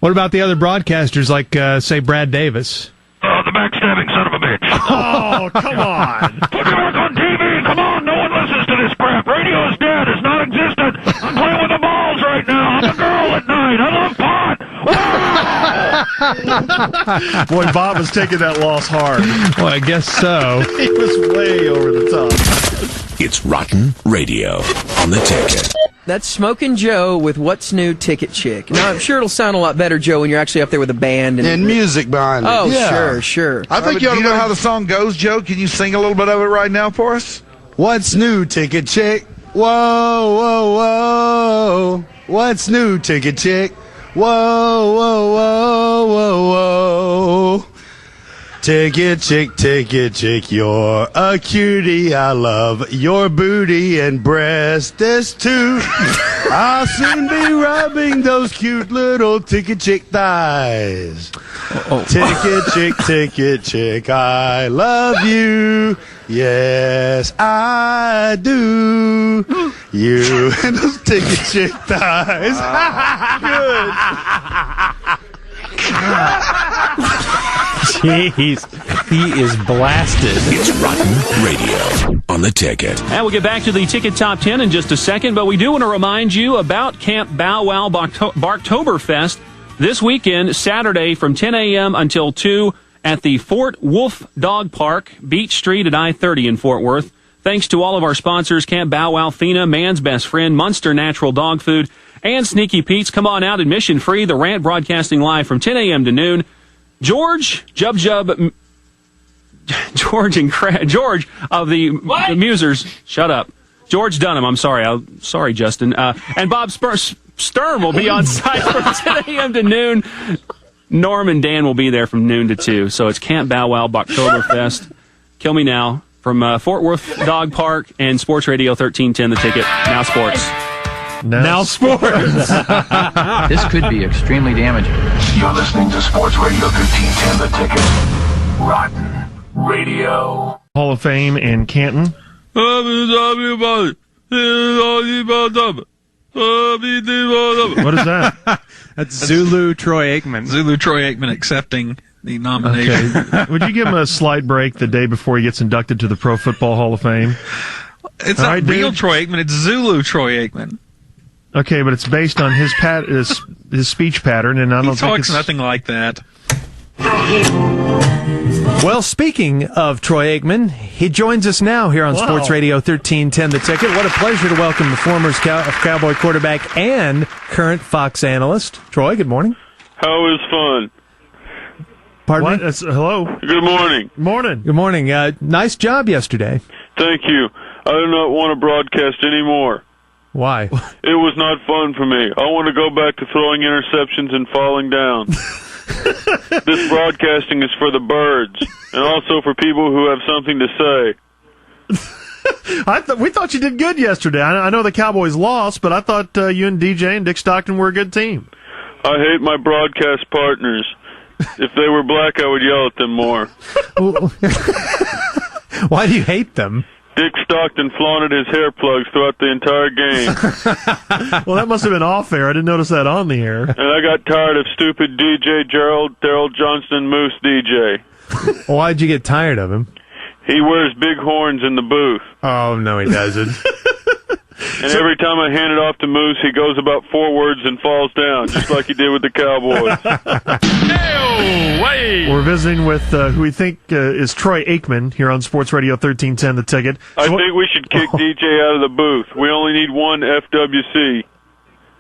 What about the other broadcasters, like, say, Brad Davis? The backstabbing son of a bitch. Oh, come on. Put me back on TV. Come on, no one listens to this crap. Radio is dead. It's not existent. I'm playing with the balls right now. I'm a girl at night. I love pot. Boy, Bob was taking that loss hard. Well, I guess so. He was way over the top. It's Rotten Radio on the Ticket. That's Smokin' Joe with What's New Ticket Chick. Now, I'm sure it'll sound a lot better, Joe, when you're actually up there with a band. And music behind it. Oh, Yeah. sure. I think you ought to know how the song goes, Joe. Can you sing a little bit of it right now for us? What's new, ticket chick? Whoa, whoa, whoa. What's new, ticket chick? Whoa, whoa, whoa, whoa, whoa. Ticket chick, you're a cutie. I love your booty and breasts too. I'll soon be rubbing those cute little ticket chick thighs. Ticket chick, I love you. Yes, I do. You and those ticket chick thighs. Jeez, he is blasted. It's Rotten Radio on the Ticket. And we'll get back to the Ticket Top 10 in just a second, but we do want to remind you about Camp Bow Wow Barktoberfest this weekend, Saturday from 10 a.m. until 2 at the Fort Wolf Dog Park, Beach Street at I-30 in Fort Worth. Thanks to all of our sponsors, Camp Bow Wow, Fina, Man's Best Friend, Munster Natural Dog Food, and Sneaky Pete's. Come on out, admission free. The Rant broadcasting live from 10 a.m. to noon. George of the Musers. Shut up. George Dunham. I'm sorry, Justin. And Bob Sturm will be on site from 10 a.m. to noon. Norm and Dan will be there from noon to 2. So it's Camp Bow Wow Barktoberfest. Kill Me Now from Fort Worth Dog Park and Sports Radio 1310 The Ticket. Now sports. Now sports. This could be extremely damaging. You're listening to Sports Radio 1310 The Ticket. Rotten Radio. Hall of Fame in Canton. What is that? That's Zulu Troy Aikman. Zulu Troy Aikman accepting the nomination. Okay. Would you give him a slight break the day before he gets inducted to the Pro Football Hall of Fame? It's All not right, real dude. Troy Aikman, it's Zulu Troy Aikman. Okay, but it's based on his speech pattern, and I don't He think talks it's nothing like that. Well, speaking of Troy Aikman, he joins us now here on Wow. Sports Radio 1310 The Ticket. What a pleasure to welcome the former Cowboy quarterback and current Fox analyst. Troy, good morning. How is fun? Pardon me? Hello. Good morning. Morning. Good morning. Nice job yesterday. Thank you. I do not want to broadcast anymore. Why? It was not fun for me. I want to go back to throwing interceptions and falling down. This broadcasting is for the birds, and also for people who have something to say. We thought you did good yesterday. I know the Cowboys lost, but I thought you and DJ and Dick Stockton were a good team. I hate my broadcast partners. If they were black, I would yell at them more. Why do you hate them? Dick Stockton flaunted his hair plugs throughout the entire game. Well, that must have been off air. I didn't notice that on the air. And I got tired of stupid DJ Daryl Johnston Moose DJ. Why'd you get tired of him? He wears big horns in the booth. Oh, no, he doesn't. And every time I hand it off to Moose, he goes about 4 words and falls down, just like he did with the Cowboys. We're visiting with who we think is Troy Aikman here on Sports Radio 1310 The Ticket. I think we should kick DJ out of the booth. We only need one FWC.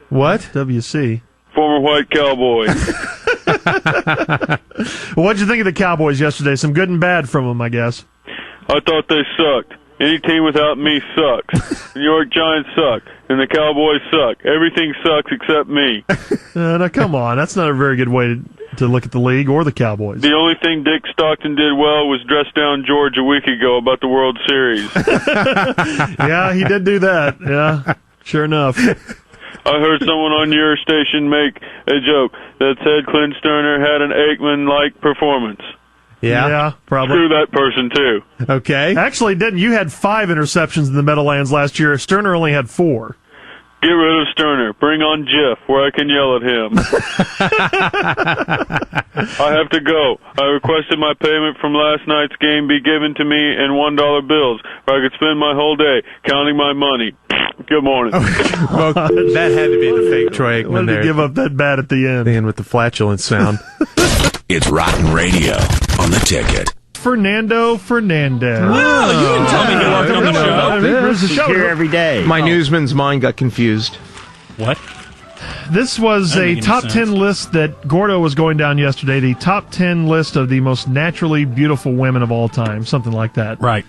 What? WC. Former white cowboy. What'd you think of the Cowboys yesterday? Some good and bad from them, I guess. I thought they sucked. Any team without me sucks. The New York Giants suck, and the Cowboys suck. Everything sucks except me. Now, come on. That's not a very good way to look at the league or the Cowboys. The only thing Dick Stockton did well was dress down George a week ago about the World Series. Yeah, he did do that. Yeah, sure enough. I heard someone on your station make a joke that said Clint Sterner had an Aikman-like performance. Yeah, probably. Screw that person, too. Okay. Actually, didn't you had 5 interceptions in the Meadowlands last year? Sterner only had 4. Get rid of Sterner. Bring on Jeff, where I can yell at him. I have to go. I requested my payment from last night's game be given to me in $1 bills, where I could spend my whole day counting my money. Good morning. Well, that had to be the fake Troy Aikman Wanted there. to give up that bat at the end. The end with the flatulence sound. It's Rotten Radio on The Ticket. Fernando Fernandez. Wow, you didn't tell me you worked on the show. This is Here every day. My newsman's mind got confused. What? This was That a doesn't make top any 10 sense. list that Gordo was going down yesterday. The top 10 list of the most naturally beautiful women of all time. Something like that. Right.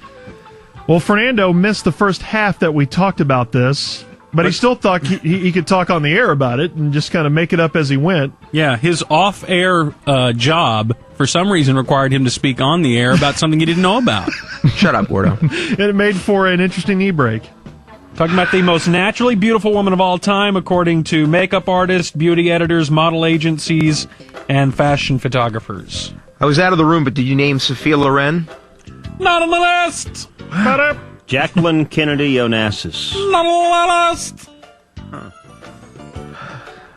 Well, Fernando missed the first half that we talked about this, but he still thought he could talk on the air about it and just kind of make it up as he went. Yeah, his off-air job, for some reason, required him to speak on the air about something he didn't know about. Shut up, Gordo. And it made for an interesting e-break. Talking about the most naturally beautiful woman of all time, according to makeup artists, beauty editors, model agencies, and fashion photographers. I was out of the room, but did you name Sophia Loren? Not on the list! Jacqueline Kennedy Onassis. Not on the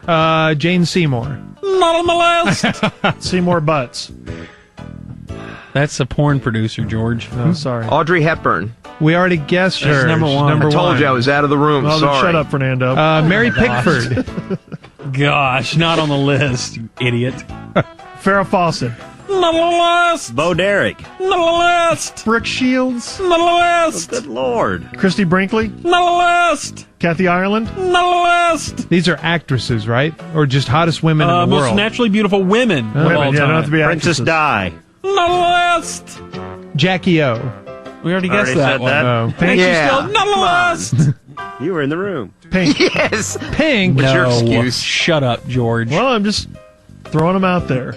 list! Jane Seymour. Not on the list! Seymour Butts. That's a porn producer, George. Oh, sorry. Audrey Hepburn. We already guessed That's her. number She's one. Number I told one. you I was out of the room. Well, then Sorry. shut up, Fernando. Mary gosh. Pickford. Gosh, not on the list, you idiot. Farrah Fawcett. Not on the list! Bo Derek. Not on the list! Brooke Shields. Not on the list! Good Lord. Christy Brinkley. Not on the list! Kathy Ireland. Not on the list! These are actresses, right? Or just hottest women in the Most world? naturally beautiful women of Women, all yeah, don't time. have to be Princess actresses. Di. Not on the list! Jackie O. We already guessed Already that said one. that. Oh. And Yeah. she's still not on the list! You were in the room. Pink. Yes. Pink. What's your No, excuse? shut up, George. Well, I'm just throwing them out there.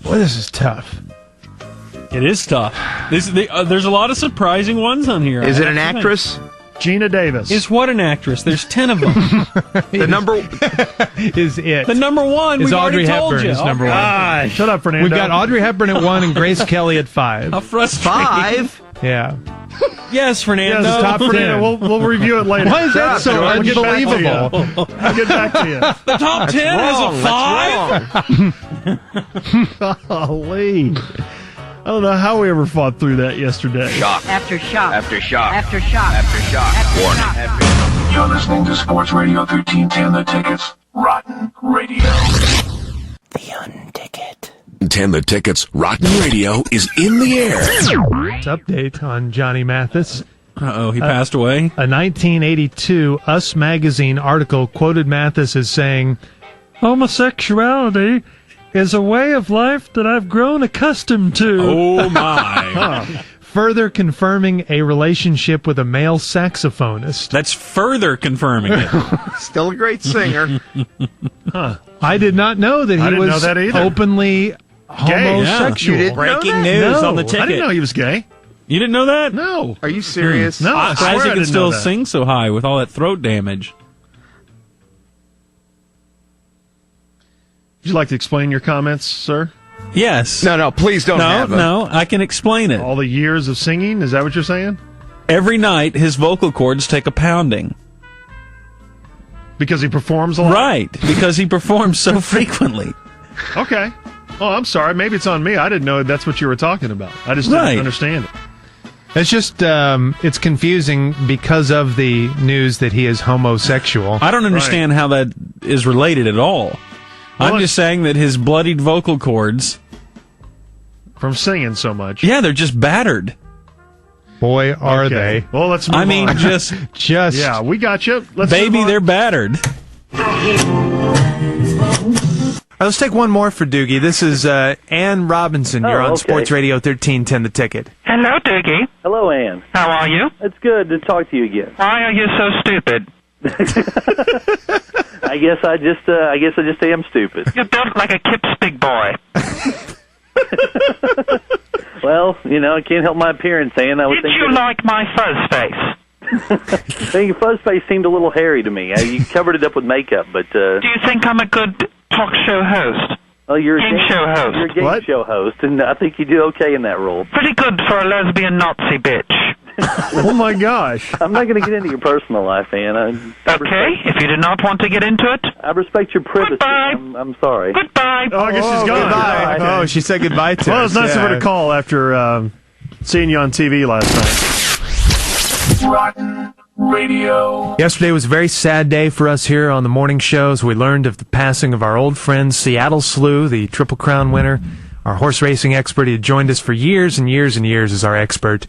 Boy, this is tough. It is tough. There's a lot of surprising ones on here. Is I it an have to actress? Gina Davis. Is what an actress? There's 10 of them. The number. Is it? The number one, Is we've Audrey already told Hepburn you. is number one. Shut up, Fernando. We've got Audrey Hepburn at 1 and Grace Kelly at 5. How frustrating. 5? Yeah. Yes, Fernando. Yes, top Fernando. 10. We'll review it later. Why is that so We'll get back to you. unbelievable? I'll get back to you. The top 10 has a 5? Golly. I don't know how we ever fought through that yesterday. Shock. After shock. After shock. After shock. After shock. After Warning. shock. You're listening to Sports Radio 1310, The Ticket's Rotten Radio. The Unticket. 10 The Ticket's Rotten Radio is in the air. Let's update on Johnny Mathis. Uh-oh, he passed away? A 1982 Us Magazine article quoted Mathis as saying, "Homosexuality is a way of life that I've grown accustomed to." Oh, my. Further confirming a relationship with a male saxophonist. That's further confirming it. Still a great singer. I did not know that I he didn't know was that either. openly homosexual. You didn't know Breaking that? news No, on the ticket. I didn't know he was gay. You didn't know that? No. Are you serious? No, I swear I Isaac didn't can still know that. sing so high with all that throat damage. Would you like to explain your comments, sir? Yes. No, please don't have them. No, I can explain it. All the years of singing, is that what you're saying? Every night, his vocal cords take a pounding. Because he performs a lot? Right, because he performs so frequently. Okay. Oh, I'm sorry. Maybe it's on me. I didn't know that's what you were talking about. I just Right. didn't understand it. It's just, it's confusing because of the news that he is homosexual. I don't understand how that is related at all. Well, I'm just saying that his bloodied vocal cords... From singing so much. Yeah, they're just battered. Boy, are they. Well, let's move on. I mean, just... Yeah, we got you. Let's baby, move on. they're battered. All right, let's take one more for Doogie. This is Ann Robinson. You're on okay. Sports Radio 1310, The Ticket. Hello, Doogie. Hello, Ann. How are you? It's good to talk to you again. Why are you so stupid? I guess I just am stupid. You're built like a Kip's big boy. Well, I can't help my appearance, Ann. I would Did think you like my fuzz face? your fuzz face seemed a little hairy to me. You covered it up with makeup, but Do you think I'm a good talk show host? oh, you're a Game show host. You're a game What? show host, and I think you do okay in that role. Pretty good for a lesbian Nazi bitch. Oh, my gosh. I'm not going to get into your personal life, Ann. Okay, if you did not want to get into it. I respect your privacy. Goodbye. I'm sorry. Goodbye. Oh, I guess she's gone. Goodbye. Oh, she said goodbye to Well, it us. was nice of her Yeah. to call after seeing you on TV last night. Rotten Radio. Yesterday was a very sad day for us here on the morning shows. We learned of the passing of our old friend Seattle Slew, the Triple Crown winner, our horse racing expert. He had joined us for years and years and years as our expert.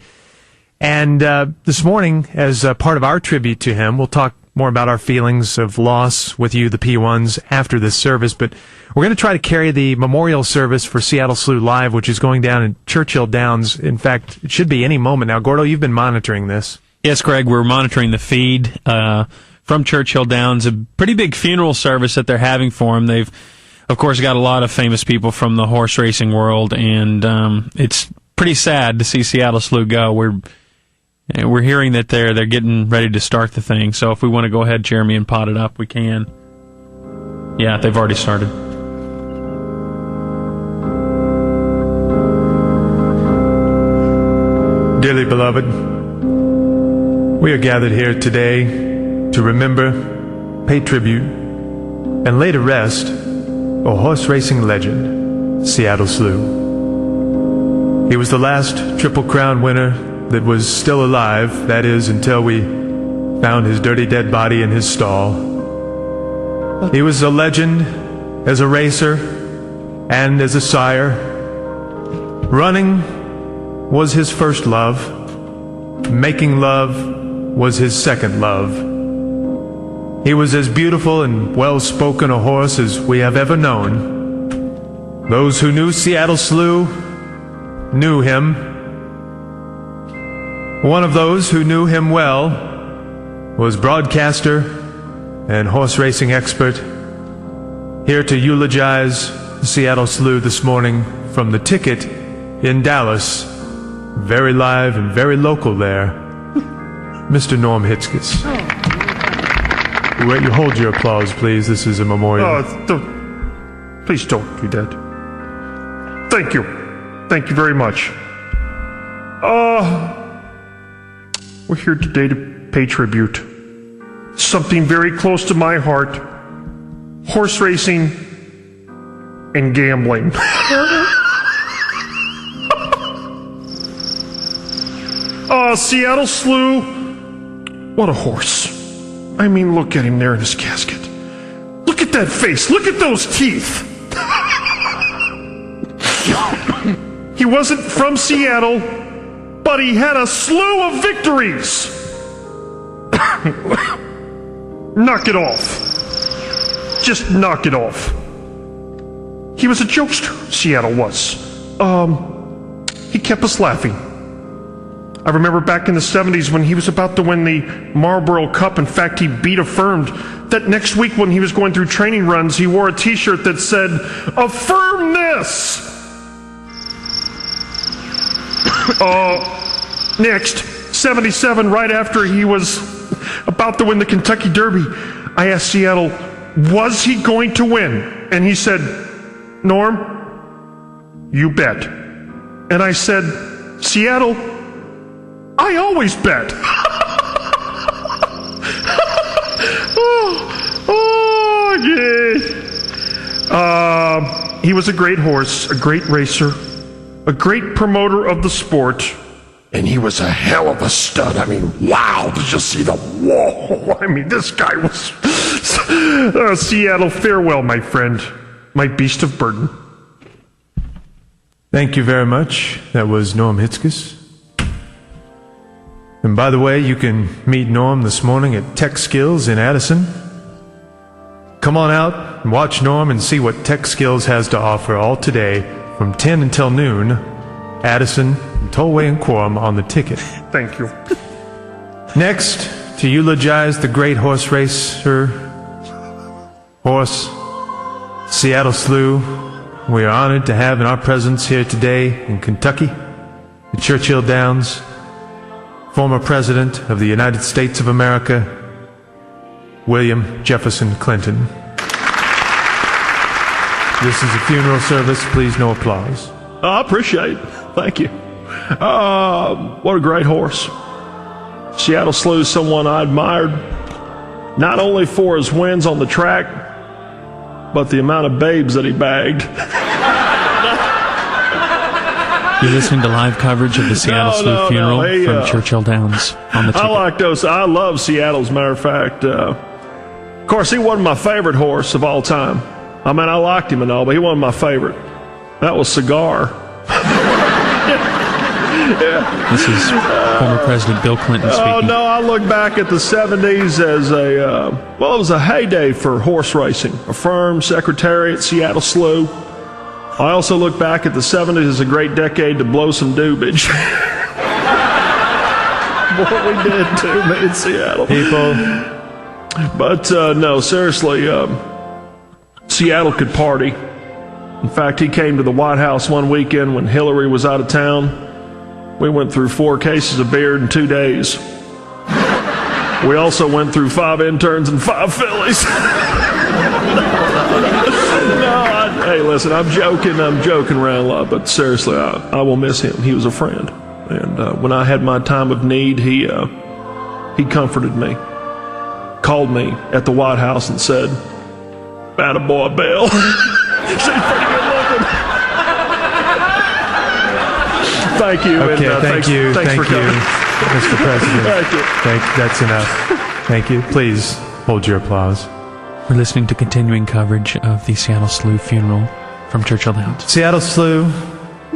And this morning, as part of our tribute to him, we'll talk more about our feelings of loss with you, the P1s, after this service. But we're going to try to carry the memorial service for Seattle Slew Live, which is going down in Churchill Downs. In fact, it should be any moment now. Gordo, you've been monitoring this. Yes, Greg, we're monitoring the feed from Churchill Downs. A pretty big funeral service that they're having for him. They've, of course, got a lot of famous people from the horse racing world, and it's pretty sad to see Seattle Slew go. We're hearing that they're getting ready to start the thing. So if we want to go ahead, Jeremy, and pot it up, we can. Yeah, they've already started. Dearly beloved, we are gathered here today to remember, pay tribute, and lay to rest a horse racing legend, Seattle Slew. He was the last Triple Crown winner that was still alive, that is, until we found his dirty dead body in his stall. He was a legend as a racer and as a sire. Running was his first love. Making love was his second love. He was as beautiful and well-spoken a horse as we have ever known. Those who knew Seattle Slew knew him. One of those who knew him well was broadcaster and horse racing expert, here to eulogize Seattle Slew this morning from the Ticket in Dallas. Very live and very local there, Mr. Norm Hitzges. You hold your applause, please. This is a memorial. Oh, please don't do that. Thank you. Thank you very much. We're here today to pay tribute. Something very close to my heart. Horse racing and gambling. Seattle Slew. What a horse. I mean, look at him there in his casket. Look at that face. Look at those teeth. He wasn't from Seattle, but he had a slew of victories. Knock it off. Just knock it off. He was a jokester, Seattle was. He kept us laughing. I remember back in the 70s when he was about to win the Marlboro Cup. In fact, he beat Affirmed. That next week when he was going through training runs, he wore a t-shirt that said, "Affirm this!" Next, 77, right after he was about to win the Kentucky Derby, I asked Seattle, was he going to win? And he said, "Norm, you bet." And I said, "Seattle, I always bet." He was a great horse, a great racer, a great promoter of the sport, and he was a hell of a stud. I mean, wow, did you see the whoa? I mean, this guy was... Seattle, farewell, my friend, my beast of burden. Thank you very much. That was Norm Hitzges. And by the way, you can meet Norm this morning at Tech Skills in Addison. Come on out and watch Norm and see what Tech Skills has to offer all today from 10 until noon. Addison, Tollway and Quorum on the ticket. Thank you. Next, to eulogize the great horse racer, Seattle Slew, we are honored to have in our presence here today in Kentucky, the Churchill Downs, former President of the United States of America, William Jefferson Clinton. This is a funeral service. Please, no applause. I appreciate it. Thank you. What a great horse. Seattle Slew is someone I admired, not only for his wins on the track, but the amount of babes that he bagged. You're listening to live coverage of the Seattle Slew funeral from Churchill Downs on the ticket. I like those. I love Seattle, as a matter of fact. Of course, he wasn't my favorite horse of all time. I mean, I liked him and all, but he wasn't my favorite. That was Cigar. Yeah. This is former President Bill Clinton speaking. Oh, no, I look back at the 70s as it was a heyday for horse racing. Affirmed, Secretariat, Seattle Slew. I also look back at the 70s as a great decade to blow some dubage. What we did to me in Seattle. People. But, no, seriously, Seattle could party. In fact, he came to the White House one weekend when Hillary was out of town. We went through 4 cases of beer in 2 days. We also went through 5 interns and 5 fillies. Hey, listen, I'm joking around a lot, but seriously, I will miss him. He was a friend. And when I had my time of need, he comforted me. Called me at the White House and said, "Attaboy, Bill." She's pretty good looking. Thank you. Okay, and, thank you. Thanks Thank for coming. you, Mr. President. Thank you. That's enough. Thank you. Please hold your applause. We're listening to continuing coverage of the Seattle Slew funeral from Churchill Downs. Seattle Slew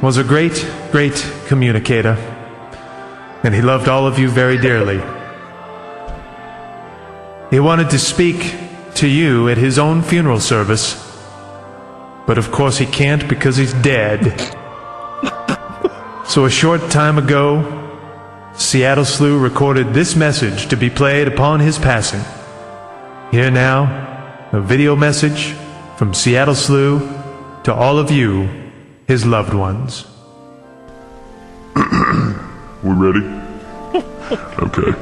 was a great, great communicator, and he loved all of you very dearly. He wanted to speak to you at his own funeral service, but of course he can't because he's dead. So a short time ago, Seattle Slew recorded this message to be played upon his passing. Here now, a video message from Seattle Slew to all of you, his loved ones. We ready? Okay.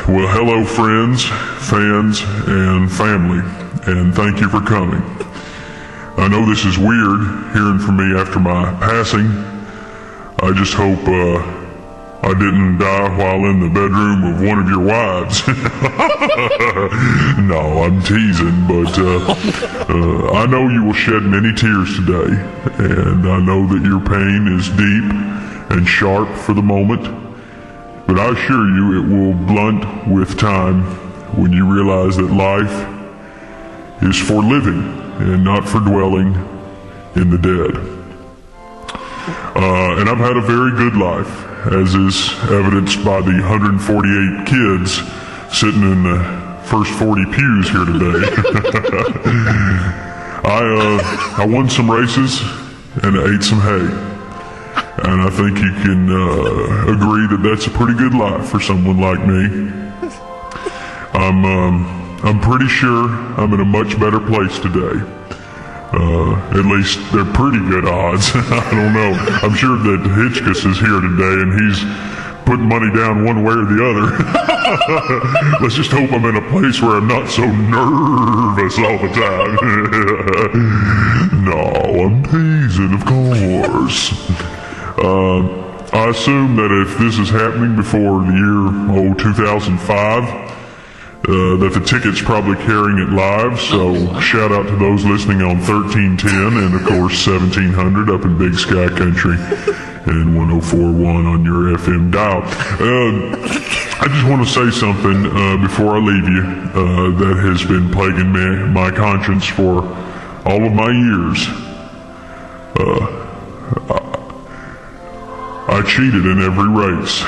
Well, hello, friends, fans, and family, and thank you for coming. I know this is weird, hearing from me after my passing. I just hope I didn't die while in the bedroom of one of your wives. No, I'm teasing, but I know you will shed many tears today, and I know that your pain is deep and sharp for the moment. But I assure you it will blunt with time when you realize that life is for living and not for dwelling in the dead. And I've had a very good life, as is evidenced by the 148 kids sitting in the first 40 pews here today. I won some races and I ate some hay. And I think you can agree that that's a pretty good life for someone like me. I'm pretty sure I'm in a much better place today. At least they're pretty good odds. I don't know. I'm sure that Hitchkus is here today and he's putting money down one way or the other. Let's just hope I'm in a place where I'm not so nervous all the time. No, I'm teasing, of course. I assume that if this is happening before the year 2005, that the ticket's probably carrying it live, so shout out to those listening on 1310 and of course 1700 up in Big Sky Country and 1041 on your FM dial. I just want to say something before I leave you that has been plaguing my conscience for all of my years. I cheated in every race,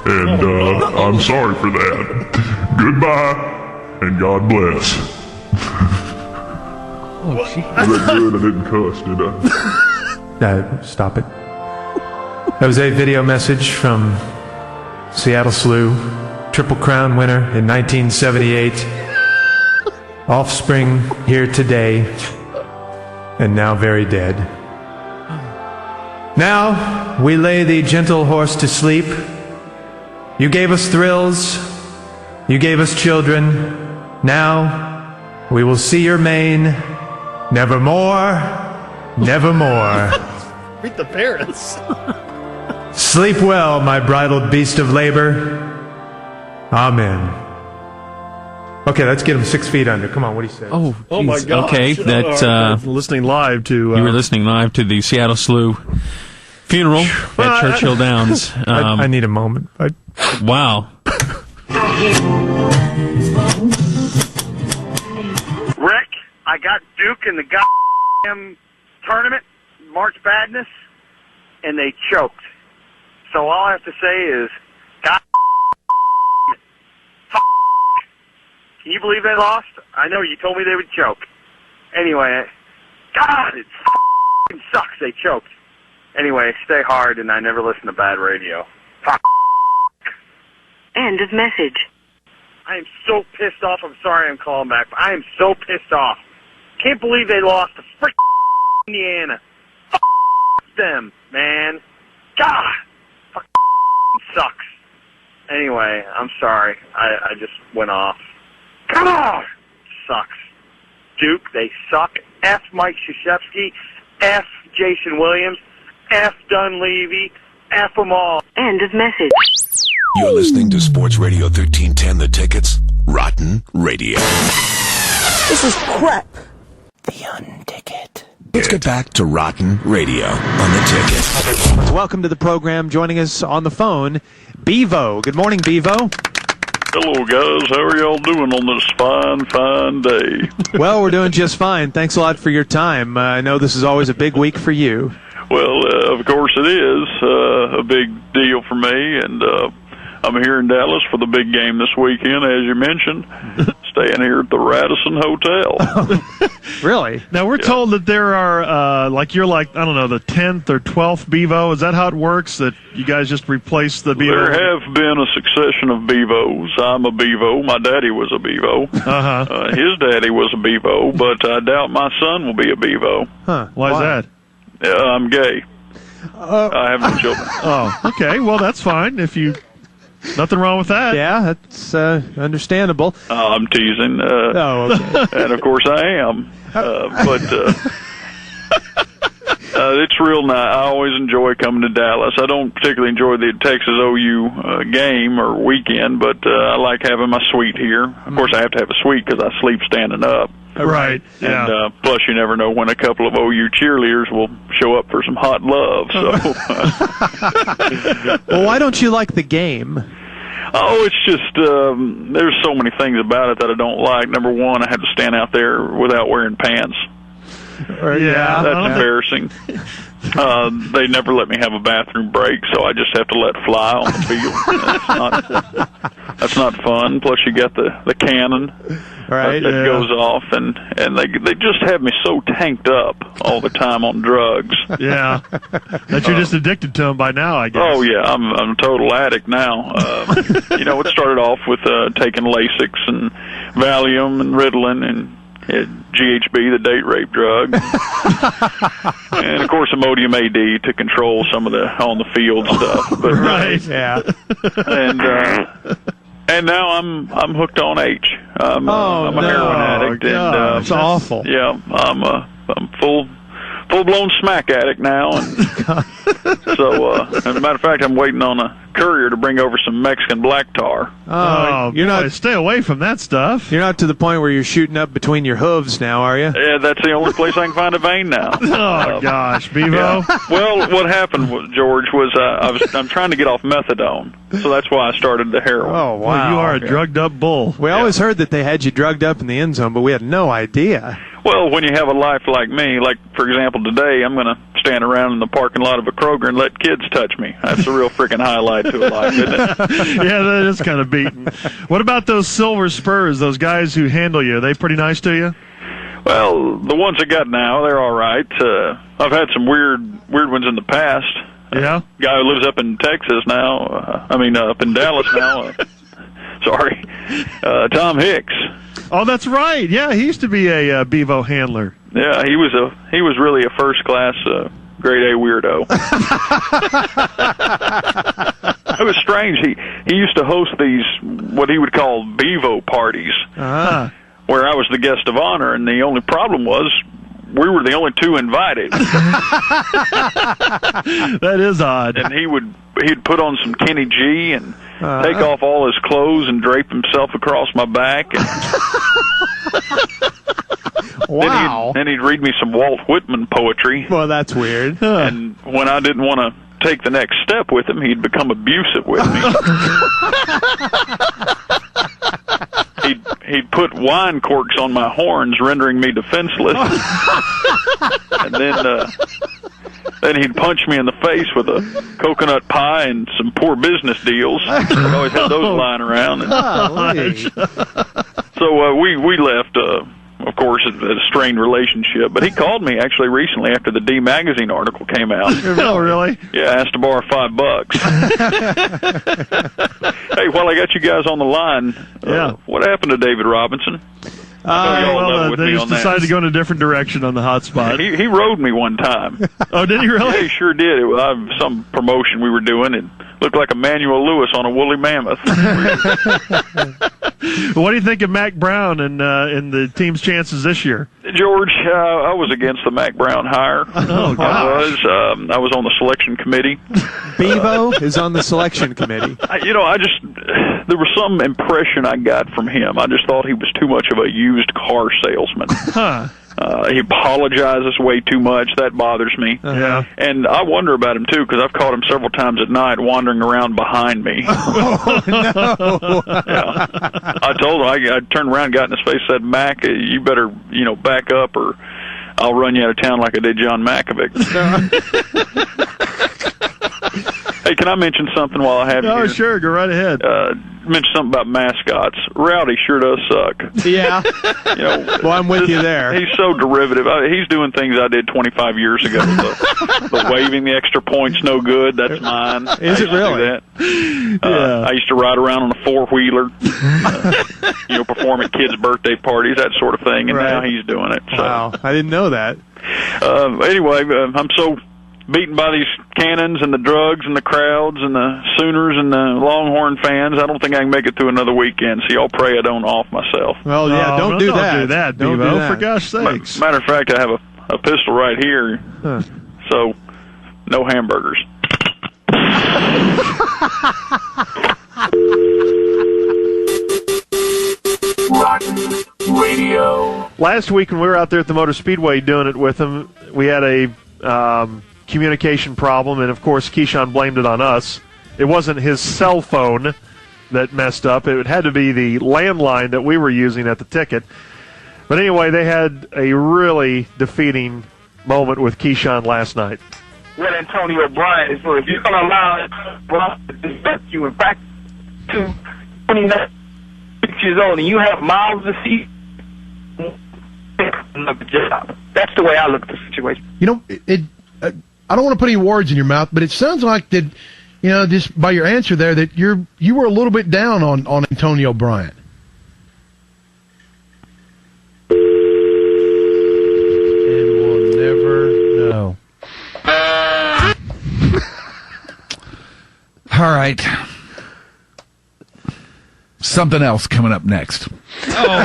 and I'm sorry for that. Goodbye, and God bless. Was that good? I didn't cuss, did I? No, stop it. That was a video message from Seattle Slew, Triple Crown winner in 1978. Offspring here today, and now very dead. Now we lay the gentle horse to sleep. You gave us thrills, you gave us children. Now we will see your mane, nevermore, nevermore. Read the parents. Sleep well, my bridled beast of labor. Amen. Okay, let's get him 6 feet under. Come on, what do you say? Oh my God. Okay, that listening live to. You were listening live to the Seattle Slew funeral at Churchill Downs. I need a moment. Wow. Rick, I got Duke in the goddamn tournament, March Madness, and they choked. So all I have to say is, God, can you believe they lost? I know you told me they would choke. Anyway, God, it sucks they choked. Anyway, stay hard, and I never listen to bad radio. End of message. I am so pissed off. I'm sorry I'm calling back, but I am so pissed off. Can't believe they lost to freaking Indiana. Them, man. God, sucks. Anyway, I'm sorry. I just went off. God, sucks. Duke, they suck. F. Mike Krzyzewski. F. Jason Williams. F. Dunleavy. F them all. End of message. You're listening to Sports Radio 1310, The Ticket's Rotten Radio. This is crap. The Unticket. Let's get back to Rotten Radio on The Ticket. Welcome to the program. Joining us on the phone, Bevo. Good morning, Bevo. Hello, guys. How are y'all doing on this fine day? Well, we're doing just fine. Thanks a lot for your time. I know this is always a big week for you. Well, of course it is a big deal for me, and I'm here in Dallas for the big game this weekend, as you mentioned, staying here at the Radisson Hotel. Really? Now, we're told that there are, you're I don't know, the 10th or 12th Bevo. Is that how it works, that you guys just replace the Bevo? There have been a succession of Bevos. I'm a Bevo. My daddy was a Bevo. His daddy was a Bevo, but I doubt my son will be a Bevo. Huh. Why is that? I'm gay. I have no children. Oh, okay. Well, that's fine. Nothing wrong with that. Yeah, that's understandable. I'm teasing. Okay. And of course I am. But it's real nice. I always enjoy coming to Dallas. I don't particularly enjoy the Texas OU game or weekend, but I like having my suite here. Of course, I have to have a suite because I sleep standing up. Right. Yeah. And plus, you never know when a couple of OU cheerleaders will show up for some hot love. So, Well, why don't you like the game? oh, it's just there's so many things about it that I don't like. Number one, I had to stand out there without wearing pants. Yeah. That's embarrassing. They never let me have a bathroom break, so I just have to let fly on the field. That's not fun. Plus, you got the cannon that goes off, and they just have me so tanked up all the time on drugs. Yeah, that you're just addicted to them by now, I guess. Oh yeah, I'm a total addict now. It started off with taking Lasix and Valium and Ritalin and GHB, the date rape drug, and of course Imodium AD to control some of the on the field stuff. But, right, yeah. And now I'm hooked on H. I'm a heroin addict. God, and it's awful. Yeah, I'm full-blown smack addict now, and so as a matter of fact, I'm waiting on a courier to bring over some Mexican black tar. Oh, you're not. Stay away from that stuff. You're not to the point where you're shooting up between your hooves now, are you? Yeah, that's the only place I can find a vein now. Oh gosh, Bevo. Yeah. Well, what happened, George, was I'm trying to get off methadone, so that's why I started the heroin. Oh, wow. Well, you are a drugged up bull. We always heard that they had you drugged up in the end zone, but we had no idea. Well, when you have a life like me, like, for example, today, I'm going to stand around in the parking lot of a Kroger and let kids touch me. That's a real freaking highlight to a life, isn't it? Yeah, that is kind of beaten. What about those silver spurs, those guys who handle you? Are they pretty nice to you? Well, the ones I got now, they're all right. I've had some weird ones in the past. Yeah? Guy who lives up in Texas now, up in Dallas now. Sorry. Tom Hicks. Oh, that's right. Yeah, he used to be a Bevo handler. Yeah, he was really a first class grade A weirdo. It was strange. He used to host these what he would call Bevo parties, where I was the guest of honor, and the only problem was we were the only two invited. That is odd. And he'd put on some Kenny G and take off all his clothes and drape himself across my back. And wow. Then he'd read me some Walt Whitman poetry. Well, that's weird. And when I didn't want to take the next step with him, he'd become abusive with me. He'd put wine corks on my horns, rendering me defenseless. And then he'd punch me in the face with a coconut pie and some poor business deals. I always had those lying around. So we left, of course, a strained relationship. But he called me actually recently after the D Magazine article came out. Oh, really? Yeah, asked to borrow $5. Hey, while I got you guys on the line, what happened to David Robinson? They just decided to go in a different direction on the hot spot. He rode me one time. Oh, did he really? Yeah, he sure did. It was some promotion we were doing. It looked like Emmanuel Lewis on a woolly mammoth. What do you think of Mac Brown and the team's chances this year? George, I was against the Mac Brown hire. Oh, gosh. I was on the selection committee. Bevo is on the selection committee. There was some impression I got from him. I just thought he was too much of a used car salesman. Huh. He apologizes way too much. That bothers me. Yeah. And I wonder about him, too, because I've caught him several times at night wandering around behind me. Oh, no. Yeah. I told him, I turned around, got in his face, said, Mac, you better, back up or I'll run you out of town like I did John Malkovich. Hey, can I mention something while I have you here? Oh, sure. Go right ahead. Mention something about mascots. Rowdy sure does suck. Yeah. Well, I'm with you there. He's so derivative. He's doing things I did 25 years ago. The waving the extra point's no good. That's mine. Is it really? Yeah. I used to ride around on a four-wheeler, perform at kids' birthday parties, that sort of thing, and now he's doing it. So. Wow. I didn't know that. Anyway, I'm so beaten by these cannons and the drugs and the crowds and the Sooners and the Longhorn fans. I don't think I can make it through another weekend, so y'all pray I don't off myself. Well, yeah, don't do that. Don't do that, for gosh sakes. Matter of fact, I have a pistol right here, so no hamburgers. Rotten Radio. last week when we were out there at the Motor Speedway doing it with him, we had a communication problem, and of course Keyshawn blamed it on us. It wasn't his cell phone that messed up. It had to be the landline that we were using at the ticket. But anyway, they had a really defeating moment with Keyshawn last night. What Antonio Bryant is for, if you're going to allow Bryant to disrespect you in practice to 29 years old and you have miles to see, that's the way I look at the situation. You know, I don't want to put any words in your mouth, but it sounds like that, you know, just by your answer there, that you were a little bit down on Antonio Bryant. And we'll never know. All right. Something else coming up next. Horrible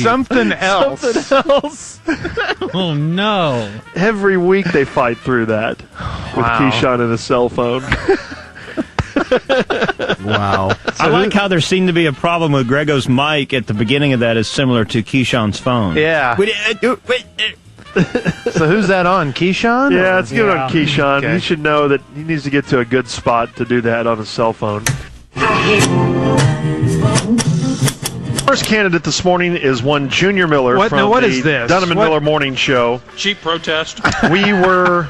Something else. Something else. Oh, no. Every week they fight through that with Keyshawn and his cell phone. Wow. I like how there seemed to be a problem with Grego's mic at the beginning of that is similar to Keyshawn's phone. Yeah. So who's that on? Keyshawn? Yeah, it's good on Keyshawn. Okay. He should know that he needs to get to a good spot to do that on his cell phone. First candidate this morning is one Junior Miller What? from Now, what the is this? Dunham and What? Miller Morning Show. Cheap protest. We were...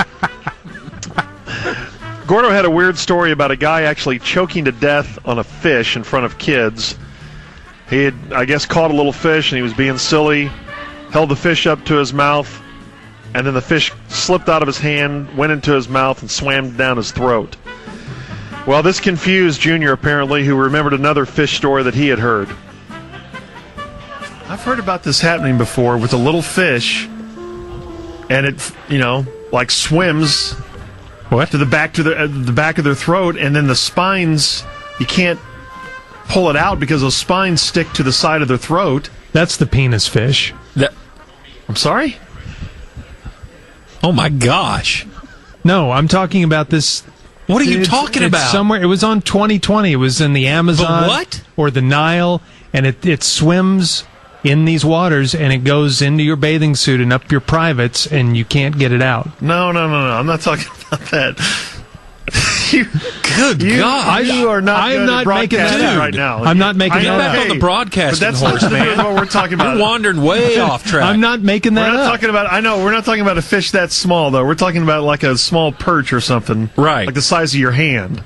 Gordo had a weird story about a guy actually choking to death on a fish in front of kids. He had, I guess, caught a little fish and he was being silly, held the fish up to his mouth, and then the fish slipped out of his hand, went into his mouth, and swam down his throat. Well, this confused Junior, apparently, who remembered another fish story that he had heard. I've heard about this happening before with a little fish, and it, like swims to the back of their throat, and then the spines, you can't pull it out because those spines stick to the side of their throat. That's the penis fish. I'm sorry? Oh, my gosh. No, I'm talking about this. What are you talking about? Somewhere. It was on 2020. It was in the Amazon. The what? Or the Nile, and it swims in these waters, and it goes into your bathing suit and up your privates, and you can't get it out. No. I'm not talking about that. Good God. You are not I am not making that up right now. I'm not making that up. Get back on the broadcasting but that's horse, not man. what we're talking about. You're wandering way off track. I'm not making that We're not up. talking about. I know we're not talking about a fish that small though. We're talking about like a small perch or something, right? Like the size of your hand.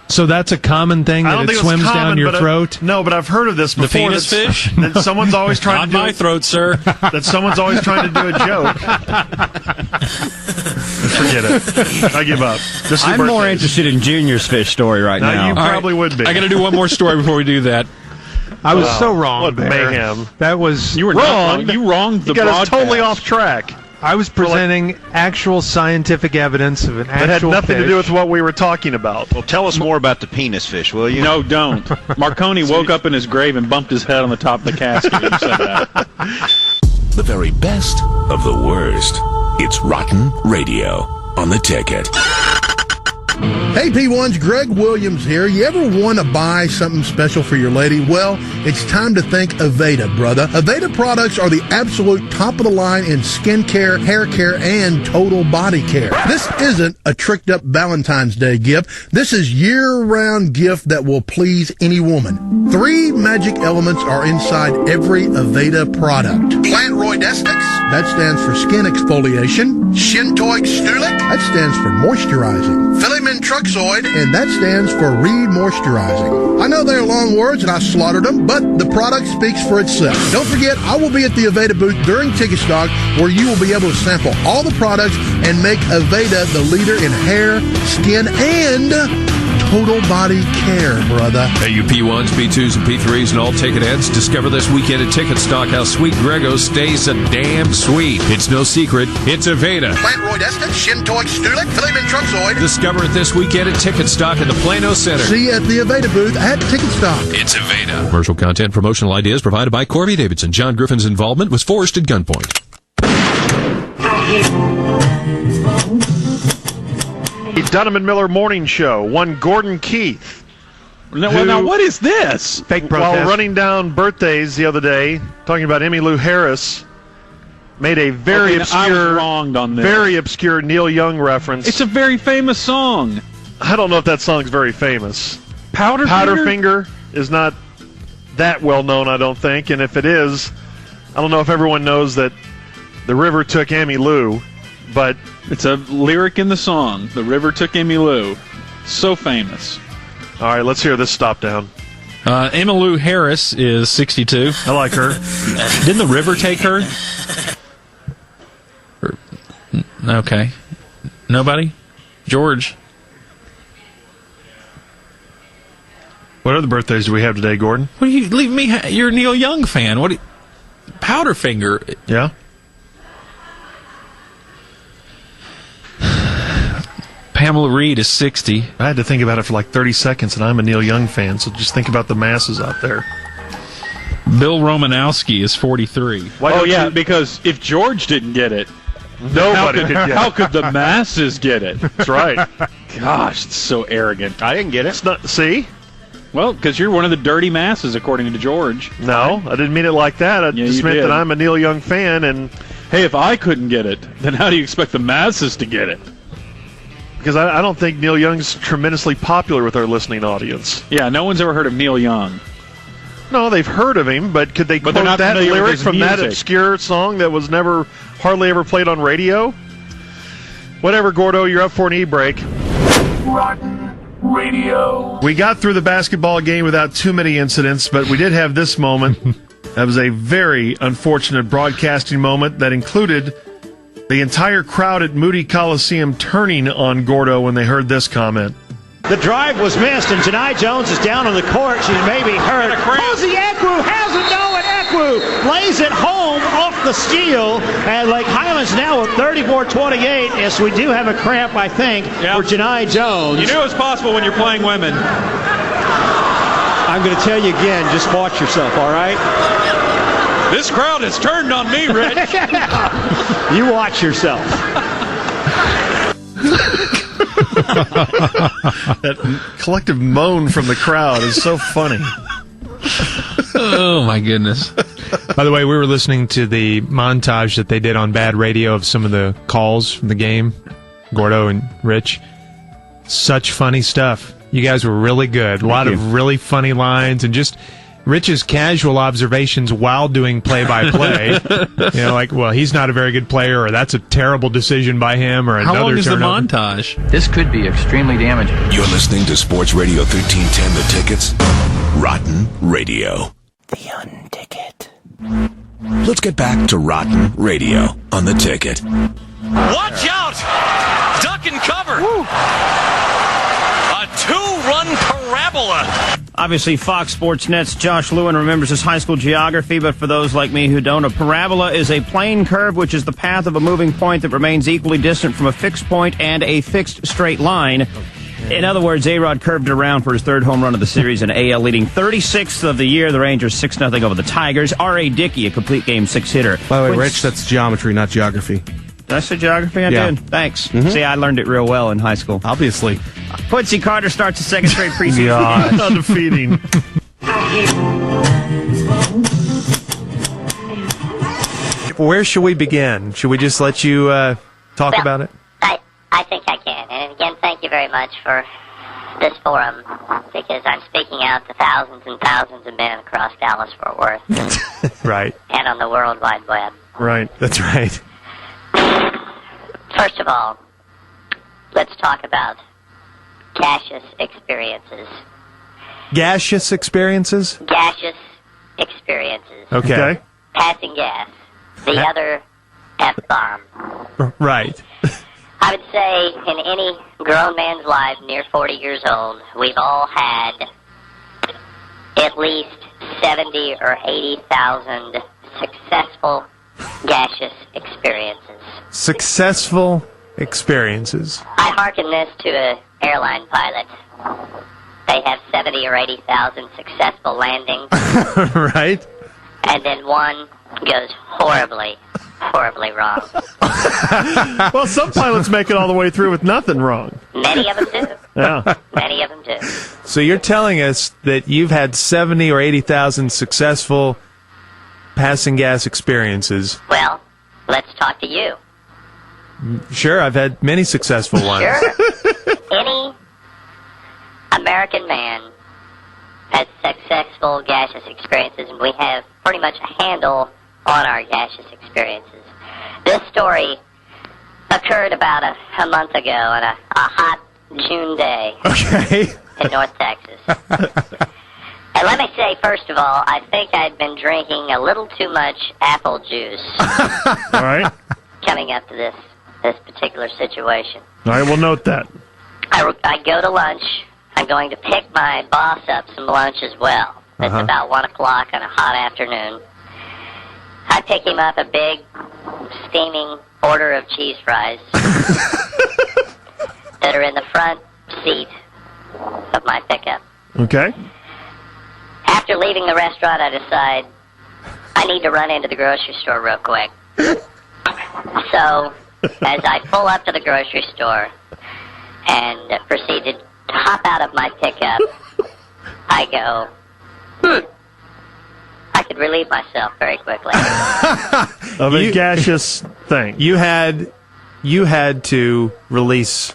So that's a common thing I that don't it think swims it's common, down your but throat? No, but I've heard of this before. The penis fish? That someone's always trying to do Not my throat, sir. That someone's always trying to do a joke. Forget it. I give up. I'm more interested in Junior's fish story right now. You probably would be. I got to do one more story before we do that. I was so wrong. What there. mayhem. That was You were wrong. wrong. You wronged the You got broadcast. us totally off track. I was presenting actual scientific evidence of an That had actual nothing fish. to do with what we were talking about. Well, tell us more about the penis fish, will you? No, don't. Marconi woke up in his grave and bumped his head on the top of the casket when you said that. The very best of the worst. It's Rotten Radio on the Ticket. Hey P1s, Greg Williams here. You ever want to buy something special for your lady? Well, it's time to thank Aveda, brother. Aveda products are the absolute top of the line in skin care, hair care, and total body care. This isn't a tricked up Valentine's Day gift. This is year-round gift that will please any woman. 3 magic elements are inside every Aveda product. Plantroidestics, that stands for skin exfoliation. Shintoic Stulic, that stands for moisturizing. Truxoid, and that stands for re-moisturizing. I know they're long words and I slaughtered them, but the product speaks for itself. Don't forget, I will be at the Aveda booth during Ticket Stock where you will be able to sample all the products and make Aveda the leader in hair, skin, and total body care, brother. Hey, you P1s, P2s, and P3s, and all ticket heads, discover this weekend at Ticket Stock how Sweet Grego stays so damn sweet. It's no secret, it's Aveda. Plantroidestic, Shintoic Stulic, Filament Truxoid. Discover it this weekend at Ticket Stock in the Plano Center. See you at the Aveda booth at Ticket Stock. It's Aveda. Commercial content, promotional ideas provided by Corby Davidson. John Griffin's involvement was forced at gunpoint. The Dunham and Miller Morning Show. One Gordon Keith Now what is this? Fake protest. While running down birthdays the other day, talking about Emmylou Harris, made a very I was obscure, wronged on this. very obscure Neil Young reference. It's a very famous song. I don't know if that song's very famous. Powderfinger is not that well known, I don't think. And if it is, I don't know if everyone knows that the river took Emmylou, but it's a lyric in the song. The river took Emmylou. So famous. All right, let's hear this stop down. Emmylou Harris is 62. I like her. Didn't the river take her? Okay. Nobody? George? What other birthdays do we have today, Gordon? What do you leave me? You're a Neil Young fan. What? Powderfinger. Yeah. Pamela Reed is 60. I had to think about it for like 30 seconds, and I'm a Neil Young fan, so just think about the masses out there. Bill Romanowski is 43. Because if George didn't get it, nobody could get it. How could the masses get it? That's right. Gosh, it's so arrogant. I didn't get it. It's not, see? Well, because you're one of the dirty masses, according to George. No, I didn't mean it like that. I just meant that I'm a Neil Young fan, and hey, if I couldn't get it, then how do you expect the masses to get it? Because I don't think Neil Young's tremendously popular with our listening audience. Yeah, no one's ever heard of Neil Young. No, they've heard of him, but could they quote they're not that familiar with lyric his from that music. obscure song that was hardly ever played on radio? Whatever, Gordo, you're up for an e-break. Rotten Radio. We got through the basketball game without too many incidents, but we did have this moment. That was a very unfortunate broadcasting moment that included the entire crowd at Moody Coliseum turning on Gordo when they heard this comment. The drive was missed, and Janai Jones is down on the court. She may be hurt. Hosey Ekwu has it, no, and Ekwu lays it home off the steal. And Lake Highlands now with 34-28. Yes, we do have a cramp, I think, for Janai Jones. You knew it was possible when you're playing women. I'm going to tell you again, just watch yourself, all right? This crowd has turned on me, Rich. You watch yourself. That collective moan from the crowd is so funny. Oh, my goodness. By the way, we were listening to the montage that they did on Bad Radio of some of the calls from the game, Gordo and Rich. Such funny stuff. You guys were really good. A lot of really funny lines and just Rich's casual observations while doing play-by-play. Like, well, he's not a very good player, or that's a terrible decision by him, or another How long is the turnover. montage? This could be extremely damaging. You're listening to Sports Radio 1310 The Tickets. Rotten Radio. The Unticket. Let's get back to Rotten Radio on The Ticket. Watch out! Duck and cover! A two-run parabola! Obviously, Fox Sports Net's Josh Lewin remembers his high school geography, but for those like me who don't, a parabola is a plane curve, which is the path of a moving point that remains equally distant from a fixed point and a fixed straight line. In other words, A-Rod curved it around for his third home run of the series in AL, leading 36th of the year. The Rangers 6-0 over the Tigers. R.A. Dickey, a complete game 6-hitter. By the way, Rich, that's geometry, not geography. Did I say geography? I Yeah. did. Thanks. Mhm. See, I learned it real well in high school. Obviously. Quincy Carter starts his second straight preseason. God. Undefeating. Where should we begin? Should we just let you talk about it? I think I can. And again, thank you very much for this forum, because I'm speaking out to thousands and thousands of men across Dallas-Fort Worth. Right. And on the World Wide Web. Right. That's right. First of all, let's talk about gaseous experiences. Gaseous experiences? Gaseous experiences. Okay. Passing gas. The other F-bomb. Right. I would say in any grown man's life near 40 years old, we've all had at least 70 or 80,000 successful gaseous experiences. Successful experiences. I hearken this to an airline pilot. They have 70 or 80,000 successful landings, Right? and then one goes horribly wrong. Well, some pilots make it all the way through with nothing wrong. Many of them do. Yeah. Many of them do. So you're telling us that you've had 70 or 80,000 successful passing gas experiences. Well, let's talk to you. Sure, I've had many successful ones. Sure. Any American man has successful gaseous experiences, and we have pretty much a handle on our gaseous experiences. This story occurred about a month ago on a hot June day in North Texas. And let me say, first of all, I think I'd been drinking a little too much apple juice. All right. Coming up to this particular situation. All right, we'll note that. I go to lunch. I'm going to pick my boss up some lunch as well. It's about 1 o'clock on a hot afternoon. I pick him up a big, steaming order of cheese fries that are in the front seat of my pickup. Okay. After leaving the restaurant, I decide I need to run into the grocery store real quick. So, as I pull up to the grocery store and proceed to hop out of my pickup, I go, I could relieve myself very quickly. Of a gaseous thing. You had to release.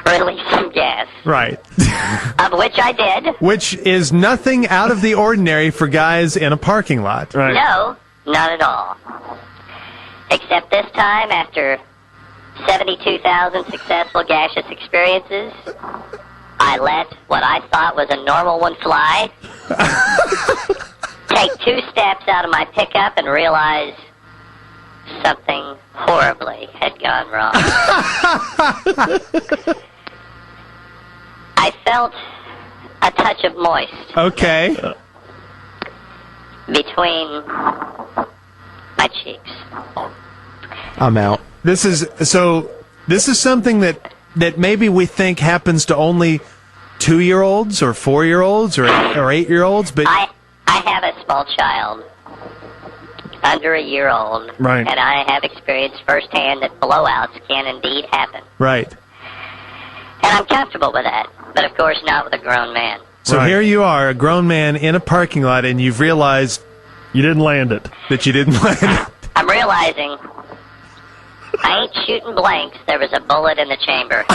Release some gas. Right. Of which I did. Which is nothing out of the ordinary for guys in a parking lot. Right. No, not at all. Except this time, after 72,000 successful gaseous experiences, I let what I thought was a normal one fly, take 2 steps out of my pickup, and realize something horribly had gone wrong. I felt a touch of moist. Okay. Between my cheeks. I'm out. This is something that maybe we think happens to only 2-year-olds or 4-year-olds or 8-year-olds, but I have a small child under a year old, right, and I have experienced firsthand that blowouts can indeed happen. Right. And I'm comfortable with that, but of course not with a grown man. So here you are, a grown man in a parking lot, and you've realized you didn't land it. That you didn't land it. I'm realizing I ain't shooting blanks. There was a bullet in the chamber.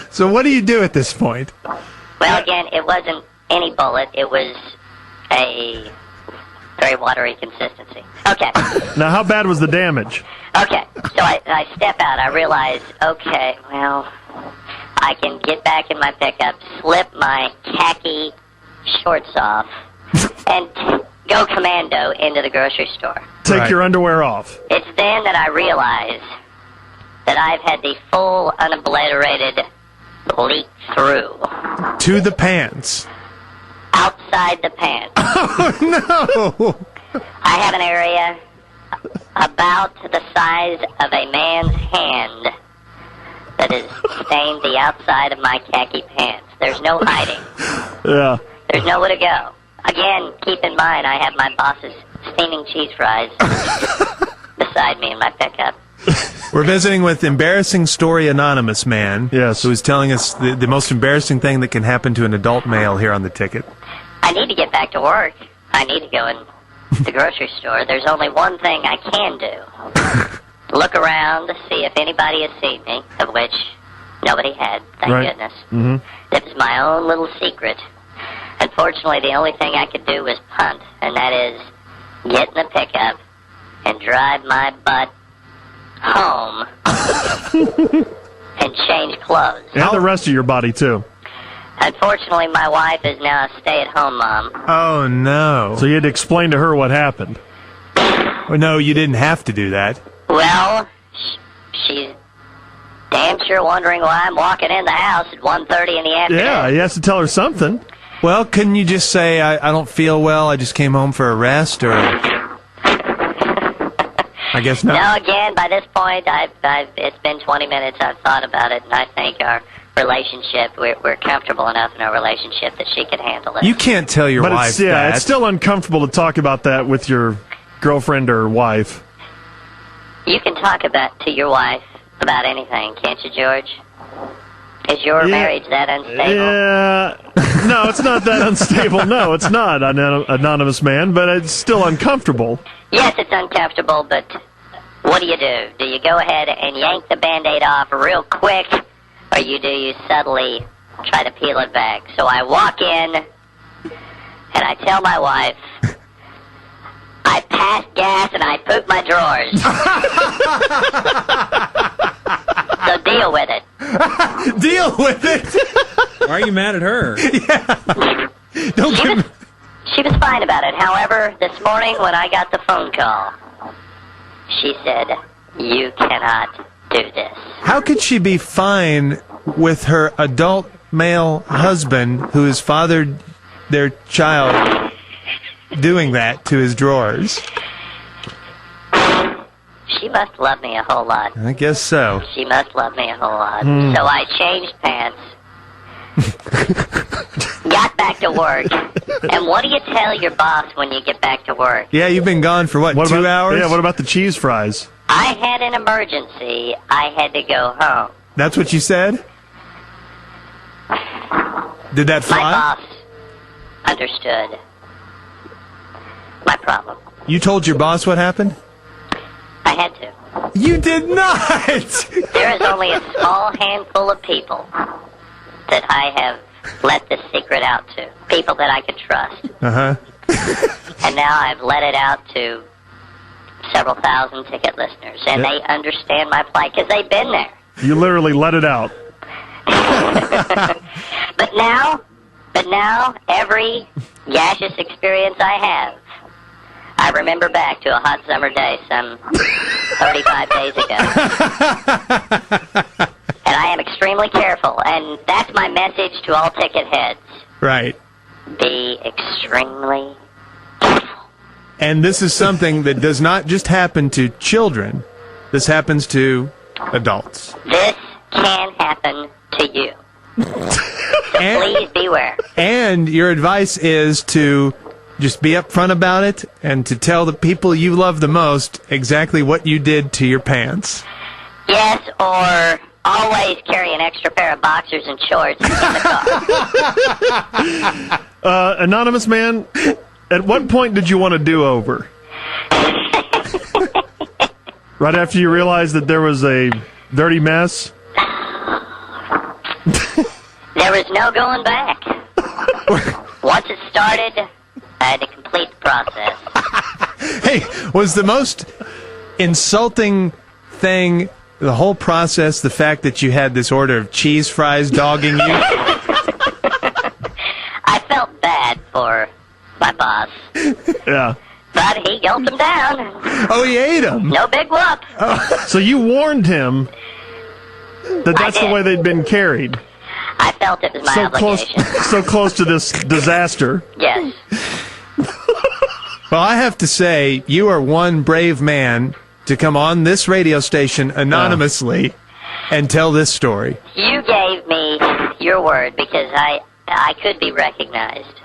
So what do you do at this point? Well, again, it wasn't any bullet. It was a very watery consistency. Okay. Now, how bad was the damage? Okay. So I step out. I realize, okay, well, I can get back in my pickup, slip my khaki shorts off, and go commando into the grocery store. Take your underwear off. It's then that I realize that I've had the full, unobliterated leak through. To the pants. Outside the pants. Oh, no! I have an area about the size of a man's hand that has stained the outside of my khaki pants. There's no hiding. Yeah. There's nowhere to go. Again, keep in mind, I have my boss's steaming cheese fries beside me in my pickup. We're visiting with Embarrassing Story Anonymous Man. Yes. Who is telling us the most embarrassing thing that can happen to an adult male here on the ticket. I need to get back to work. I need to go in the grocery store. There's only one thing I can do. Look around to see if anybody has seen me, of which nobody had, thank goodness. Mm-hmm. It was my own little secret. Unfortunately, the only thing I could do was punt, and that is get in the pickup and drive my butt home and change clothes. And the rest of your body, too. Unfortunately, my wife is now a stay-at-home mom. Oh, no. So you had to explain to her what happened. Well, no, you didn't have to do that. Well, she's damn sure wondering why I'm walking in the house at 1:30 in the afternoon. Yeah, he has to tell her something. Well, couldn't you just say, I don't feel well, I just came home for a rest, or... I guess not. No, again, by this point, it's been 20 minutes, I've thought about it, and I think our relationship, we're comfortable enough in our relationship that she can handle it. You can't tell your but wife that. It's still uncomfortable to talk about that with your girlfriend or wife. You can talk to your wife about anything, can't you, George? Is your marriage that unstable? Yeah. No, it's not that unstable. No, it's not, anonymous man, but it's still uncomfortable. Yes, it's uncomfortable, but what do? Do you go ahead and yank the Band-Aid off real quick, or do you subtly try to peel it back? So I walk in, and I tell my wife, I pass gas and I poop my drawers. So deal with it. Deal with it. Why are you mad at her? She was fine about it. However, this morning when I got the phone call, she said, "You cannot do this." How could she be fine with her adult male husband who has fathered their child doing that to his drawers? She must love me a whole lot. I guess so. She must love me a whole lot. Hmm. So I changed pants, got back to work, and what do you tell your boss when you get back to work? Yeah, you've been gone for what 2 hours? Yeah, what about the cheese fries? I had an emergency. I had to go home. That's what you said? Did that fly? My boss understood my problem. You told your boss what happened? I had to. You did not! There is only a small handful of people that I have let this secret out to. People that I could trust. Uh-huh. And now I've let it out to several thousand ticket listeners. And they understand my plight because they've been there. You literally let it out. But now, every gaseous experience I have, I remember back to a hot summer day some 35 days ago. And I am extremely careful, and that's my message to all ticket heads. Right. Be extremely... And this is something that does not just happen to children. This happens to adults. This can happen to you. So please beware. And your advice is to just be upfront about it and to tell the people you love the most exactly what you did to your pants. Yes, or always carry an extra pair of boxers and shorts in the car. Anonymous man, at what point did you want a do-over? Right after you realized that there was a dirty mess? There was no going back. Once it started, I had to complete the process. Hey, was the most insulting thing, the whole process, the fact that you had this order of cheese fries dogging you? I felt bad for my boss. Yeah. But he gulped them down. Oh, he ate them? No big whoop. Oh. So you warned him that that's the way they'd been carried. I felt it was my obligation. So close to this disaster. Yes. Well, I have to say, you are one brave man to come on this radio station anonymously and tell this story. You gave me your word because I could be recognized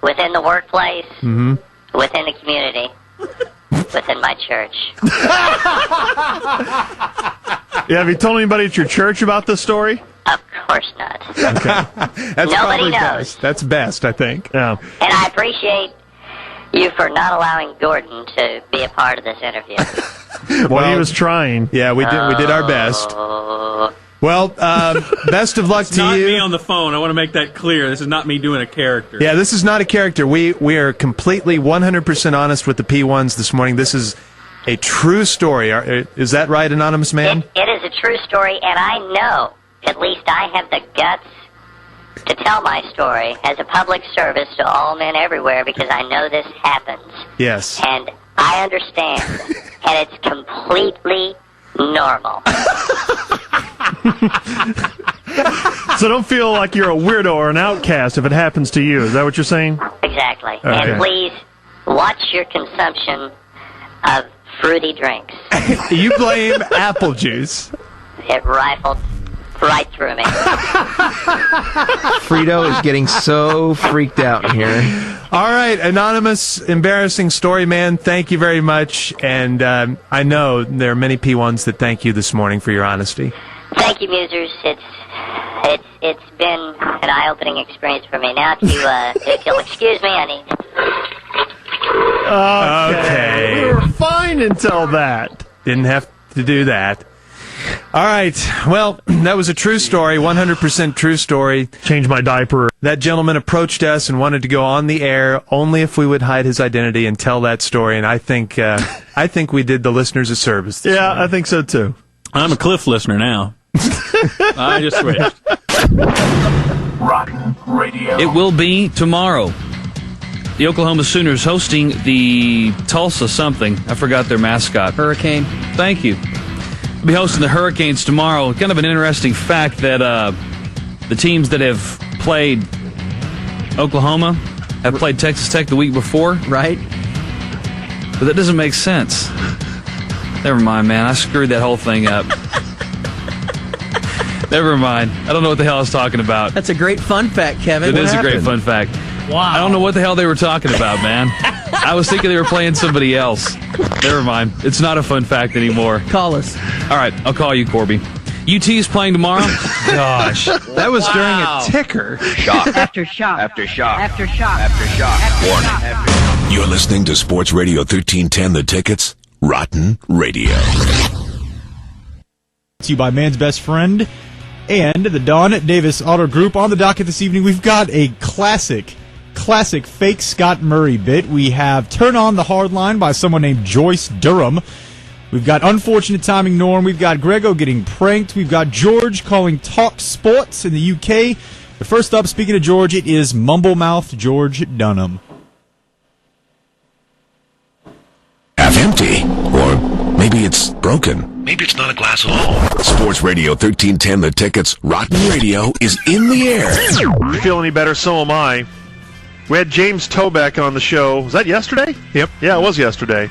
within the workplace, within the community, within my church. Yeah, have you told anybody at your church about this story? Of course not. Okay. That's Nobody knows. Best. That's best, I think. Yeah. And I appreciate you for not allowing Gordon to be a part of this interview. Well, he was trying. Yeah, we did our best. Well, best of luck It's to not you. me on the phone. I want to make that clear. This is not me doing a character. Yeah, this is not a character. We are completely 100% honest with the P1s this morning. This is a true story. Is that right, anonymous man? It is a true story, and I know, at least I have the guts to tell my story as a public service to all men everywhere because I know this happens. Yes. And I understand, and it's completely normal. So don't feel like you're a weirdo or an outcast if it happens to you. Is that what you're saying? Exactly. Okay. And please watch your consumption of fruity drinks. You blame apple juice. It rifled right through me. Frito is getting so freaked out in here. All right, anonymous, embarrassing story man, thank you very much. And I know there are many P1s that thank you this morning for your honesty. Thank you, Musers. It's been an eye-opening experience for me. Now, if you'll excuse me, I need... Okay. We were fine until that. Didn't have to do that. All right. Well, that was a true story, 100% true story. Change my diaper. That gentleman approached us and wanted to go on the air only if we would hide his identity and tell that story. And I think we did the listeners a service. Yeah, I think so too. I'm a Cliff listener now. I just switched. Rotten Radio. It will be tomorrow. The Oklahoma Sooners hosting the Tulsa something. I forgot their mascot. Hurricane. Thank you. We'll be hosting the Hurricanes tomorrow. Kind of an interesting fact that the teams that have played Oklahoma have played Texas Tech the week before. Right. But that doesn't make sense. Never mind, man. I screwed that whole thing up. Never mind. I don't know what the hell I was talking about. That's a great fun fact, Kevin. It is a great fun fact. Wow. I don't know what the hell they were talking about, man. I was thinking they were playing somebody else. Never mind. It's not a fun fact anymore. Call us. All right, I'll call you, Corby. UT is playing tomorrow. Gosh. That was during a ticker. Shock. After shock. After shock. After shock. After shock. Warning. You're listening to Sports Radio 1310 The Tickets, Rotten Radio. To you by Man's Best Friend and the Don Davis Auto Group. On the docket this evening, we've got a classic fake Scott Murray bit. We have Turn on the Hard Line by someone named Joyce Durham. We've got Unfortunate Timing Norm. We've got Grego getting pranked. We've got George calling Talk Sports in the UK. But first up, speaking of George, it is Mumblemouth George Dunham. Half empty. Or maybe it's broken. Maybe it's not a glass at all. Sports Radio 1310 The Tickets, Rotten Radio is in the air. If you feel any better, so am I. We had James Toback on the show. Was that yesterday? Yep. Yeah, it was yesterday.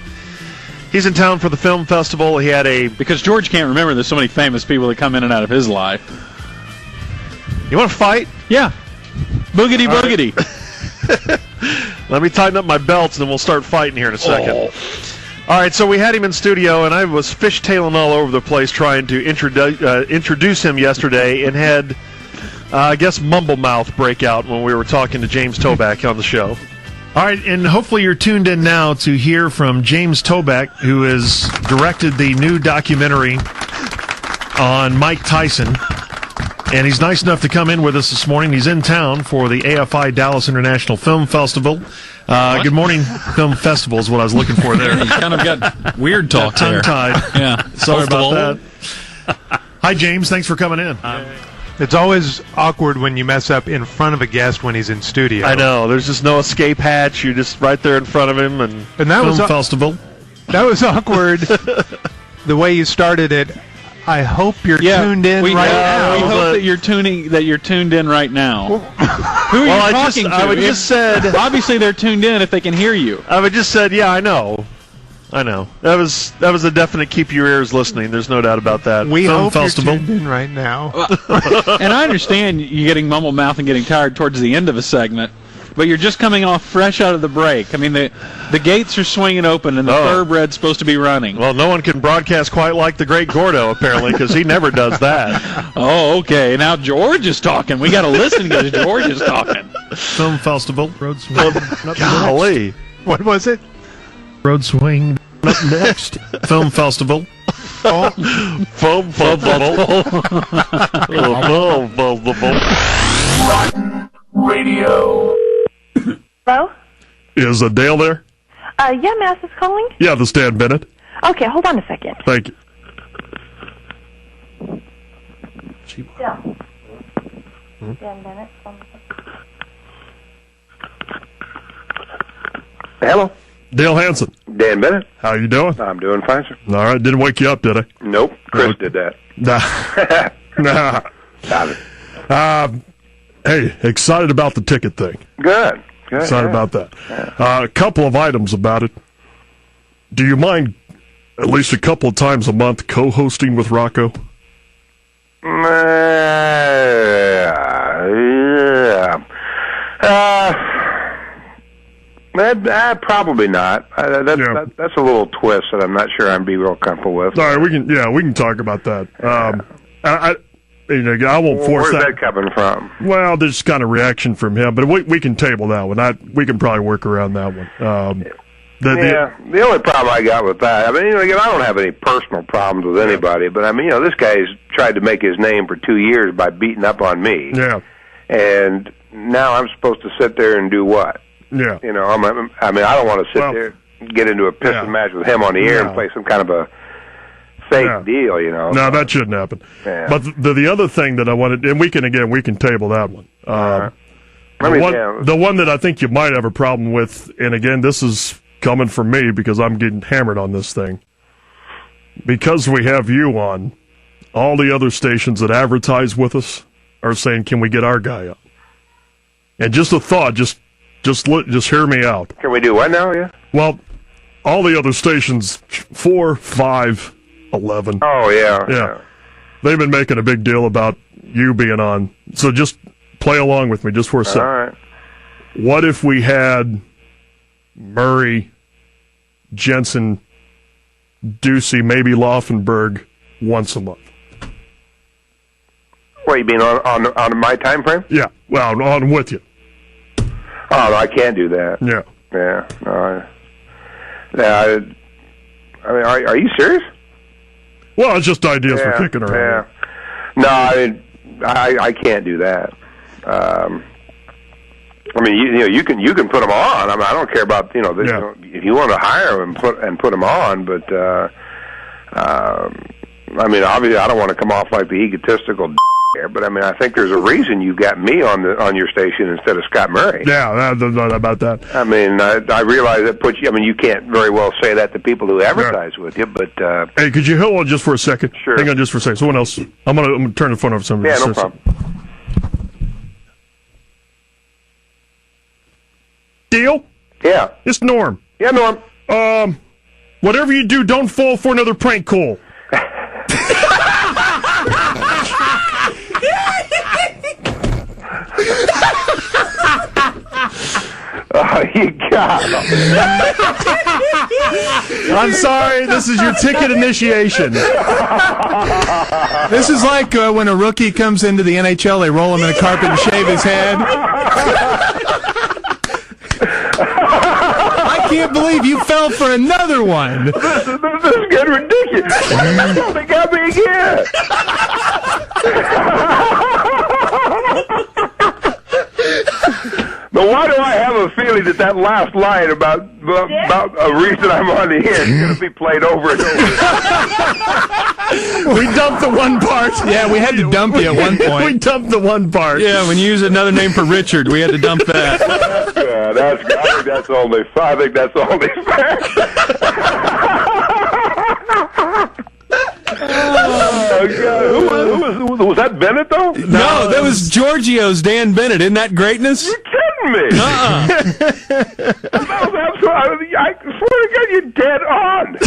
He's in town for the film festival. He had Because George can't remember there's so many famous people that come in and out of his life. You want to fight? Yeah. Boogity boogity. Right. Let me tighten up my belts, and then we'll start fighting here in a second. Oh. All right, so we had him in studio, and I was fishtailing all over the place trying to introduce him yesterday, and had, I guess, Mumblemouth break out when we were talking to James Toback on the show. All right, and hopefully you're tuned in now to hear from James Toback, who has directed the new documentary on Mike Tyson. And he's nice enough to come in with us this morning. He's in town for the AFI Dallas International Film Festival. Good morning, Film Festival is what I was looking for there. You kind of got weird talk there. Tongue-tied. Yeah. Sorry about that. Hi, James. Thanks for coming in. It's always awkward when you mess up in front of a guest when he's in studio. I know. There's just no escape hatch. You're just right there in front of him. And that Film was Festival. That was awkward. The way you started it. I hope you're tuned in right now. We hope that you're tuned in right now. Who are you talking to? I would just said obviously they're tuned in if they can hear you. I would just said, yeah, I know. That was a definite keep your ears listening. There's no doubt about that. We Film hope Festival. you're tuned in right now. And I understand you getting mumble mouth and getting tired towards the end of a segment, but you're just coming off fresh out of the break. I mean, the gates are swinging open, and the thoroughbred's supposed to be running. Well, no one can broadcast quite like the great Gordo, apparently, because he never does that. Oh, okay. Now George is talking. We got to listen because George is talking. Film Festival. Road Swing. Golly. What was it? Road Swing. Up next. Film Festival. Film Festival. Rotten Radio. Hello? Is Dale there? Yeah, Mass is calling? Yeah, this is Dan Bennett. Okay, hold on a second. Thank you. Yeah. Dan Bennett. Hello. Dale Hansen. Dan Bennett. How you doing? I'm doing fine, sir. All right. Didn't wake you up, did I? Nope. Chris did that. Nah. Stop it. Hey, excited about the ticket thing. Good. Excited about that. A couple of items about it. Do you mind at least a couple of times a month co-hosting with Rocco? Probably not. That's a little twist that I'm not sure I'd be real comfortable with. All right, we can talk about that. I won't force that. Where's that coming from? Well, there's kind of reaction from him, but we can table that one. We can probably work around that one. The only problem I got with that, I mean, again, I don't have any personal problems with anybody, but I mean, this guy's tried to make his name for 2 years by beating up on me. Yeah. And now I'm supposed to sit there and do what? Yeah. I don't want to sit there and get into a pissing match with him on the air and play some kind of a fake deal, No, that shouldn't happen. Yeah. But the other thing that I wanted, and we can table that one. The one that I think you might have a problem with, and again, this is coming from me because I'm getting hammered on this thing. Because we have you on, all the other stations that advertise with us are saying, "Can we get our guy up?" And just a thought, just hear me out. Can we do what now? Yeah. Well, all the other stations, 4, 5, 11. Oh yeah. They've been making a big deal about you being on. So just play along with me just for a second. All right. What if we had Murray, Jensen, Ducey, maybe Laufenberg once a month? What, you mean on my time frame? Yeah. Well, on with you. Oh, no, I can't do that. Yeah. Yeah. No. I mean, are you serious? Well, it's just ideas for kicking around. Yeah. No, I can't do that. I mean, you can put them on. I mean, I don't care about if you want to hire them and put them on, but I mean, obviously, I don't want to come off like the egotistical here, but I mean, I think there's a reason you got me on your station instead of Scott Murray. Yeah, not about that. I mean, I realize that puts you. I mean, you can't very well say that to people who advertise with you, but hey, could you hold on just for a second? Sure. Hang on just for a second. Someone else. I'm gonna turn the phone over to somebody. Yeah, no problem. Deal? Yeah. It's Norm. Yeah, Norm. Whatever you do, don't fall for another prank call. Oh, you got him. I'm sorry, this is your ticket initiation. This is like when a rookie comes into the NHL, they roll him in a carpet and shave his head. I can't believe you fell for another one. This is getting ridiculous. They got me again. But why do I have a feeling that last line about a reason I'm on the air is going to be played over and over? We dumped the one part. Yeah, we had to dump you at one point. We dumped the one part. Yeah, when you use another name for Richard, we had to dump that. I think that's only fair. Oh, God. Who was that, Bennett, though? No, that was Giorgio's Dan Bennett. Isn't that greatness? You're kidding me. I swear to God, you're dead on.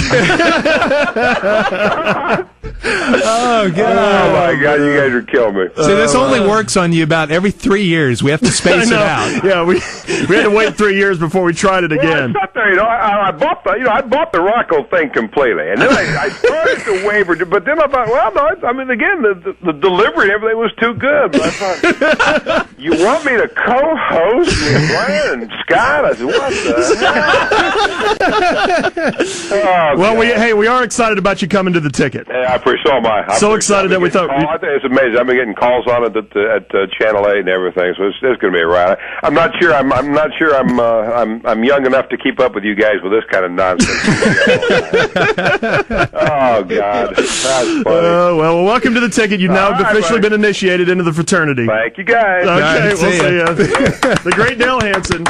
Oh, God. Oh, my God, you guys are killing me. See, this only works on you about every 3 years. We have to space it out. Yeah, we had to wait 3 years before we tried it again. Well, I sat there, I bought the Rocco thing completely, and then I started to waver, but then I thought, well, no, I mean, again, the delivery and everything was too good. But I thought, you want me to co-host with Brian and Scott? I said, what the heck? Well, we are excited about you coming to the ticket. Yeah, I appreciate it. So excited that we thought. I think it's amazing. I've been getting calls on it at Channel 8 and everything, so it's going to be a ride. I'm not sure. I'm young enough to keep up with you guys with this kind of nonsense. Oh God, that's funny. Well, welcome to the ticket. You've now officially been initiated into the fraternity. Thank you, guys. Okay, we'll see you. The great Dale Hansen,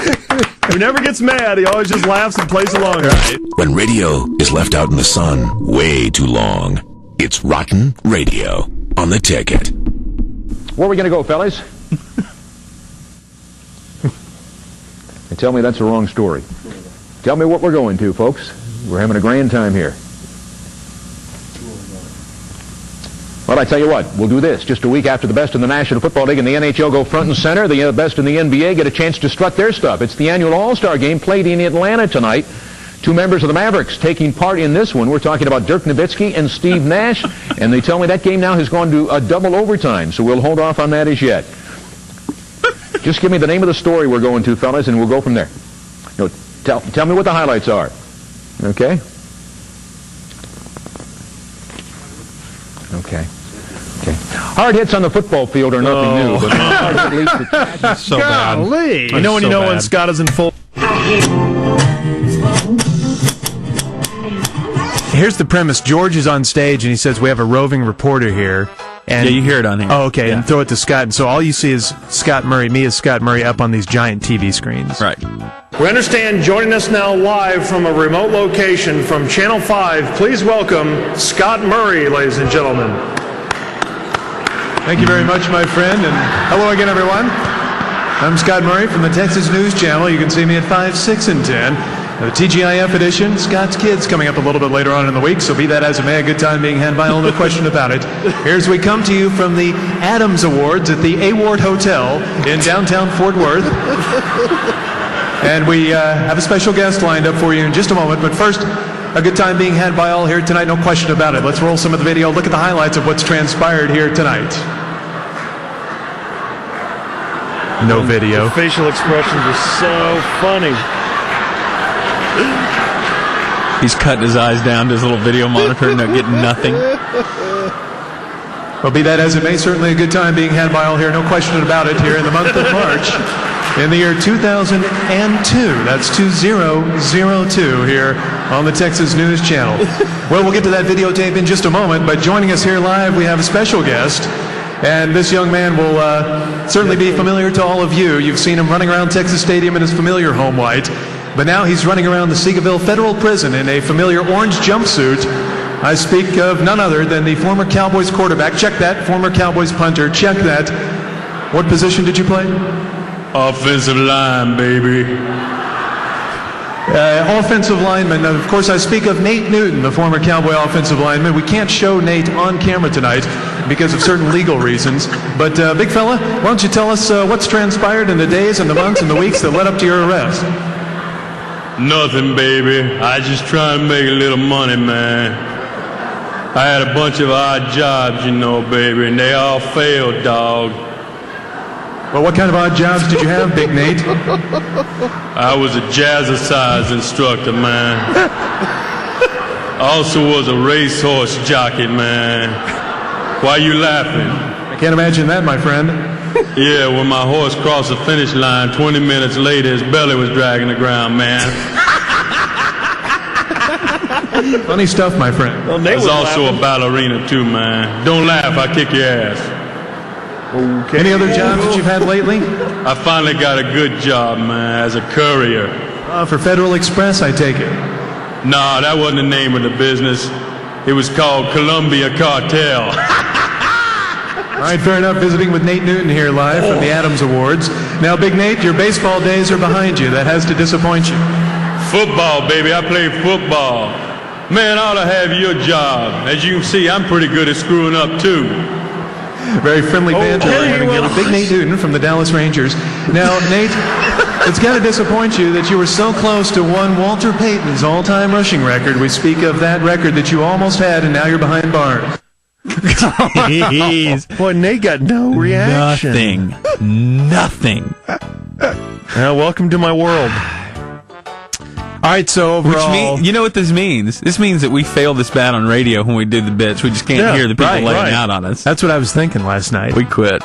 who never gets mad. He always just laughs and plays along. Right. When radio is left out in the sun way too long, it's Rotten Radio on the ticket. Where are we going to go, fellas? And tell me that's the wrong story. Tell me what we're going to, folks. We're having a grand time here. Well, I tell you what, we'll do this. Just a week after the best in the National Football League and the NHL go front and center, the best in the NBA get a chance to strut their stuff. It's the annual All-Star Game played in Atlanta tonight. Two members of the Mavericks taking part in this one. We're talking about Dirk Nowitzki and Steve Nash, and they tell me that game now has gone to a double overtime, so we'll hold off on that as yet. Just give me the name of the story we're going to, fellas, and we'll go from there. No, tell me what the highlights are. Okay? Okay. Hard hits on the football field are nothing new, but hard hit leads to That's so bad. You know when you know when Scott is in full. Here's the premise. George is on stage, and he says, we have a roving reporter here. And yeah, you hear it on here. Oh, okay, and throw it to Scott. And so all you see is Scott Murray, me as Scott Murray, up on these giant TV screens. Right. We understand joining us now live from a remote location from Channel 5. Please welcome Scott Murray, ladies and gentlemen. Thank you very much, my friend, and hello again, everyone. I'm Scott Murray from the Texas News Channel. You can see me at 5, 6, and 10. The TGIF edition, Scott's Kids, coming up a little bit later on in the week, so be that as it may, a good time being had by all, no question about it. Here's we come to you from the Adams Awards at the A-Ward Hotel in downtown Fort Worth. And we have a special guest lined up for you in just a moment, but first, a good time being had by all here tonight, no question about it. Let's roll some of the video, look at the highlights of what's transpired here tonight. No video. The facial expressions are so funny. He's cutting his eyes down to his little video monitor and getting nothing. Well, be that as it may, certainly a good time being had by all here, no question about it, here in the month of March in the year 2002. That's 2002 here on the Texas News Channel. Well, we'll get to that videotape in just a moment, but joining us here live, we have a special guest. And this young man will certainly be familiar to all of you. You've seen him running around Texas Stadium in his familiar home white. But now he's running around the Seagoville Federal Prison in a familiar orange jumpsuit. I speak of none other than the former Cowboys quarterback. Check that. Former Cowboys punter. Check that. What position did you play? Offensive line, baby. Offensive lineman. Of course, I speak of Nate Newton, the former Cowboy offensive lineman. We can't show Nate on camera tonight because of certain legal reasons. But, big fella, why don't you tell us what's transpired in the days and the months and the weeks that led up to your arrest? Nothing, baby. I just try and make a little money, man. I had a bunch of odd jobs, you know, baby, and they all failed, dog. Well, what kind of odd jobs did you have, Big Nate? I was a jazzercise instructor, man. Also was a racehorse jockey, man. Why you laughing? I can't imagine that, my friend. Yeah, when my horse crossed the finish line, 20 minutes later, his belly was dragging the ground, man. Funny stuff, my friend. Well, I was also a ballerina, too, man. Don't laugh, I'll kick your ass. Okay. Any other jobs that you've had lately? I finally got a good job, man, as a courier. For Federal Express, I take it? Nah, that wasn't the name of the business. It was called Columbia Cartel. All right, fair enough. Visiting with Nate Newton here live from the Adams Awards. Now, Big Nate, your baseball days are behind you. That has to disappoint you. Football, baby. I played football. Man, I ought to have your job. As you can see, I'm pretty good at screwing up, too. Very friendly banter with Big Nate Newton from the Dallas Rangers. Now, Nate, it's got to disappoint you that you were so close to one Walter Payton's all-time rushing record. We speak of that record that you almost had, and now you're behind bars. Jeez. Boy, Nate got no reaction. Nothing. Welcome to my world. All right, so overall... you know what this means? This means that we fail this bad on radio when we do the bits. We just can't hear the people laying out on us. That's what I was thinking last night. We quit.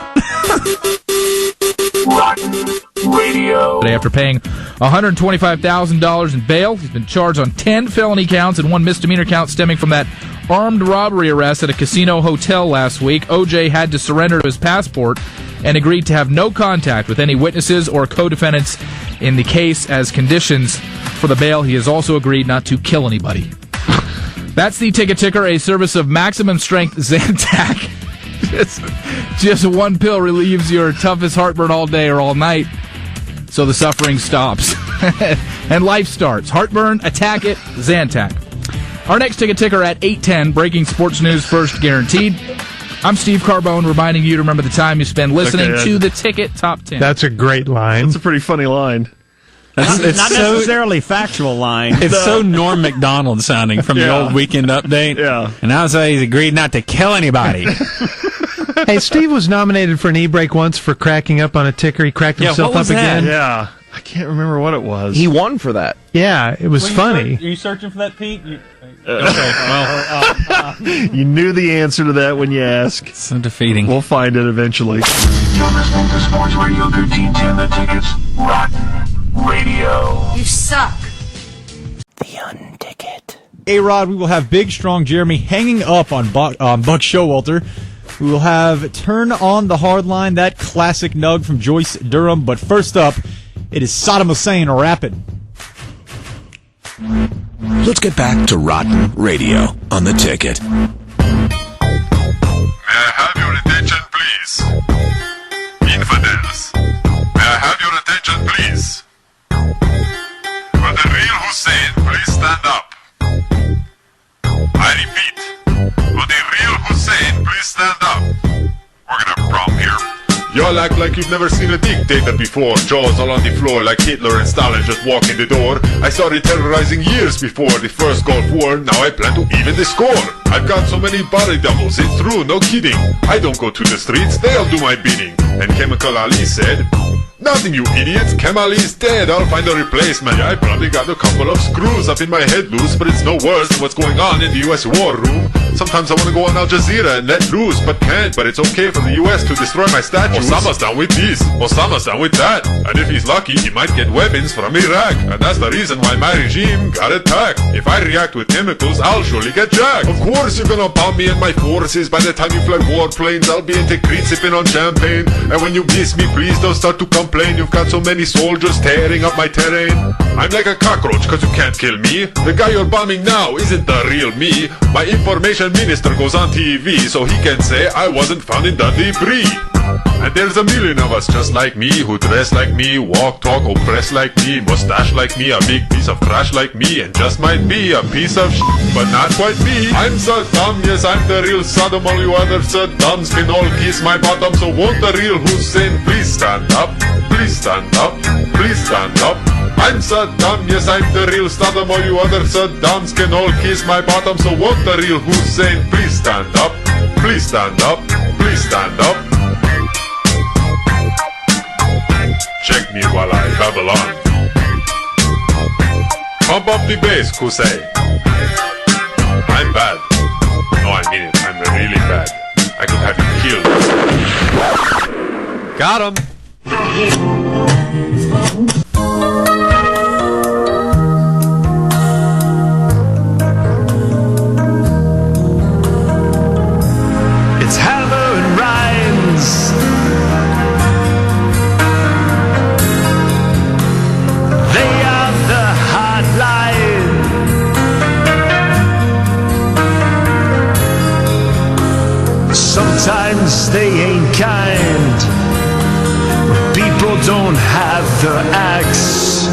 Radio. After paying $125,000 in bail, he's been charged on 10 felony counts and 1 misdemeanor count stemming from that armed robbery arrest at a casino hotel last week. OJ had to surrender his passport and agreed to have no contact with any witnesses or co-defendants in the case as conditions for the bail. He has also agreed not to kill anybody. That's the Ticket Ticker, a service of maximum strength Zantac. Just one pill relieves your toughest heartburn all day or all night, so the suffering stops and life starts. Heartburn, attack it, Zantac. Our next Ticket Ticker at 8:10, breaking sports news first guaranteed. I'm Steve Carbone, reminding you to remember the time you spend listening to The Ticket Top 10. That's a great line. That's a pretty funny line. It's not necessarily factual line. It's so Norm Macdonald sounding from the old Weekend Update. Yeah. And also he's agreed not to kill anybody. Hey, Steve was nominated for an e-break once for cracking up on a ticker. He cracked himself up again. Yeah. I can't remember what it was. He won for that. Yeah, it was funny. Are you searching for that, Pete? You knew the answer to that when you asked. So defeating. We'll find it eventually. You're listening to Sports Radio 1310, The Ticket's Rotten Radio. You suck. The Unticket. A-Rod, we will have Big Strong Jeremy hanging up on Buck Showalter. We will have Turn on the Hard Line, that classic nug from Joyce Durham. But first up, it is Saddam Hussein rapping. Let's get back to Rotten Radio on The Ticket. May I have your attention, please? Infidels. May I have your attention, please? For the real Hussein, please stand up. I repeat, for the real Hussein, please stand up. We're gonna have a problem here. Y'all act like you've never seen a dictator before. Jaws all on the floor like Hitler and Stalin just walk in the door. I started terrorizing years before the first Gulf War. Now I plan to even the score. I've got so many body doubles, it's true, no kidding. I don't go to the streets, they'll do my bidding. And Chemical Ali said, nothing, you idiots. Kemali's dead. I'll find a replacement. I probably got a couple of screws up in my head loose, but it's no worse than what's going on in the U.S. war room. Sometimes I want to go on Al Jazeera and let loose, but can't. But it's okay for the U.S. to destroy my statues. Osama's down with this. Osama's down with that. And if he's lucky, he might get weapons from Iraq. And that's the reason why my regime got attacked. If I react with chemicals, I'll surely get jacked. Of course you're gonna bomb me and my forces. By the time you fly warplanes, I'll be in Tikrit sipping on champagne. And when you miss me, please don't start to complain. You've got so many soldiers tearing up my terrain. I'm like a cockroach cause you can't kill me. The guy you're bombing now isn't the real me. My information minister goes on TV so he can say I wasn't found in the debris. And there's a million of us just like me, who dress like me, walk, talk, oppress like me, mustache like me, a big piece of trash like me, and just might be a piece of shit, but not quite me. I'm Saddam, yes, I'm the real Saddam. All you other Saddams can all kiss my bottom. So won't the real Hussein please stand up? Please stand up, please stand up. I'm Saddam, yes, I'm the real Saddam. All you other Saddams can all kiss my bottom. So won't the real Hussein please stand up? Please stand up, please stand up. Check me while I babble on. Pump up the bass, Hussein. I'm bad. No, I mean it. I'm really bad. I could have you killed. Got him. It's Hammer and Rhymes. They are the hotline. Sometimes they ain't kind. People don't have their acts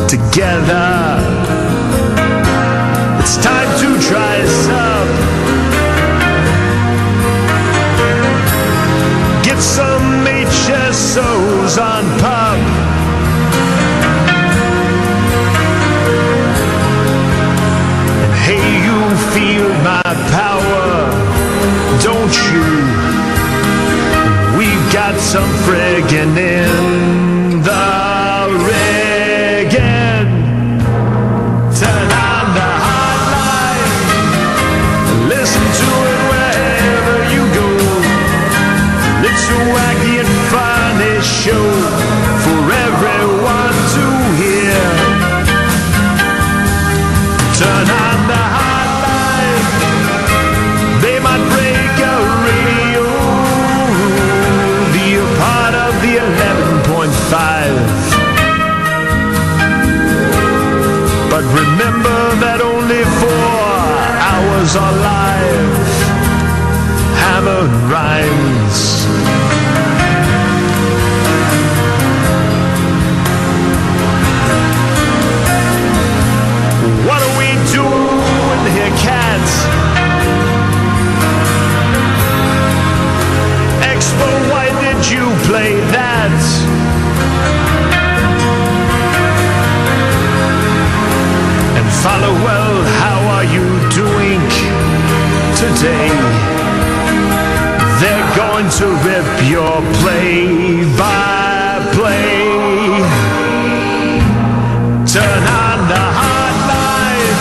together. It's time to rise up. Get some HSOs on pop. And hey, you feel my power, don't you? We've got some friggin' in the riggin'. Turn on the hotline, listen to it wherever you go. It's a wacky and funny show for everyone to hear. Turn on the hotline, they might break a radio. Be a part of the 11.5. But remember that only 4 hours are live. Hammer and Rhymes. What are we doing here, cats? follow well, how are you doing today? They're going to rip your play-by-play. Turn on the hotline,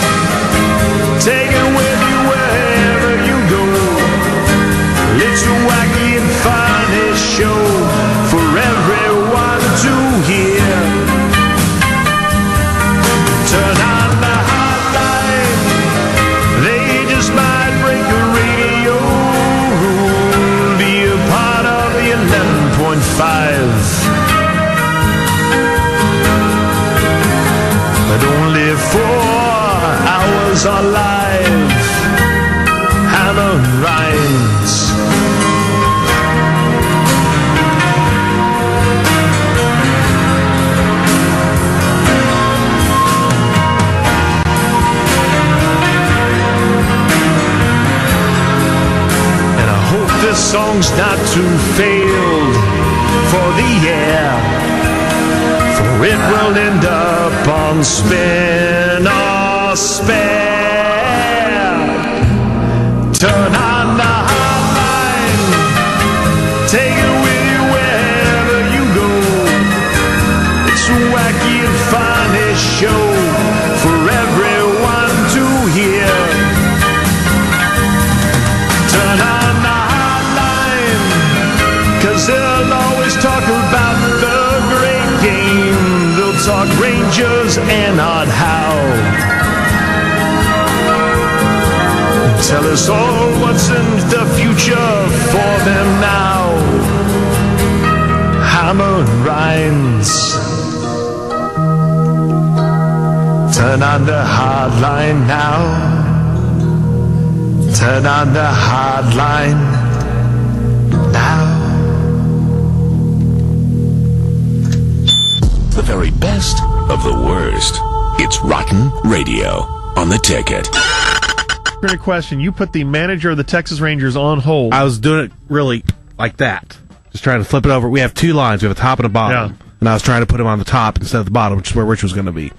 take it with you wherever you go. It's a wacky and funny show for everyone to hear. Turn on the hotline, they just might break the radio. Be a part of the 11.5. But only 4 hours are live. Hammer and Rhymes. And I hope this song's not too failed for the air, for it will end up on Spin or Spare. Turn on the hotline, take it with you wherever you go. It's a wacky and funny show for everyone to hear. Turn on the hotline, 'cause they'll always talk about the great game. They'll talk Rangers and Odd Howe. Tell us all what's in the future for them now. Hammer and Rhymes. Turn on the hotline now. Turn on the hotline now. The very best of the worst. It's Rotten Radio on the Ticket. Great question. You put the manager of the Texas Rangers on hold. I was doing it really like that. Just trying to flip it over. We have 2 lines. We have a top and a bottom. Yeah. And I was trying to put him on the top instead of the bottom, which is where Rich was going to be.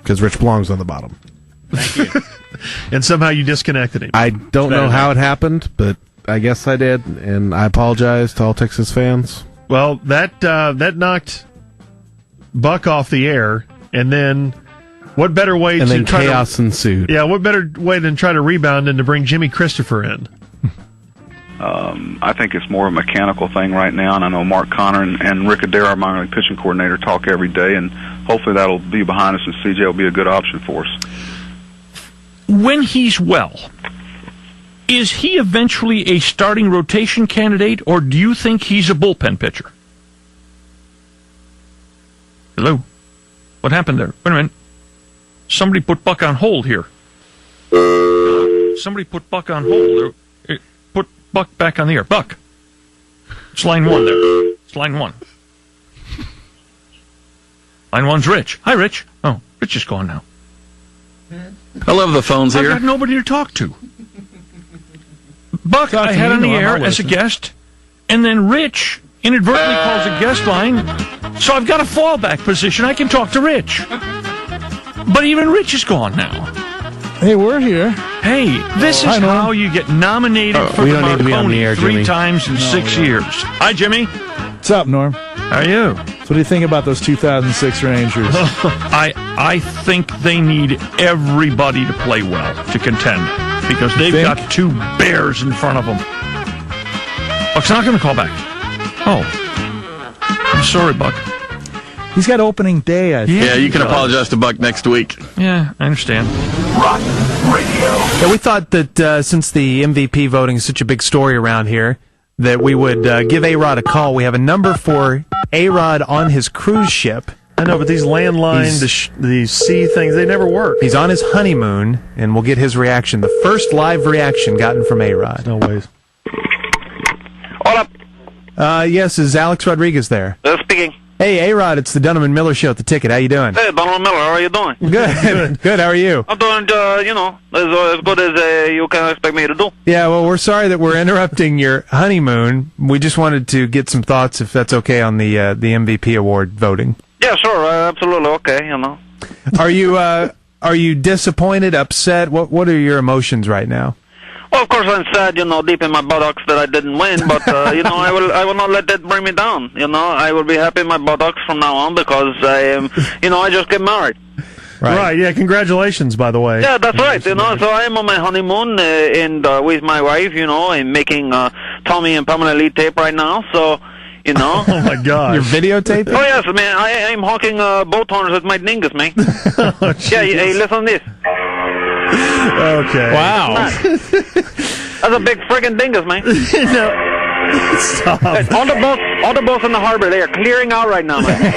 Because Rich belongs on the bottom. Thank you. And somehow you disconnected him. I don't know how it happened, but I guess I did. And I apologize to all Texas fans. Well, that knocked Buck off the air, and then what better way and to then try chaos ensued. Yeah, what better way than try to rebound than to bring Jimmy Christopher in? I think it's more a mechanical thing right now, and I know Mark Connor and Rick Adair, our minor league pitching coordinator, talk every day, and hopefully that'll be behind us, and CJ will be a good option for us. When he's well, is he eventually a starting rotation candidate, or do you think he's a bullpen pitcher? Hello? What happened there? Wait a minute. Somebody put Buck on hold here. Somebody put Buck on hold. Put Buck back on the air. Buck. It's line 1 there. It's line 1. Line 1's Rich. Hi, Rich. Oh, Rich is gone now. I love the phones here. I've got nobody to talk to. Buck, I had on the air as a guest, and then Rich inadvertently calls a guest line, so I've got a fallback position. I can talk to Rich. But even Rich is gone now. Hey, we're here. Hey, this is how you get nominated for we the don't need to be on the air, Marconi 3 Jimmy. times in 6 years. Hi, Jimmy. What's up, Norm? How are you? So what do you think about those 2006 Rangers? I think they need everybody to play well to contend, because they've got 2 bears in front of them. Buck's not going to call back. Oh. I'm sorry, Buck. He's got opening day, I think. Yeah, you can apologize to Buck next week. Yeah, I understand. Rotten Radio. Yeah, we thought that since the MVP voting is such a big story around here, that we would give A-Rod a call. We have a number for A-Rod on his cruise ship. I know, but these landline, these sea things, they never work. He's on his honeymoon, and we'll get his reaction. The first live reaction gotten from A-Rod. No ways. Hola. Yes, is Alex Rodriguez there? Speaking. Hey, A-Rod, it's the Dunham and Miller Show at the Ticket. How you doing? Hey, Donald Miller, how are you doing? Good. Good, how are you? I'm doing, as good as you can expect me to do. Yeah, well, we're sorry that we're interrupting your honeymoon. We just wanted to get some thoughts, if that's okay, on the MVP award voting. Yeah, sure, absolutely okay, Are you Are you disappointed, upset? What are your emotions right now? Well, of course I'm sad, deep in my buttocks that I didn't win, but, I will not let that bring me down. I will be happy in my buttocks from now on because I am, I just get married. Right. Yeah, congratulations, by the way. Yeah, that's right, so I am on my honeymoon with my wife, and making Tommy and Pamela Lee tape right now, so, Oh, my God. You're videotaping? Oh, yes, man, I am hawking boat horns with my dingus, man. Hey, listen to this. Okay. Wow. That's a big friggin' dingus, man. Stop. All the boats in the harbor, they are clearing out right now, man.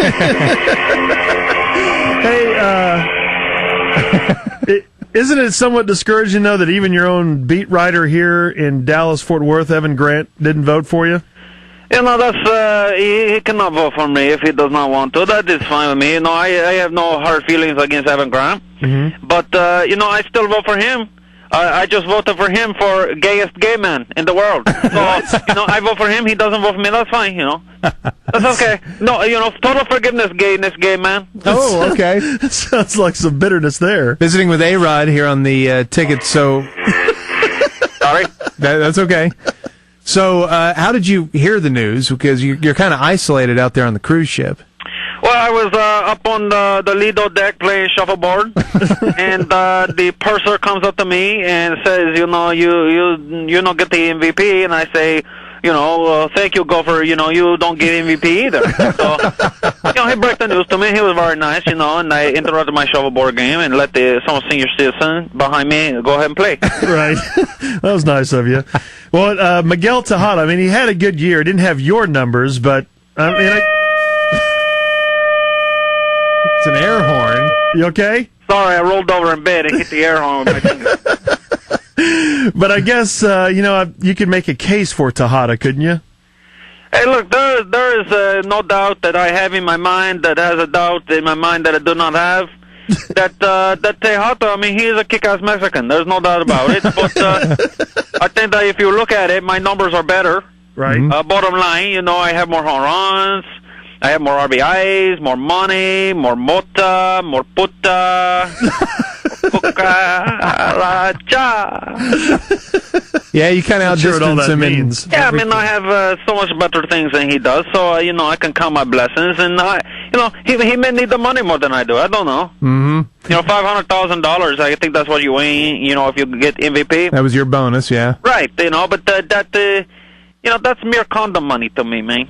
Hey, isn't it somewhat discouraging, though, that even your own beat writer here in Dallas-Fort Worth, Evan Grant, didn't vote for you? That's, he cannot vote for me if he does not want to. That is fine with me. I have no hard feelings against Evan Grant. Mm-hmm. But, I still vote for him. I just voted for him for gayest gay man in the world. So, I vote for him, he doesn't vote for me, that's fine, That's okay. No, total forgiveness, gayness, gay man. Oh, okay. Sounds like some bitterness there. Visiting with A-Rod here on the ticket, so... Sorry? That's okay. So, how did you hear the news? Because you're kind of isolated out there on the cruise ship. Well, I was up on the Lido deck playing shuffleboard, and the purser comes up to me and says, you don't get the MVP, and I say, thank you, Gopher, you don't get MVP either. So, he broke the news to me. He was very nice, and I interrupted my shuffleboard game and let some senior citizen behind me go ahead and play. Right. That was nice of you. Well, Miguel Tejada, he had a good year. Didn't have your numbers, but, it's an air horn. You okay? Sorry, I rolled over in bed and hit the air horn with my finger. But I guess, you could make a case for Tejada, couldn't you? Hey, look, there is no doubt that I have in my mind that has a doubt in my mind that I do not have. That Tejada, he is a kick-ass Mexican. There's no doubt about it. But I think that if you look at it, my numbers are better. Right. Bottom line, I have more home runs. I have more RBIs, more money, more mota, more puta. Yeah, you kind of outdistance him. I have so much better things than he does, so I can count my blessings, and he may need the money more than I do. I don't know. Mm-hmm. $500,000. I think that's what you win. If you get MVP. That was your bonus, yeah. Right. But that's mere condom money to me, man.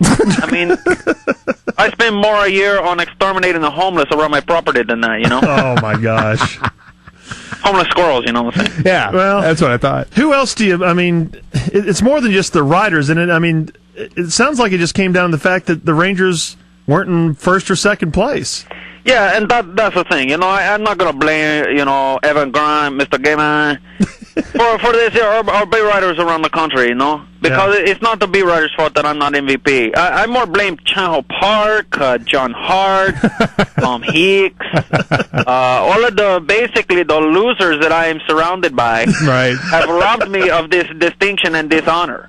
I spend more a year on exterminating the homeless around my property than that, Oh, my gosh. Homeless squirrels, what I'm saying? Yeah, well, that's what I thought. Who else do you, it's more than just the riders in it. It sounds like it just came down to the fact that the Rangers weren't in first or second place. Yeah, and that's the thing. I'm not going to blame, Evan Grant, Mr. Gayman, for this, our beat writers around the country, because it's not the beat writers' fault that I'm not MVP. I more blame Chanho Park, John Hart, Tom Hicks, all of the losers that I am surrounded by have robbed me of this distinction and dishonor.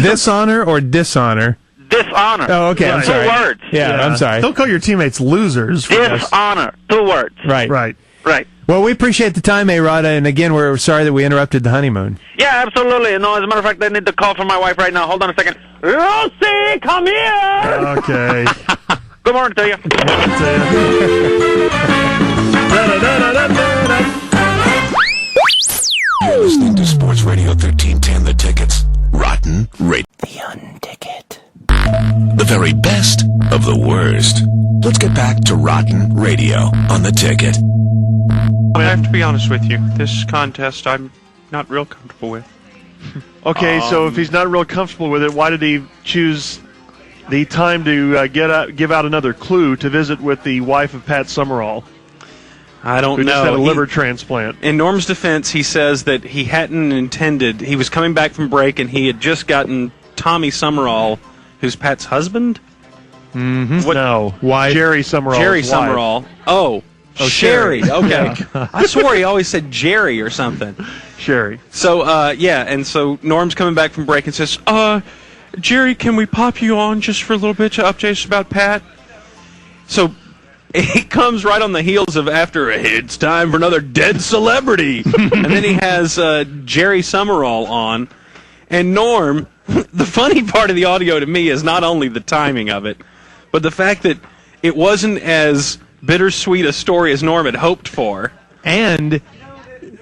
Dishonor or dishonor? Dishonor. Oh, okay. I'm sorry. 2 words. Yeah, I'm sorry. Don't call your teammates losers. Dishonor. 2 words. Right. Well, we appreciate the time, A-Rod, and again, we're sorry that we interrupted the honeymoon. Yeah, absolutely. As a matter of fact, I need to call from my wife right now. Hold on a second. Lucy, come here! Okay. Good morning to you. You're listening to Sports Radio 1310, The Tickets. Rotten Radio. The Unticket. The very best of the worst. Let's get back to Rotten Radio on The Ticket. I have to be honest with you. This contest I'm not real comfortable with. Okay, so if he's not real comfortable with it, why did he choose the time to give out another clue to visit with the wife of Pat Summerall? I don't know. Who just had a liver transplant. In Norm's defense, he says that he hadn't intended. He was coming back from break, and he had just gotten Tommy Summerall, who's Pat's husband. Mm-hmm. What? No, wife. Jerry Summerall. Jerry Summerall. Oh, Sherry. Okay. I swore he always said Jerry or something. Sherry. So, and so Norm's coming back from break and says, Jerry, can we pop you on just for a little bit to update us about Pat? So He comes right on the heels of after it's time for another dead celebrity, and then he has Jerry Summerall on, and Norm. The funny part of the audio to me is not only the timing of it, but the fact that it wasn't as bittersweet a story as Norm had hoped for. And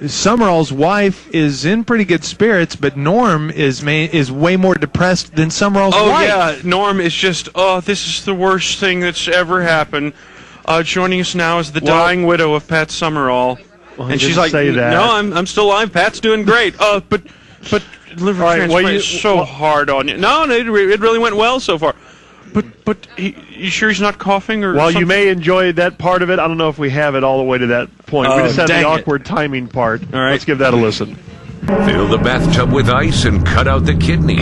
Summerall's wife is in pretty good spirits, but Norm is way more depressed than Summerall's wife. Oh, yeah. Norm is just, this is the worst thing that's ever happened. Joining us now is the dying widow of Pat Summerall. Well, and she's like, say that. no, I'm still alive. Pat's doing great. But liver transplant is so hard on you. No, it really went well so far. But you sure he's not coughing or Well, something? you may enjoy that part of it. I don't know if we have it all the way to that point. We just have the awkward timing part. All right. Let's give that a listen. Fill the bathtub with ice and cut out the kidneys.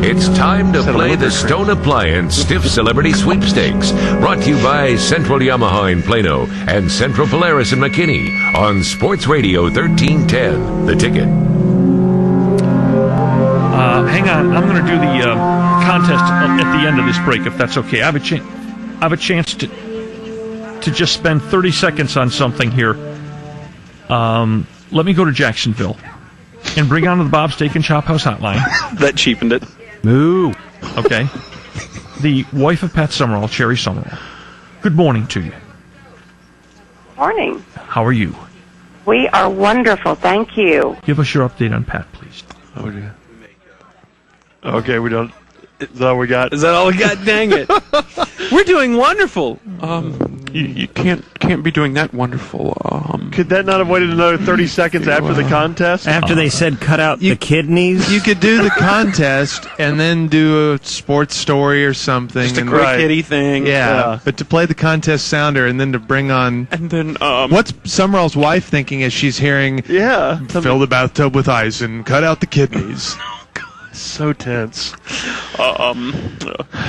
It's time to play the Stone Appliance Stiff Celebrity Sweepstakes. Brought to you by Central Yamaha in Plano and Central Polaris in McKinney on Sports Radio 1310. The Ticket. Hang on, I'm going to do the contest at the end of this break, if that's okay. I have a chance to just spend 30 seconds on something here. Let me go to Jacksonville and bring on to the Bob Steak and Chop House hotline. That cheapened it. Moo. Okay. The wife of Pat Summerall, Cherry Summerall. Good morning to you. Morning. How are you? We are wonderful, thank you. Give us your update on Pat, please. Oh, dear. Okay, we don't. Is that all we got? Is that all we got? Dang it. We're doing wonderful. You can't be doing that wonderful. Could that not have waited another 30 seconds after the contest? After they said cut out the kidneys? You could do the contest and then do a sports story or something. Just a quick kitty thing. Yeah, but to play the contest sounder and then to bring on... And then, what's Summerall's wife thinking as she's hearing... Yeah. Fill the bathtub with ice and cut out the kidneys. So tense. All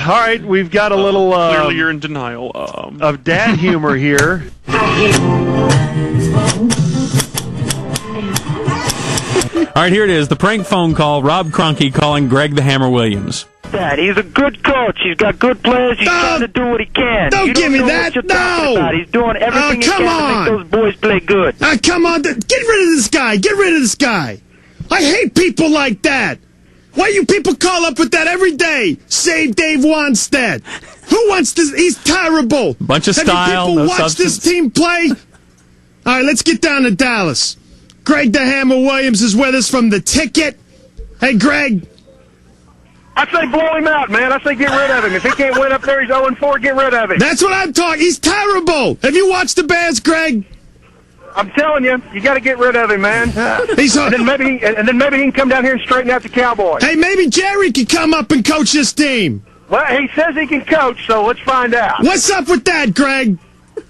right, we've got a little... clearly you're in denial. Of dad humor here. All right, here it is. The prank phone call. Rob Kroenke calling Greg the Hammer Williams. Dad, he's a good coach. He's got good players. He's trying to do what he can. Don't give me that. No. He's doing everything he can to make those boys play good. Come on. Get rid of this guy. Get rid of this guy. I hate people like that. Why you people call up with that every day? Save Dave Wanstead. Who wants this? He's terrible. Bunch of Have style, you no people watch substance. this team play? All right, let's get down to Dallas. Greg the Hammer Williams is with us from The Ticket. Hey, Greg. I say blow him out, man. I say get rid of him. If he can't win up there, he's 0-4. Get rid of him. That's what I'm talking. He's terrible. Have you watched the Bears, Greg? I'm telling you, you got to get rid of him, man. and then maybe he can come down here and straighten out the Cowboys. Hey, maybe Jerry could come up and coach this team. Well, he says he can coach, so let's find out. What's up with that, Greg?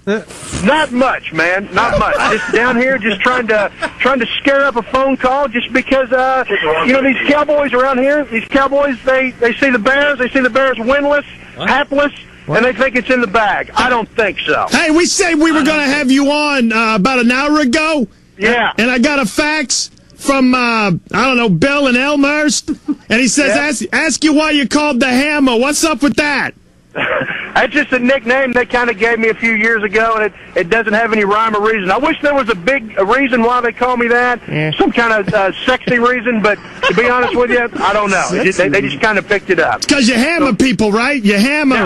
Not much, man. Not much. Just down here, just trying to scare up a phone call, just because these Cowboys around here. These Cowboys, they see the Bears. They see the Bears winless, hapless. And they think it's in the bag. I don't think so. Hey, we said we were going to have you on about an hour ago. Yeah. And I got a fax from, Bill in Elmhurst. And he says, ask you why you called the Hammer. What's up with that? That's just a nickname they kind of gave me a few years ago, and it doesn't have any rhyme or reason. I wish there was a reason why they call me that, some kind of sexy reason, but to be honest with you, I don't know. They just kind of picked it up. It's because you hammer people, right? You hammer.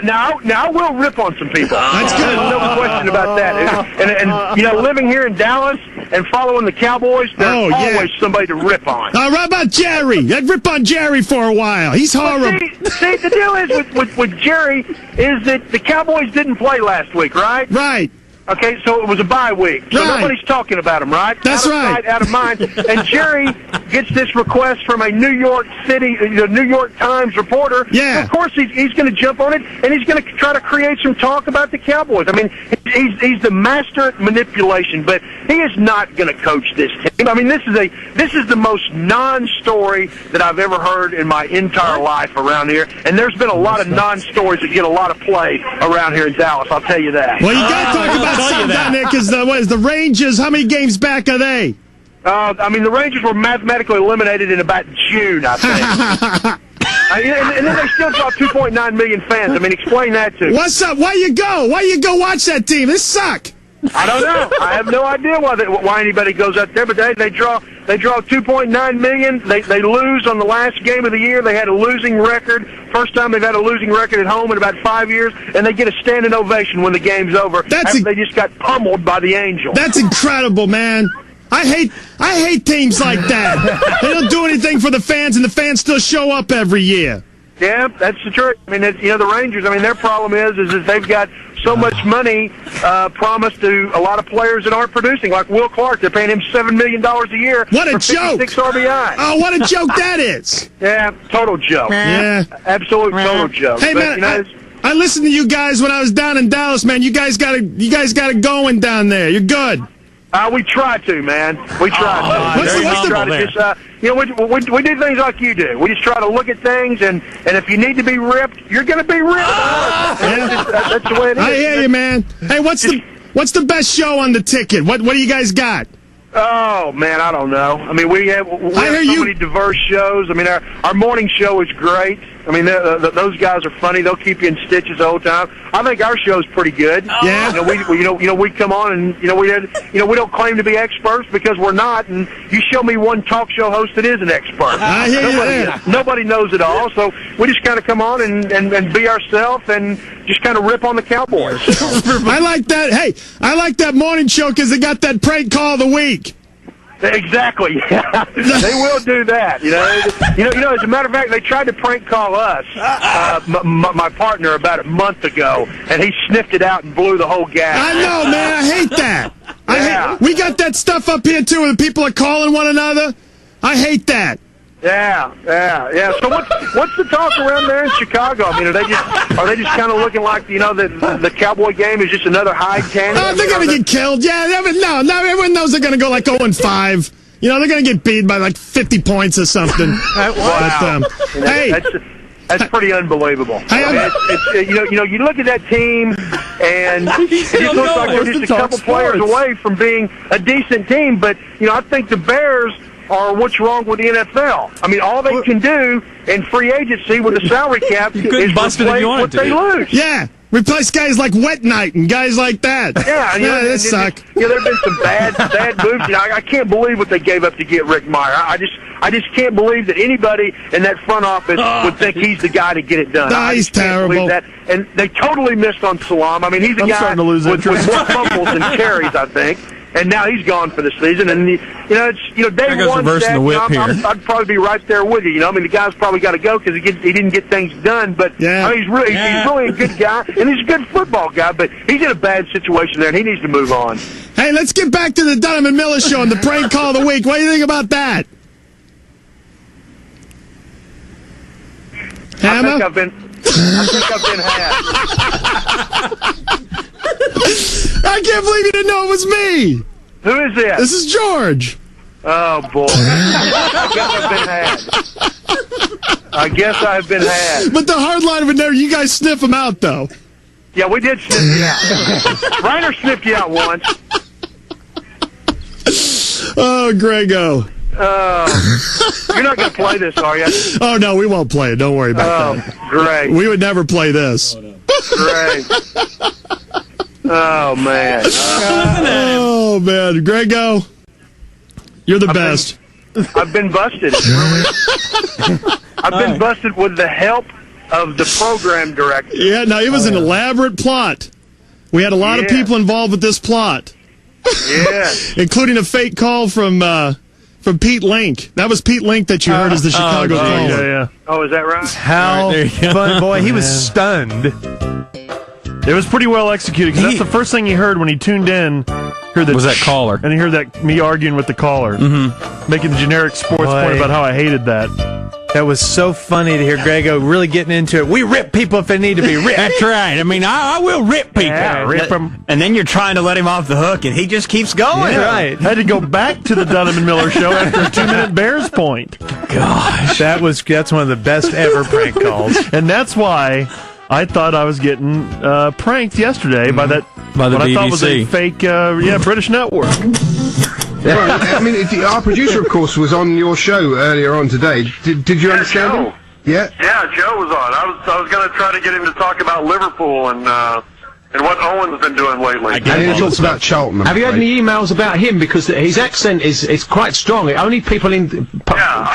Now I will rip on some people. That's good. There's no question about that. And living here in Dallas and following the Cowboys, there's always somebody to rip on. What about Jerry? I'd rip on Jerry for a while. He's horrible. See, the deal is with Jerry is that the Cowboys didn't play last week, right? Right. Okay, so it was a bye week. So nobody's talking about him, right? That's right. Out of mind. And Jerry gets this request from a New York Times reporter. Yeah. Of course, he's going to jump on it, and he's going to try to create some talk about the Cowboys. I mean, he's the master at manipulation, but he is not going to coach this team. I mean, this is the most non-story that I've ever heard in my entire life around here, and there's been a lot of non-stories that get a lot of play around here in Dallas. I'll tell you that. Well, you got to talk about something down there, because the Rangers, how many games back are they? The Rangers were mathematically eliminated in about June, I think. And then they still draw 2.9 million fans. I mean, explain that to me. What's up? Why you go? Why you go watch that team? This suck. I don't know. I have no idea why anybody goes out there, but they draw 2.9 million. They lose on the last game of the year. They had a losing record. First time they've had a losing record at home in about 5 years, and they get a standing ovation when the game's over. They just got pummeled by the Angels. That's incredible, man. I hate teams like that. They don't do anything for the fans, and the fans still show up every year. Yeah, that's the truth. I mean, the Rangers, I mean, their problem is they've got so much money promised to a lot of players that aren't producing, like Will Clark. They're paying him $7 million a year What a for joke. 56 RBI. Oh, what a joke that is. Yeah, total joke. Yeah. Absolute total joke. Hey, But, man, I listened to you guys when I was down in Dallas, man. You guys got it going down there. You're good. We try to, man. We try to. We do things like you do. We just try to look at things, and if you need to be ripped, you're going to be ripped. That's the way it is. I hear you, man. Hey, what's the best show on the ticket? What do you guys got? Oh man, I don't know. I mean, we have so many diverse shows. I mean, our morning show is great. I mean, those guys are funny. They'll keep you in stitches the whole time. I think our show's pretty good. Yeah. We come on and we don't claim to be experts because we're not. And you show me one talk show host that is an expert. I hear you. Nobody knows it all. So we just kind of come on and be ourselves and just kind of rip on the Cowboys. I like that. Hey, I like that morning show because they got that prank call of the week. Exactly. Yeah. They will do that. As a matter of fact, they tried to prank call us, my partner, about a month ago, and he sniffed it out and blew the whole gas. I know, man. I hate that. We got that stuff up here too, where the people are calling one another. I hate that. Yeah. So what's the talk around there in Chicago? I mean, are they just kind of looking like the Cowboy game is just another Hyde Canyon? Oh, they're gonna get killed. Yeah, no. Everyone knows they're gonna go like 0-5. They're gonna get beat by like 50 points or something. Wow. But, hey. That's pretty unbelievable. You look at that team, and it just looks like they're just a couple players away from being a decent team. But I think the Bears are what's wrong with the NFL. I mean, all they can do in free agency with the salary cap is replace what they lose. Yeah. Replace guys like Wet Night and guys like that. Yeah, that suck. There have been some bad moves. I can't believe what they gave up to get Rick Meyer. I just can't believe that anybody in that front office would think he's the guy to get it done. He's terrible. That. And they totally missed on Salam. I mean, he's a guy with more fumbles than carries, I think. And now he's gone for the season. And day one, I'd probably be right there with you. I mean, the guy's probably got to go because he didn't get things done. But he's really a good guy, and he's a good football guy. But he's in a bad situation there, and he needs to move on. Hey, let's get back to the Dunham and Miller show and the prank call of the week. What do you think about that? Hammer? I think I've been had. I can't believe you didn't know it was me. Who is this? This is George. Oh, boy. I guess I've been had. But the hard line of it, you guys sniff them out, though. Yeah, we did sniff you out. Reiner sniffed you out once. Oh, Grego. You're not going to play this, are you? Oh, no, we won't play it. Don't worry about that. Great. We would never play this. Great. Oh, man. Oh, man. Grego, you're the best. I've been busted. I've been busted with the help of the program director. Yeah, no, it was an elaborate plot. We had a lot of people involved with this plot. Yeah. Including a fake call from Pete Link. That was Pete Link that you heard as the Chicago caller. Yeah. Oh, is that right? How fun, boy. He was stunned. It was pretty well executed because that's the first thing he heard when he tuned in. Was that caller? And he heard me arguing with the caller, making the generic sports point about how I hated that. That was so funny to hear Grego really getting into it. We rip people if they need to be ripped. That's right. I mean, I will rip people. Yeah, rip them. And then you're trying to let him off the hook, and he just keeps going. Yeah, right. Had to go back to the Dunham and Miller show after a 2-minute Bears point. Gosh. That's one of the best ever prank calls. And that's why I thought I was getting pranked yesterday by the BBC. I thought was a fake British network. Yeah, I mean, our producer, of course, was on your show earlier on today. Did you understand him? Yeah. Yeah, Joe was on. I was going to try to get him to talk about Liverpool and what Owen's been doing lately. And he talks about Charlton. Have you had any emails about him? Because his accent is quite strong. Only people in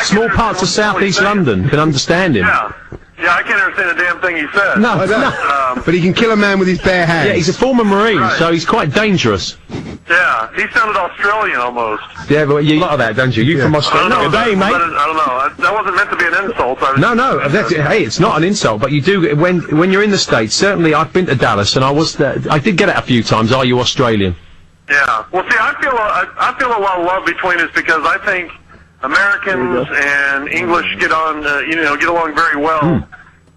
small parts of South East London can understand him. Yeah, I can't understand a damn thing he says. No. But he can kill a man with his bare hands. Yeah, he's a former Marine, so he's quite dangerous. Yeah, he sounded Australian almost. Yeah, but you lot of that, don't you? You from Australia? I don't know, mate. I don't know. That wasn't meant to be an insult. No. Hey, it's not an insult, but you do when you're in the States. Certainly, I've been to Dallas, and I did get it a few times. Are you Australian? Yeah. Well, see, I feel a lot of love between us because I think Americans and English get along very well.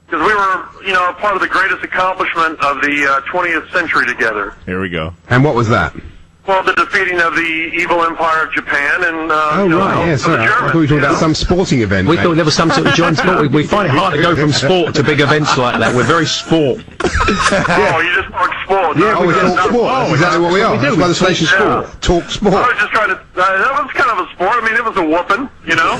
Because we were, a part of the greatest accomplishment of the 20th century together. Here we go. And what was that? Well, the defeating of the evil empire of Japan and Sorry. I thought you were talking about some sporting event. We thought there was some sort of joint sport. We find it hard to go from sport to big events like that. We're very sport. Oh, you just talk sport. Yeah, we talk sport. That's exactly what we are. That's why the station's sport. Talk sport. I was just trying to. That was kind of a sport. I mean, it was a whooping,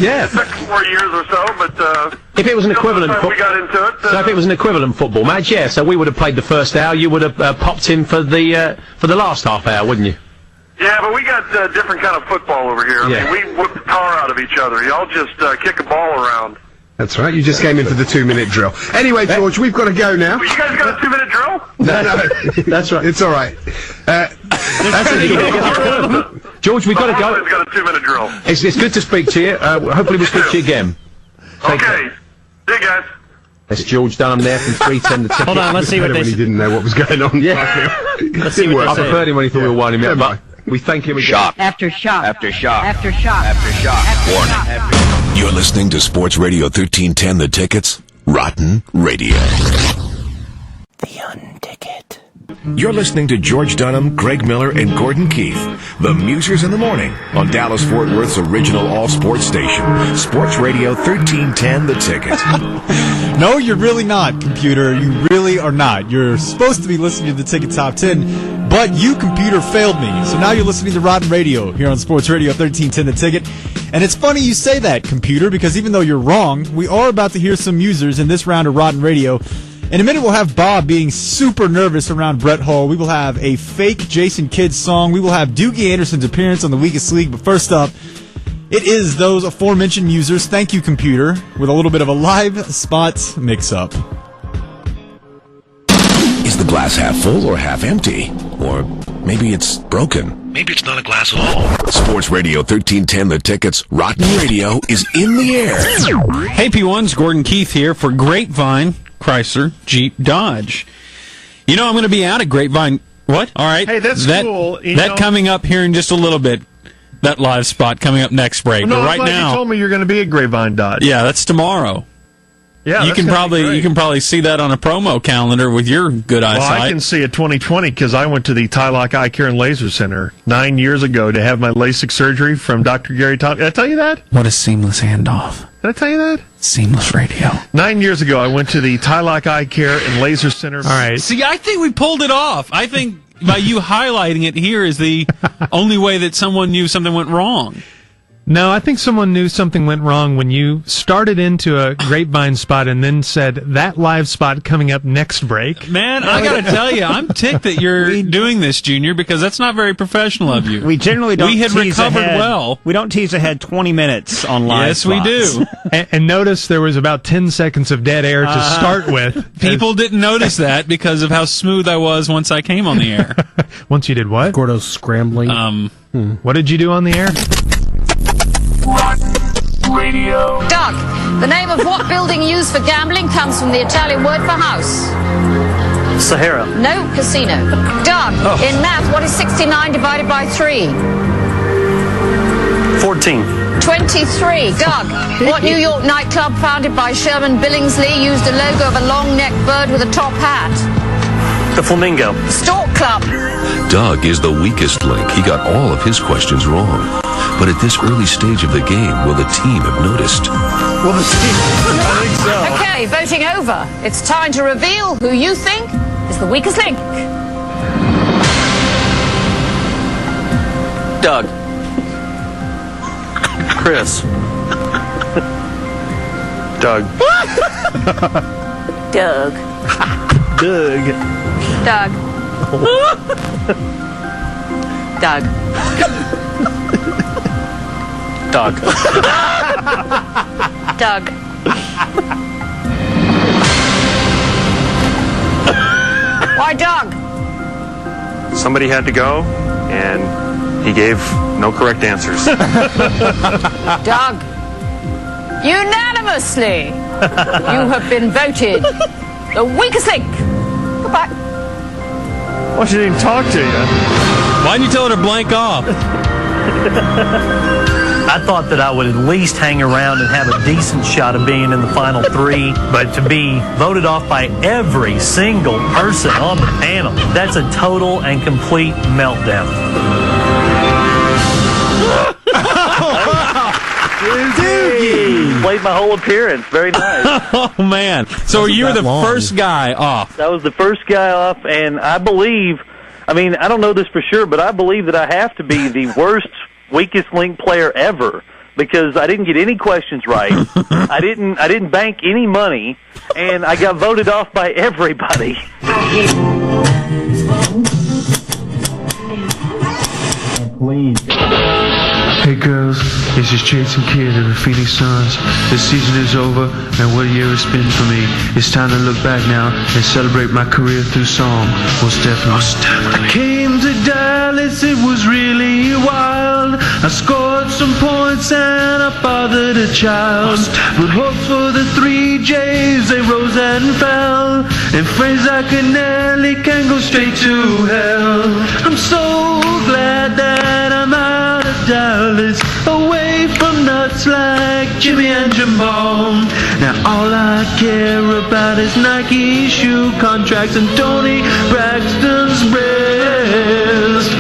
Yeah. It took 4 years or so, but. If it was an equivalent, we got into it. So if it was an equivalent football match, yeah. So we would have played the first hour. You would have popped in for the last half hour, wouldn't you? Yeah, but we got different kind of football over here. Yeah. I mean, we whip the tar out of each other. Y'all just kick a ball around. That's right. You just came in for the 2-minute drill. Anyway, George, we've got to go now. Well, you guys got a 2-minute drill? No. That's right. It's all right. George, we've got to go. We've got a 2-minute drill. It's good to speak to you. Hopefully we'll speak to you again. Okay. See you guys. That's George Dunham there from 310 The Ticket. Hold on, let's see what When they he didn't know what was going on. Yeah. Let's see what I they say. preferred him when he thought we were winding him up, but we thank him again. Shock. After shock. After shock. After shock. After shock. Warning. You're listening to Sports Radio 1310 The Ticket's Rotten Radio. The Unticket. You're listening to George Dunham, Greg Miller, and Gordon Keith, the Musers in the Morning, on Dallas-Fort Worth's original all-sports station, Sports Radio 1310 The Ticket. No, you're really not, computer. You really are not. You're supposed to be listening to the Ticket Top 10, but you, computer, failed me. So now you're listening to Rotten Radio here on Sports Radio 1310 The Ticket. And it's funny you say that, computer, because even though you're wrong, we are about to hear some musers in this round of Rotten Radio. In a minute, we'll have Bob being super nervous around Brett Hull. We will have a fake Jason Kidd song. We will have Doogie Anderson's appearance on the Weakest League. But first up, it is those aforementioned musers. Thank you, computer, with a little bit of a live spot mix-up. Is the glass half full or half empty? Or maybe it's broken. Maybe it's not a glass at all. Sports Radio 1310 The Ticket's Rotten Radio is in the air. Hey, P1's Gordon Keith here for Grapevine Chrysler Jeep Dodge. I'm going to be out at Grapevine. What? All right. Hey, that's cool. That coming up here in just a little bit. That live spot coming up next break. No, but right I'm glad now, you told me you're going to be at Grapevine Dodge. Yeah, that's tomorrow. Yeah, you can probably see that on a promo calendar with your good eyesight. Well, I can see it 2020 because I went to the Tylock Eye Care and Laser Center 9 years ago to have my LASIK surgery from Dr. Gary Thompson. Did I tell you that? What a seamless handoff. Did I tell you that? Seamless radio. 9 years ago, I went to the Tylock Eye Care and Laser Center. All right. See, I think we pulled it off. I think by you highlighting it here is the only way that someone knew something went wrong. No, I think someone knew something went wrong when you started into a Grapevine spot and then said that live spot coming up next break. Man, I got to tell you, I'm ticked that you're doing this, Junior, because that's not very professional of you. We generally don't. We had tease recovered ahead. well. We don't tease ahead 20 minutes on live. Yes, we spots. do. And notice there was about 10 seconds of dead air to start with. People didn't notice that because of how smooth I was once I came on the air. Once you did what? Gordo's scrambling. What did you do on the air? Radio. Doug, the name of what building used for gambling comes from the Italian word for house? Sahara. No, casino. Doug, in math, what is 69 divided by 3? 14. 23. Doug, what New York nightclub founded by Sherman Billingsley used a logo of a long-necked bird with a top hat? The Flamingo. Stork Club. Doug is the weakest link. He got all of his questions wrong. But at this early stage of the game, will the team have noticed? Well, the team. I think so. Okay, voting over. It's time to reveal who you think is the weakest link. Doug. Chris. Doug. Doug. Doug. Doug. Doug. Doug. Doug. Why, Doug? Somebody had to go, and he gave no correct answers. Doug. Unanimously, you have been voted the weakest link. Goodbye. Well, she didn't even talk to you. Why didn't you tell her to blank off? I thought that I would at least hang around and have a decent shot of being in the final three, but to be voted off by every single person on the panel, that's a total and complete meltdown. Doogie! Played my whole appearance. Very nice. Oh, man. So you were the first guy off. I was the first guy off, and I believe, I don't know this for sure, but I believe that I have to be the worst weakest link player ever because I didn't get any questions right. I didn't bank any money, and I got voted off by everybody. Please. Hey girls, it's just Jason Kidd of the Phoenix Suns. The season is over, and what a year it's been for me. It's time to look back now and celebrate my career through song. Most definitely. I came to Dallas, it was really wild. I scored some points and I fathered a child. But hopes for the 3 J's, they rose and fell. And friends like Nelly can go straight to hell. I'm so glad that I'm out of Dallas, away from nuts like Jimmy and Jim Bone. Now all I care about is Nike shoe contracts and Tony Braxton's breast.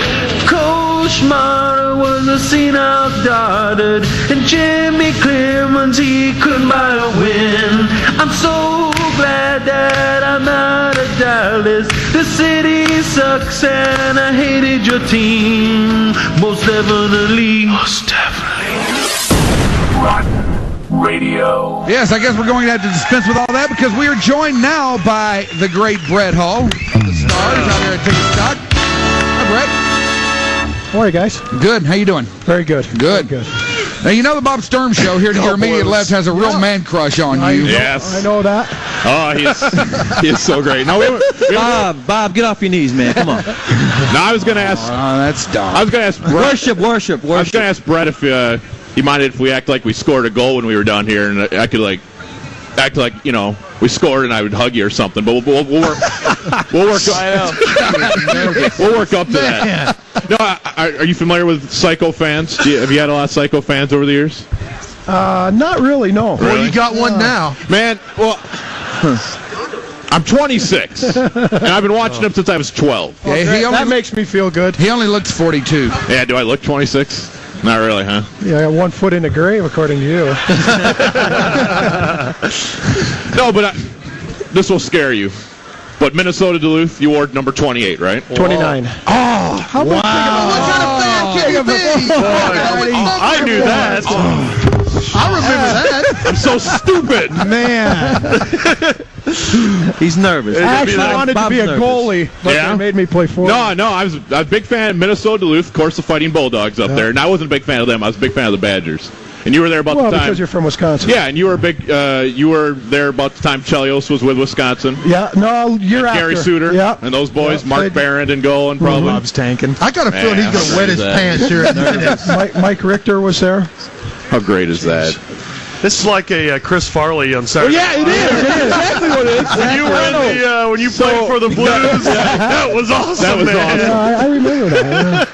Coach Mara was a senile dotard, and Jimmy Clemens, he couldn't buy a win. I'm so glad that I'm out of Dallas. The city sucks and I hated your team. Most definitely. Most definitely. Rotten Radio. Yes, I guess we're going to have to dispense with all that because we are joined now by the great Brett Hall of the Stars out there at Ticket Stock. Hi, Brett. How are you guys? Good. How you doing? Very good. Good. Very good. Now, you know the Bob Sturm show here to your immediate left has a real man crush on you. I know that. Oh, he is so great. No, Bob, get off your knees, man. Come on. No, I was going to ask. Oh, that's dumb. I was going to ask Brett. Worship. I was going to ask Brett if he minded if we act like we scored a goal when we were down here, and I could act like we scored and I would hug you or something. But we'll work. We'll work up to that. No, are you familiar with Psycho fans? Have you had a lot of Psycho fans over the years? Not really, no. Well, you got one now. Man, well, I'm 26, and I've been watching him since I was 12. Yeah, that makes me feel good. He only looks 42. Yeah, do I look 26? Not really, huh? Yeah, I got 1 foot in the grave, according to you. No, but this will scare you. But Minnesota Duluth, you wore number 28, right? 29. Oh, how wow. What kind of fan can you be? I knew that. I remember that. I'm so stupid. Man. He's nervous. I actually wanted to be a goalie, but they made me play forward. No, I was a big fan of Minnesota Duluth, of course, the Fighting Bulldogs up there. And I wasn't a big fan of them. I was a big fan of the Badgers. And you were there about the time. Because you're from Wisconsin. Yeah, and you were there about the time Chelios was with Wisconsin. Yeah, no, you're after. Gary Suter. Yeah. And those boys, Mark Barron and goal and probably. Bob's tanking. I got a feeling he's going to wet his pants here in a minute. Mike Richter was there. How great is that? This is like a Chris Farley on Saturday. Yeah, it is. It is exactly what it is. When you were when you played for the Blues, that was awesome. That was awesome. Yeah, I remember that.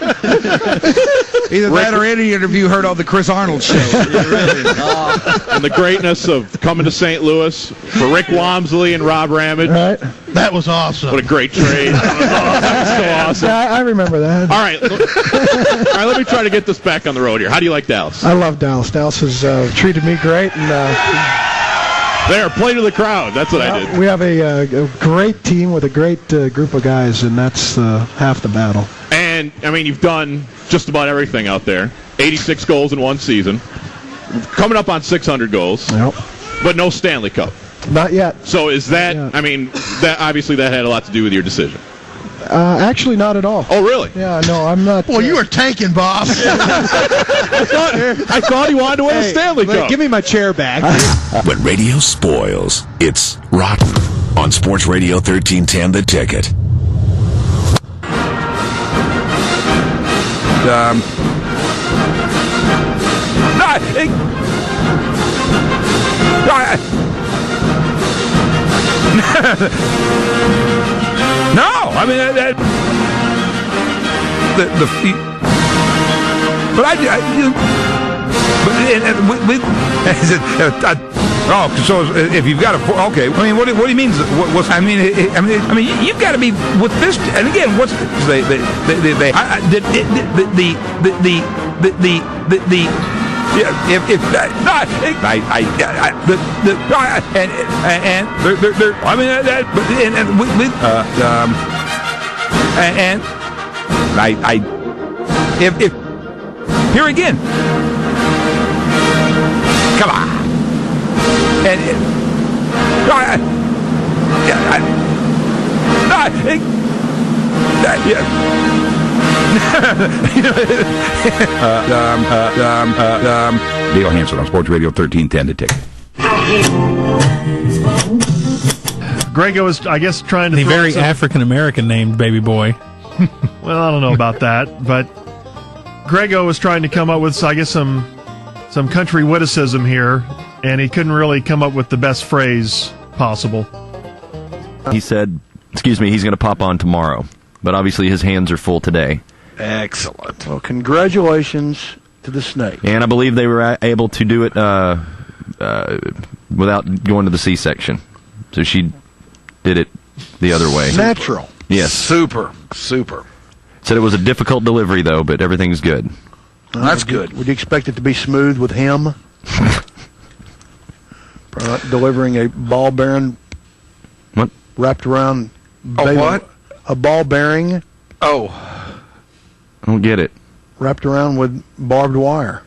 Either that or any interview heard on the Chris Arnold show. And the greatness of coming to St. Louis for Rick Wamsley and Rob Ramage. Right. That was awesome. What a great trade. That was so awesome. Yeah, I remember that. All right, let me try to get this back on the road here. How do you like Dallas? I love Dallas. Dallas has treated me great. And there, play to the crowd. That's what I did. We have a great team with a great group of guys, and that's half the battle. And, you've done just about everything out there. 86 goals in one season. Coming up on 600 goals. Yep. But no Stanley Cup. Not yet. So is that? I mean, that obviously that had a lot to do with your decision. Actually, not at all. Oh, really? Yeah, no, I'm not. Well, you were tanking, Bob. I thought he wanted to win a Stanley Cup. Give me my chair back. When radio spoils, it's rotten. On Sports Radio 1310, The Ticket. No, I mean so if you've got okay, I mean, what do you mean? I mean, you've got to be with this. And again, what's if here again, come on, and Dale Hansen on Sports Radio 1310, The Ticket. Grego is, I guess, trying to The throw very some- African-American named baby boy. Well, I don't know about that, but Grego was trying to come up with, I guess, some country witticism here, and he couldn't really come up with the best phrase possible. He said, excuse me, he's going to pop on tomorrow, but obviously his hands are full today. Excellent. Well, congratulations to the Snake. And I believe they were able to do it without going to the C-section. So she did it the other way. Natural. Yes. Super. Said it was a difficult delivery, though, but everything's good. That's good. Would you expect it to be smooth with him? Delivering a ball bearing what? Wrapped around what? A ball bearing. Oh. I don't get it. Wrapped around with barbed wire.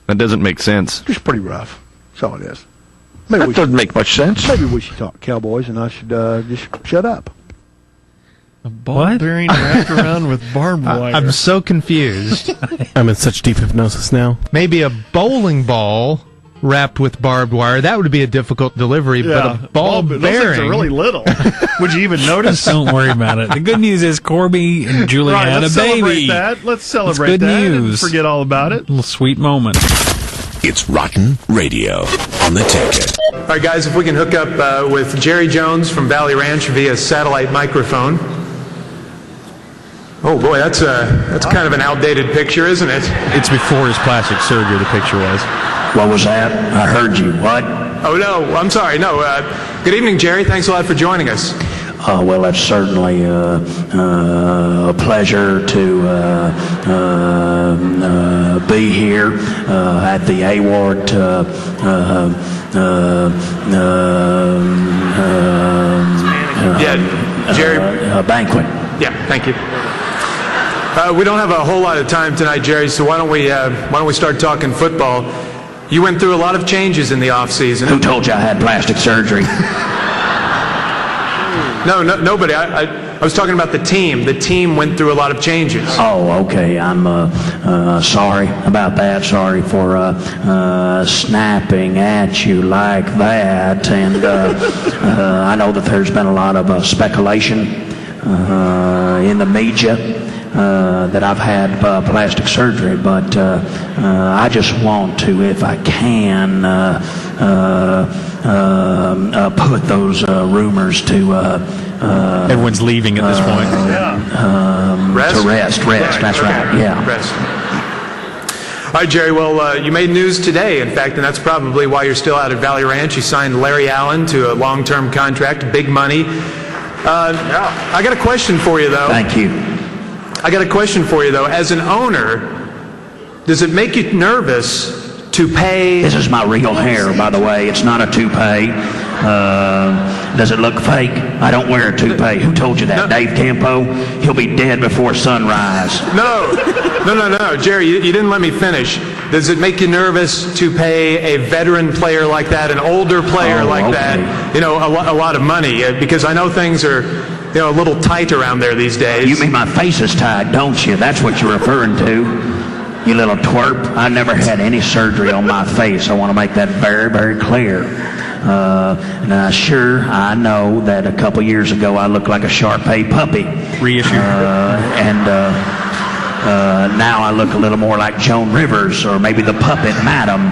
That doesn't make sense. Just pretty rough. That's all it is. That doesn't make much sense. Maybe we should talk Cowboys and I should just shut up. A ball bearing wrapped around with barbed wire. I'm so confused. I'm in such deep hypnosis now. Maybe a bowling ball wrapped with barbed wire. That would be a difficult delivery, but a ball those bearing. things are really little. Would you even notice? Don't worry about it. The good news is Corby and Julie Right, had let's a baby. celebrate that. Let's celebrate That's good that. news. And forget all about it. Little sweet moment. It's Rotten Radio on The Ticket. All right, guys, if we can hook up with Jerry Jones from Valley Ranch via satellite microphone. Oh, boy, that's kind of an outdated picture, isn't it? It's before his plastic surgery, the picture was. What was that? I heard you. What? Oh, no, I'm sorry. No. Good evening, Jerry. Thanks a lot for joining us. Well, that's certainly a pleasure to be here at the Award Jerry. Banquet. Yeah, thank you. We don't have a whole lot of time tonight, Jerry, so why don't we start talking football? You went through a lot of changes in the offseason. Who told you I had plastic surgery? No, nobody. I was talking about the team. The team went through a lot of changes. Oh, okay. I'm sorry about that. Sorry for snapping at you like that. And I know that there's been a lot of speculation in the media that I've had plastic surgery, but I just want to, if I can, put those rumors to everyone's leaving at this point. Rest? To rest. Right, That's okay. right. Yeah. Rest. All right, Jerry. Well, you made news today, in fact, and that's probably why you're still out at Valley Ranch. You signed Larry Allen to a long-term contract, big money. I got a question for you, though. Thank you. I got a question for you, though. As an owner, does it make you nervous toupee. This is my real hair, by the way. It's not a toupee. Does it look fake? I don't wear a toupee. Who told you that? Dave Campo? He'll be dead before sunrise. No, Jerry, you didn't let me finish. Does it make you nervous to pay a veteran player like that, an older player that, a lot of money? Because I know things are, a little tight around there these days. You mean my face is tight, don't you? That's what you're referring to. You little twerp. I never had any surgery on my face. I want to make that very, very clear. Now, sure, I know that a couple years ago I looked like a Shar-Pei puppy. Reissue. Now I look a little more like Joan Rivers or maybe the puppet Madam.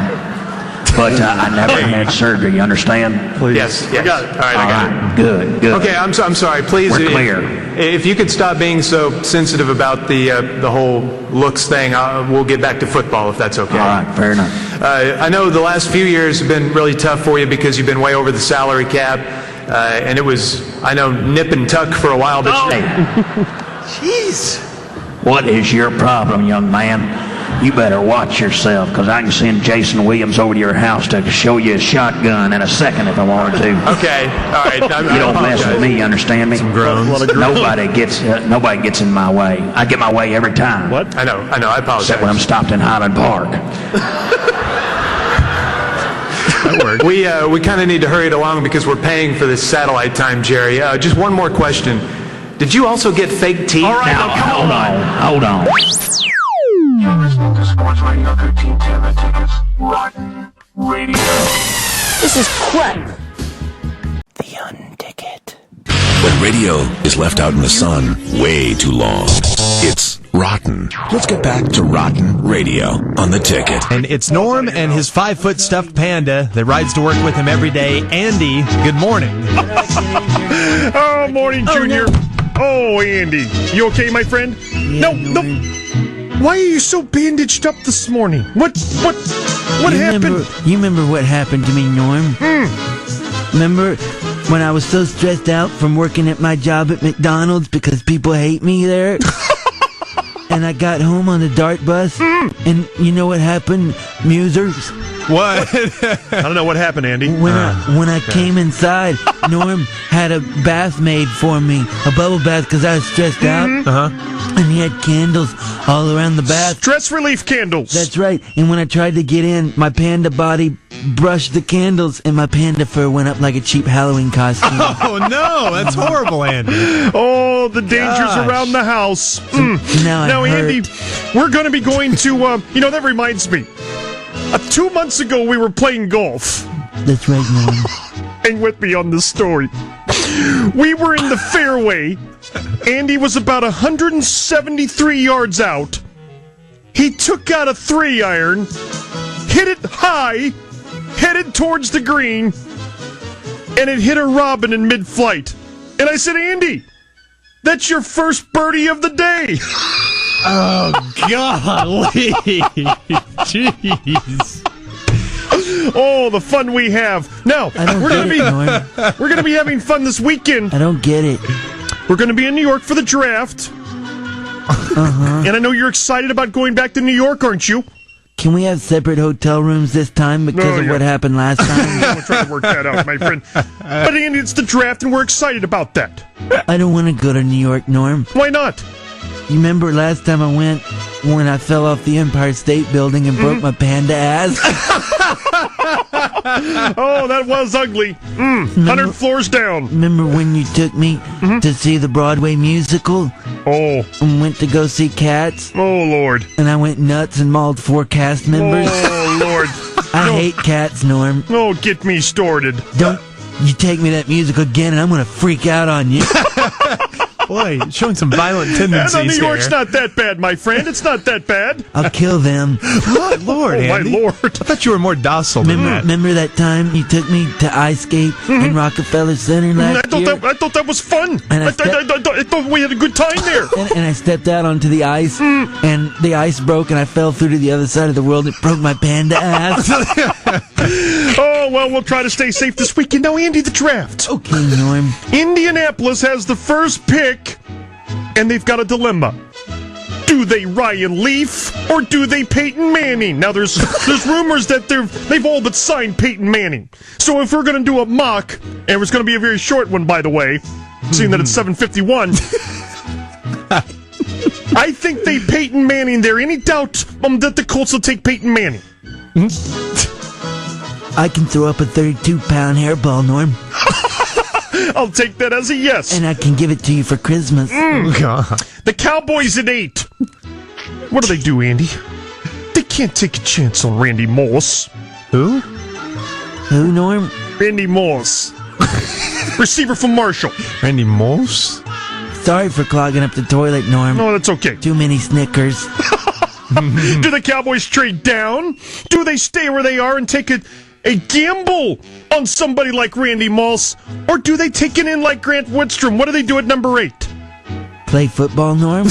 But I never had surgery, you understand? Please. Yes. I got it. All right, I got it. Good. Okay, I'm sorry. Please, we're clear. If you could stop being so sensitive about the whole looks thing, we'll get back to football if that's okay. All right, fair enough. I know the last few years have been really tough for you because you've been way over the salary cap, and it was, I know, nip and tuck for a while. But Jeez. What is your problem, young man? You better watch yourself, because I can send Jason Williams over to your house to show you a shotgun in a second if I wanted to. Okay, all right. You don't mess with me, you understand me? Some groans. Nobody gets in my way. I get my way every time. What? I know. I apologize. Except when I'm stopped in Highland Park. That worked. We kind of need to hurry it along because we're paying for this satellite time, Jerry. Just one more question. Did you also get fake teeth? All right, now, hold on. You're listening to Sports Radio 1310, the Ticket's Rotten Radio. This is crap. The Unticket. When radio is left out in the sun way too long, it's rotten. Let's get back to Rotten Radio on the Ticket. And it's Norm and his 5-foot stuffed panda that rides to work with him every day. Andy, good morning. Oh, morning, Junior. Oh, Andy. You okay, my friend? No. Why are you so bandaged up this morning? What happened? You remember what happened to me, Norm? Remember when I was so stressed out from working at my job at McDonald's because people hate me there? And I got home on the DART bus, and you know what happened, Musers? What? I don't know what happened, Andy. When I came inside, Norm had a bath made for me, a bubble bath, because I was stressed out. And he had candles all around the bath. Stress relief candles. That's right. And when I tried to get in, my panda body brushed the candles, and my panda fur went up like a cheap Halloween costume. Oh, no. That's horrible, Andy. Oh, the dangers around the house. Now, Andy, we're going to be going to, that reminds me. 2 months ago, we were playing golf. That's right, Norm. Hang with me on this story. We were in the fairway. Andy was about 173 yards out. He took out a 3-iron, hit it high, headed towards the green, and it hit a robin in mid-flight. And I said, Andy, that's your first birdie of the day. Oh, golly. Jeez. Oh, the fun we have. Now, we're going to be having fun this weekend. I don't get it. We're going to be in New York for the draft. And I know you're excited about going back to New York, aren't you? Can we have separate hotel rooms this time because of what happened last time? We're trying to work that out, my friend. But Andy, it's the draft, and we're excited about that. I don't want to go to New York, Norm. Why not? You remember last time I went when I fell off the Empire State Building and broke my panda ass? Oh, that was ugly. 100 floors down. Remember when you took me to see the Broadway musical? Oh. And went to go see Cats? Oh, Lord. And I went nuts and mauled 4 cast members? Oh, Lord. I hate cats, Norm. Oh, get me started. Don't you take me to that musical again and I'm going to freak out on you. Boy, showing some violent tendencies New York's here. not that bad, my friend. It's not that bad. I'll kill them. Good Lord, Andy. My Lord. I thought you were more docile than that. Remember that time you took me to Ice Skate in Rockefeller Center last year? I thought that was fun. And I thought we had a good time there. And I stepped out onto the ice, and the ice broke, and I fell through to the other side of the world. It broke my panda ass. Oh, well, we'll try to stay safe this weekend. Now, Andy, the draft. Okay, Norm. Indianapolis has the first pick, and they've got a dilemma. Do Do they Ryan Leaf or do they Peyton Manning? Now there's rumors that they've all but signed Peyton Manning. So if we're going to do a mock, and it's going to be a very short one, by the way, seeing that it's 7:51, I think they Peyton Manning there. Any doubt that the Colts will take Peyton Manning? I can throw up a 32-pound hairball, Norm. I'll take that as a yes. And I can give it to you for Christmas. The Cowboys at 8. What do they do, Andy? They can't take a chance on Randy Moss. Who? Who, Norm? Randy Moss. Receiver from Marshall. Randy Moss? Sorry for clogging up the toilet, Norm. No, that's okay. Too many Snickers. Do the Cowboys trade down? Do they stay where they are and take a gamble on somebody like Randy Moss? Or do they take it in like Grant Woodstrom? What do they do at number 8? Play football, Norm?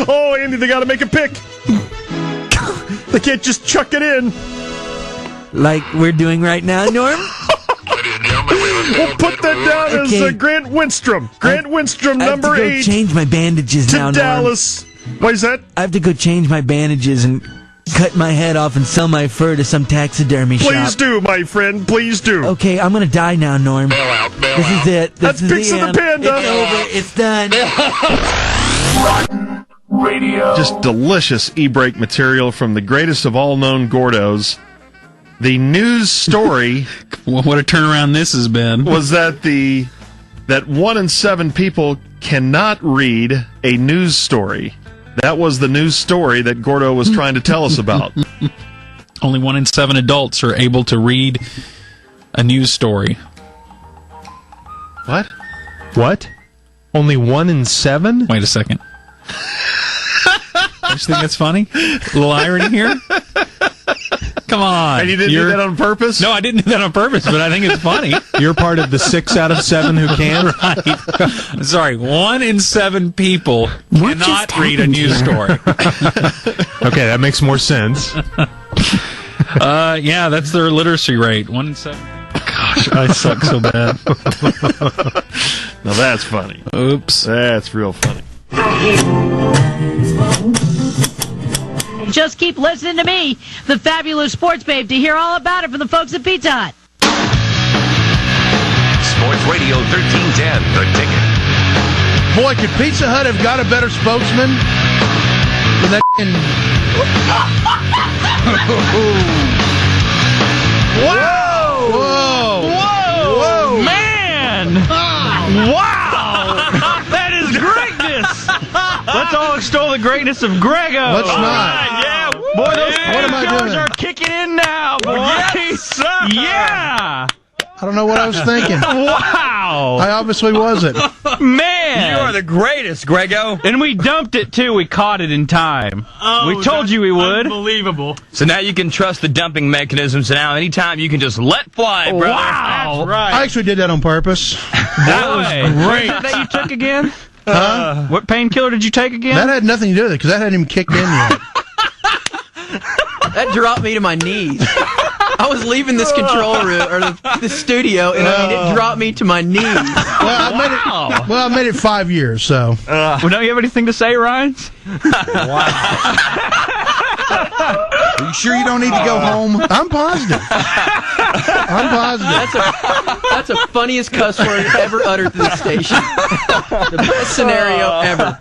Oh, Andy, they got to make a pick. They can't just chuck it in. Like we're doing right now, Norm? We'll put that down as Grant Winstrom. Grant Winstrom, number 8. I have to go change my bandages to now, Dallas. Norm. Why is that? I have to go change my bandages and cut my head off and sell my fur to some taxidermy shop. Please do, my friend. Please do. Okay, I'm going to die now, Norm. This is it. That's Picks of the Panda. It's over. It's done. Rotten Radio. Just delicious e-break material from the greatest of all known Gordos. The news story... What a turnaround this has been. ...was that 1 in 7 people cannot read a news story. That was the news story that Gordo was trying to tell us about. Only 1 in 7 adults are able to read a news story. What? What? Only 1 in 7? Wait a second. I just think that's funny. A little irony here. Come on. And you didn't do that on purpose? No, I didn't do that on purpose, but I think it's funny. You're part of the 6 out of 7 who can? Right. Sorry, 1 in 7 people cannot read a news story. Okay, that makes more sense. Yeah, that's their literacy rate. 1 in 7. Gosh, I suck so bad. Now that's funny. Oops. That's real funny. Just keep listening to me, the fabulous sports babe, to hear all about it from the folks at Pizza Hut. Sports Radio 1310, The Ticket. Boy, could Pizza Hut have got a better spokesman than that? Whoa! Whoa! Whoa! Whoa! Man! Wow! That is greatness! Let's all extol the greatness of Grego. Let's not. Right, yeah. Boy, those what am I doing? are kicking in now, boy. Yes, sir. Yeah. I don't know what I was thinking. Wow. I obviously wasn't. Man. You are the greatest, Grego. And we dumped it, too. We caught it in time. Oh, we told you we would. Unbelievable. So now you can trust the dumping mechanism. So now anytime you can just let fly, brother. Wow. That's right. I actually did that on purpose. That was great. What that you took again? Huh? What painkiller did you take again? That had nothing to do with it because that hadn't even kicked in yet. That dropped me to my knees. I was leaving this control room or the studio, and it dropped me to my knees. I made it 5 years. So, well, don't you have anything to say, Ryan? Wow. Are you sure you don't need to go home? I'm positive. I'm positive. That's the funniest cuss word ever uttered to the station. The best scenario ever.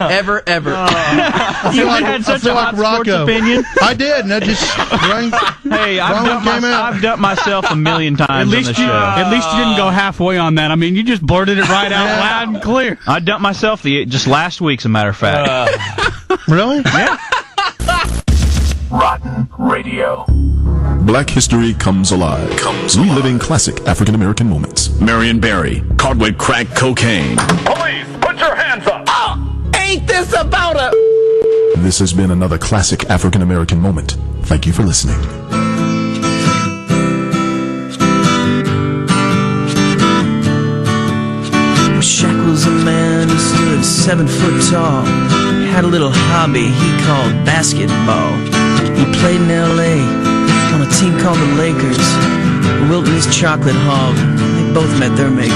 You had such a hot sports opinion. I did, and that just rang. Hey, I've dumped myself a million times on the show. At least you didn't go halfway on that. I mean, you just blurted it right out loud and clear. I dumped myself just last week, as a matter of fact. Really? Yeah. Rotten Radio. Black history comes alive. Reliving classic African American moments. Marion Barry, caught with crack cocaine. Police, put your hands up. Oh, ain't this about a... This has been another classic African American moment. Thank you for listening. Shaq was a man who stood 7 foot tall. He had a little hobby he called basketball. He played in L.A. on a team called the Lakers. Wilt and his chocolate hog, they both met their maker.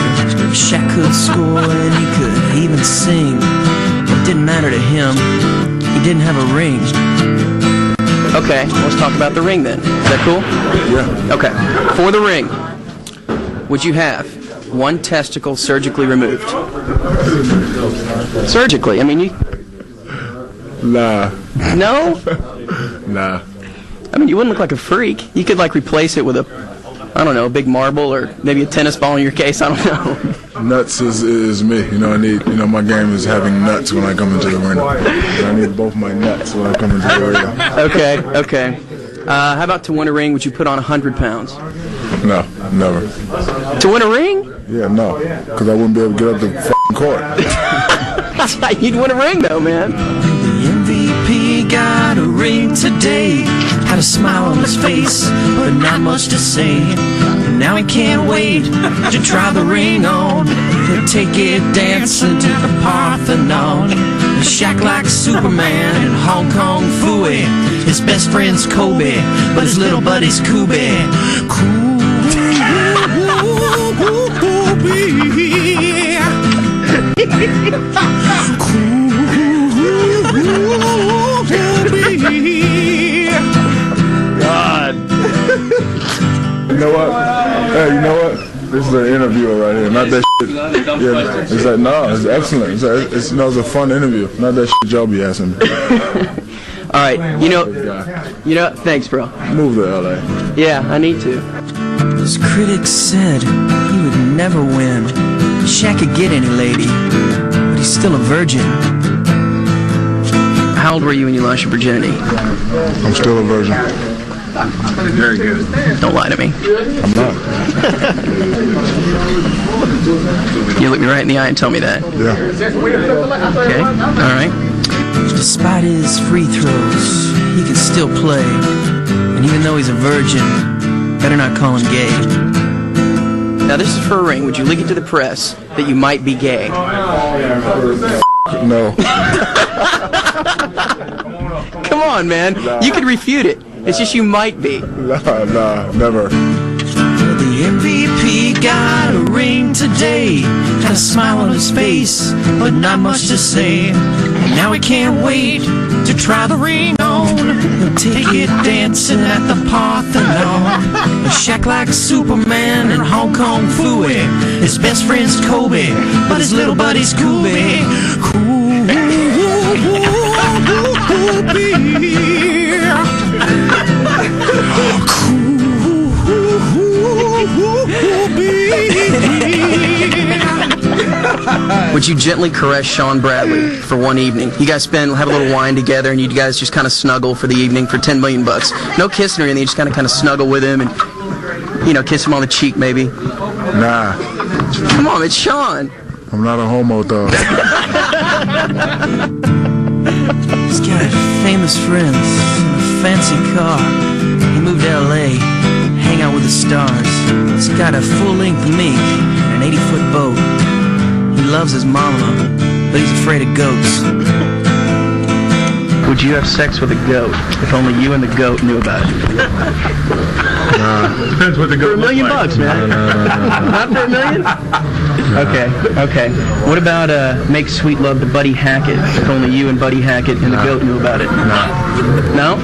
Shaq could score and he could even sing. But it didn't matter to him. He didn't have a ring. Okay, let's talk about the ring then. Is that cool? Yeah. Okay. For the ring, would you have one testicle surgically removed? Surgically? I mean, you... Nah. No? Nah. I mean, you wouldn't look like a freak. You could, like, replace it with a, I don't know, a big marble or maybe a tennis ball in your case. I don't know. Nuts is me. You know, I need, my game is having nuts when I come into the arena. I need both my nuts when I come into the arena. Okay. How about to win a ring, would you put on 100 pounds? No, never. To win a ring? Yeah, no. Because I wouldn't be able to get up the f***ing court. You'd win a ring, though, man. The MVP got a ring today. Had a smile on his face, but not much to say. Now he can't wait to try the ring on. He'll take it dancing to the Parthenon. Shaq like Superman in Hong Kong Phooey. His best friend's Kobe, but his little buddy's Kobe. God. You know what? Hey, you know what? This is an interviewer right here, not that shit. Yeah, it's like, no, it's excellent. It's a fun interview, not that shit y'all be asking me. All right, you know, thanks, bro. Move to LA. Yeah, I need to. His critics said he would never win. Shaq could get any lady, but he's still a virgin. How old were you when you lost your virginity? I'm still a virgin. Very good. Don't lie to me. I'm not. You look me right in the eye and tell me that. Yeah. Okay, all right. Despite his free throws, he can still play. And even though he's a virgin, better not call him gay. Now this is for a ring. Would you leak it to the press that you might be gay? No. Come on, man. Nah. You could refute it. It's just you might be. Nah, never. The MVP got a ring today. Had a smile on his face, but not much to say. And now he can't wait to try the ring on. He'll take it dancing at the Parthenon. A Shaq like Superman in Hong Kong Phooey. His best friend's Kobe, but his little buddy's Kobe. Would you gently caress Sean Bradley for one evening? You guys have a little wine together, and you guys just kind of snuggle for the evening for $10 million. No kissing or anything. You just kind of snuggle with him and, kiss him on the cheek, maybe. Nah. Come on, it's Sean. I'm not a homo, though. He's got famous friends and a fancy car. He moved to L.A., hang out with the stars. He's got a full-length mink and an 80-foot boat. He loves his mama, but he's afraid of goats. Would you have sex with a goat if only you and the goat knew about it? Depends what the goat For $1 million, man. No. Not for $1 million? Okay. What about make sweet love to Buddy Hackett if only you and Buddy Hackett and the goat knew about it? No?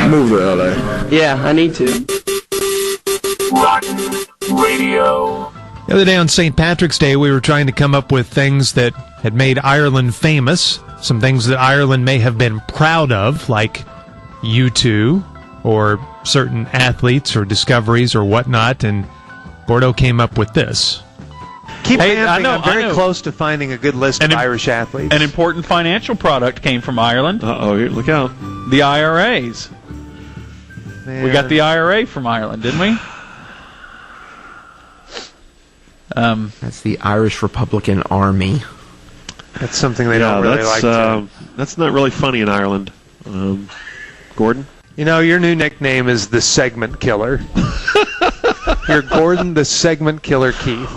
Move to LA. Yeah, I need to. Rotten Radio. The other day on St. Patrick's Day, we were trying to come up with things that had made Ireland famous, some things that Ireland may have been proud of, like U2, or certain athletes or discoveries or whatnot, and Gordo came up with this. Keep I know, I'm very close to finding a good list of Irish athletes. An important financial product came from Ireland. Uh-oh, look out. The IRAs. Man. We got the IRA from Ireland, didn't we? That's the Irish Republican Army. That's something they don't really like to. That's not really funny in Ireland. Gordon? Your new nickname is the Segment Killer. You're Gordon the Segment Killer Keith.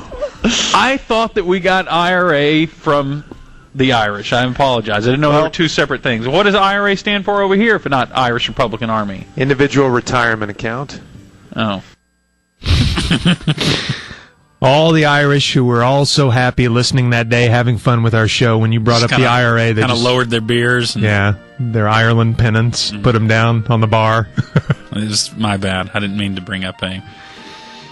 I thought that we got IRA from the Irish. I apologize. I didn't know they were two separate things. What does IRA stand for over here if not Irish Republican Army? Individual Retirement Account. Oh. All the Irish who were all so happy listening that day, having fun with our show when you brought up the IRA. They kind of lowered their beers. And their Ireland pennants, put them down on the bar. It was my bad. I didn't mean to bring up a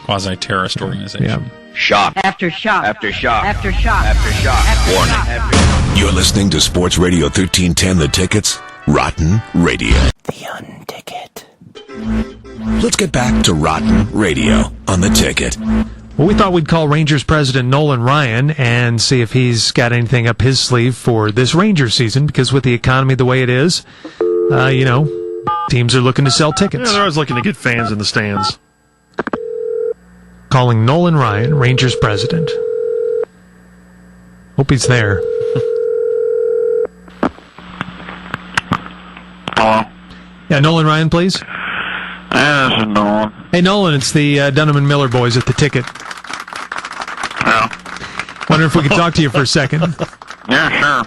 quasi-terrorist organization. Yeah. Shock. After shock. After shock. After shock. After shock. Warning. You're listening to Sports Radio 1310 The Ticket's Rotten Radio. The Unticket. Let's get back to Rotten Radio on The Ticket. Well, we thought we'd call Rangers president Nolan Ryan and see if he's got anything up his sleeve for this Rangers season, because with the economy the way it is, teams are looking to sell tickets. Yeah, they're always looking to get fans in the stands. Calling Nolan Ryan, Rangers president. Hope he's there. Hello? Yeah, Nolan Ryan, please. Yeah, this is Nolan. Hey, Nolan, it's the Dunham and Miller boys at The Ticket. Yeah. Wonder if we could talk to you for a second. Yeah, sure.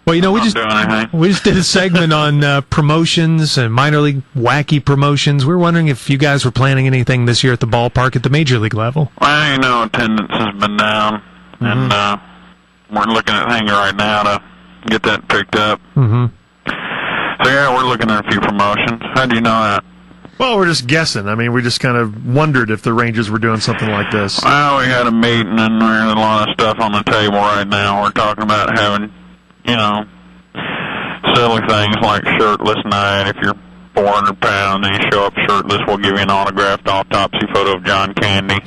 Well, we just did a segment on promotions and minor league wacky promotions. We were wondering if you guys were planning anything this year at the ballpark at the major league level. Well, attendance has been down, and we're looking at things right now to get that picked up. Mm-hmm. So, yeah, we're looking at a few promotions. How do you know that? Well, we're just guessing. I mean, we just kind of wondered if the Rangers were doing something like this. Well, we had a meeting, and there's a lot of stuff on the table right now. We're talking about having, silly things like shirtless night. If you're 400 pounds and you show up shirtless, we'll give you an autographed autopsy photo of John Candy.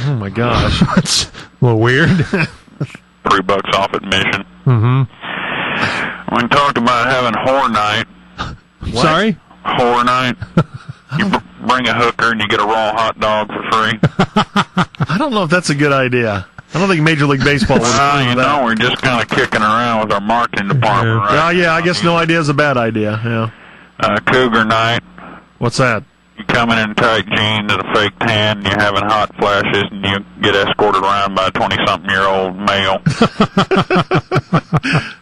Oh, my gosh. That's a little weird. $3 off admission. Mm-hmm. We talked about having whore night. What? Sorry? Whore night. You bring a hooker and you get a raw hot dog for free. I don't know if that's a good idea. I don't think Major League Baseball would approve that. We're just kind of kicking around with our marketing department, right? Yeah, I guess no idea is a bad idea, yeah. Cougar night. What's that? You come in tight jeans and a fake tan, and you're having hot flashes, and you get escorted around by a 20-something-year-old male.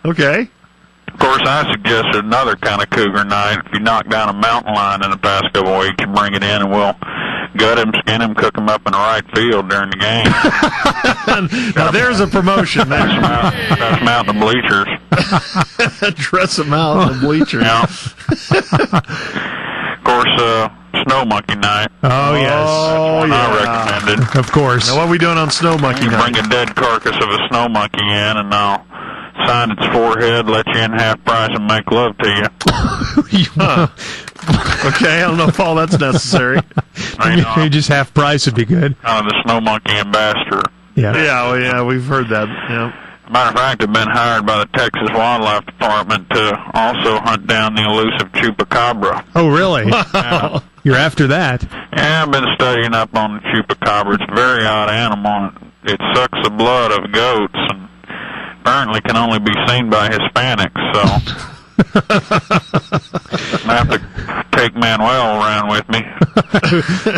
Okay. Of course, I suggested another kind of cougar night. If you knock down a mountain lion in the past couple of weeks, you bring it in and we'll gut him, skin him, cook him up in the right field during the game. Now, there's a promotion there. Dress him out in the bleachers. Dress him out in the bleachers. Yeah. Of course, Snow Monkey Night. Oh, yes. That's one I recommended. Of course. Now, what are we doing on Snow Monkey Night? Bring a dead carcass of a snow monkey in, and I'll sign its forehead, let you in half price, and make love to you. Okay, I don't know if all that's necessary. Maybe just half price would be good. Kind of the snow monkey ambassador. Yeah, we've heard that. Yeah. Matter of fact, I've been hired by the Texas Wildlife Department to also hunt down the elusive chupacabra. Oh, really? Yeah. You're after that? Yeah, I've been studying up on the chupacabra. It's a very odd animal. It sucks the blood of goats and apparently can only be seen by Hispanics, so I have to take Manuel around with me.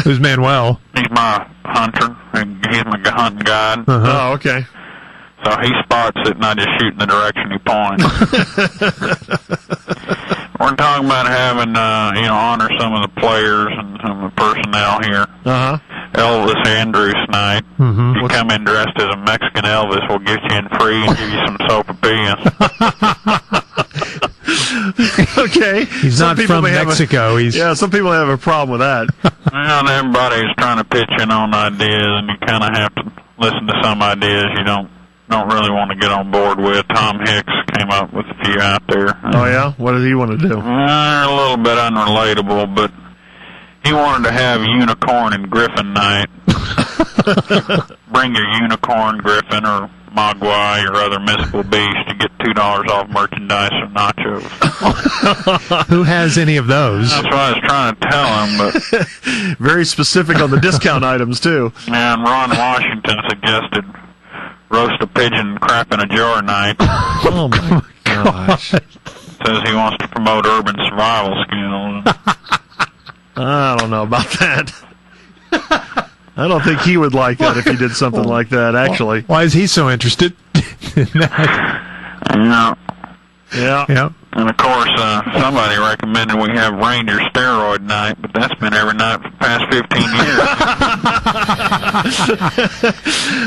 Who's Manuel? He's my hunter. He's my hunting guide. Oh, okay. So he spots it, and I just shoot in the direction he points. We're talking about having, honor some of the players and some of the personnel here. Uh-huh. Elvis Andrews night. Mm-hmm. You come in dressed as a Mexican Elvis, we'll get you in free and give you some sopapillas. Okay. He's not from Mexico. Some people have a problem with that. Well, everybody's trying to pitch in on ideas, and you kind of have to listen to some ideas you don't really want to get on board with. Tom Hicks came up with a few out there. Oh, yeah? What does he want to do? A little bit unrelatable, but he wanted to have unicorn and griffin night. Bring your unicorn, griffin, or mogwai, or other mythical beast to get $2 off merchandise or nachos. Who has any of those? That's what I was trying to tell him, but very specific on the discount items, too. And Ron Washington suggested roast a pigeon, crap in a jar night. Oh, my gosh. Says he wants to promote urban survival skills. I don't know about that. I don't think he would like that if he did something like that, actually. Why is he so interested in that? Yeah. Yeah. Yeah. And of course, somebody recommended we have Ranger steroid night, but that's been every night for the past 15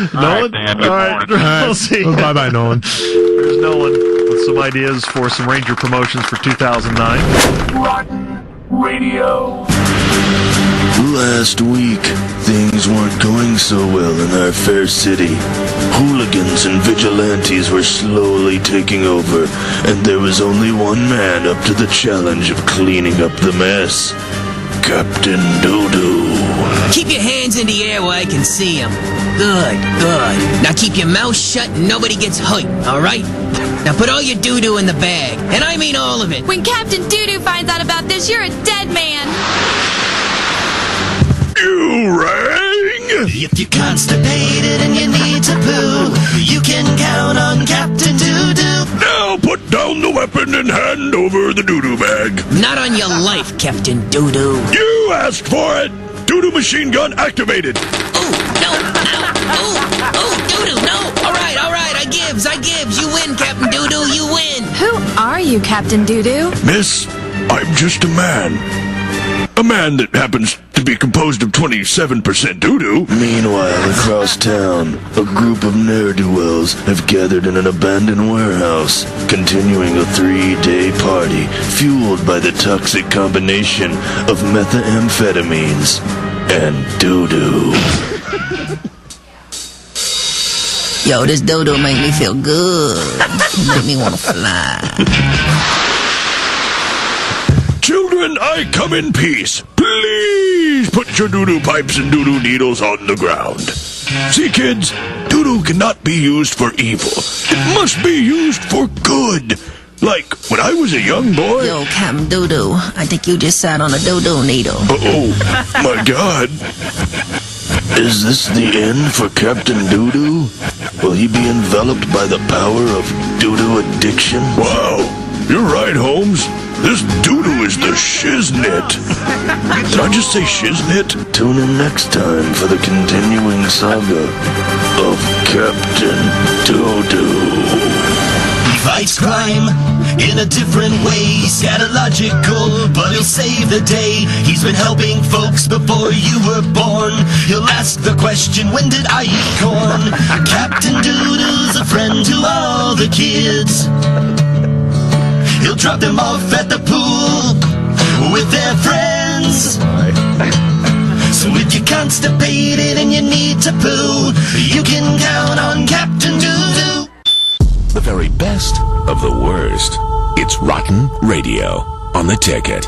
years. Nolan? All right, we'll see. Bye-bye, Nolan. There's Nolan with some ideas for some Ranger promotions for 2009. Rotten Radio. Last week, things weren't going so well in our fair city. Hooligans and vigilantes were slowly taking over, and there was only one man up to the challenge of cleaning up the mess. Captain Doodoo. Keep your hands in the air where I can see them. Good, good. Now keep your mouth shut and nobody gets hurt, all right? Now put all your doo-doo in the bag, and I mean all of it. When Captain Doodoo finds out about this, you're a dead man. You rang? If you're constipated and you need to poo, you can count on Captain Doodoo. Now put down the weapon and hand over the doo-doo bag. Not on your life, Captain Doodoo. You asked for it. Doo-doo machine gun activated. Oh, no, Doodoo, no. All right, I gives. You win, Captain Doodoo, you win. Who are you, Captain Doodoo? Miss, I'm just a man. A man that happens to be composed of 27% doo-doo. Meanwhile, across town, a group of ne'er-do-wells have gathered in an abandoned warehouse, continuing a 3-day party fueled by the toxic combination of methamphetamines and doo-doo. Yo, this doo-doo make me feel good. Make me want to fly. Children, I come in peace. Please put your doo-doo pipes and doo-doo needles on the ground. See, kids, doo-doo cannot be used for evil. It must be used for good. Like when I was a young boy. Yo, Captain Doodoo, I think you just sat on a doo-doo needle. Oh, my God. Is this the end for Captain Doodoo? Will he be enveloped by the power of doo-doo addiction? Wow, you're right, Holmes. This doo-doo is the shiznit. Did I just say shiznit? Tune in next time for the continuing saga of Captain Doodoo. He fights crime in a different way. Scatological, but he'll save the day. He's been helping folks before you were born. He'll ask the question, when did I eat corn? Captain Doodoo's a friend to all the kids. He'll drop them off at the pool with their friends. So if you're constipated and you need to poo, you can count on Captain Doodoo. The very best of the worst. It's Rotten Radio on the Ticket.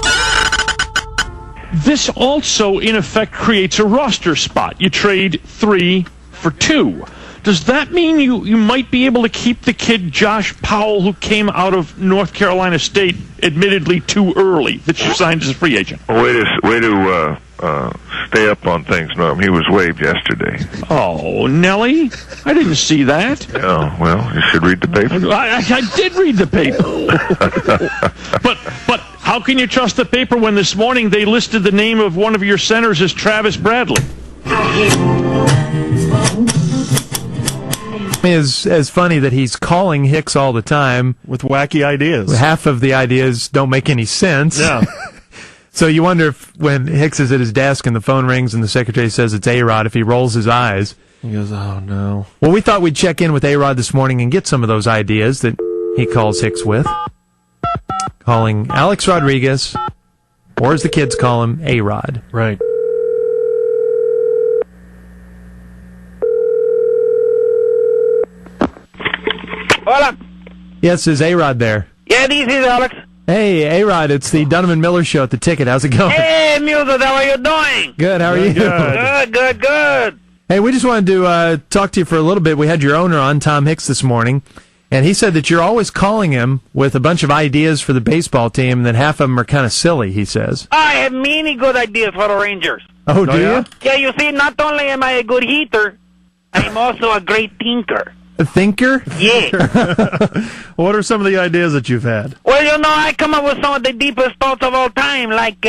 This also, in effect, creates a roster spot. You trade 3 for 2. Does that mean you might be able to keep the kid Josh Powell, who came out of North Carolina State, admittedly too early, that you signed as a free agent? Way to stay up on things, Norm. He was waived yesterday. Oh, Nelly? I didn't see that. Oh, well, you should read the paper. I did read the paper. But how can you trust the paper when this morning they listed the name of one of your centers as Travis Bradley? Is funny that he's calling Hicks all the time with wacky ideas. Half of the ideas don't make any sense. Yeah. So you wonder if when Hicks is at his desk and the phone rings and the secretary says it's A-Rod, if he rolls his eyes. He goes, oh, no. Well, we thought we'd check in with A-Rod this morning and get some of those ideas that he calls Hicks with. Calling Alex Rodriguez, or as the kids call him, A-Rod. Right. Hola. Yes, is A-Rod there? Yeah, this is Alex. Hey, A-Rod, it's the Donovan Miller Show at the Ticket. How's it going? Hey, Musa, how are you doing? Good, how are you? Good. Hey, we just wanted to talk to you for a little bit. We had your owner on, Tom Hicks, this morning, and he said that you're always calling him with a bunch of ideas for the baseball team, and that half of them are kind of silly, he says. I have many good ideas for the Rangers. Oh, do you? Yeah, you see, not only am I a good hitter, I'm also a great thinker. A thinker? Yeah. What are some of the ideas that you've had? Well, you know, I come up with some of the deepest thoughts of all time, like,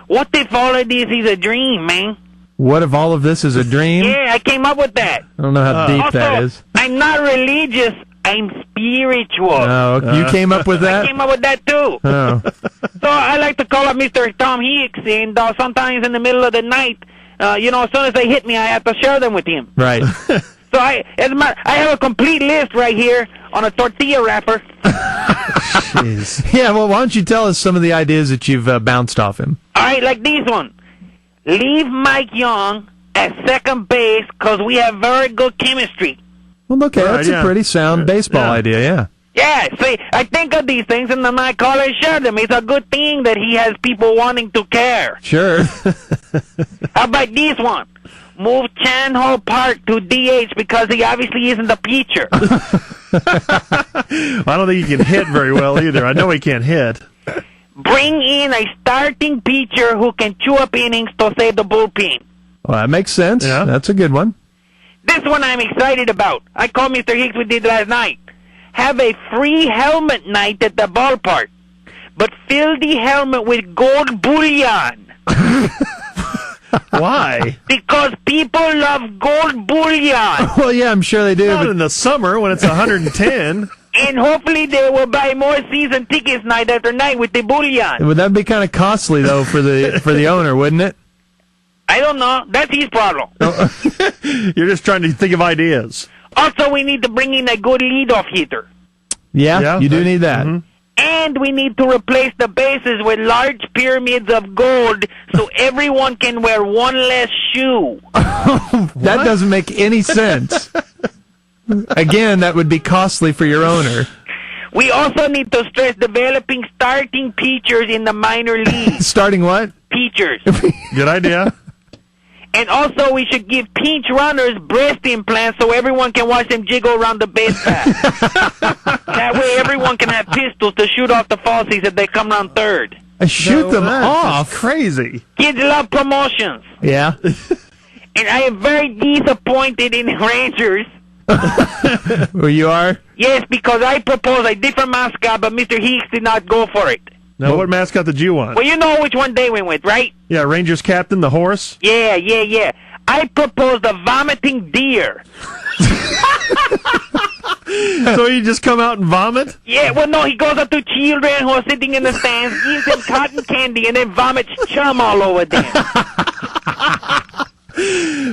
what if all of this is a dream, man? What if all of this is a dream? Yeah, I came up with that. I don't know how deep also, that is. I'm not religious. I'm spiritual. Oh, you came up with that? I came up with that too. Oh. So I like to call up Mr. Tom Hicks, and sometimes in the middle of the night, as soon as they hit me, I have to share them with him. Right. So I have a complete list right here on a tortilla wrapper. Jeez. Yeah, well, why don't you tell us some of the ideas that you've bounced off him? All right, like this one. Leave Mike Young at second base because we have very good chemistry. Well, okay, that's a pretty sound baseball idea, yeah. Yeah, see, I think of these things and then I call and share them. It's a good thing that he has people wanting to care. Sure. How about this one? Move Chan Ho Park to DH because he obviously isn't a pitcher. I don't think he can hit very well either. I know he can't hit. Bring in a starting pitcher who can chew up innings to save the bullpen. Well, that makes sense. Yeah. That's a good one. This one I'm excited about. I called Mr. Hicks, we did last night. Have a free helmet night at the ballpark, but fill the helmet with gold bullion. Why? Because people love gold bullion. Well, yeah, I'm sure they do. Not in the summer when it's 110. And hopefully they will buy more season tickets night after night with the bullion. Would that be kind of costly, though, for the owner, wouldn't it? I don't know. That's his problem. You're just trying to think of ideas. Also, we need to bring in a good leadoff hitter. Yeah, you do need that. Mm-hmm. And we need to replace the bases with large pyramids of gold so everyone can wear one less shoe. That doesn't make any sense. Again, that would be costly for your owner. We also need to stress developing starting pitchers in the minor leagues. Starting what? Pitchers. Good idea. And also, we should give pinch runners breast implants so everyone can watch them jiggle around the base path. That way, everyone can have pistols to shoot off the falsies if they come around third. Shoot them off? Crazy. Kids love promotions. Yeah. And I am very disappointed in the Rangers. Well, you are? Yes, because I proposed a different mascot, but Mr. Hicks did not go for it. Now, what mascot did you want? Well, you know which one they went with, right? Yeah, Rangers captain, the horse? Yeah. I proposed a vomiting deer. So he just come out and vomit? Yeah, well, no, he goes up to children who are sitting in the stands, gives them cotton candy, and then vomits chum all over them.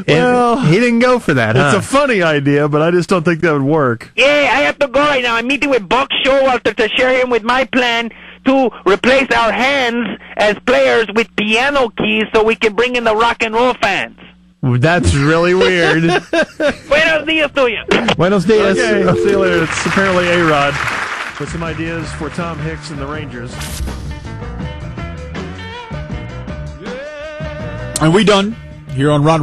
Well, he didn't go for that, It's a funny idea, but I just don't think that would work. Yeah, I have to go right now. I'm meeting with Buck Showalter to share him with my plan to replace our hands as players with piano keys so we can bring in the rock and roll fans. That's really weird. Buenos dias to you. Buenos dias. Okay, see you later. It's apparently A-Rod with some ideas for Tom Hicks and the Rangers. And we done here on Rod